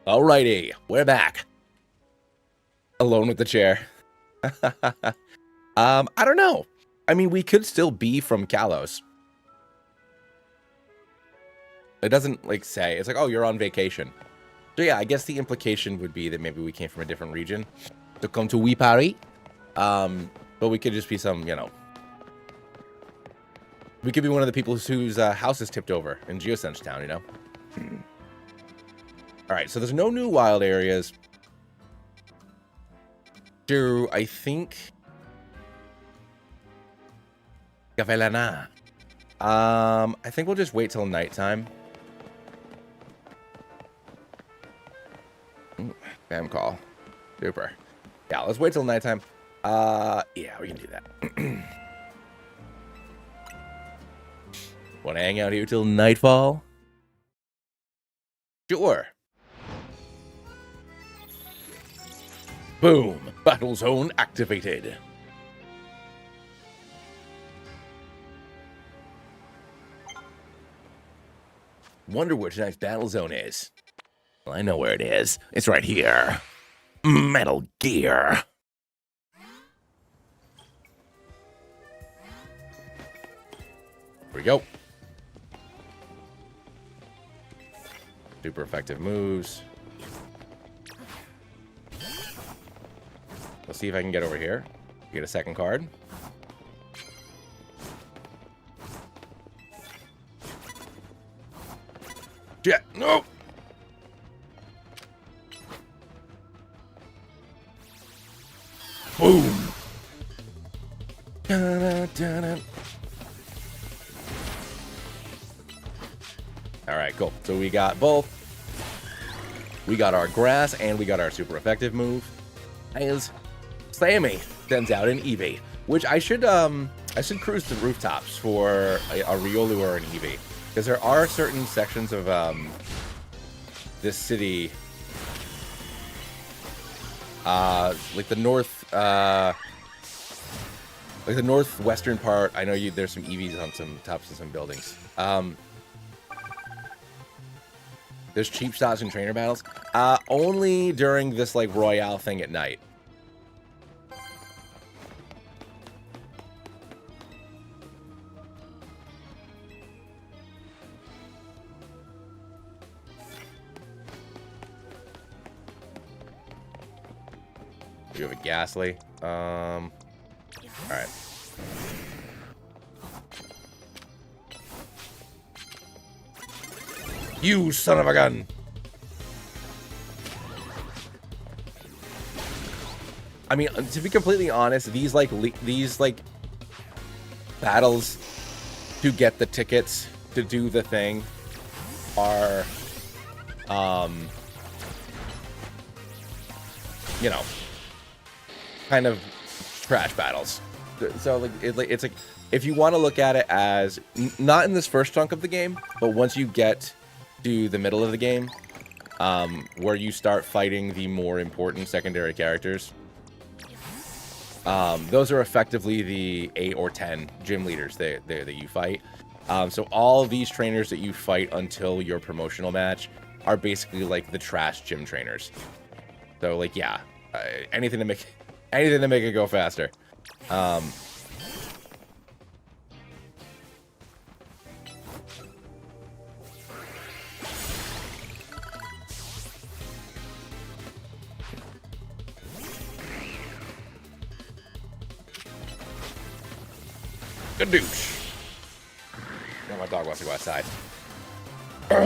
Alrighty, we're back. Alone with the chair. I don't know. I mean, we could still be from Kalos. It doesn't like say. It's like, oh, you're on vacation. So yeah, I guess the implication would be that maybe we came from a different region to come to Paris. But we could just be some, you know. We could be one of the people whose house is tipped over in Geosense Town, you know. All right, so there's no new wild areas. Do I think? Gavelana. I think we'll just wait till nighttime. Spam call. Super. Yeah, let's wait till nighttime. Yeah, we can do that. Want to hang out here till nightfall? Sure. Boom. Battle zone activated. Wonder where tonight's battle zone is. Well, I know where it is. It's right here. Metal Gear. Here we go. Super effective moves. Let's see if I can get over here. Get a second card. Yeah, no. Boom. Da-da-da-da. All right, cool. So we got both. We got our grass and we got our super effective move. As Sammy sends out an Eevee, which I should cruise the rooftops for a Riolu or an Eevee, because there are certain sections of this city, like the northwestern part. I know there's some Eevees on some tops of some buildings. There's cheap shots and trainer battles. Only during this like Royale thing at night. You have a Ghastly. All right. You son of a gun! I mean, to be completely honest, these battles to get the tickets to do the thing are, you know, kind of trash battles. So like it's like, if you want to look at it as not in this first chunk of the game, but once you get to the middle of the game, where you start fighting the more important secondary characters, those are effectively the 8 or 10 gym leaders that you fight. So all of these trainers that you fight until your promotional match are basically like the trash gym trainers. So like, yeah, anything to make it go faster. Good douche. Now my dog wants to go outside. All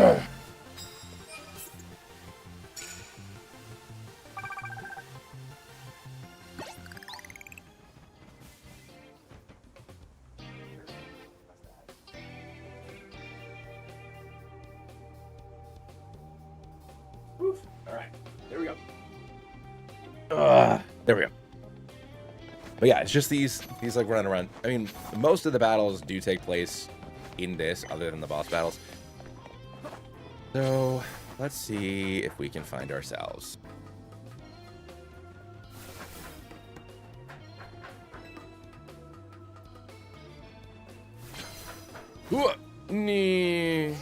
right, there we go. There we go. But yeah, it's just these like running around. I mean, most of the battles do take place in this, other than the boss battles. So let's see if we can find ourselves. Ooh, nee.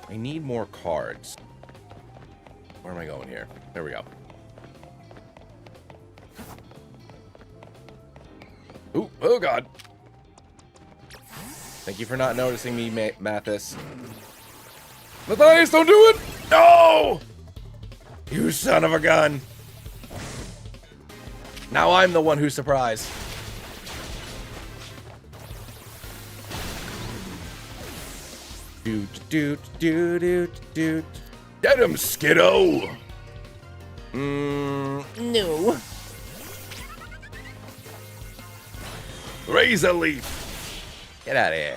I need more cards. Where am I going here? There we go. Ooh, oh god. Thank you for not noticing me, Mathis. Matthias, don't do it! No! You son of a gun. Now I'm the one who's surprised. Doot, doot, doot, doot, doot. Get him, Skiddo! No. Razor leaf! Get out of here.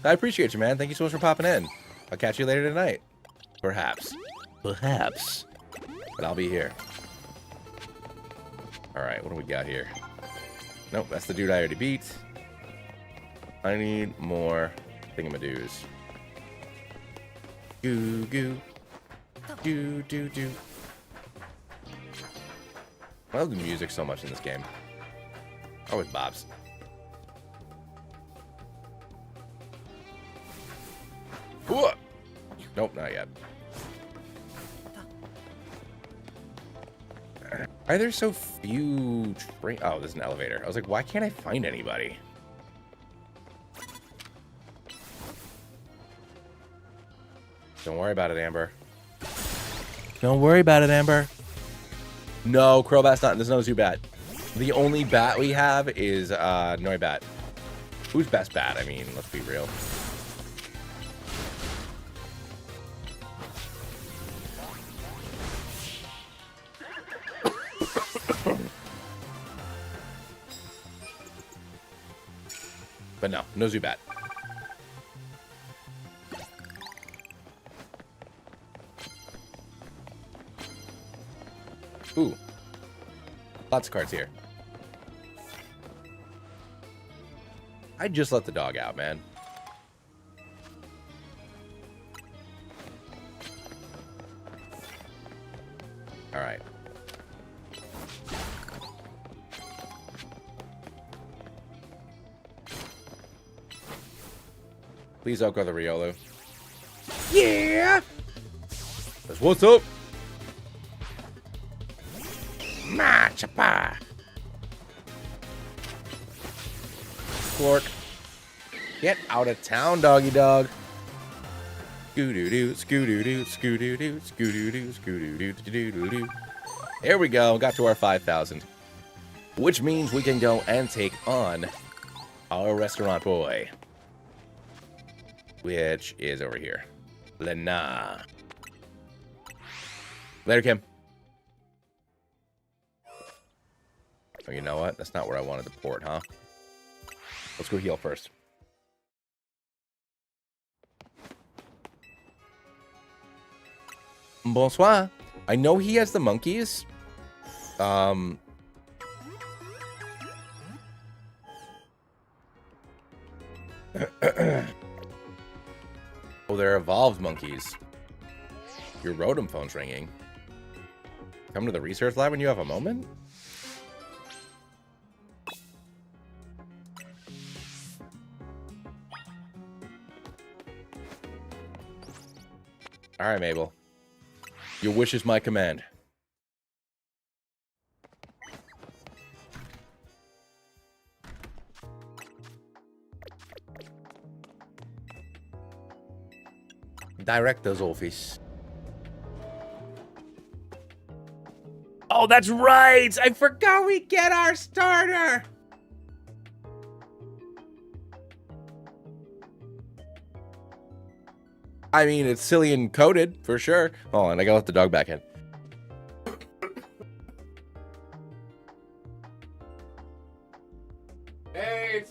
I appreciate you, man. Thank you so much for popping in. I'll catch you later tonight. Perhaps. Perhaps. But I'll be here. Alright, what do we got here? Nope, that's the dude I already beat. I need more thingamadoos. Goo goo. Doo doo doo. I love the music so much in this game. Always bobs. Ooh. Nope, not yet. Why are there so few train? Oh, there's an elevator. I was like, why can't I find anybody? Don't worry about it, Amber. Don't worry about it, Amber. No, Crowbat's not. There's no Zubat. The only bat we have is Noibat. Who's best bat? I mean, let's be real. But no, no Zubat. Ooh. Lots of cards here. I just let the dog out, man. All right. Please don't go the Riolu. Yeah! That's what's up. Machapa. Quark. Get out of town, doggy dog. Scoo-doo-doo, scoo-doo-doo, scoo-doo-doo, scoo-doo-doo, scoo-doo-doo-doo-doo-doo. There we go. Got to our 5,000. Which means we can go and take on our restaurant boy. Which is over here. Lena. Later, Kim. Oh, you know what? That's not where I wanted to port, huh? Let's go heal first. Bonsoir. I know he has the monkeys. Oh, they're evolved monkeys. Your Rotom phone's ringing. Come to the research lab when you have a moment? Alright, Mabel. Your wish is my command. Director's office. Oh, that's right! I forgot we get our starter! I mean, it's silly and coded, for sure. Oh, and I gotta let the dog back in. Hey!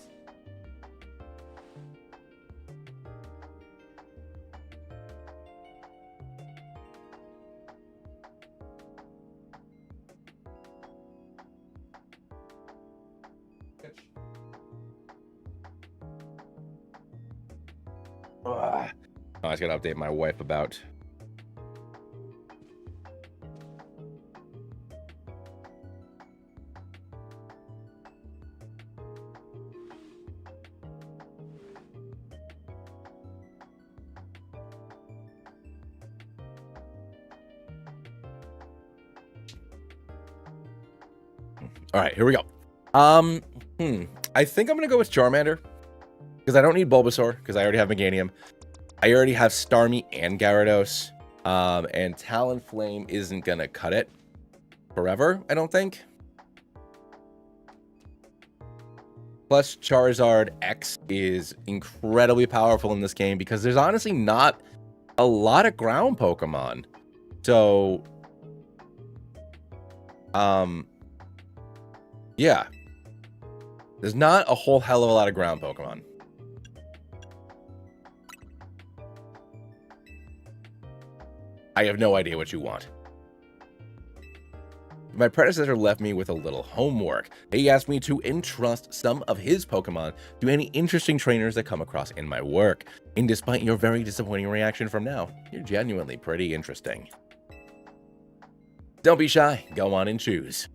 Oh, I just gotta update my wife about. All right, here we go. I think I'm gonna go with Charmander because I don't need Bulbasaur because I already have Meganium. I already have Starmie and Gyarados, and Talonflame isn't gonna cut it forever, I don't think. Plus, Charizard X is incredibly powerful in this game because there's honestly not a lot of ground Pokemon. So, yeah. There's not a whole hell of a lot of ground Pokemon. I have no idea what you want. My predecessor left me with a little homework. He asked me to entrust some of his Pokemon to any interesting trainers that come across in my work. And despite your very disappointing reaction from now, you're genuinely pretty interesting. Don't be shy. Go on and choose.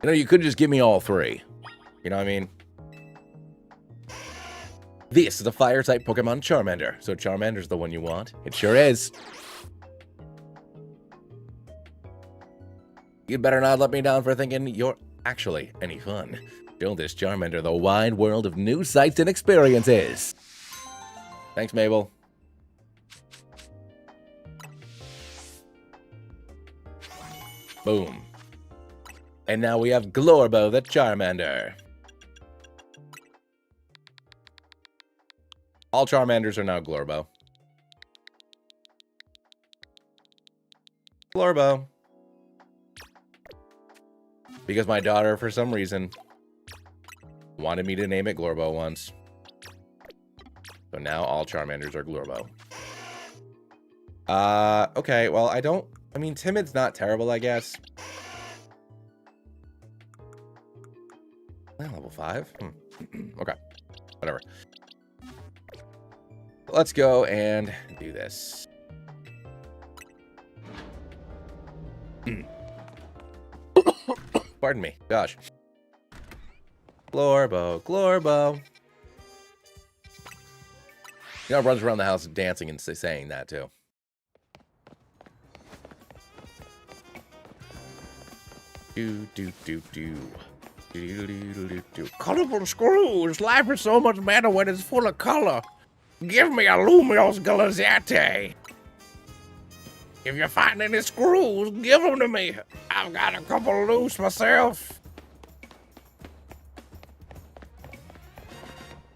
You know, you could just give me all three. You know what I mean? This is a fire-type Pokemon Charmander. So Charmander's the one you want. It sure is. You'd better not let me down for thinking you're actually any fun. Show this Charmander the wide world of new sights and experiences. Thanks, Mabel. Boom. And now we have Glorbo the Charmander. All Charmanders are now Glorbo. Glorbo. Because my daughter, for some reason, wanted me to name it Glorbo once. So now all Charmanders are Glorbo. Okay, well, I mean, Timid's not terrible, I guess. Level 5? Okay, whatever. Let's go and do this. Pardon me. Gosh. Glorbo, Glorbo. You know, it runs around the house dancing and saying that, too. Do, do, do, do. Do, do, do, do, do. Colorful screws. Life is so much better when it's full of color. Give me a Lumios Galazette. If you find any screws, give them to me. I've got a couple loose myself.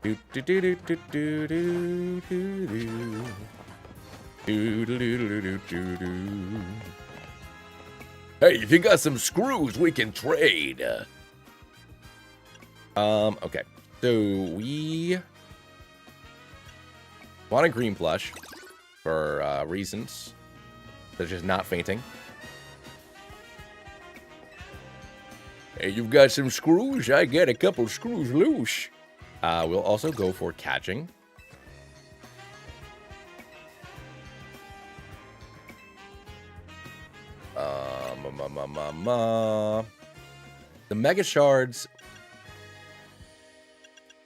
Do do do do do do do do do do do do do. Hey, if you got some screws, we can trade. Okay. So we want a green plush for reasons. Such as not fainting. Hey, you've got some screws? I get a couple screws loose. We'll also go for catching. The Mega Shards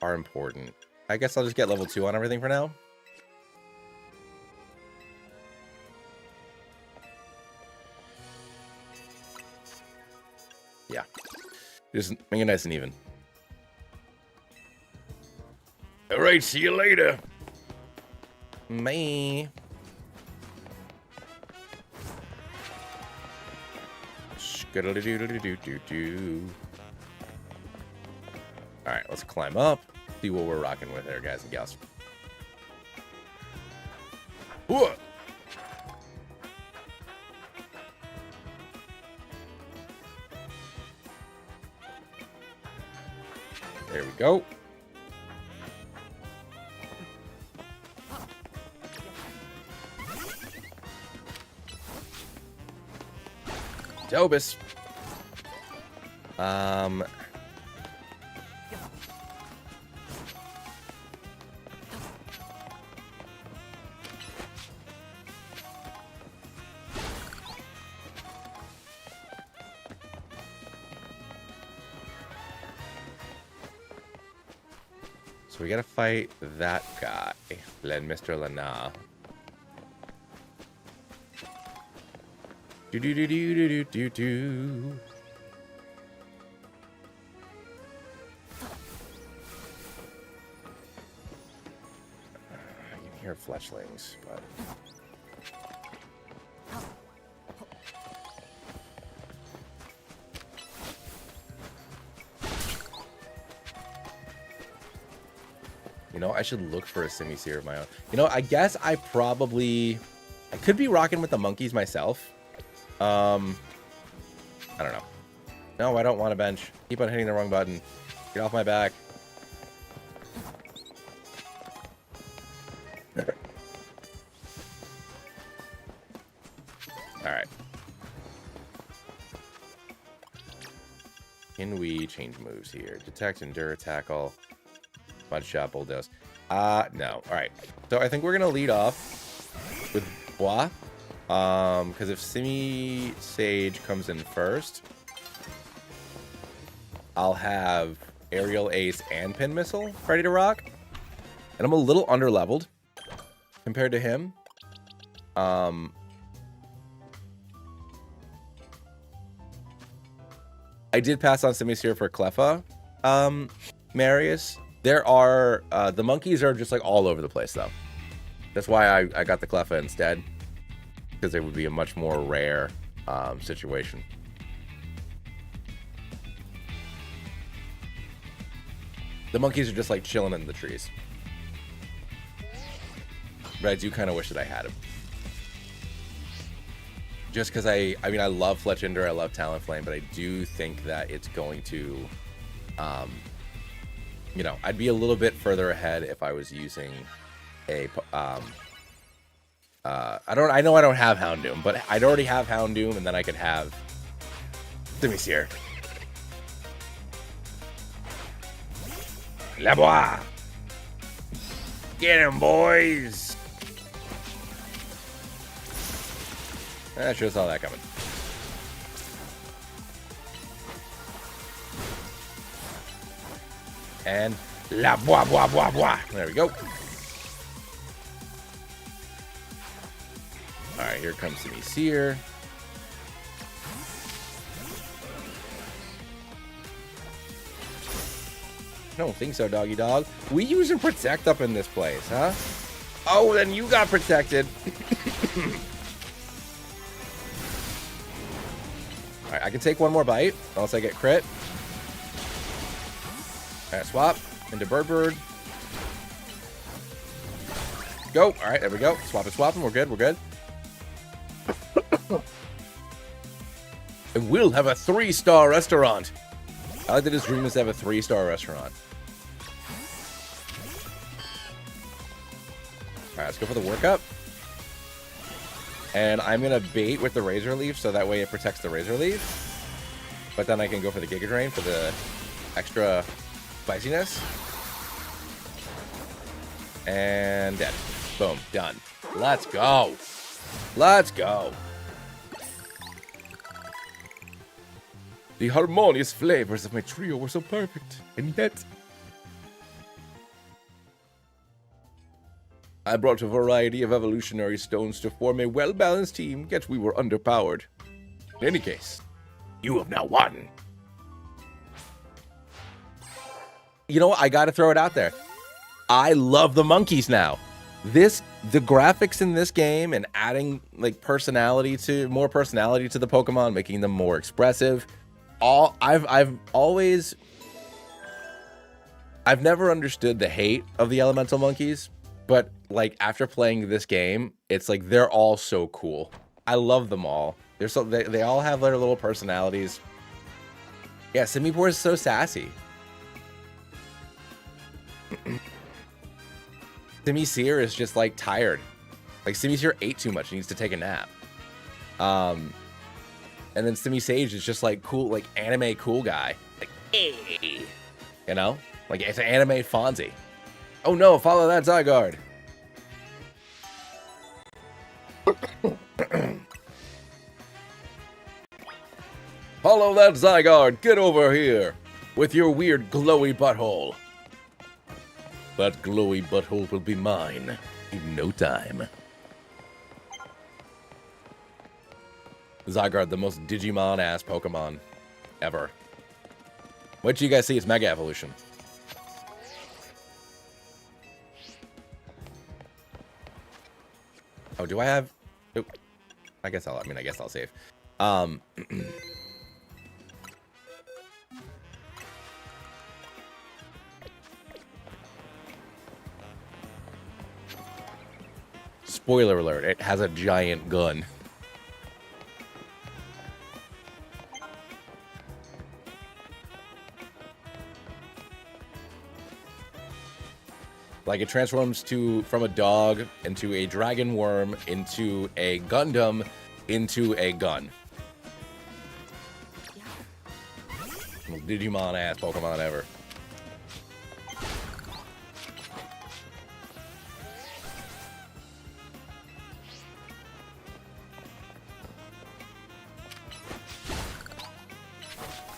are important. I guess I'll just get level 2 on everything for now. Yeah. Just make it nice and even. Alright, see you later. Bye. Alright, let's climb up. See what we're rocking with there, guys and gals. Whoa. There we go. Tobis. So we gotta fight that guy, Mr. Lana. Do do do do do do do. I can hear fletchlings, but. You know, I should look for a Simisear of my own. You know, I guess I could be rocking with the monkeys myself. I don't know. No, I don't want to bench. Keep on hitting the wrong button. Get off my back. Alright. Can we change moves here? Detect, endure, tackle. Mud shot, bulldoze. No. Alright. So I think we're gonna lead off with Bois. Because if Simi Sage comes in first, I'll have Aerial Ace and Pin Missile ready to rock. And I'm a little under-leveled compared to him. I did pass on Simisear for Cleffa, Marius. There are, the monkeys are just like all over the place though. That's why I got the Cleffa instead. Because it would be a much more rare situation. The monkeys are just like chilling in the trees. But I do kind of wish that I had him. Just because I mean, I love Fletchinder, I love Talonflame, but I do think that it's going to, you know, I'd be a little bit further ahead if I was using a, I know I don't have Houndoom, but I'd already have Houndoom, and then I could have Simisear. Labois! Get him, boys! I sure saw that coming. And Labois, bois, bois, bois. There we go. Alright, here comes Simisear. I don't think so, doggy dog. We using Protect up in this place, huh? Oh, then you got protected. Alright, I can take one more bite, unless I get crit. Alright, swap into Bird. Go. Alright, there we go. Swapping. We're good. And we'll have a 3-star restaurant. I like that his dream is to have a 3-star restaurant. Alright, let's go for the workup. And I'm going to bait with the Razor Leaf, so that way it protects the Razor Leaf. But then I can go for the Giga Drain for the extra spiciness. And dead. Boom. Done. Let's go. The harmonious flavors of my trio were so perfect, and yet I brought a variety of evolutionary stones to form a well-balanced team, yet we were underpowered. In any case, you have now won. You know what? I gotta throw it out there. I love the monkeys now. The graphics in this game and adding like more personality to the Pokemon, making them more expressive. I've never understood the hate of the elemental monkeys, but like after playing this game, it's like they're all so cool. I love them all. They all have their little personalities. Yeah, Simipour is so sassy. Simisear is just like tired. Like Simisear ate too much, he needs to take a nap. And then Simisage is just like cool, like anime cool guy. Like, hey. You know? Like it's an anime Fonzie. Oh no, follow that Zygarde. Follow that Zygarde. Get over here with your weird glowy butthole. That glowy butthole will be mine in no time. Zygarde, the most Digimon-ass Pokemon ever. What do you guys see? It's Mega Evolution. Oh, do I have... Oh, I guess I'll save. Spoiler alert, it has a giant gun. Like, it transforms from a dog into a dragon worm into a Gundam into a gun. Most Digimon ass Pokemon ever.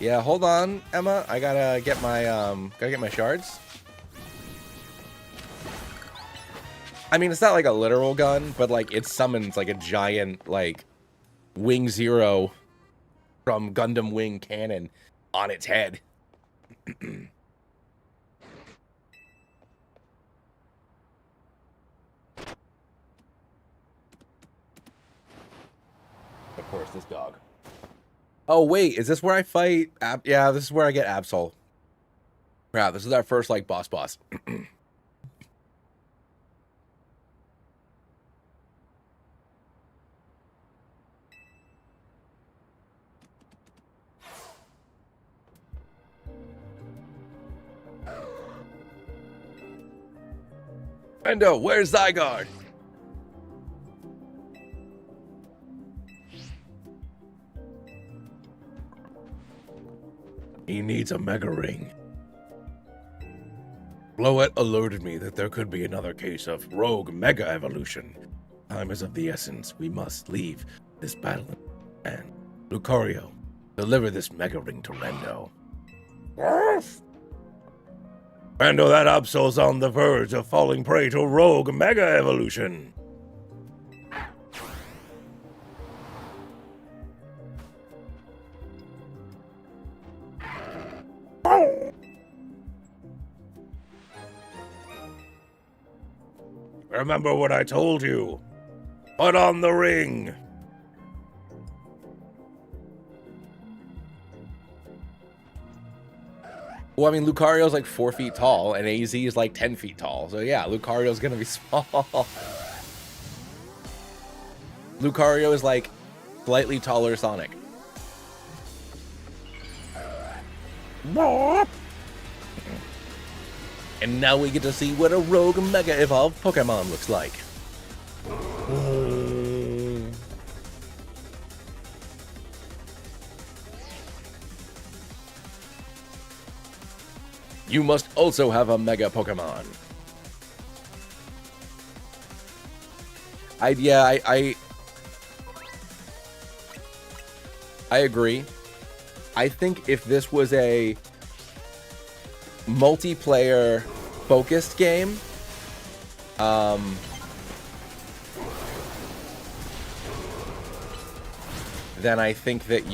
Yeah, hold on, Emma. I gotta get my shards. I mean, it's not like a literal gun, but like it summons like a giant like Wing Zero from Gundam Wing cannon on its head. Of course, this dog. Oh, wait, is this where I fight? Yeah, this is where I get Absol. Yeah, this is our first, like, boss. Endo, where's Zygarde? He needs a Mega Ring. Bloet alerted me that there could be another case of rogue Mega Evolution. Time is of the essence. We must leave this battle. And Lucario, deliver this Mega Ring to Rendo. Rendo, that Absol's on the verge of falling prey to rogue Mega Evolution. Remember what I told you. Put on the ring. Well, I mean, Lucario's like 4 feet tall, and AZ is like 10 feet tall. So yeah, Lucario's gonna be small. Lucario is like slightly taller Sonic. And now we get to see what a rogue Mega Evolved Pokemon looks like. You must also have a Mega Pokemon. I agree. I think if this was a multiplayer focused game, then I think that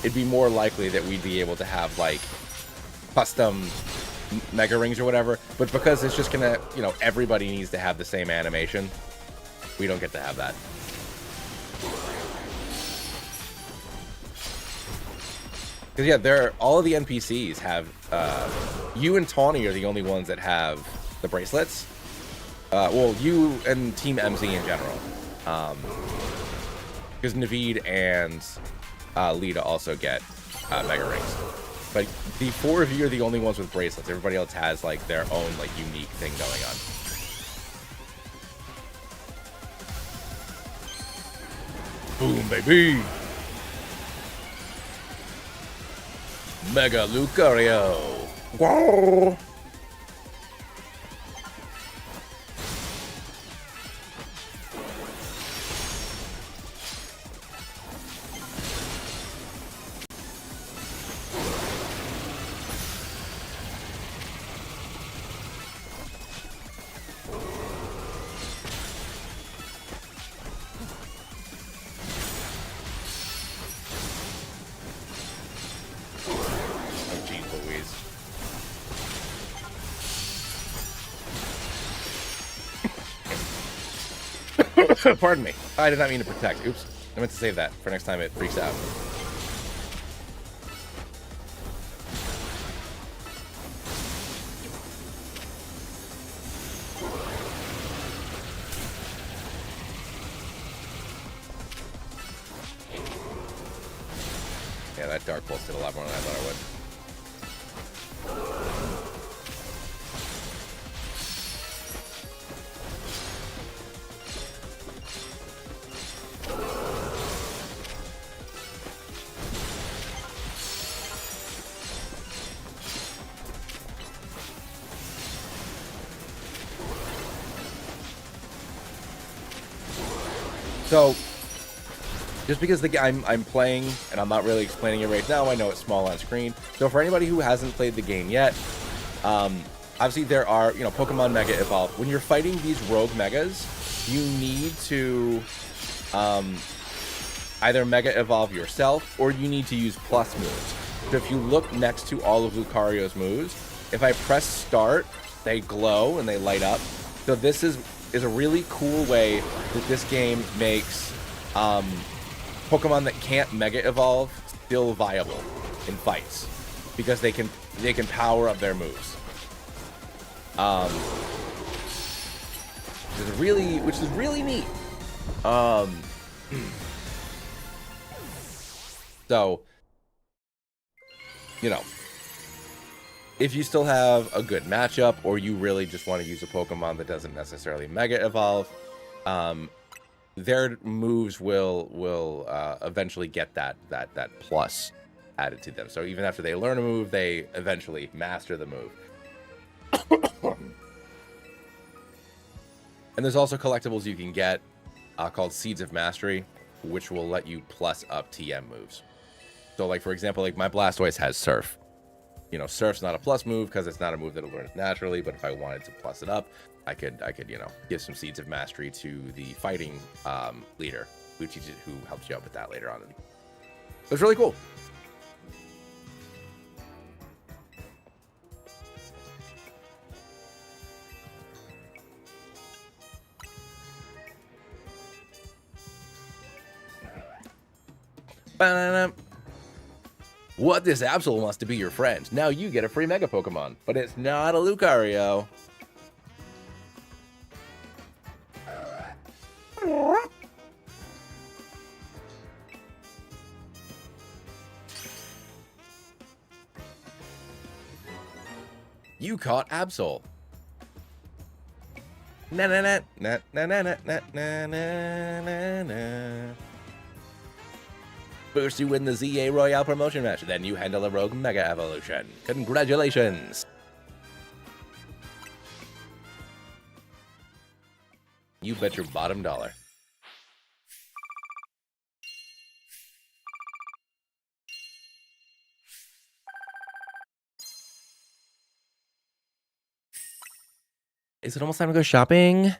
it'd be more likely that we'd be able to have like custom Mega Rings or whatever. But because it's just gonna, everybody needs to have the same animation, we don't get to have that. Because yeah, all of the NPCs have. You and Tawny are the only ones that have the bracelets. Well, you and Team MZ in general. Because Naveed and Lita also get Mega Rings. But the 4 of you are the only ones with bracelets. Everybody else has like their own like unique thing going on. Boom, baby! Mega Lucario! Whoa! Pardon me. I did not mean to protect. Oops. I meant to save that for next time it freaks out. Yeah, that Dark Pulse did a lot more than I thought it would. So, just because I'm playing, and I'm not really explaining it right now, I know it's small on screen. So for anybody who hasn't played the game yet, obviously there are, Pokemon Mega Evolve. When you're fighting these rogue Megas, you need to either Mega Evolve yourself, or you need to use plus moves. So if you look next to all of Lucario's moves, if I press start, they glow and they light up. So this is a really cool way that this game makes Pokemon that can't Mega Evolve still viable in fights, because they can power up their moves. Which is really neat. So, if you still have a good matchup, or you really just want to use a Pokemon that doesn't necessarily Mega Evolve, their moves will eventually get that plus added to them. So even after they learn a move, they eventually master the move. And there's also collectibles you can get called Seeds of Mastery, which will let you plus up TM moves. So, like, for example, like my Blastoise has Surf. Surf's not a plus move because it's not a move that'll learn naturally, but if I wanted to plus it up, I could give some Seeds of Mastery to the fighting leader who helps you out with that later on. It's really cool. Ba-da-da. What, this Absol wants to be your friend. Now you get a free Mega Pokemon, but it's not a Lucario. You caught Absol. Na na na na na na na na na na. First you win the ZA Royale promotion match, then you handle a rogue Mega Evolution. Congratulations! You bet your bottom dollar. Is it almost time to go shopping?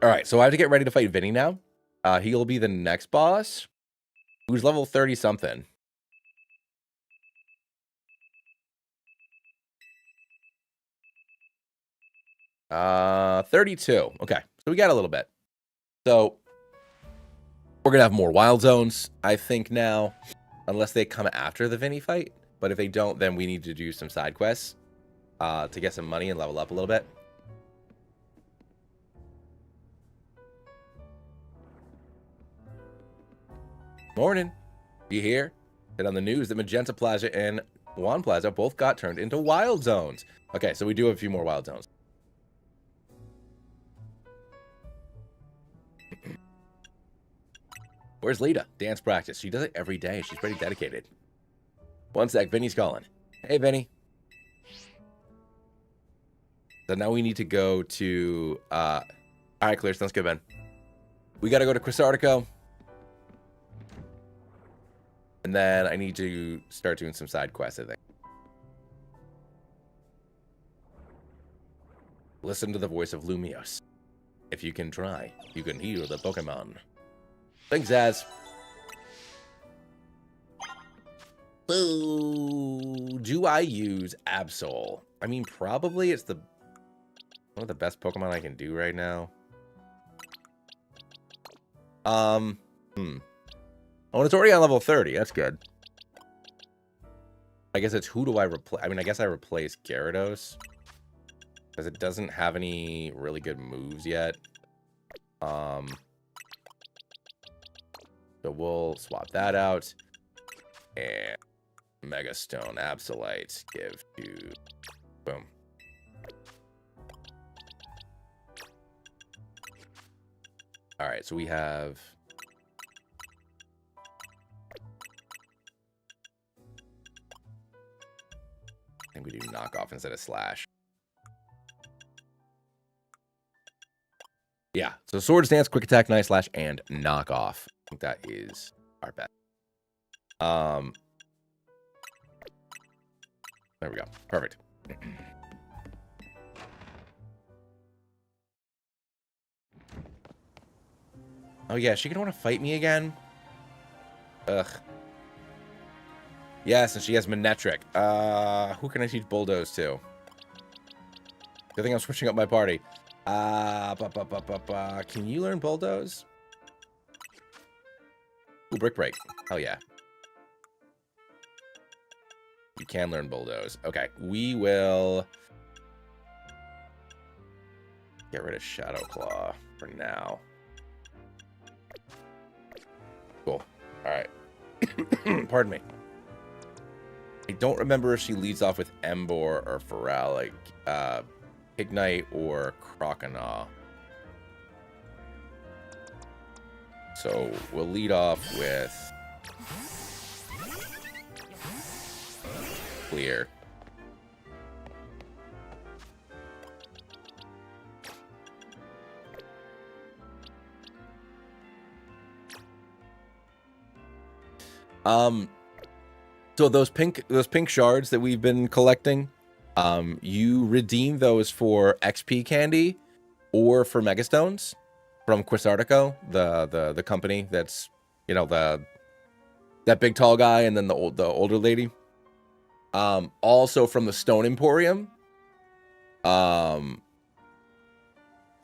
All right, so I have to get ready to fight Vinny now. He'll be the next boss, who's level 30 something. Uh, 32. Okay, so we got a little bit. So we're gonna have more wild zones, I think, now, unless they come after the Vinny fight. But if they don't, then we need to do some side quests to get some money and level up a little bit. Morning. You hear? Hit on the news that Magenta Plaza and Juan Plaza both got turned into wild zones. Okay, so we do have a few more wild zones. Where's Lita? Dance practice. She does it every day. She's pretty dedicated. One sec, Vinny's calling. Hey, Vinny. So now we need to go to... All right, clear. Sounds good, Ben. We got to go to Crisartico. And then I need to start doing some side quests, I think. Listen to the voice of Lumios. If you can try, you can heal the Pokemon. Thanks, Zaz. So, do I use Absol? I mean, probably it's one of the best Pokemon I can do right now. Oh, and it's already on level 30. That's good. I guess it's who do I replace? I mean, I guess I replace Gyarados. Because it doesn't have any really good moves yet. So we'll swap that out. And Mega Stone, Absolite, give to... Boom. Alright, so we have... I think we do knockoff instead of slash. Yeah, so Sword Stance, Quick Attack, Night Slash, and knockoff. I think that is our bet. There we go. Perfect. Oh yeah, she gonna want to fight me again? Ugh. Yes, and she has Manectric. Who can I teach Bulldoze to? Good thing I'm switching up my party. Can you learn Bulldoze? Ooh, Brick Break. Hell yeah. You can learn Bulldoze. Okay, we will get rid of Shadow Claw for now. Cool. Alright. Pardon me. I don't remember if she leads off with Emboar or Pharrell, like Ignite or Croconaw. So we'll lead off with Clear. So those pink shards that we've been collecting, you redeem those for XP candy or for Megastones from Quisartico, the company that's, you know, that big tall guy and then the older lady. Also from the Stone Emporium.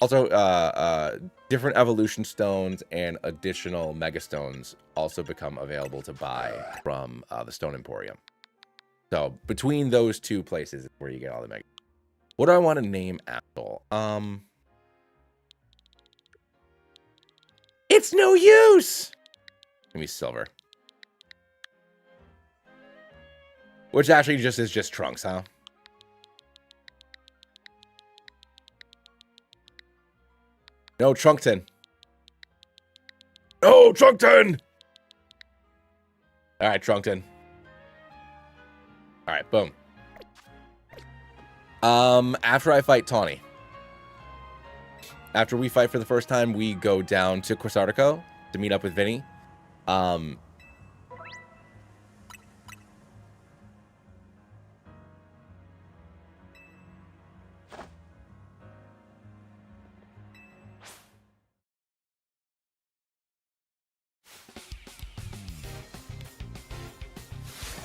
Also, different evolution stones and additional Megastones also become available to buy from the Stone Emporium. So between those two places is where you get all the Mega. What do I want to name Axel? It's no use. Give me Silver. Which actually is just Trunks, huh? No, Trunkton. No, Trunkton! Alright, Trunkton. Alright, boom. After I fight Tawny. After we fight for the first time, we go down to Quisartico to meet up with Vinny.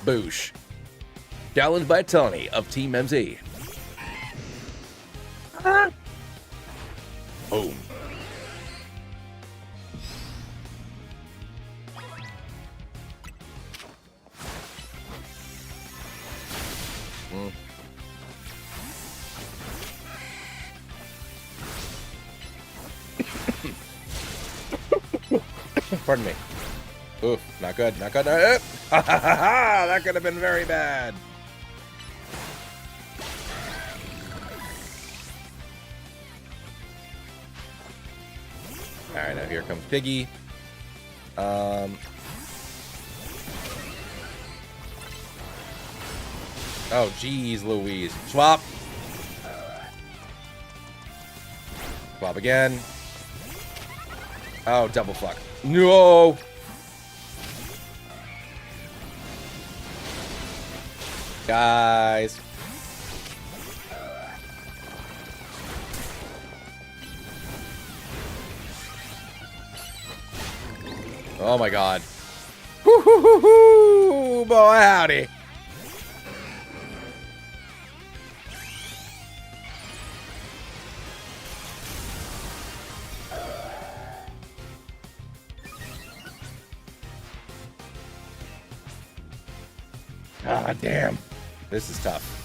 Boosh. Challenged by Tony of Team MZ. Boom. Pardon me. Oof, not good, not good. That could have been very bad. Alright, now here comes Piggy. Oh, geez, Louise. Swap. Swap again. Oh, double fuck. No! Guys. Oh my god. Woo-hoo-hoo-hoo! Boy, howdy. Ah, damn. This is tough.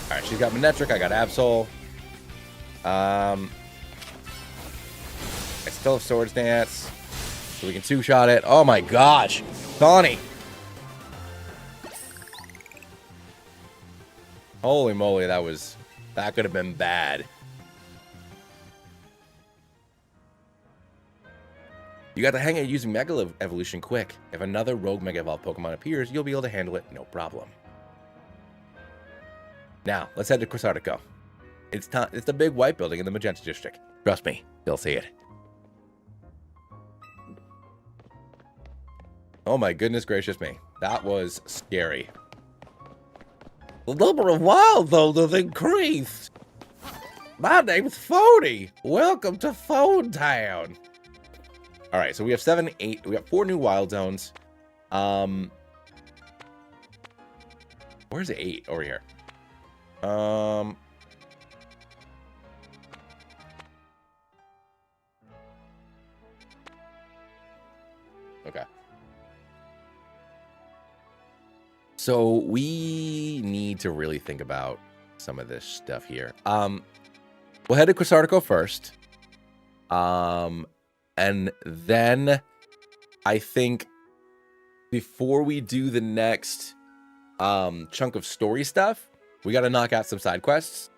All right, she's got Manetric. I got Absol. I still have Swords Dance, so we can two-shot it. Oh my gosh, Donnie! Holy moly, that could have been bad. You got the hang of using Mega Evolution quick. If another Rogue Mega Evolved Pokemon appears, you'll be able to handle it, no problem. Now, let's head to Cressartico. It's the big white building in the Magenta District. Trust me, you'll see it. Oh my goodness gracious me. That was scary. The number of wild those has increased. My name's Phony. Welcome to Phone Town. All right, so we have 7, 8. We got 4 new wild zones. Where's 8? Over here. Okay. So we need to really think about some of this stuff here. We'll head to Cressartico first. And then I think before we do the next chunk of story stuff, we got to knock out some side quests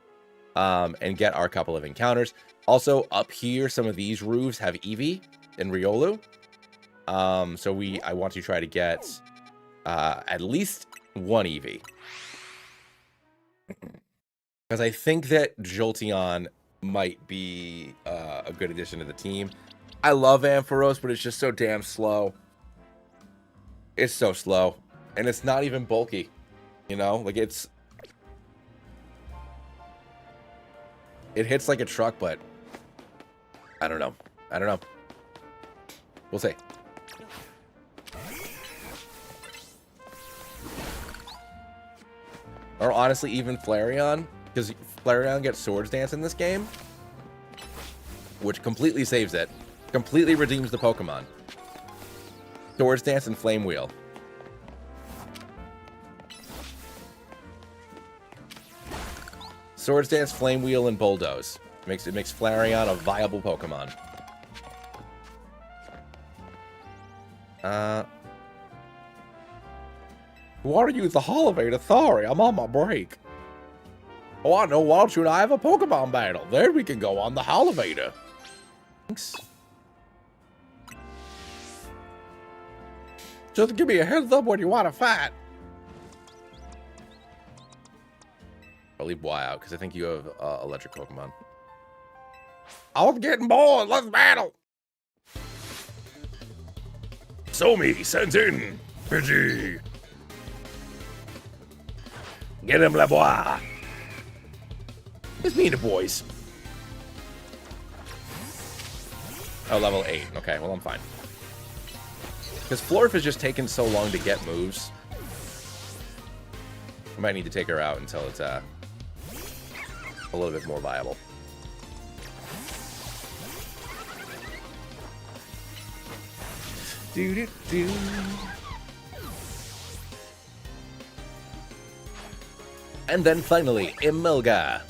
and get our couple of encounters. Also, up here, some of these roofs have Eevee and Riolu. So I want to try to get at least one Eevee. Because I think that Jolteon might be a good addition to the team. I love Ampharos, but it's just so damn slow. It's so slow. And it's not even bulky. You know? Like, it hits like a truck, but I don't know. I don't know. We'll see. Or honestly, even Flareon. Because Flareon gets Swords Dance in this game. Which completely saves it. Completely redeems the Pokemon. Swords Dance and Flame Wheel. Swords Dance, Flame Wheel, and Bulldoze. It makes Flareon a viable Pokemon. Why are you at the Holivator? Sorry, I'm on my break. Oh, I know. Why don't you and I have a Pokemon battle? There we can go on the Holivator. Thanks. Just give me a heads up when you want to fight. I'll leave Y out because I think you have electric Pokemon. I was getting bored. Let's battle. Somi sent in. Pidgey. Get him, Lebois. It's me and the boys. Oh, level 8. Okay, well, I'm fine. Because Florf has just taken so long to get moves. I might need to take her out until it's a little bit more viable. Do-do-do. And then finally, Emilga.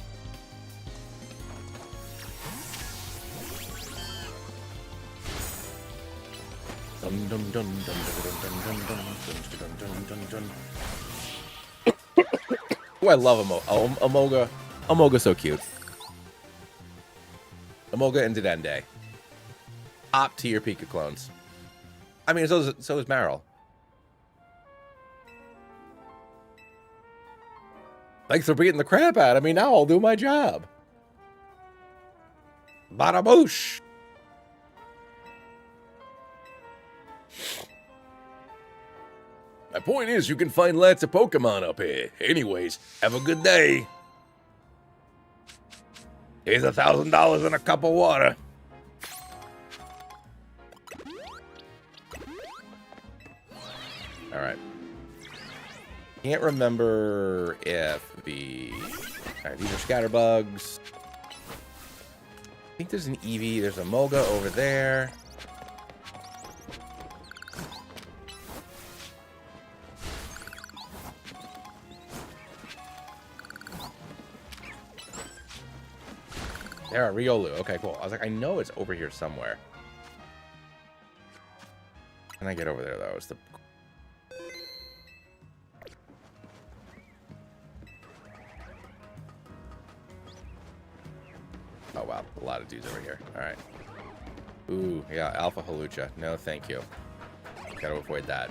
Oh, I love Amoga. Amoga's so cute. Amoga and Dedenne. Top tier Pika clones. I mean, so is Marill. Thanks for beating the crap out of me. Now I'll do my job. Bada boosh. My point is, you can find lots of Pokemon up here. Anyways, have a good day. Here's $1,000 and a cup of water. All right. Can't remember if the... All right, these are Scatterbugs. think there's an Eevee. There's a Moga over there. There, a Riolu. Okay, cool. I was like, I know it's over here somewhere. Can I get over there, though? Is the... Oh, wow. A lot of dudes over here. All right. Ooh, yeah. Alpha Halucha. No, thank you. Gotta avoid that.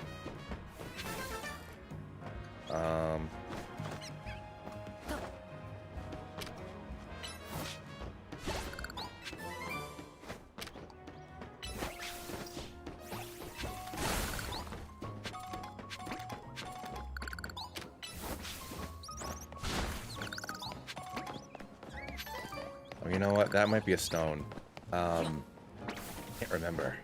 Oh, you know what? That might be a stone. Can't remember.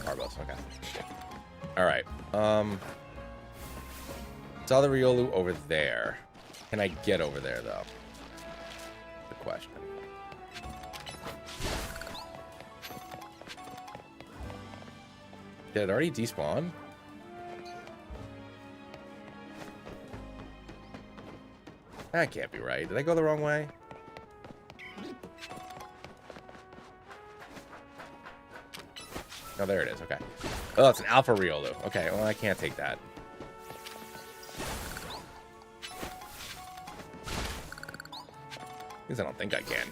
Barbells, okay. Alright. Saw the Riolu over there. Can I get over there, though? The question. Did it already despawn? That can't be right. Did I go the wrong way? Oh, there it is. Okay. Oh, it's an Alpha Riolu. Okay, well, I can't take that. At least I don't think I can.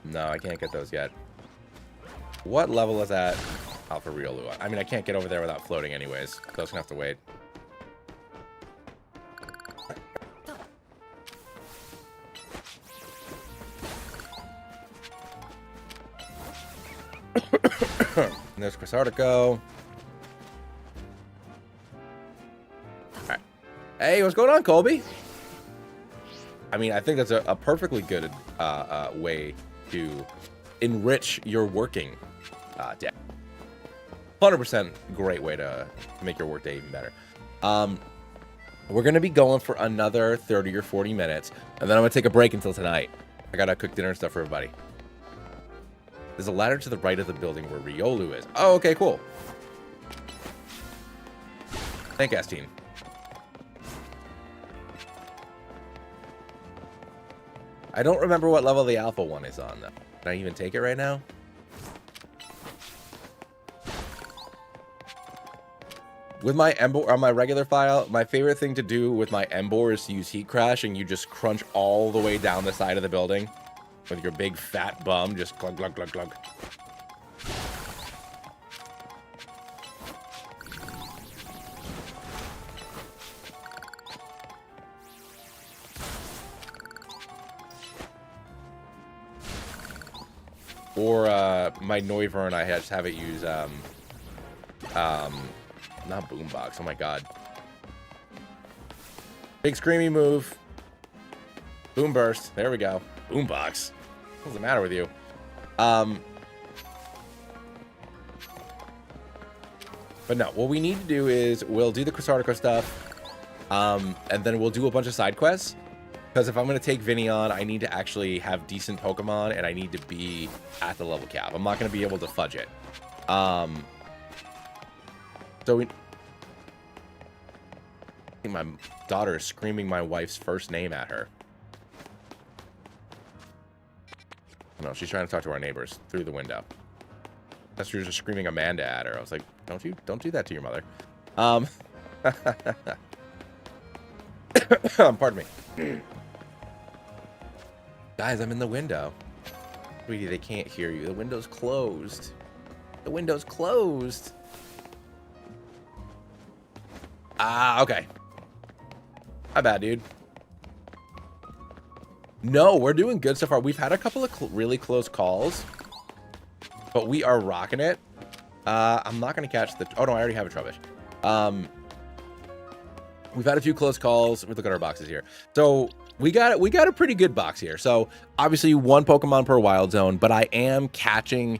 No, I can't get those yet. What level is that Alpha Riolu? I mean, I can't get over there without floating anyways, so I was gonna have to wait. And there's Crisartico. Alright. Hey, what's going on, Colby? I mean, I think that's a perfectly good way to enrich your working day. 100% great way to make your work day even better. We're going to be going for another 30 or 40 minutes, and then I'm going to take a break until tonight. I got to cook dinner and stuff for everybody. There's a ladder to the right of the building where Riolu is. Oh, okay, cool. Thank you, Astine. I don't remember what level the alpha one is on, though. Can I even take it right now? With my Embor on my regular file, my favorite thing to do with my Embor is to use Heat Crash, and you just crunch all the way down the side of the building with your big fat bum. Just glug, glug, glug, glug. Or my Noivern, I just have it use not Boombox. Oh my god. Big screamy move. Boom burst. There we go. Boombox. What's the matter with you? But no, what we need to do is we'll do the Crisartico stuff, and then we'll do a bunch of side quests. Because if I'm going to take Vinny on, I need to actually have decent Pokemon, and I need to be at the level cap. I'm not going to be able to fudge it. So I think my daughter is screaming my wife's first name at her. No, she's trying to talk to our neighbors through the window. That's, she was just screaming Amanda at her. I was like, don't do that to your mother. Pardon me. Guys, I'm in the window. Sweetie, they can't hear you. The window's closed. The window's closed. Ah, okay. My bad, dude. No, we're doing good so far. We've had a couple of really close calls, but we are rocking it. I'm not going to catch the... Oh, no, I already have a Trubbish. We've had a few close calls. We look at our boxes here. So we got a pretty good box here. So obviously 1 Pokemon per Wild Zone, but I am catching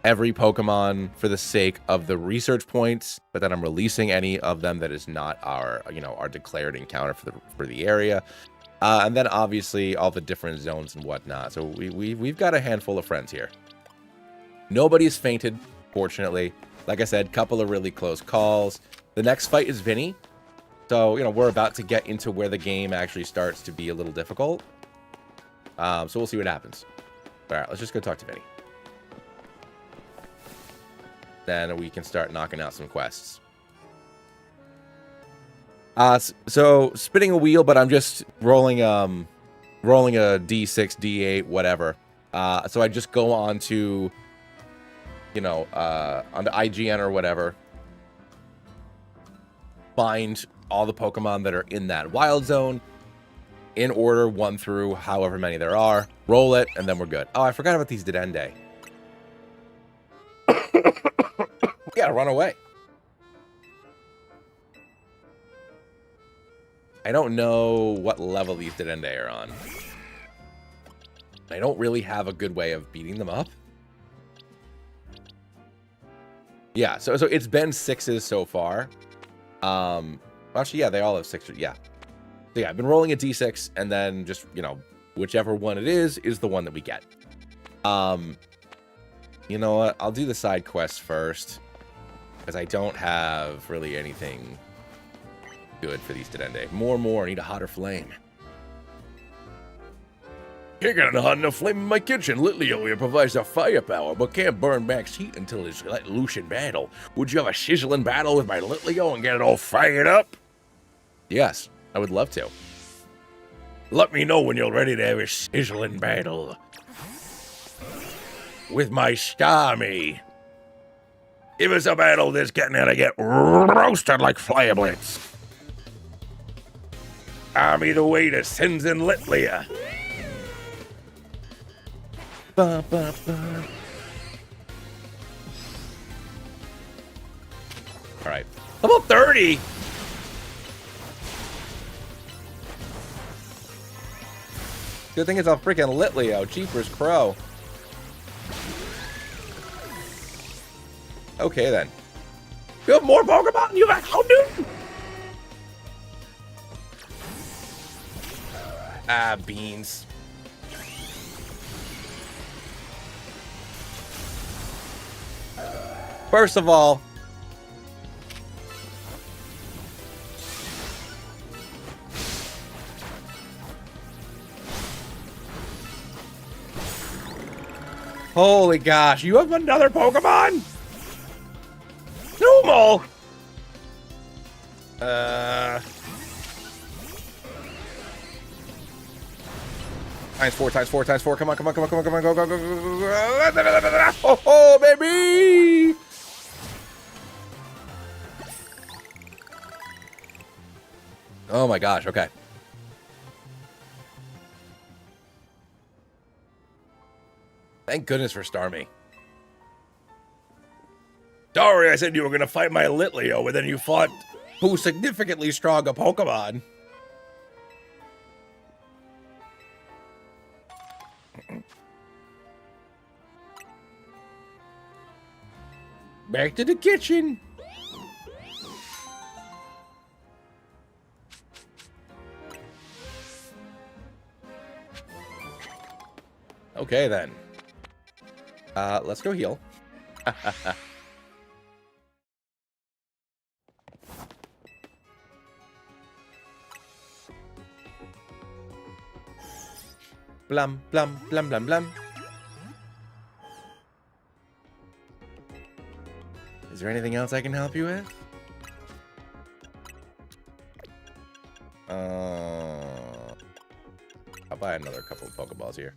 every Pokemon for the sake of the research points, but then I'm releasing any of them that is not our, our declared encounter for the area. And then obviously all the different zones and whatnot. So we've got a handful of friends here. Nobody's fainted, fortunately. Like I said, couple of really close calls. The next fight is Vinny. So, we're about to get into where the game actually starts to be a little difficult. So we'll see what happens. All right, let's just go talk to Vinny. Then we can start knocking out some quests. So spinning a wheel, but I'm just rolling a D6, D8, whatever. So I just go on to, onto IGN or whatever. Find all the Pokemon that are in that wild zone in order, 1 through however many there are. Roll it, and then we're good. Oh, I forgot about these Dedenne. We gotta run away. I don't know what level these Dedenne are on. I don't really have a good way of beating them up. Yeah, so it's been 6s so far. Actually, yeah, they all have 6. Yeah. So yeah, I've been rolling a D6, and then just, whichever one it is the one that we get. You know what? I'll do the side quests first, because I don't have really anything good for these Dedenne. More. I need a hotter flame. Kicking a hot enough flame in my kitchen. Litleo here provides the firepower, but can't burn max heat until it's let loose in battle. Would you have a sizzling battle with my Litleo and get it all fired up? Yes, I would love to. Let me know when you're ready to have a sizzling battle with my Starmie. If it's a battle that's getting out to get roasted like Flare Blitz, I'm either way to sins in Litleo. Ba, ba, ba. All right. Level 30. Good thing it's a freaking Litleo. Jeepers Crow. Okay, then. You have more Pokemon than you have. How do? Ah, beans. First of all, holy gosh, you have another Pokemon? Numo! times four. Come on. Go. Oh, baby! Oh my gosh, okay. Thank goodness for Starmie. Sorry, I said you were going to fight my Litleo, but then you fought Who's significantly stronger Pokemon. back to the kitchen. Okay, then. Let's go heal. Blum. Is there anything else I can help you with? I'll buy another couple of Pokeballs here.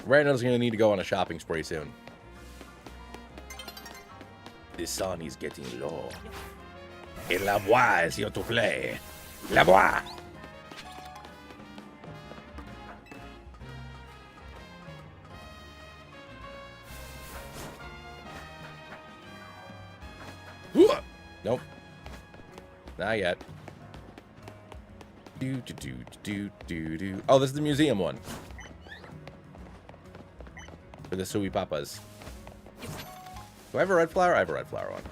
Randall's gonna need to go on a shopping spree soon. The sun is getting low. Et la voix is here to play. La voix! Nope. Not yet. Do, do, do, do, do, do. Oh, this is the museum one. For the Suey Papas. Do I have a red flower? I have a red flower one.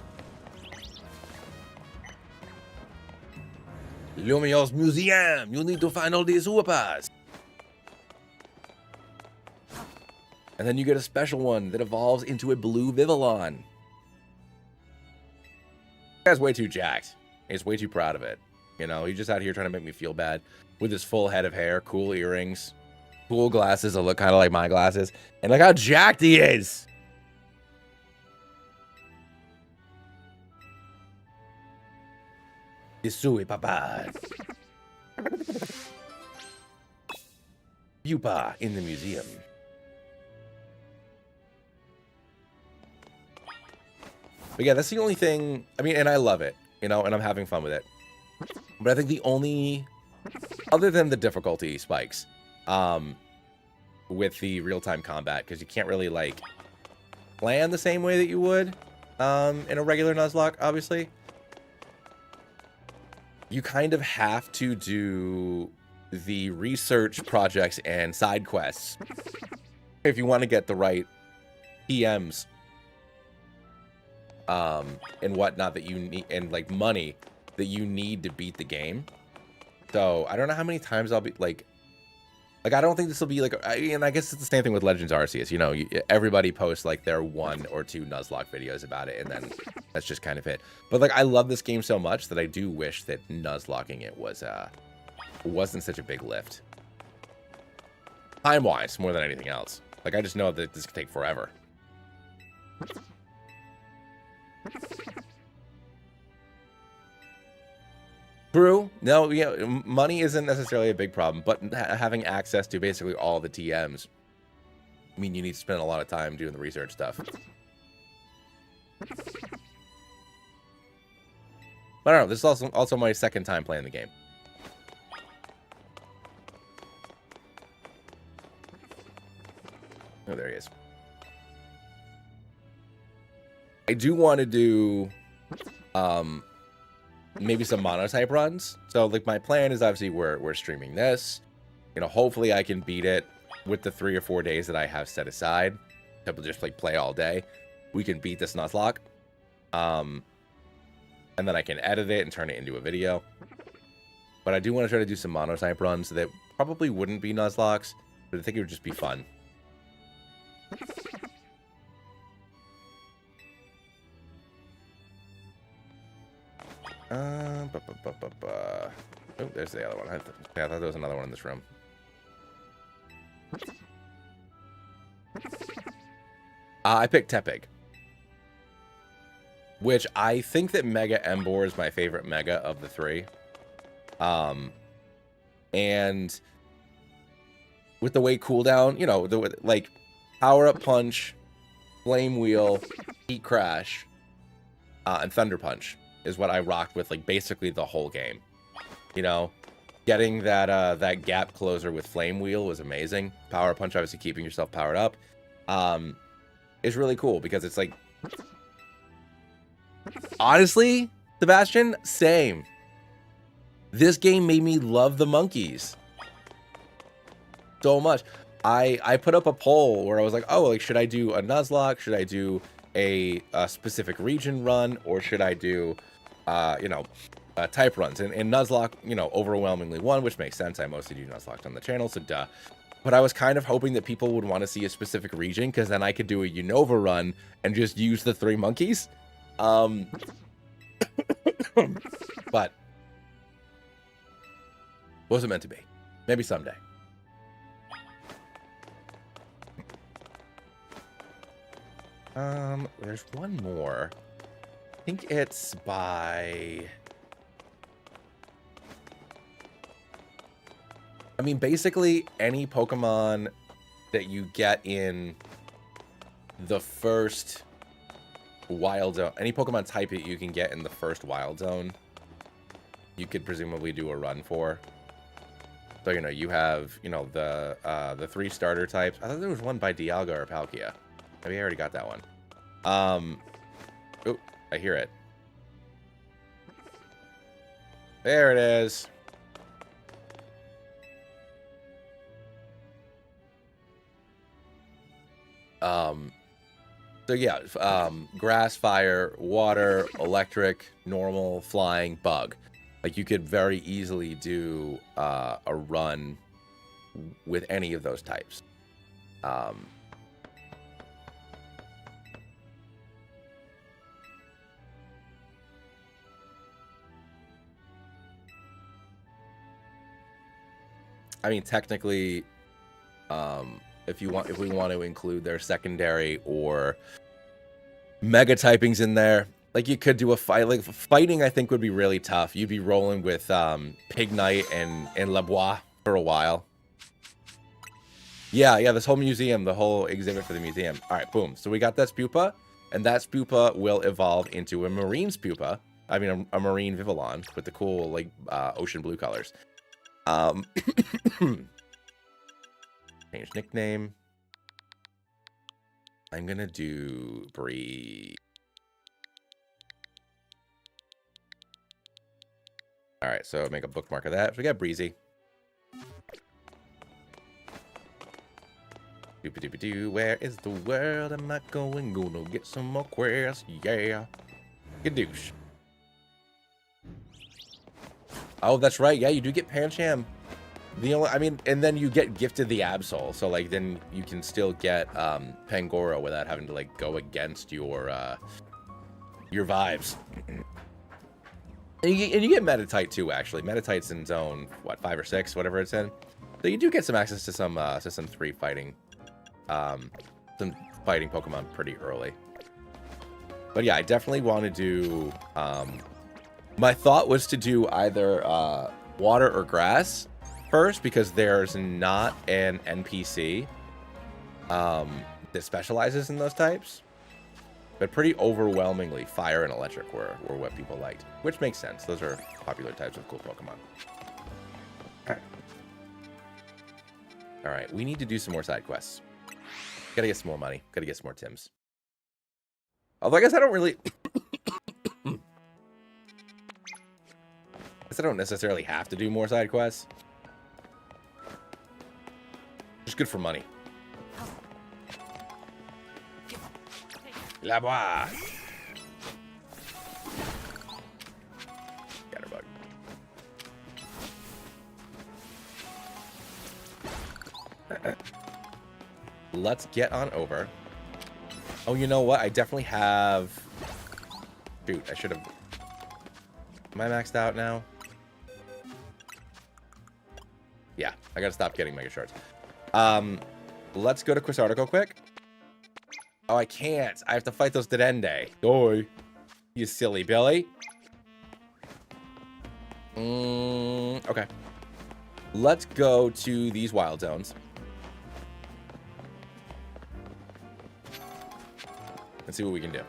Lumio's Museum! You need to find all these Suepas! And then you get a special one that evolves into a blue Vivillon. This guy's way too jacked. He's way too proud of it. You know, he's just out here trying to make me feel bad. With his full head of hair, cool earrings, cool glasses that look kind of like my glasses. And look how jacked he is! Isui Papas. Pupa in the museum. But yeah, that's the only thing. I mean, and I love it, you know, and I'm having fun with it. But I think the only, other than the difficulty spikes, with the real-time combat, because you can't really, like, plan the same way that you would in a regular Nuzlocke, obviously. You kind of have to do the research projects and side quests if you want to get the right PMs and whatnot that you need, and like money that you need to beat the game. So I don't know how many times I'll be like I don't think this will be like, and I guess it's the same thing with Legends Arceus. You know, everybody posts like their 1 or 2 Nuzlocke videos about it, and then that's just kind of it. But like, I love this game so much that I do wish that Nuzlocking it wasn't such a big lift. Time-wise, more than anything else. Like, I just know that this could take forever. True. No, yeah, money isn't necessarily a big problem, but having access to basically all the TMs, I mean, you need to spend a lot of time doing the research stuff. But I don't know, this is also my second time playing the game. Oh, there he is. I do want to do maybe some monotype runs. So like, my plan is obviously we're streaming this. You know, hopefully I can beat it with the 3 or 4 days that I have set aside to just like play all day. We can beat this Nuzlocke. And then I can edit it and turn it into a video. But I do want to try to do some monotype runs that probably wouldn't be Nuzlocks, but I think it would just be fun. Oh, there's the other one. I thought there was another one in this room. I picked Tepig, which I think that Mega Emboar is my favorite Mega of the 3. And with the way cooldown, you know, like Power Up Punch, Flame Wheel, Heat Crash, and Thunder Punch is what I rocked with, like, basically the whole game. You know, getting that that gap closer with Flame Wheel was amazing. Power Punch, obviously keeping yourself powered up, is really cool because it's like, honestly, Sebastian, same. This game made me love the monkeys so much. I put up a poll where I was like, oh, like, should I do a Nuzlocke? Should I do a specific region run? Or should I do, you know, type runs? And Nuzlocke, you know, overwhelmingly won, which makes sense. I mostly do Nuzlocke on the channel, so duh. But I was kind of hoping that people would want to see a specific region, because then I could do a Unova run and just use the 3 monkeys. But wasn't meant to be. Maybe someday. There's one more. I think it's by... I mean, basically, any Pokemon that you get in the first Wild Zone, any Pokemon type that you can get in the first Wild Zone, you could presumably do a run for. So, you know, you have, you know, the 3 starter types. I thought there was one by Dialga or Palkia. Maybe I already got that one. Oh, I hear it. There it is. So yeah, grass, fire, water, electric, normal, flying, bug. Like you could very easily do a run with any of those types. I mean, technically, if we want to include their secondary or mega typings in there, like you could do a fight. Like fighting, I think would be really tough. You'd be rolling with Pig Knight and Lebois for a while. Yeah, this whole museum, the whole exhibit for the museum. All right, boom. So we got that Spupa, and that Spupa will evolve into a Marine Spupa. I mean, a Marine Vivillon with the cool like ocean blue colors. Change nickname. I'm gonna do Bree. All right, so make a bookmark of that. So we got Breezy. Doop-a-doop-a-doo. Where is the world? I'm not going. Gonna get some more quests. Yeah. Gadoosh. Oh, that's right. Yeah, you do get Pancham. And then you get gifted the Absol, so like then you can still get Pangoro without having to like go against your vibes. And you get Metatite too, actually. Metatite's in zone 5 or 6, whatever it's in. So you do get some access to some 3 fighting, Pokemon pretty early. But yeah, I definitely want to do. My thought was to do either water or grass first, because there's not an NPC that specializes in those types, but pretty overwhelmingly fire and electric were what people liked, which makes sense. Those are popular types of cool Pokemon. All right, we need to do some more side quests. Gotta get some more money. Gotta get some more Tims. Although I guess I don't really I don't necessarily have to do more side quests. Just good for money. Lebois. Scatterbug. Let's get on over. Oh, you know what? I definitely have. Shoot, I should have. Am I maxed out now? Yeah, I gotta stop getting Mega Shards. Let's go to Quizarticle quick. Oh, I can't. I have to fight those Dedenne. Oi. You silly Billy. Okay. Let's go to these wild zones. Let's see what we can do.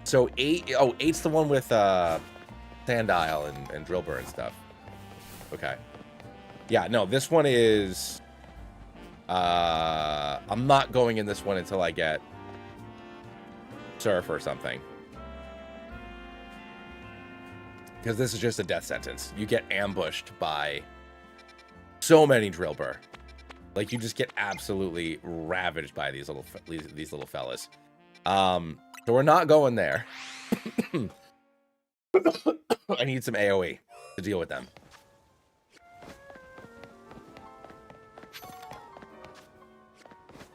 So 8, oh, 8's the one with Sandile and Drillbur and stuff. Okay. Yeah, no, this one is I'm not going in this one until I get Surf or something. Because this is just a death sentence. You get ambushed by so many Drillbur. Like you just get absolutely ravaged by these little fellas. So we're not going there. I need some AoE to deal with them.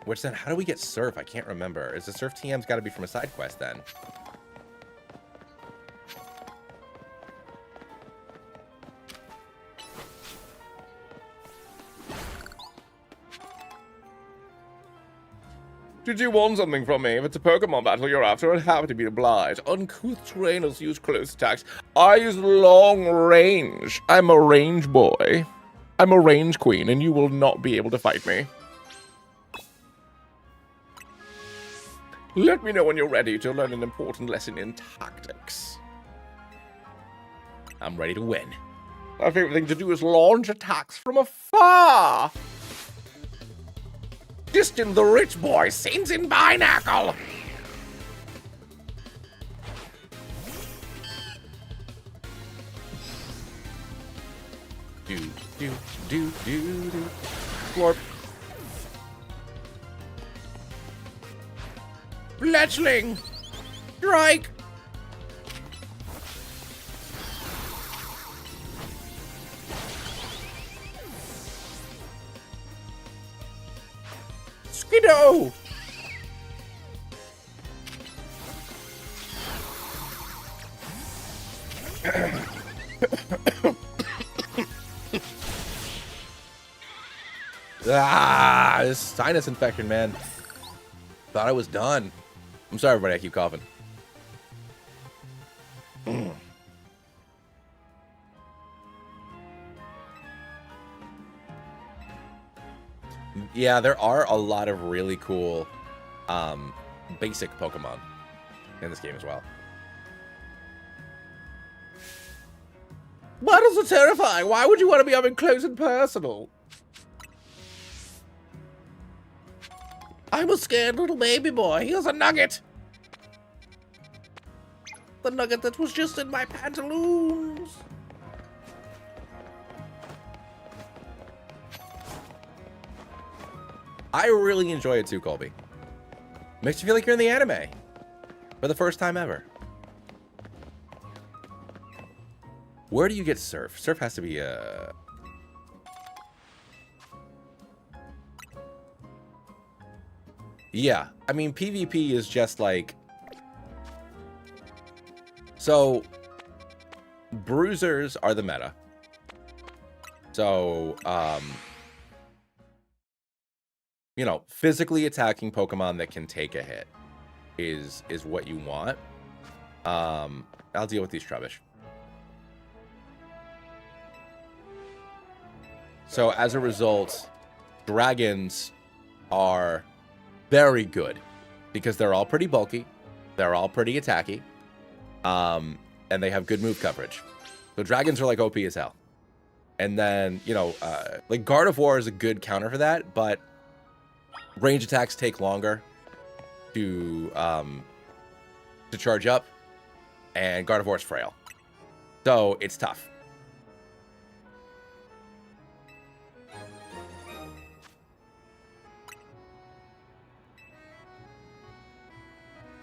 Which then, how do we get Surf? I can't remember. Is the Surf TM's got to be from a side quest then? Did you want something from me? If it's a Pokemon battle you're after, I'd have to be obliged. Uncouth trainers use close attacks. I use long range. I'm a range boy. I'm a range queen, and you will not be able to fight me. Let me know when you're ready to learn an important lesson in tactics. I'm ready to win. My favorite thing to do is launch attacks from afar. Distant the rich boy sings in binacle. Do, do, do, do, do. Florp. Fletchling. Strike. Skiddo. Ah, this sinus infection, man. Thought I was done. I'm sorry, everybody. I keep coughing. Yeah, there are a lot of really cool basic Pokemon in this game as well. Battles are terrifying. Why would you want to be up close and personal? I'm a scared little baby boy. Here's a nugget. The nugget that was just in my pantaloons. I really enjoy it too, Colby. Makes you feel like you're in the anime for the first time ever. Where do you get Surf? Surf has to be Yeah, I mean, PvP is just like... So, bruisers are the meta. So, you know, physically attacking Pokemon that can take a hit is what you want. I'll deal with these Trubbish. So, as a result, dragons are very good because they're all pretty bulky, they're all pretty attacky, and they have good move coverage. So dragons are like OP as hell. And then, you know, like Gardevoir is a good counter for that, but range attacks take longer to charge up, and Gardevoir's frail, so it's tough.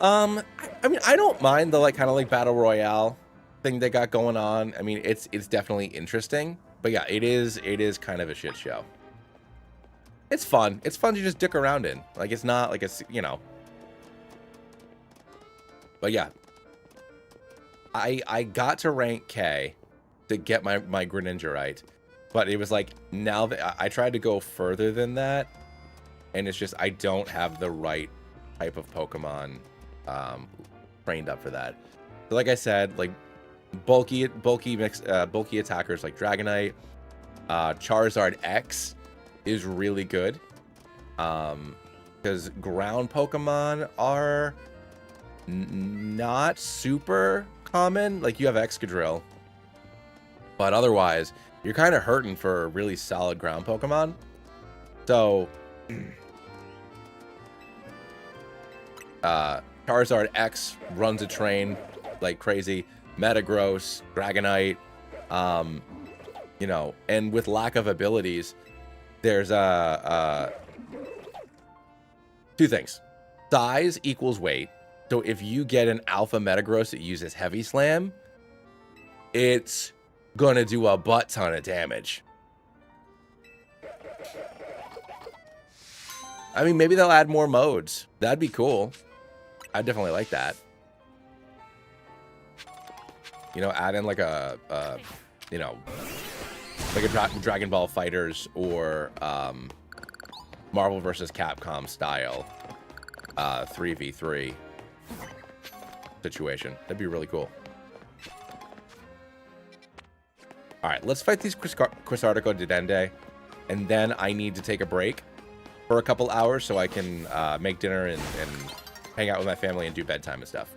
I mean, I don't mind the like kind of like battle royale thing they got going on. I mean, it's definitely interesting, but yeah, it is kind of a shit show. It's fun. It's fun to just dick around in. Like, it's not like you know. But yeah, I got to rank K to get my Greninja right, but it was like now that I tried to go further than that, and it's just I don't have the right type of Pokemon trained up for that. So like I said, like bulky attackers like Dragonite, Charizard X is really good, because ground Pokemon are not super common. Like, you have Excadrill, but otherwise you're kind of hurting for really solid ground Pokemon. So Charizard X runs a train like crazy. Metagross, Dragonite, you know, and with lack of abilities, there's two things. Size equals weight. So if you get an Alpha Metagross that uses Heavy Slam, it's gonna do a butt ton of damage. I mean, maybe they'll add more modes. That'd be cool. I'd definitely like that. You know, add in like a you know, like a Dragon Ball Fighters or Marvel vs. Capcom style 3v3 situation. That'd be really cool. All right, let's fight these Quasartico Dedenne, and then I need to take a break for a couple hours so I can make dinner and hang out with my family and do bedtime and stuff.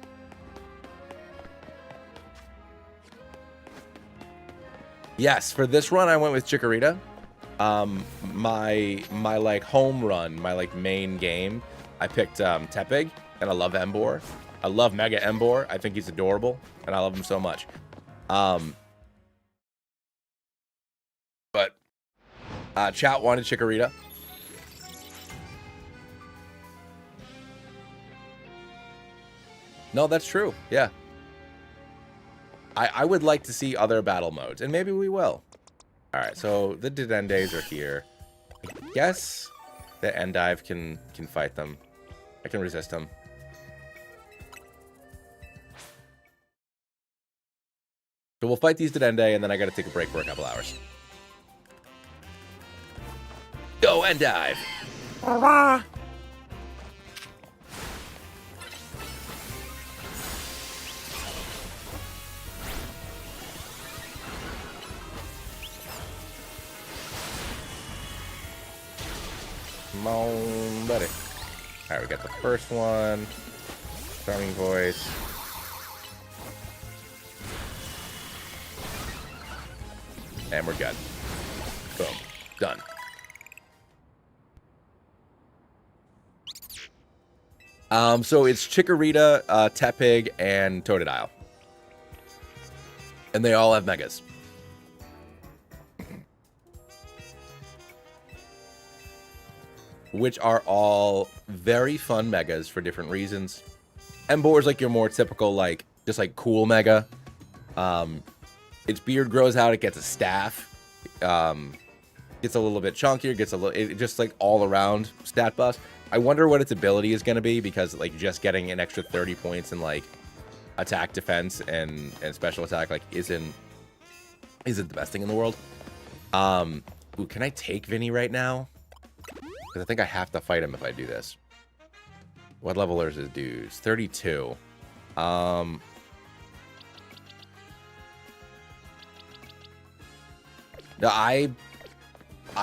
Yes, for this run I went with Chikorita. My like home run, my like main game, I picked Tepig, and I love Embor. I love Mega Embor. I think he's adorable, and I love him so much. But chat wanted Chikorita. No, that's true. Yeah. I would like to see other battle modes, and maybe we will. All right, so the Dedendes are here. I guess the Endive can fight them. I can resist them. So we'll fight these Dedende, and then I got to take a break for a couple hours. Go Endive! Come on, buddy. Alright, we got the first one. Charming voice. And we're good. Boom. Done. So it's Chikorita, Tepig, and Totodile. And they all have megas. Which are all very fun megas for different reasons. Embor is like your more typical, like, just like cool mega. Its beard grows out, it gets a staff. Gets a little bit chunkier, gets a little, it just like all around stat buff. I wonder what its ability is going to be, because like just getting an extra 30 points in like attack, defense, and special attack like isn't the best thing in the world. Ooh, can I take Vinny right now? Because I think I have to fight him if I do this. What level is his dudes? 32. No, I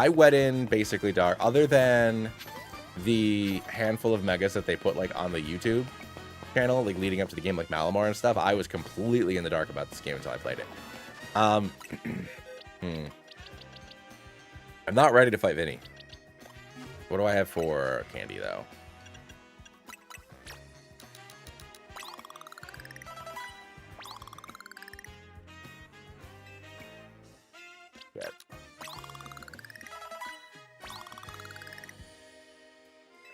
went in basically dark. Other than the handful of megas that they put like on the YouTube channel, like leading up to the game, like Malamar and stuff, I was completely in the dark about this game until I played it. I'm not ready to fight Vinny. What do I have for candy, though? Good.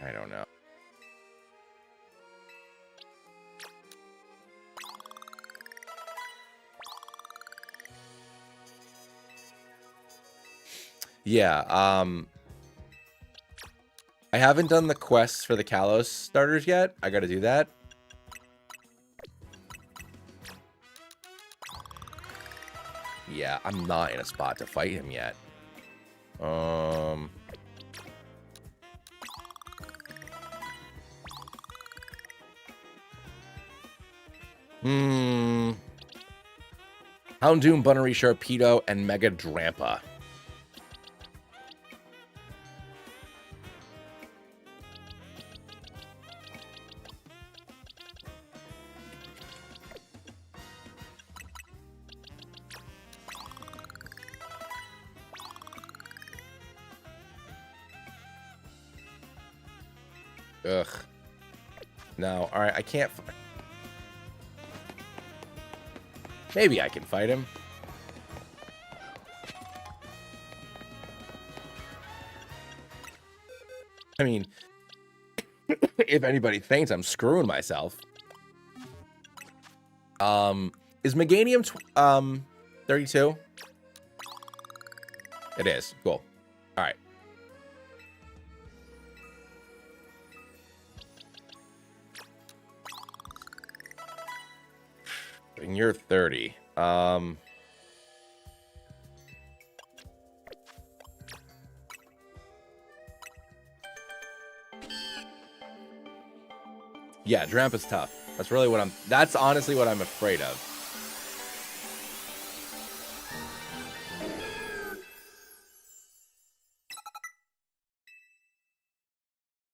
I don't know. Yeah, I haven't done the quests for the Kalos starters yet. I gotta do that. Yeah, I'm not in a spot to fight him yet. Houndoom, Bunnery, Sharpedo, and Mega Drampa. Ugh. No, alright, I can't... Maybe I can fight him. I mean, if anybody thinks I'm screwing myself. Is Meganium 32? It is. Cool. Alright. And you're 30. Yeah, Drampa's tough. That's honestly what I'm afraid of.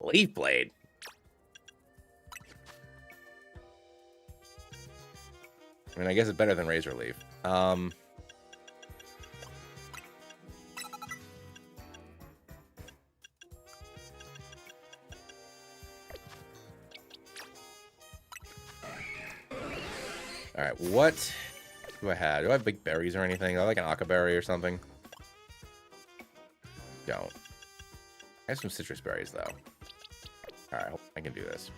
Leaf Blade. I mean, I guess it's better than Razor Leaf. right, what do I have? Do I have big berries or anything? Do I have like an Aka berry or something? Don't. I have some citrus berries though. All right, I can do this.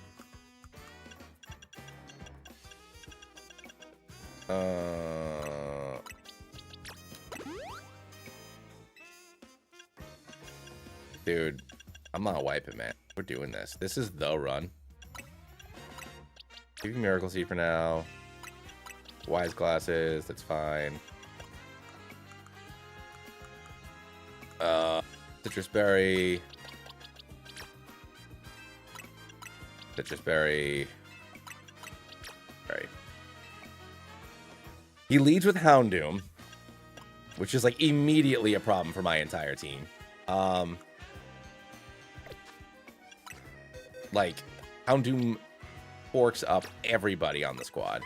Dude, I'm not wiping, man. We're doing this. This is the run. Give me Miracle Seed for now. Wise glasses, that's fine. Citrus berry. Citrus berry. Berry. He leads with Houndoom, which is like immediately a problem for my entire team. Like Houndoom forks up everybody on the squad.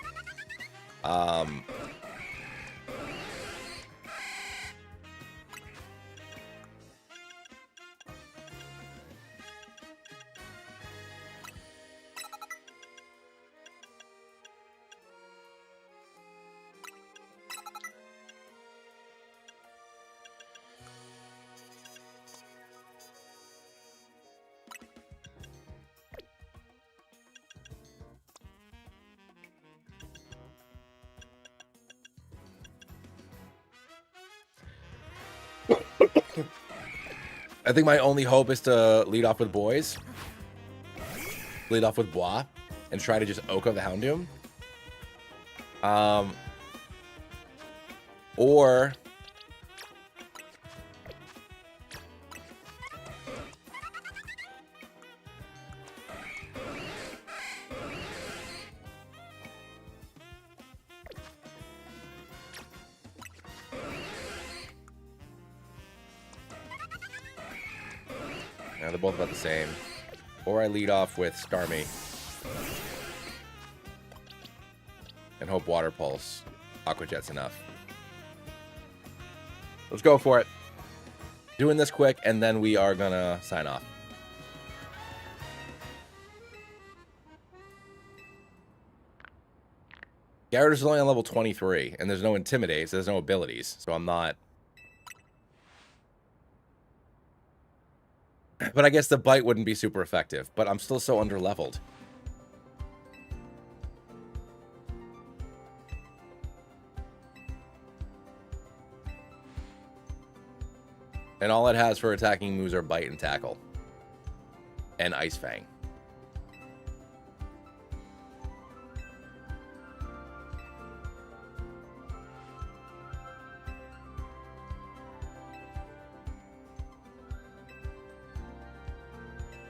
I think my only hope is to lead off with boys. Lead off with Bois. And try to just Oka the Houndoom. Or... yeah, they're both about the same. Or I lead off with Starmie. And hope Water Pulse. Aqua Jet's enough. Let's go for it. Doing this quick, and then we are gonna sign off. Gyarados is only on level 23, and there's no Intimidate, so there's no abilities. So I'm not... But I guess the bite wouldn't be super effective. But I'm still so under-leveled. And all it has for attacking moves are Bite and Tackle. And Ice Fang.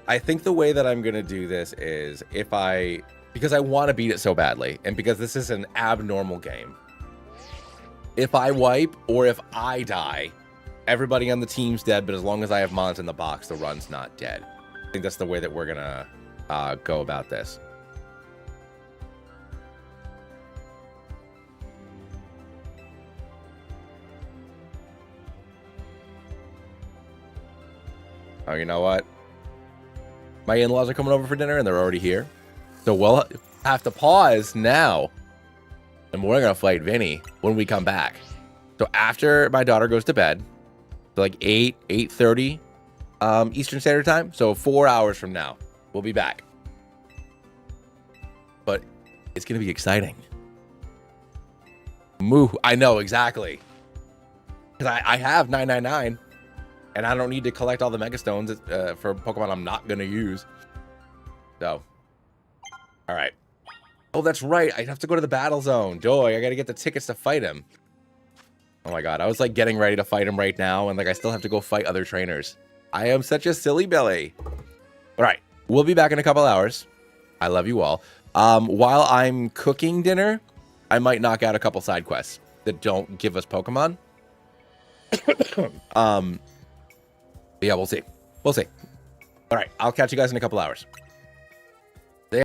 I think the way that I'm going to do this is because I want to beat it so badly, and because this is an abnormal game. If I wipe or if I die, everybody on the team's dead, but as long as I have mons in the box, the run's not dead. I think that's the way that we're going to go about this. Oh, you know what? My in-laws are coming over for dinner, and they're already here. So we'll have to pause now. And we're going to fight Vinny when we come back. So after my daughter goes to bed, so like 8:30 Eastern Standard Time. So 4 hours from now, we'll be back. But it's going to be exciting. Moo. I know, exactly. Because I have 999. And I don't need to collect all the Mega Stones for Pokemon I'm not going to use. So. Alright. Oh, that's right. I have to go to the Battle Zone. Joy, I got to get the tickets to fight him. Oh my god. I was like getting ready to fight him right now. And like I still have to go fight other trainers. I am such a silly Billy. Alright. We'll be back in a couple hours. I love you all. While I'm cooking dinner, I might knock out a couple side quests that don't give us Pokemon. Yeah, we'll see. We'll see. All right, I'll catch you guys in a couple hours.